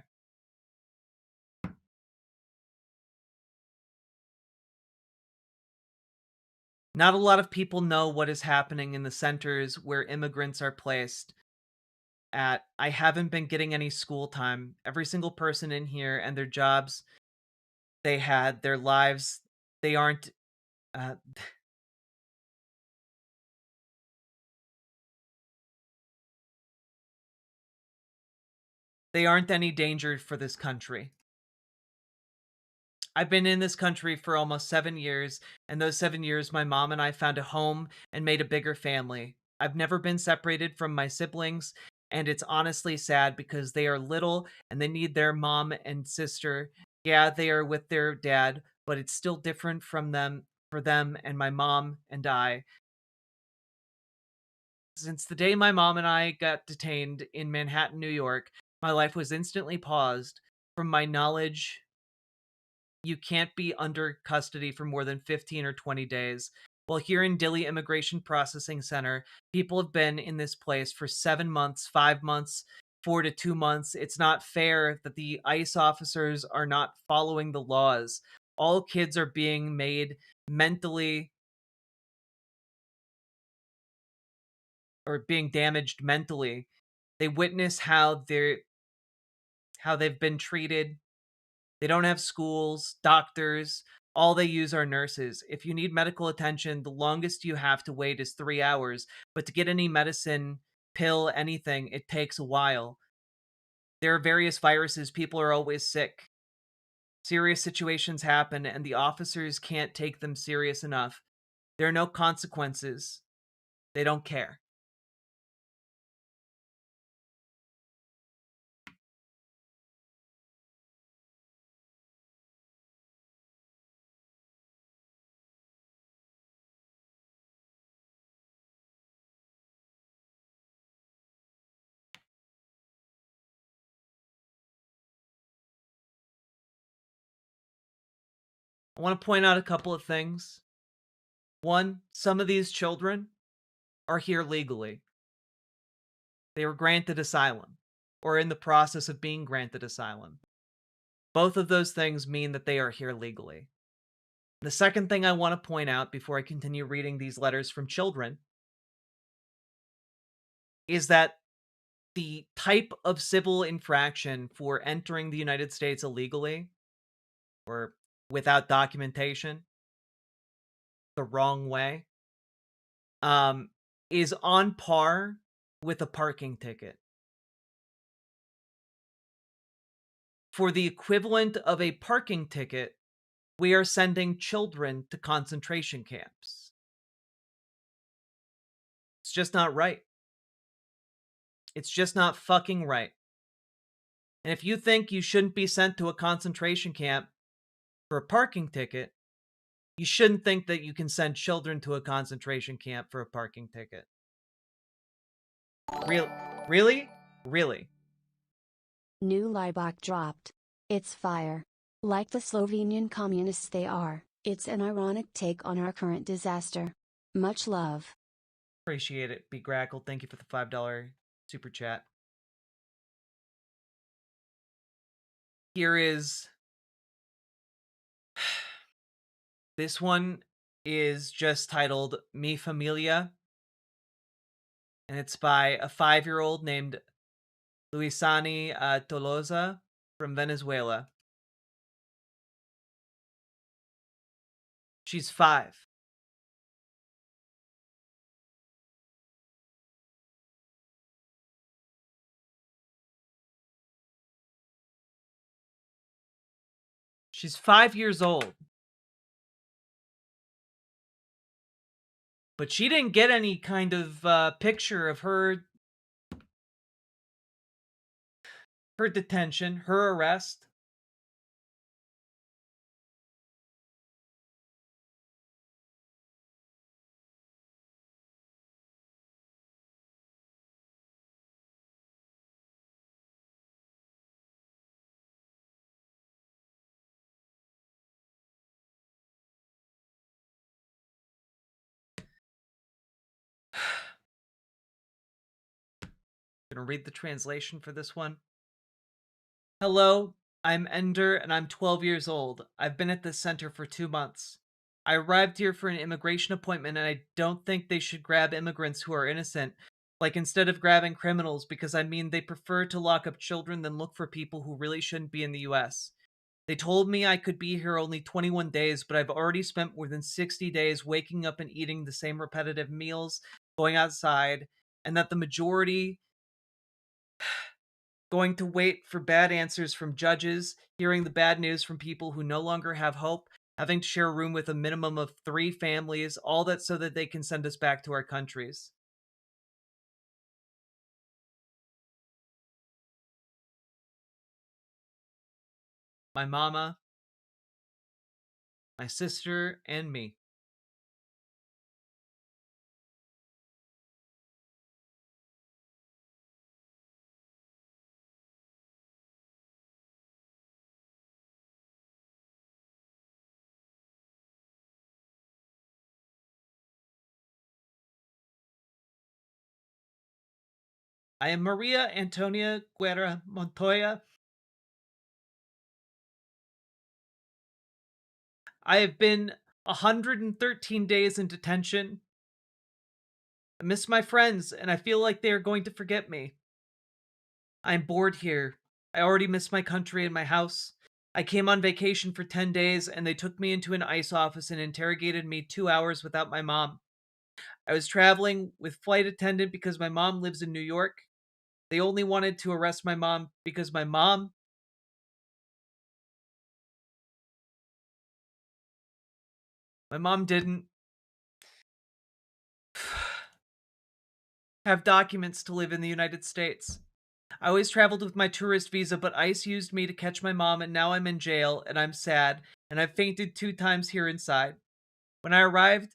Not a lot of people know what is happening in the centers where immigrants are placed at. I haven't been getting any school time. Every single person in here and their jobs they had, their lives, they aren't uh, they aren't any danger for this country. I've been in this country for almost 7 years, and those 7 years, my mom and I found a home and made a bigger family. I've never been separated from my siblings, and it's honestly sad because they are little and they need their mom and sister. Yeah, they are with their dad, but it's still different from them for them and my mom and I. Since the day my mom and I got detained in Manhattan, New York, my life was instantly paused. From my knowledge, you can't be under custody for more than 15 or 20 days. Well, here in Dili Immigration Processing Center, people have been in this place for 7 months, 5 months, 4 to 2 months. It's not fair that the ICE officers are not following the laws. All kids are being made mentally or being damaged mentally. They witness how they've been treated. They don't have schools, doctors. All they use are nurses. If you need medical attention, the longest you have to wait is 3 hours. But to get any medicine, pill, anything, it takes a while. There are various viruses. People are always sick. Serious situations happen, and the officers can't take them serious enough. There are no consequences. They don't care. I want to point out a couple of things. One, some of these children are here legally. They were granted asylum, or in the process of being granted asylum. Both of those things mean that they are here legally. The second thing I want to point out before I continue reading these letters from children is that the type of civil infraction for entering the United States illegally or without documentation the wrong way is on par with a parking ticket. For the equivalent of a parking ticket, we are sending children to concentration camps. It's just not right. It's just not fucking right. And if you think you shouldn't be sent to a concentration camp for a parking ticket, you shouldn't think that you can send children to a concentration camp for a parking ticket. Really? Really? New Liebach dropped. It's fire. Like the Slovenian communists they are, it's an ironic take on our current disaster. Much love. Appreciate it, B. Grackle. Thank you for the $5 super chat. Here is... This one is just titled Mi Familia. And it's by a 5-year-old named Luisani Tolosa from Venezuela. She's 5. She's 5 years old. But she didn't get any kind of picture of her detention, her arrest. I'm gonna read the translation for this one. Hello, I'm Ender and I'm 12 years old. I've been at this center for 2 months. I arrived here for an immigration appointment and I don't think they should grab immigrants who are innocent, like instead of grabbing criminals, because I mean they prefer to lock up children than look for people who really shouldn't be in the US. They told me I could be here only 21 days, but I've already spent more than 60 days waking up and eating the same repetitive meals, going outside, and that the majority going to wait for bad answers from judges, hearing the bad news from people who no longer have hope, having to share a room with a minimum of 3 families, all that so that they can send us back to our countries. My mama, my sister, and me. I am Maria Antonia Guerra Montoya. I have been 113 days in detention. I miss my friends, and I feel like they are going to forget me. I'm bored here. I already miss my country and my house. I came on vacation for 10 days, and they took me into an ICE office and interrogated me 2 hours without my mom. I was traveling with flight attendant because my mom lives in New York. They only wanted to arrest my mom because my mom didn't have documents to live in the United States. I always traveled with my tourist visa, but ICE used me to catch my mom, and now I'm in jail, and I'm sad, and I've fainted 2 times here inside. When I arrived,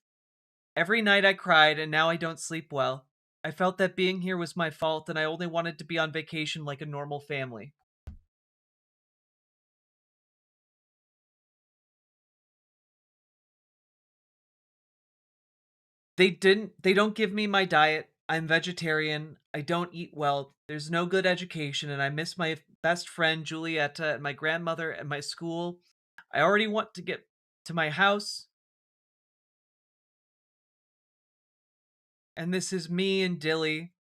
every night I cried, and now I don't sleep well. I felt that being here was my fault, and I only wanted to be on vacation like a normal family. They don't give me my diet. I'm vegetarian. I don't eat well. There's no good education, and I miss my best friend Julieta and my grandmother and my school. I already want to get to my house. And this is me and Dilly.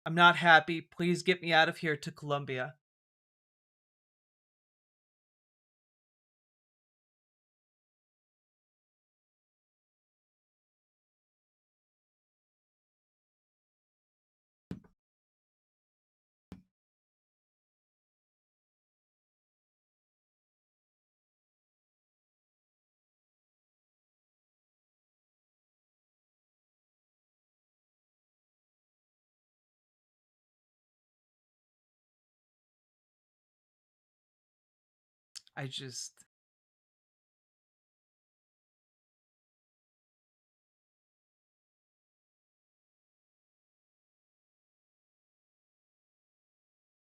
I'm not happy. Please get me out of here to Colombia. I just...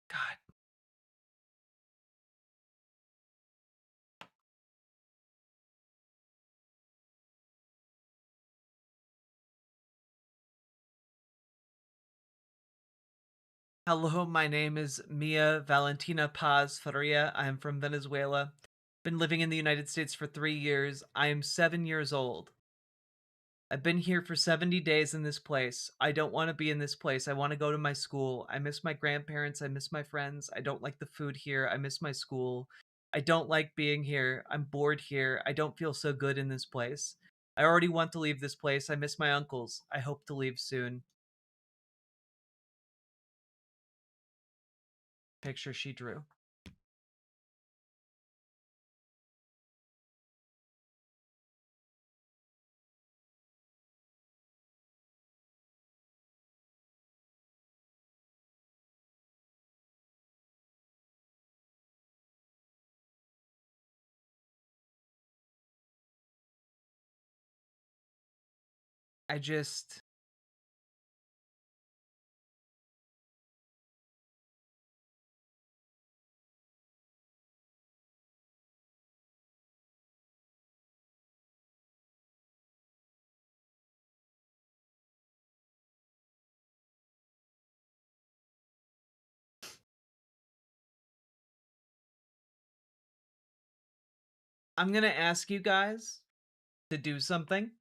God. Hello, my name is Mia Valentina Paz Faria. I am from Venezuela. Been living in the United States for 3 years. I am 7 years old. I've been here for 70 days in this place. I don't want to be in this place. I want to go to my school. I miss my grandparents. I miss my friends. I don't like the food here. I miss my school. I don't like being here. I'm bored here. I don't feel so good in this place. I already want to leave this place. I miss my uncles. I hope to leave soon. Picture she drew. I just... I'm gonna ask you guys to do something.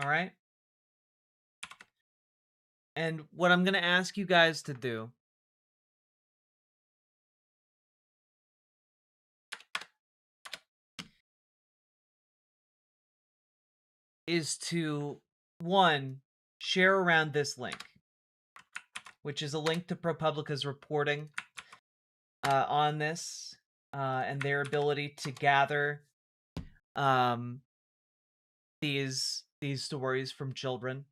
All right? And what I'm gonna ask you guys to do is to, one, share around this link, which is a link to ProPublica's reporting on this and their ability to gather these stories from children.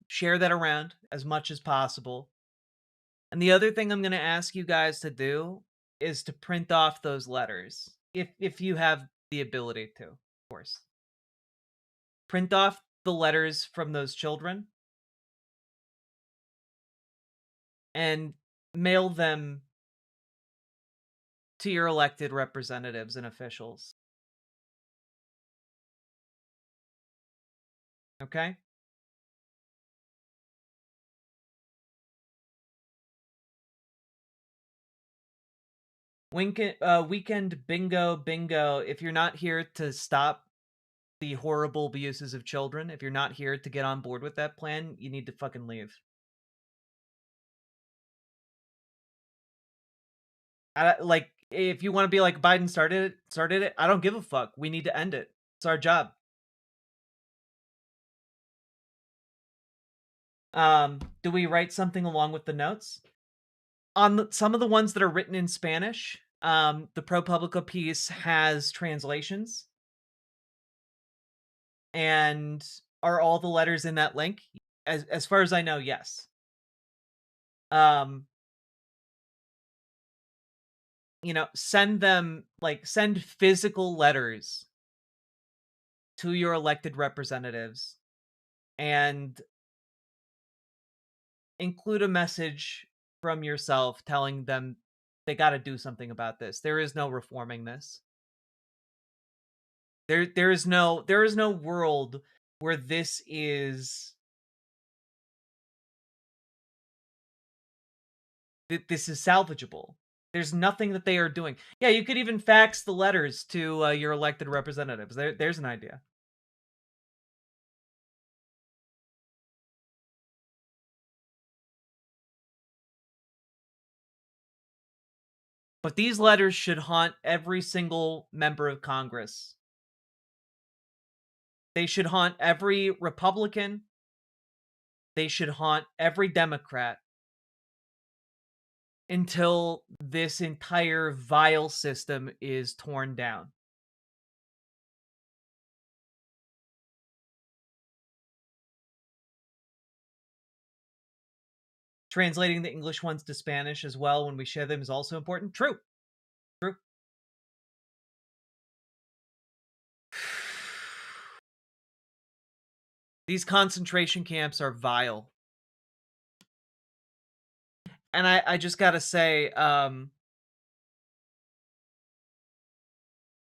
Share that around as much as possible. And the other thing I'm going to ask you guys to do is to print off those letters, if you have the ability to, of course. Print off the letters from those children and mail them to your elected representatives and officials. Okay? Weekend bingo. If you're not here to stop the horrible abuses of children, if you're not here to get on board with that plan, you need to fucking leave. Like, if you want to be like Biden started it, I don't give a fuck. We need to end it. It's our job. Do we write something along with the notes? On some of the ones that are written in Spanish, the ProPublica piece has translations. And are all the letters in that link? As far as I know, yes. You know, send physical letters to your elected representatives and include a message from yourself telling them they got to do something about this. There is no reforming this. There is no world where this is salvageable. There's nothing that they are doing. Yeah, you could even fax the letters to your elected representatives. There's an idea. But these letters should haunt every single member of Congress. They should haunt every Republican. They should haunt every Democrat until this entire vile system is torn down. Translating the English ones to Spanish as well when we share them is also important. True. True. These concentration camps are vile. And I just gotta say,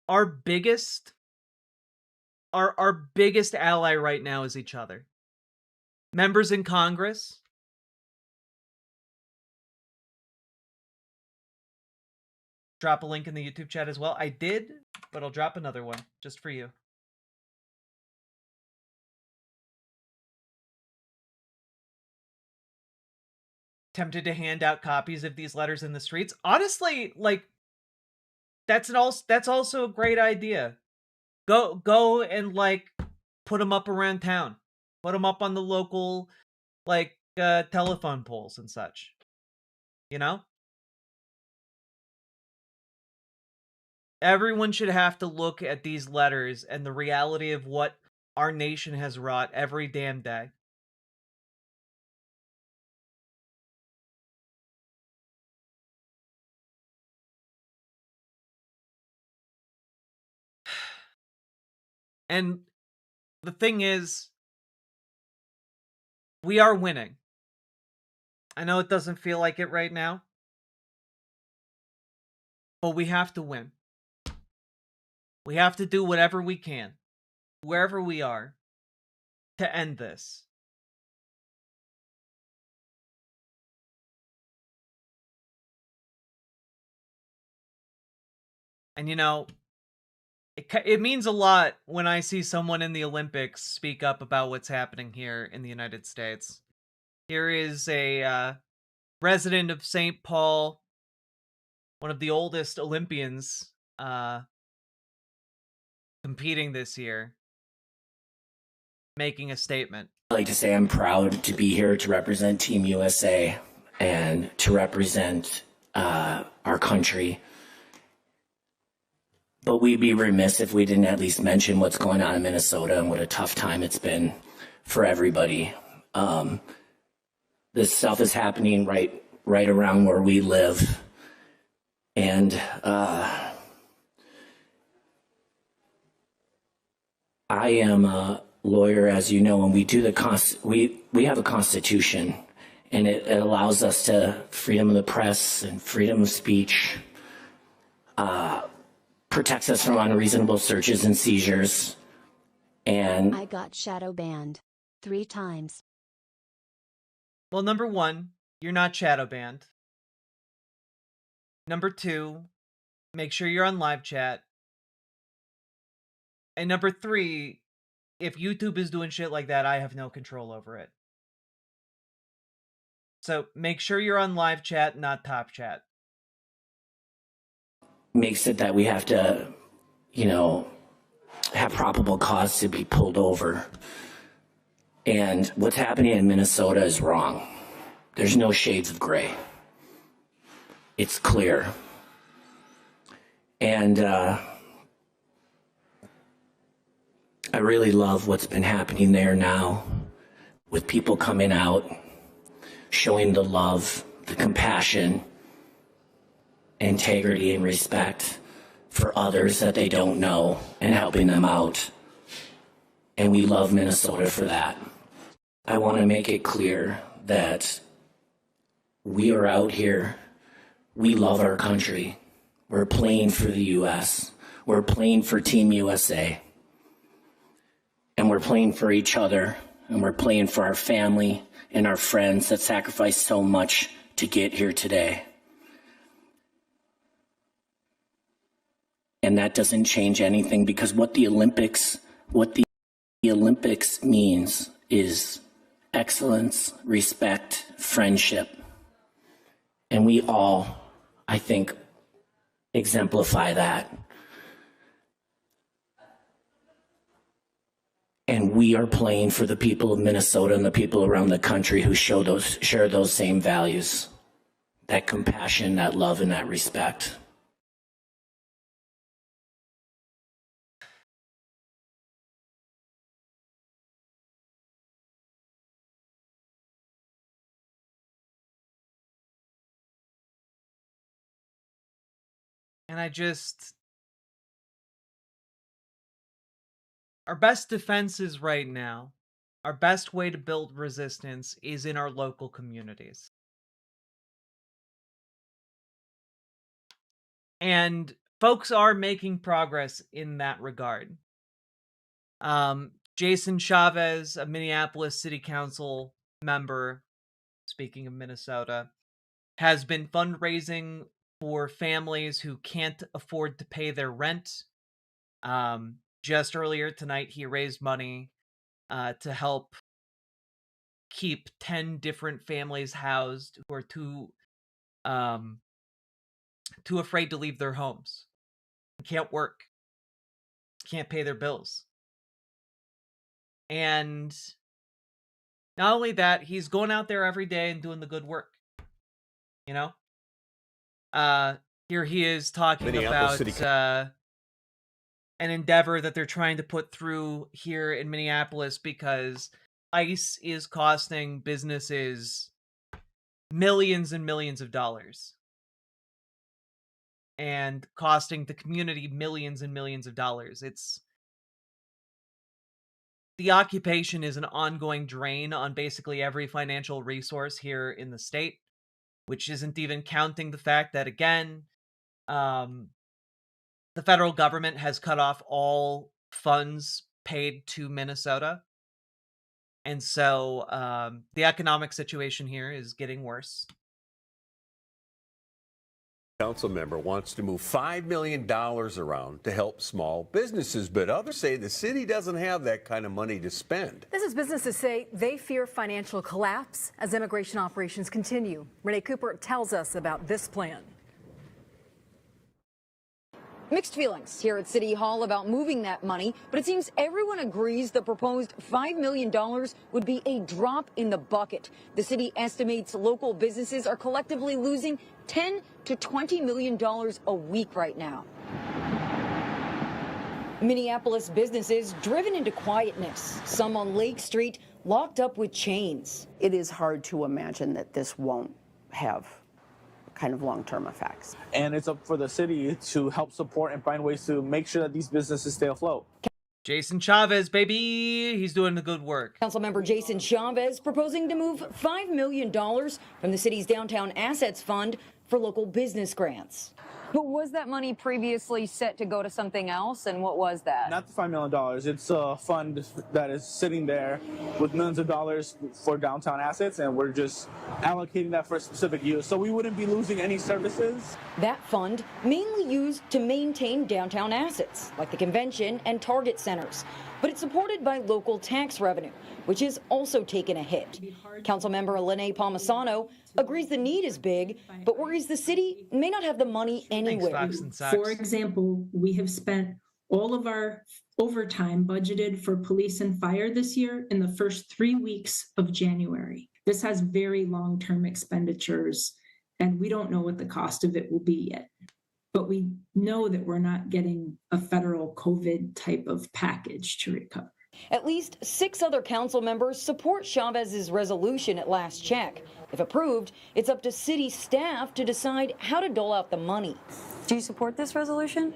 our biggest ally right now is each other. Members in Congress. Drop a link in the YouTube chat as well. I did, but I'll drop another one just for you. Tempted to hand out copies of these letters in the streets. Honestly, like, that's also a great idea. Go and like put them up around town. Put them up on the local like telephone poles and such. You know? Everyone should have to look at these letters and the reality of what our nation has wrought every damn day. And the thing is, we are winning. I know it doesn't feel like it right now, but we have to win. We have to do whatever we can, wherever we are, to end this. And you know, it means a lot when I see someone in the Olympics speak up about what's happening here in the United States. Here is a resident of St. Paul, one of the oldest Olympians competing this year, making a statement. I'd like to say I'm proud to be here to represent Team USA and to represent our country. But we'd be remiss if we didn't at least mention what's going on in Minnesota and what a tough time it's been for everybody. This stuff is happening right around where we live. And I am a lawyer, as you know, and we do we have a constitution, and it allows us to freedom of the press and freedom of speech, protects us from unreasonable searches and seizures. And I got shadow banned 3 times. Well, number 1, you're not shadow banned. Number 2, make sure you're on live chat. And number 3, if YouTube is doing shit like that, I have no control over it. So make sure you're on live chat, not top chat. Makes it that we have to, you know, have probable cause to be pulled over. And what's happening in Minnesota is wrong. There's no shades of gray. It's clear. And I really love what's been happening there now, with people coming out, showing the love, the compassion, integrity, and respect for others that they don't know, and helping them out. And we love Minnesota for that. I want to make it clear that we are out here. We love our country. We're playing for the U.S. We're playing for Team USA. And we're playing for each other. And we're playing for our family and our friends that sacrificed so much to get here today. And that doesn't change anything, because what the Olympics means is excellence, respect, friendship. And we all, I think, exemplify that. And we are playing for the people of Minnesota and the people around the country who share those same values, that compassion, that love, and that respect. And our best defenses right now, our best way to build resistance is in our local communities. And folks are making progress in that regard. Jason Chavez, a Minneapolis City Council member, speaking of Minnesota, has been fundraising for families who can't afford to pay their rent. Just earlier tonight, he raised money to help keep 10 different families housed who are too afraid to leave their homes, can't work, can't pay their bills. And not only that, he's going out there every day and doing the good work. You know? Here he is talking about an endeavor that they're trying to put through here in Minneapolis, because ICE is costing businesses millions and millions of dollars, and costing the community millions and millions of dollars. The occupation is an ongoing drain on basically every financial resource here in the state, which isn't even counting the fact that, again, the federal government has cut off all funds paid to Minnesota. And so the economic situation here is getting worse. Council member wants to move $5 million around to help small businesses, but others say the city doesn't have that kind of money to spend. This is businesses say they fear financial collapse as immigration operations continue. Renee Cooper tells us about this plan. Mixed feelings here at City Hall about moving that money, but it seems everyone agrees the proposed $5 million would be a drop in the bucket. The city estimates local businesses are collectively losing $10 to $20 million a week right now. Minneapolis businesses driven into quietness, some on Lake Street locked up with chains. It is hard to imagine that this won't have kind of long-term effects. And it's up for the city to help support and find ways to make sure that these businesses stay afloat. Jason Chavez, baby, he's doing the good work. Councilmember Jason Chavez proposing to move $5 million from the city's Downtown Assets Fund for local business grants. But was that money previously set to go to something else, and what was that? Not the $5 million. It's a fund that is sitting there with millions of dollars for downtown assets, and we're just allocating that for a specific use. So we wouldn't be losing any services. That fund mainly used to maintain downtown assets, like the convention and Target centers. But it's supported by local tax revenue, which has also taken a hit. Councilmember Elena Palmisano agrees the need is big, but worries the city may not have the money anywhere. For example, we have spent all of our overtime budgeted for police and fire this year in the first 3 weeks of January. This has very long-term expenditures, and we don't know what the cost of it will be yet. But we know that we're not getting a federal COVID type of package to recover. At least 6 other council members support Chavez's resolution at last check. If approved, it's up to city staff to decide how to dole out the money. Do you support this resolution?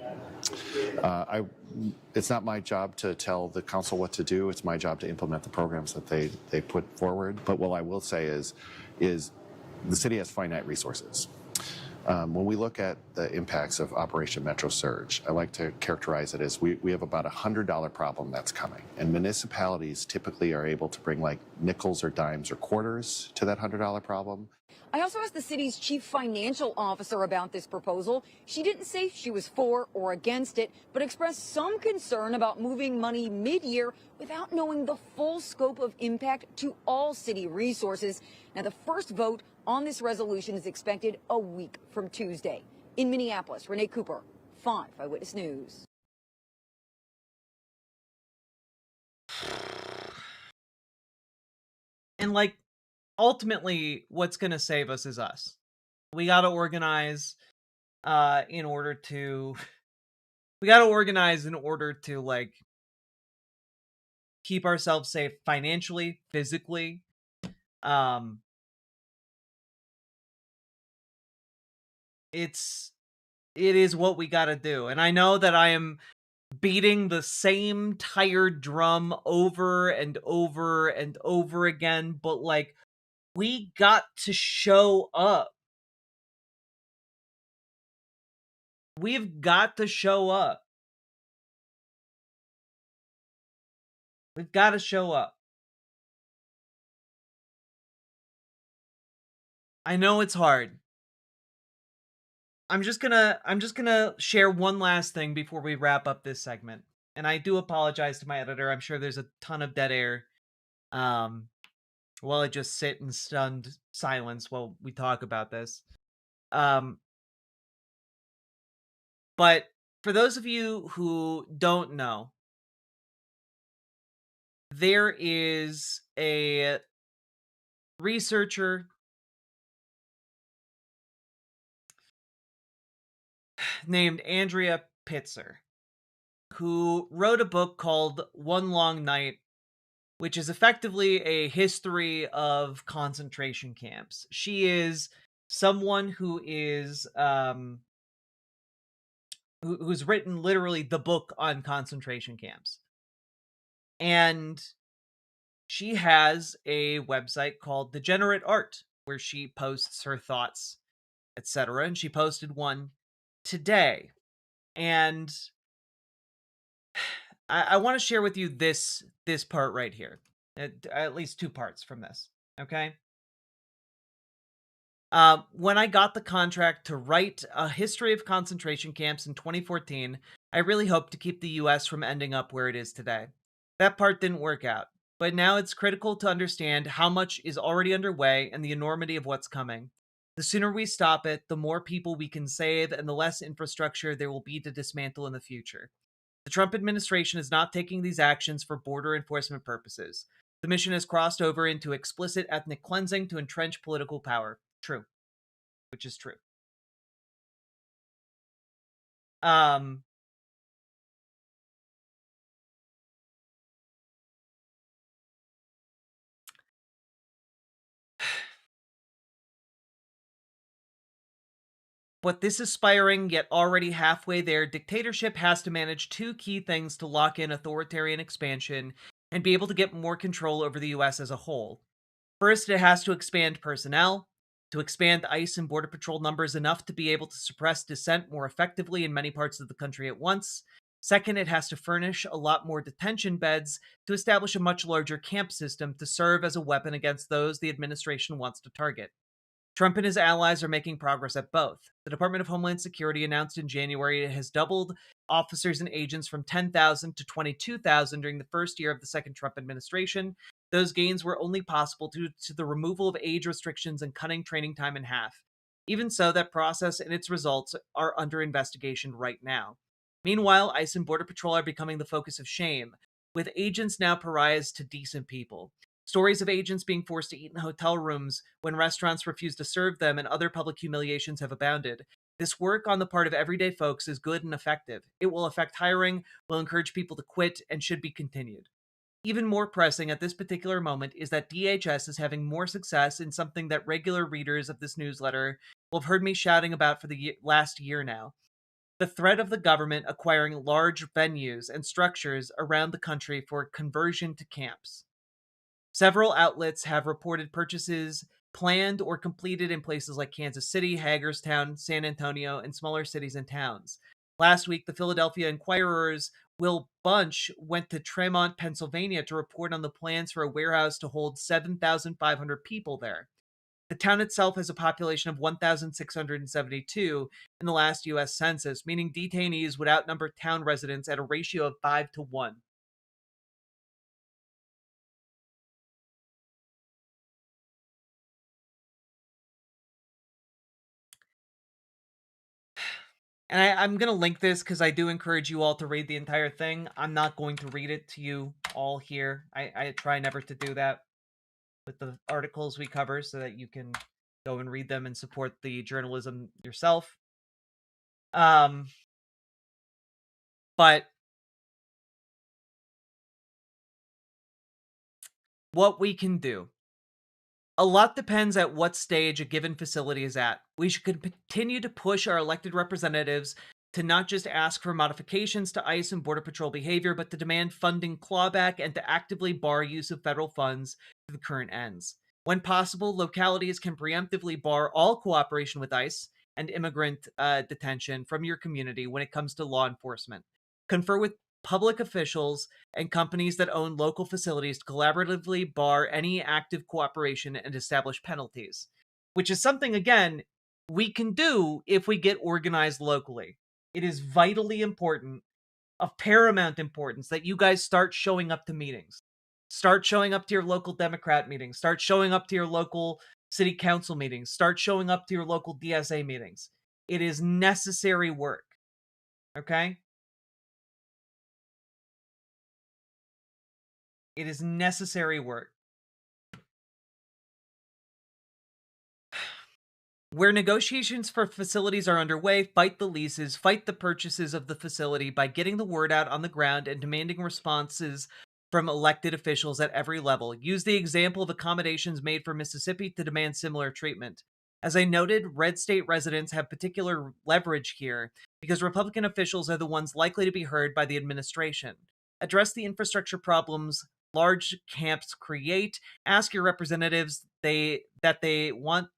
It's not my job to tell the council what to do. It's my job to implement the programs that they put forward. But what I will say is the city has finite resources. When we look at the impacts of Operation Metro Surge, I like to characterize it as we have about a $100 problem that's coming. And municipalities typically are able to bring like nickels or dimes or quarters to that $100 problem. I also asked the city's chief financial officer about this proposal. She didn't say she was for or against it, but expressed some concern about moving money mid-year without knowing the full scope of impact to all city resources. Now, the first vote on this resolution is expected a week from Tuesday. In Minneapolis, Renee Cooper, 5 Eyewitness News. And like, ultimately, what's going to save us is us. We got to organize in order to like keep ourselves safe financially, physically. It is what we got to do. And I know that I am beating the same tired drum over and over and over again, but like, we got to show up. We've got to show up. We've got to show up. I know it's hard. I'm just gonna share one last thing before we wrap up this segment. And I do apologize to my editor. I'm sure there's a ton of dead air. While I just sit in stunned silence while we talk about this. But for those of you who don't know, there is a researcher named Andrea Pitzer who wrote a book called One Long Night, which is effectively a history of concentration camps. She is someone who is who's written literally the book on concentration camps. And she has a website called Degenerate Art, where she posts her thoughts, etc. And she posted one today. And I want to share with you this part right here. At least 2 parts from this, okay? When I got the contract to write a history of concentration camps in 2014, I really hoped to keep the U.S. from ending up where it is today. That part didn't work out, but now it's critical to understand how much is already underway and the enormity of what's coming. The sooner we stop it, the more people we can save and the less infrastructure there will be to dismantle in the future. The Trump administration is not taking these actions for border enforcement purposes. The mission has crossed over into explicit ethnic cleansing to entrench political power. True. Which is true. But this aspiring, yet already halfway there, dictatorship has to manage 2 key things to lock in authoritarian expansion and be able to get more control over the U.S. as a whole. First, it has to expand personnel, to expand ICE and Border Patrol numbers enough to be able to suppress dissent more effectively in many parts of the country at once. Second, it has to furnish a lot more detention beds to establish a much larger camp system to serve as a weapon against those the administration wants to target. Trump and his allies are making progress at both. The Department of Homeland Security announced in January it has doubled officers and agents from 10,000 to 22,000 during the first year of the second Trump administration. Those gains were only possible due to the removal of age restrictions and cutting training time in half. Even so, that process and its results are under investigation right now. Meanwhile, ICE and Border Patrol are becoming the focus of shame, with agents now pariahs to decent people. Stories of agents being forced to eat in hotel rooms when restaurants refuse to serve them and other public humiliations have abounded. This work on the part of everyday folks is good and effective. It will affect hiring, will encourage people to quit, and should be continued. Even more pressing at this particular moment is that DHS is having more success in something that regular readers of this newsletter will have heard me shouting about for the last year now. The threat of the government acquiring large venues and structures around the country for conversion to camps. Several outlets have reported purchases planned or completed in places like Kansas City, Hagerstown, San Antonio, and smaller cities and towns. Last week, the Philadelphia Inquirer's Will Bunch went to Tremont, Pennsylvania to report on the plans for a warehouse to hold 7,500 people there. The town itself has a population of 1,672 in the last U.S. Census, meaning detainees would outnumber town residents at a ratio of 5 to 1. And I'm going to link this because I do encourage you all to read the entire thing. I'm not going to read it to you all here. I try never to do that with the articles we cover so that you can go and read them and support the journalism yourself. But what we can do. A lot depends at what stage a given facility is at. We should continue to push our elected representatives to not just ask for modifications to ICE and Border Patrol behavior, but to demand funding clawback and to actively bar use of federal funds to the current ends. When possible, localities can preemptively bar all cooperation with ICE and immigrant detention from your community when it comes to law enforcement. Confer with public officials and companies that own local facilities to collaboratively bar any active cooperation and establish penalties, which is something, again, we can do if we get organized locally. It is vitally important, of paramount importance, that you guys start showing up to meetings. Start showing up to your local Democrat meetings. Start showing up to your local city council meetings. Start showing up to your local DSA meetings. It is necessary work. Okay? It is necessary work. Where negotiations for facilities are underway, fight the leases, fight the purchases of the facility by getting the word out on the ground and demanding responses from elected officials at every level. Use the example of accommodations made for Mississippi to demand similar treatment. As I noted, red state residents have particular leverage here because Republican officials are the ones likely to be heard by the administration. Address the infrastructure problems large camps create. Ask your representatives that they want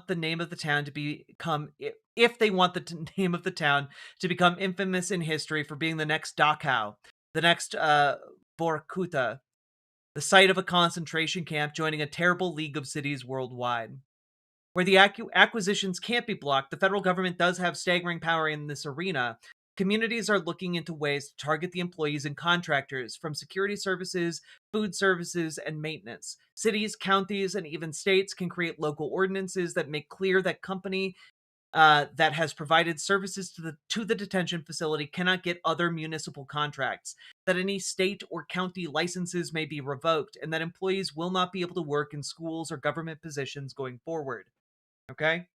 the name of the town to become, if they want the name of the town to become infamous in history for being the next Dachau, the next Vorkuta, the site of a concentration camp joining a terrible league of cities worldwide. Where the acquisitions can't be blocked, the federal government does have staggering power in this arena. Communities are looking into ways to target the employees and contractors from security services, food services, and maintenance. Cities, counties, and even states can create local ordinances that make clear that company that has provided services to the detention facility cannot get other municipal contracts, that any state or county licenses may be revoked, and that employees will not be able to work in schools or government positions going forward. Okay?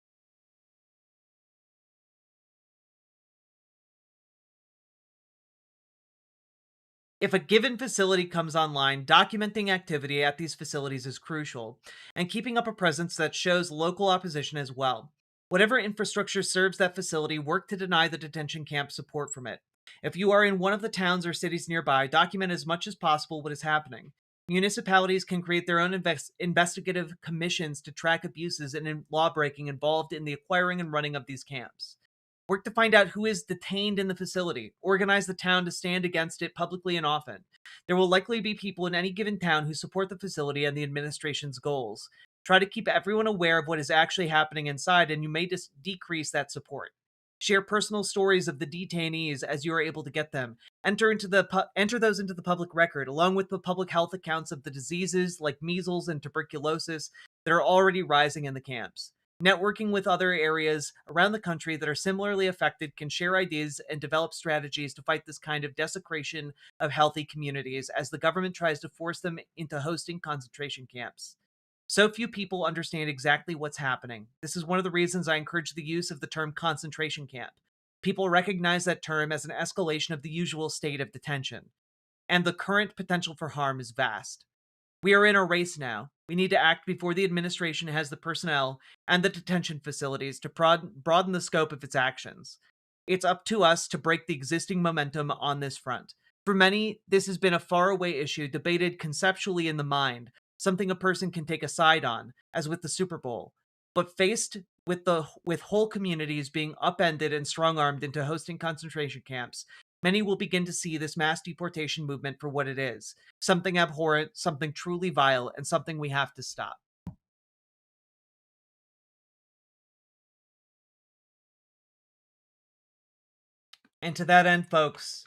If a given facility comes online, documenting activity at these facilities is crucial, and keeping up a presence that shows local opposition as well. Whatever infrastructure serves that facility, work to deny the detention camp support from it. If you are in one of the towns or cities nearby, document as much as possible what is happening. Municipalities can create their own investigative commissions to track abuses and lawbreaking involved in the acquiring and running of these camps. Work to find out who is detained in the facility. Organize the town to stand against it publicly and often. There will likely be people in any given town who support the facility and the administration's goals. Try to keep everyone aware of what is actually happening inside, and you may decrease that support. Share personal stories of the detainees as you are able to get them. Enter those into the public record, along with the public health accounts of the diseases like measles and tuberculosis that are already rising in the camps. Networking with other areas around the country that are similarly affected can share ideas and develop strategies to fight this kind of desecration of healthy communities as the government tries to force them into hosting concentration camps. So few people understand exactly what's happening. This is one of the reasons I encourage the use of the term concentration camp. People recognize that term as an escalation of the usual state of detention, and the current potential for harm is vast. We are in a race now. We need to act before the administration has the personnel and the detention facilities to broaden the scope of its actions. It's up to us to break the existing momentum on this front. For many, this has been a faraway issue debated conceptually in the mind, something a person can take a side on, as with the Super Bowl. But faced with whole communities being upended and strong-armed into hosting concentration camps, many will begin to see this mass deportation movement for what it is, something abhorrent, something truly vile, and something we have to stop. And to that end, folks,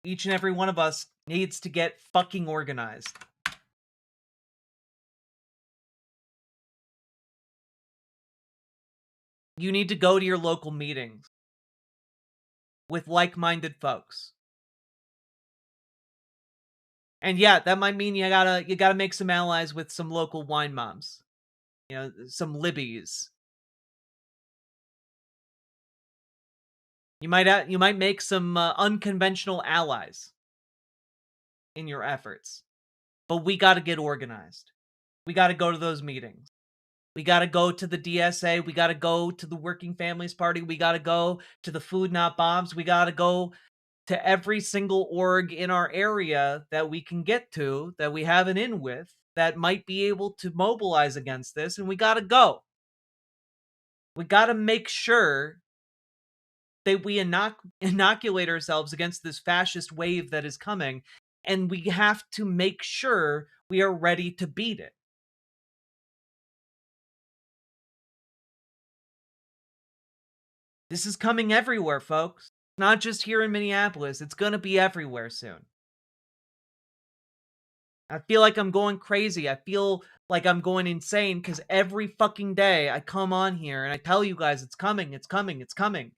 each and every one of us needs to get fucking organized. You need to go to your local meetings with like-minded folks. And yeah, that might mean you gotta make some allies with some local wine moms. You know, some libbies. You might make some unconventional allies in your efforts. But we got to get organized. We got to go to those meetings. We got to go to the DSA. We got to go to the Working Families Party. We got to go to the Food Not Bombs. We got to go to every single org in our area that we can get to, that we have an in with, that might be able to mobilize against this. And we got to go. We got to make sure that we inoculate ourselves against this fascist wave that is coming, and we have to make sure we are ready to beat it. This is coming everywhere, folks. Not just here in Minneapolis. It's going to be everywhere soon. I feel like I'm going crazy. I feel like I'm going insane because every fucking day I come on here and I tell you guys it's coming, it's coming, it's coming.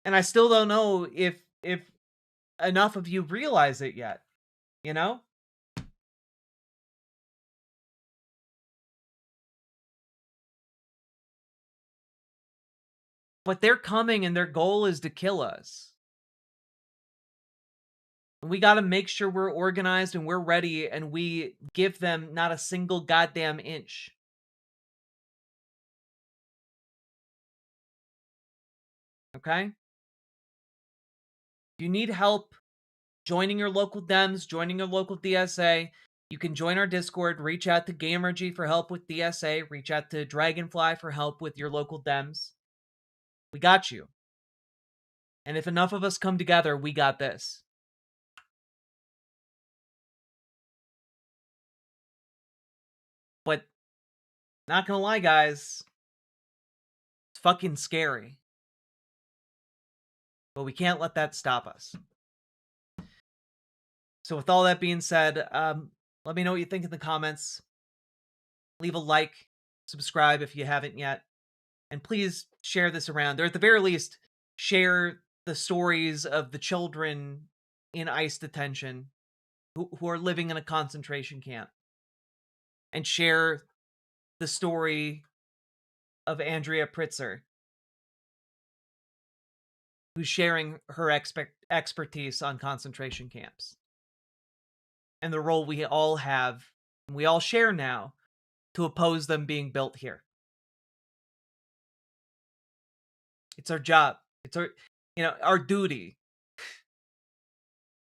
And I still don't know if enough of you realize it yet, you know? But they're coming and their goal is to kill us. We got to make sure we're organized and we're ready and we give them not a single goddamn inch. Okay? If you need help joining your local Dems, joining your local DSA, you can join our Discord, reach out to Gamergy for help with DSA, reach out to Dragonfly for help with your local Dems. We got you. And if enough of us come together, we got this. But, not gonna lie, guys, it's fucking scary. But we can't let that stop us. So with all that being said, let me know what you think in the comments. Leave a like, subscribe if you haven't yet. And please share this around. Or at the very least, share the stories of the children in ICE detention who are living in a concentration camp. And share the story of Andrea Pritzer, who's sharing her expertise on concentration camps. And the role we all have, and we all share now, to oppose them being built here. It's our job. It's our, our duty.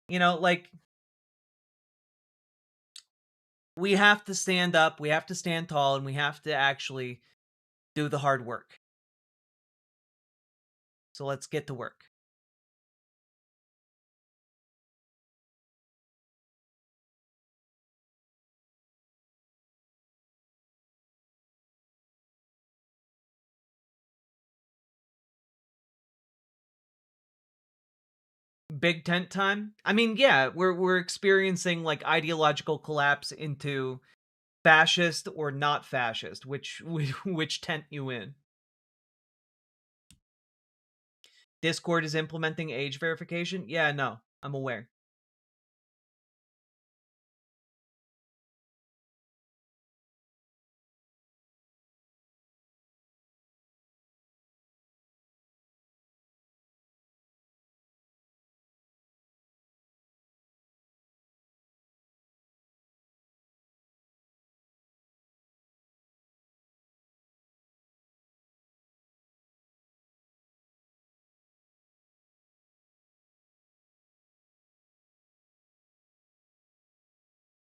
Like, we have to stand up, we have to stand tall, and we have to actually do the hard work. So let's get to work. Big tent time? I mean, yeah, we're experiencing like ideological collapse into fascist or not fascist? Which tent you in? Discord is implementing age verification? Yeah, no, I'm aware.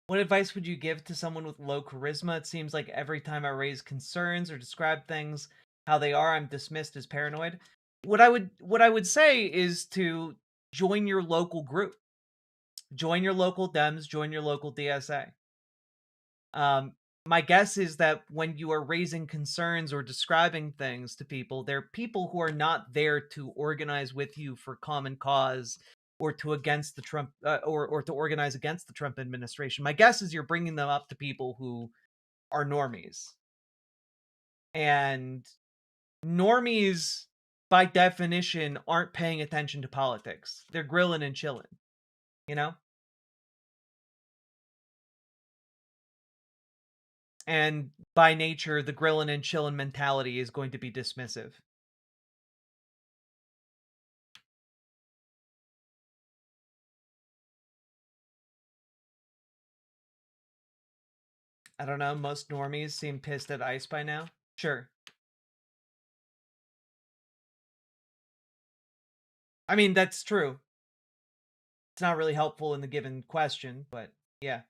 What advice would you give to someone with low charisma? It seems like every time I raise concerns or describe things how they are, I'm dismissed as paranoid. What I would say is to join your local group. Join your local Dems, join your local DSA. My guess is that when you are raising concerns or describing things to people, they're people who are not there to organize with you for common cause or to against the Trump or to organize against the Trump administration. My guess is you're bringing them up to people who are normies. And normies by definition aren't paying attention to politics. They're grilling and chilling, you know? And by nature, the grilling and chilling mentality is going to be dismissive. I don't know, most normies seem pissed at ICE by now. Sure. I mean, that's true. It's not really helpful in the given question, but yeah.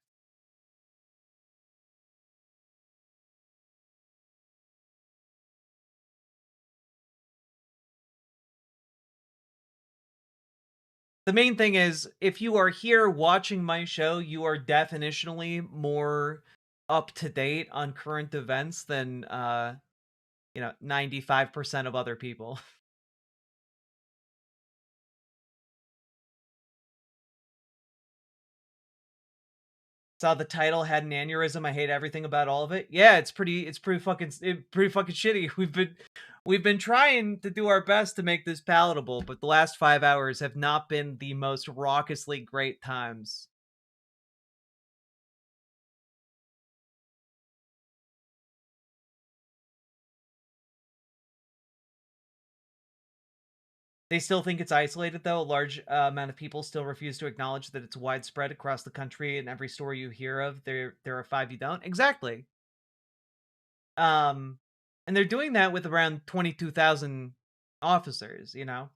The main thing is, if you are here watching my show, you are definitionally more up to date on current events than, 95% of other people. Saw the title, had an aneurysm. I hate everything about all of it. Yeah, it's pretty fucking shitty. We've been trying to do our best to make this palatable, but the last 5 hours have not been the most raucously great times. They still think it's isolated, though. A large amount of people still refuse to acknowledge that it's widespread across the country, and every story you hear of, there are 5 you don't. Exactly. And they're doing that with around 22,000 officers, you know?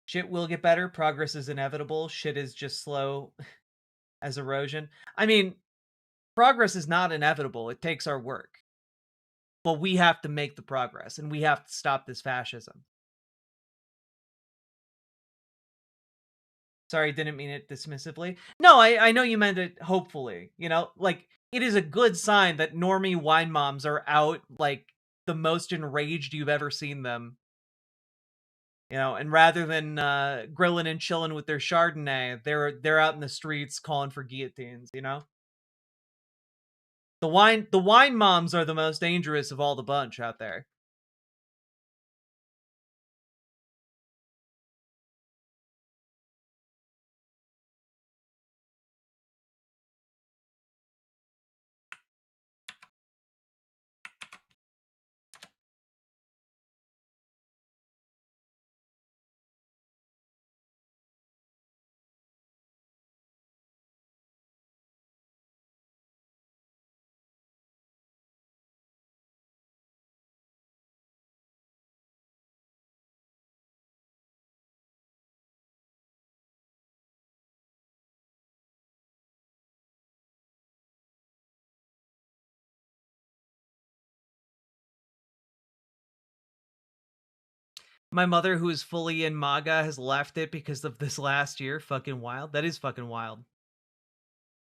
Shit will get better. Progress is inevitable. Shit is just slow as erosion. I mean, progress is not inevitable. It takes our work. But we have to make the progress, and we have to stop this fascism. Sorry, didn't mean it dismissively. No, I know you meant it hopefully. You know, like, it is a good sign that normie wine moms are out, like, the most enraged you've ever seen them. You know, and rather than grilling and chilling with their Chardonnay, they're out in the streets calling for guillotines, you know? The wine moms are the most dangerous of all the bunch out there. My mother, who is fully in MAGA, has left it because of this last year. Fucking wild. That is fucking wild.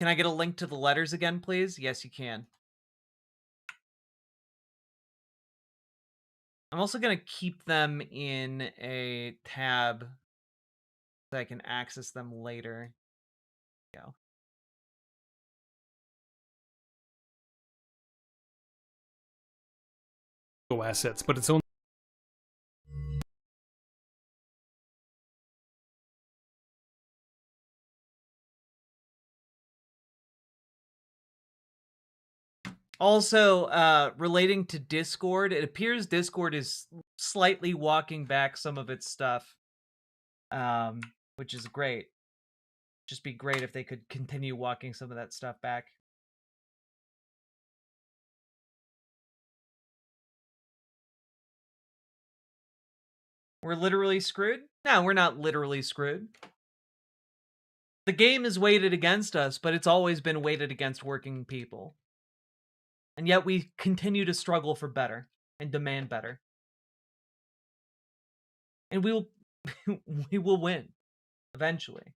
Can I get a link to the letters again, please? Yes, you can. I'm also going to keep them in a tab so I can access them later. Go. Assets, but it's only Also, relating to Discord, it appears Discord is slightly walking back some of its stuff, which is great. Just be great if they could continue walking some of that stuff back. We're literally screwed? No, we're not literally screwed. The game is weighted against us, but it's always been weighted against working people. And yet we continue to struggle for better and demand better. And we will we will win eventually.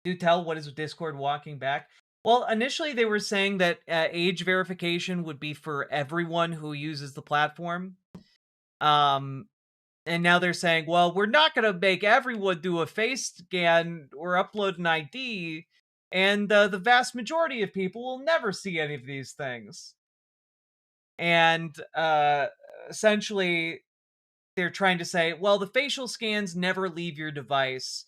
Do tell, what is Discord walking back? Well, initially they were saying that age verification would be for everyone who uses the platform. And now they're saying, well, we're not going to make everyone do a face scan or upload an ID, and the vast majority of people will never see any of these things. And essentially, they're trying to say, well, the facial scans never leave your device,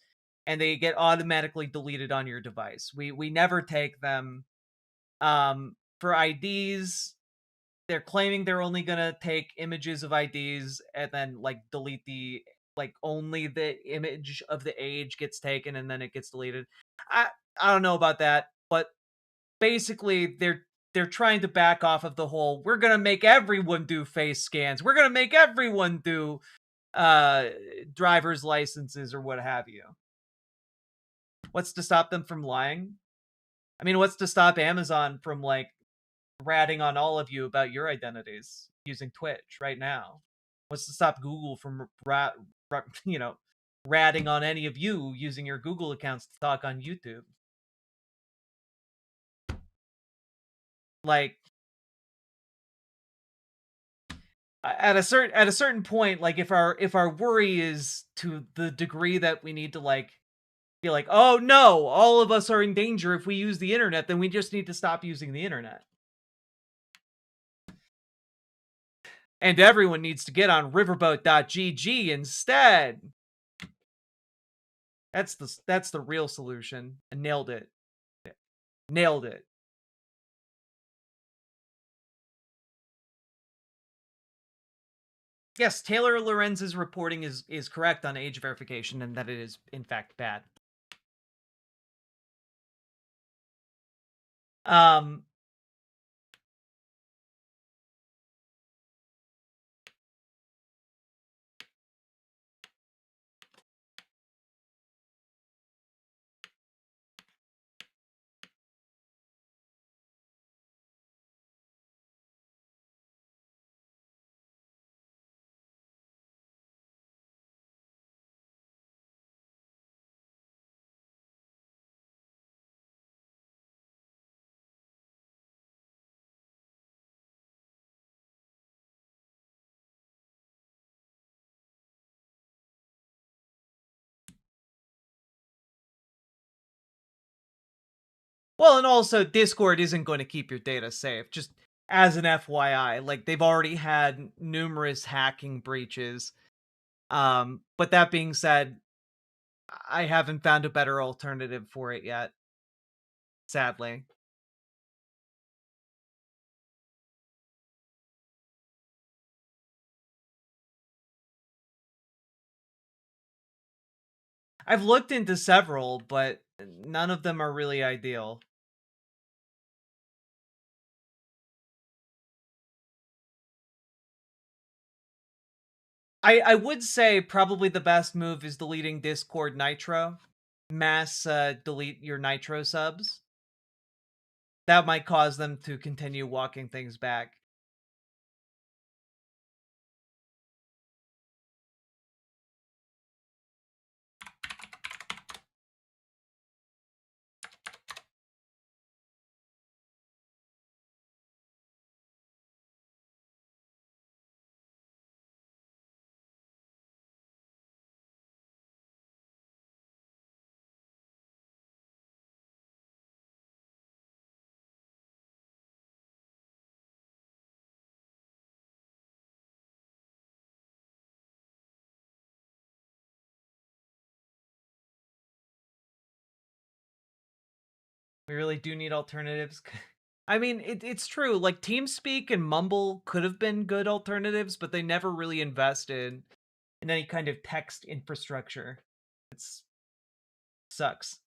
and they get automatically deleted on your device. We never take them. For IDs, they're claiming they're only gonna take images of IDs and then like delete the only the image of the age gets taken and then it gets deleted. I don't know about that, but basically they're trying to back off of the whole we're gonna make everyone do face scans. We're gonna make everyone do driver's licenses or what have you. What's to stop them from lying? I mean, what's to stop Amazon from like ratting on all of you about your identities using Twitch right now? What's to stop Google from ratting on any of you using your Google accounts to talk on YouTube? Like at a certain point, like if our worry is to the degree that we need to like be like, oh no, all of us are in danger if we use the internet, then we just need to stop using the internet. And everyone needs to get on riverboat.gg instead. That's the real solution. I nailed it. Nailed it. Yes, Taylor Lorenz's reporting is correct on age verification and that it is in fact bad. Well, and also Discord isn't going to keep your data safe. Just as an FYI, like they've already had numerous hacking breaches. But that being said, I haven't found a better alternative for it yet. Sadly. I've looked into several, but none of them are really ideal. I would say probably the best move is deleting Discord Nitro. Mass delete your Nitro subs. That might cause them to continue walking things back. We really do need alternatives. I mean, it's true. Like, TeamSpeak and Mumble could have been good alternatives, but they never really invested in any kind of text infrastructure. It's sucks.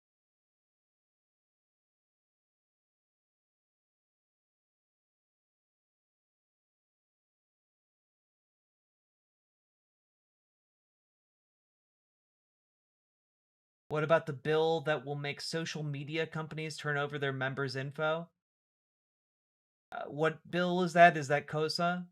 What about the bill that will make social media companies turn over their members' info? What bill is that? Is that COSA?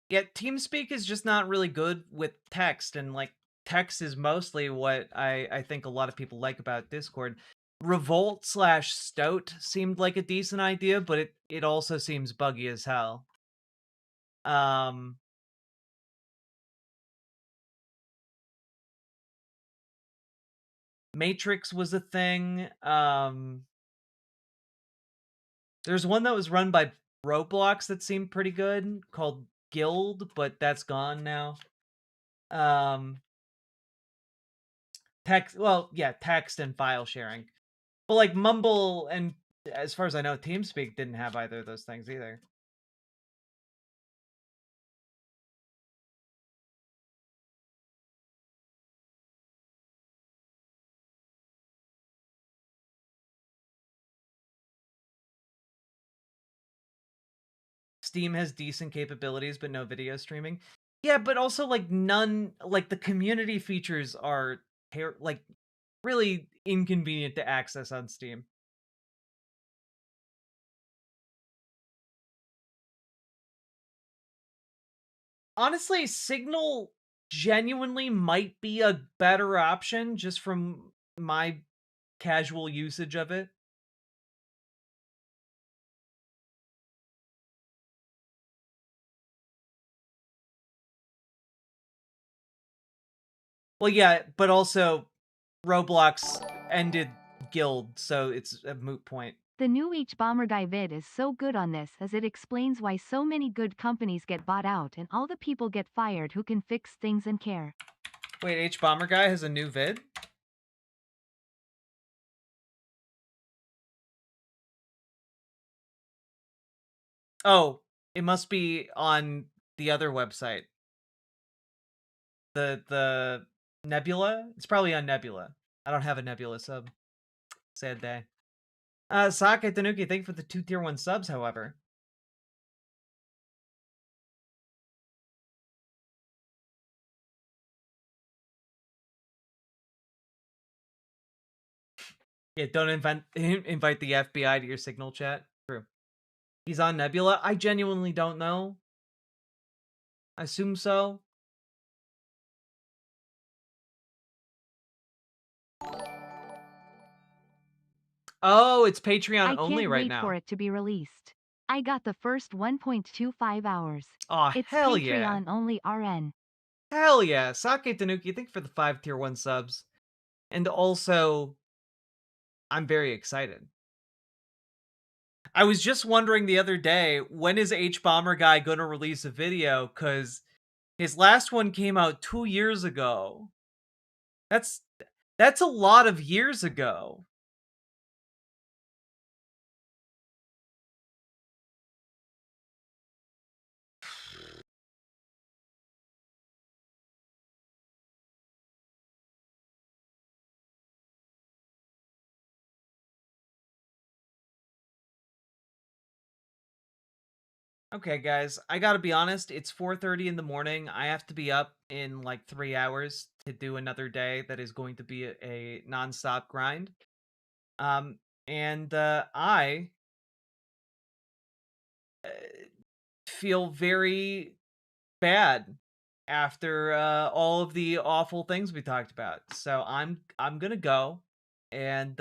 Yeah, TeamSpeak is just not really good with text, and like text is mostly what I think a lot of people like about Discord. Revolt slash Stoat seemed like a decent idea, but it also seems buggy as hell. Matrix was a thing. There's one that was run by Roblox that seemed pretty good called Guild, but that's gone now. Text, well, yeah, text and file sharing. But like Mumble and, as far as I know, TeamSpeak didn't have either of those things either. Steam has decent capabilities, but no video streaming. Yeah, but also like none, like the community features are like really inconvenient to access on Steam. Honestly, Signal genuinely might be a better option just from my casual usage of it. Well, yeah, but also Roblox ended Guild, so it's a moot point. The new H Bomber Guy vid is so good on this as it explains why so many good companies get bought out and all the people get fired who can fix things and care. Wait, H Bomber Guy has a new vid? Oh, it must be on the other website. The Nebula? It's probably on Nebula. I don't have a Nebula sub. Sad day. Sake Tanuki, thank you for the 2 tier 1 subs, however. Yeah, don't invite the FBI to your Signal chat. True. He's on Nebula? I genuinely don't know. I assume so. Oh, it's Patreon only right now. I can't wait for it to be released. I got the first 1.25 hours. Aw, it's hell Patreon yeah. only RN. Hell yeah. Sake Tanuki, thank you for the 5 tier 1 subs. And also, I'm very excited. I was just wondering the other day, when is H Bomber Guy gonna release a video? Because his last one came out 2 years ago. That's a lot of years ago. Okay, guys, I gotta be honest, it's 4:30 in the morning. I have to be up in like 3 hours to do another day that is going to be a nonstop grind. And I feel very bad after all of the awful things we talked about. So I'm gonna go and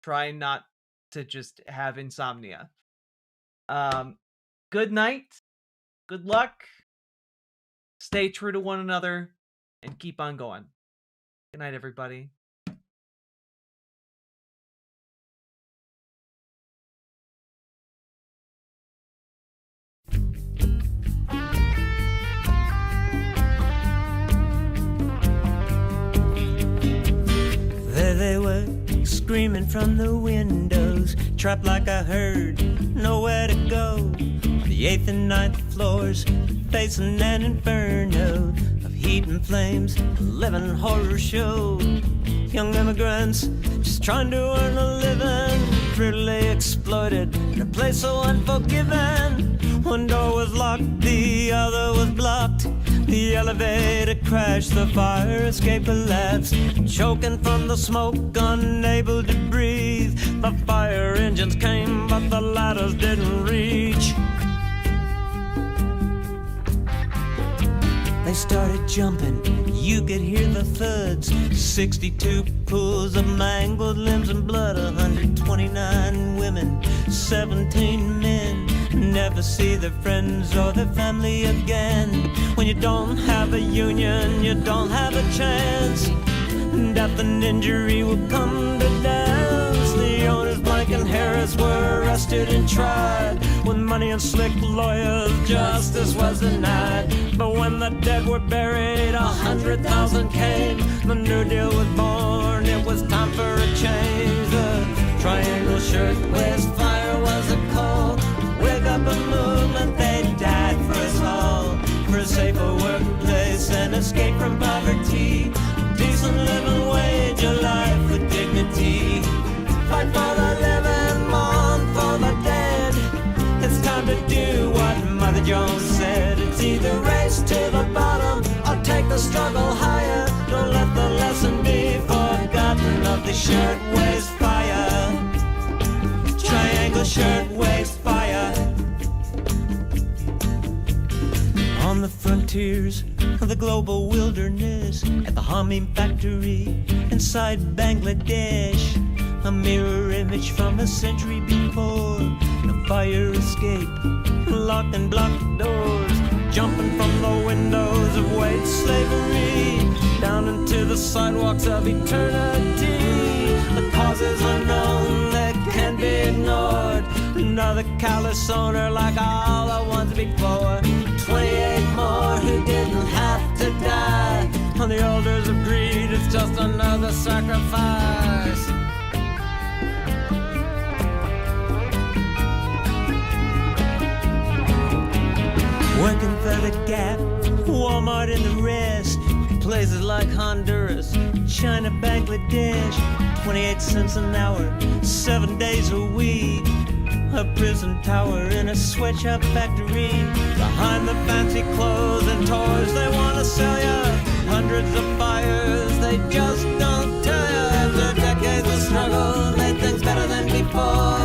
try not to just have insomnia. Good night. Good luck. Stay true to one another and keep on going. Good night, everybody. There they were, screaming from the windows, trapped like a herd, nowhere to go. On the 8th and 9th floors, facing an inferno of heat and flames, a living horror show. Young immigrants just trying to earn a living, brutally exploited in a place so unforgiving. One door was locked, the other was blocked. The elevator crashed, the fire escape collapsed. Choking from the smoke, unable to breathe. The fire engines came, but the ladders didn't reach. They started jumping, you could hear the thuds. 62 pools of mangled limbs and blood. 129 women, 17 men. Never see their friends or their family again. When you don't have a union, you don't have a chance. Death and injury will come to dance. The owners, Blank and Harris, were arrested and tried. With money and slick lawyers, justice was denied. But when the dead were buried, 100,000 came. The New Deal was born, it was time for a change. The triangle shirtwaist fire was a call. Wake up a movement, they died for us all. For a safer workplace and escape from poverty. Decent living wage, a life with dignity. Fight for the living, mourn for the dead. It's time to do what Mother Jones said. It's either race to the bottom or take the struggle higher. Don't let the lesson be forgotten of the shirtwaist fire. Triangle shirtwaist fire. On the frontiers of the global wilderness, at the Hamim factory inside Bangladesh, a mirror image from a century before. The fire escape, locked and blocked doors, jumping from the windows of wage slavery down into the sidewalks of eternity. The causes unknown that can't be ignored. Another callous owner like all the ones before. 28 more who didn't have to die. On the altars of greed, it's just another sacrifice. Working for the Gap, Walmart and the rest. Places like Honduras, China, Bangladesh. 28 cents an hour, 7 days a week. A prison tower in a sweatshop factory. Behind the fancy clothes and toys they want to sell ya. Hundreds of fires they just don't tell ya. After decades of struggle, made things better than before.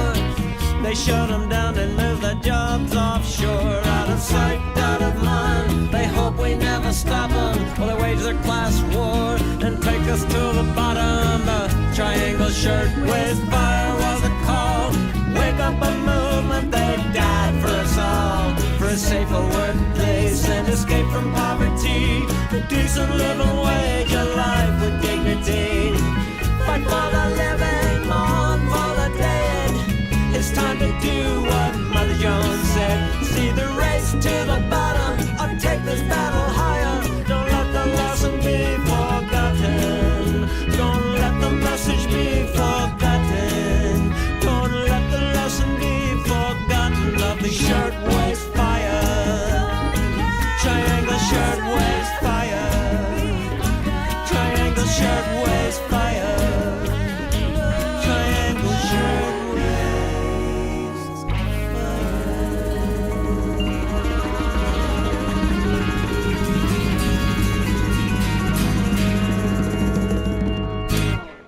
They shut them down and move their jobs offshore. Out of sight, out of mind. They hope we never stop them. Well, they wage their class war and take us to the bottom. The triangle shirtwaist fire was a call. Wake up a movement, they died for us all. For a safer workplace and escape from poverty. A decent living wage, a life with dignity. Fight for the living.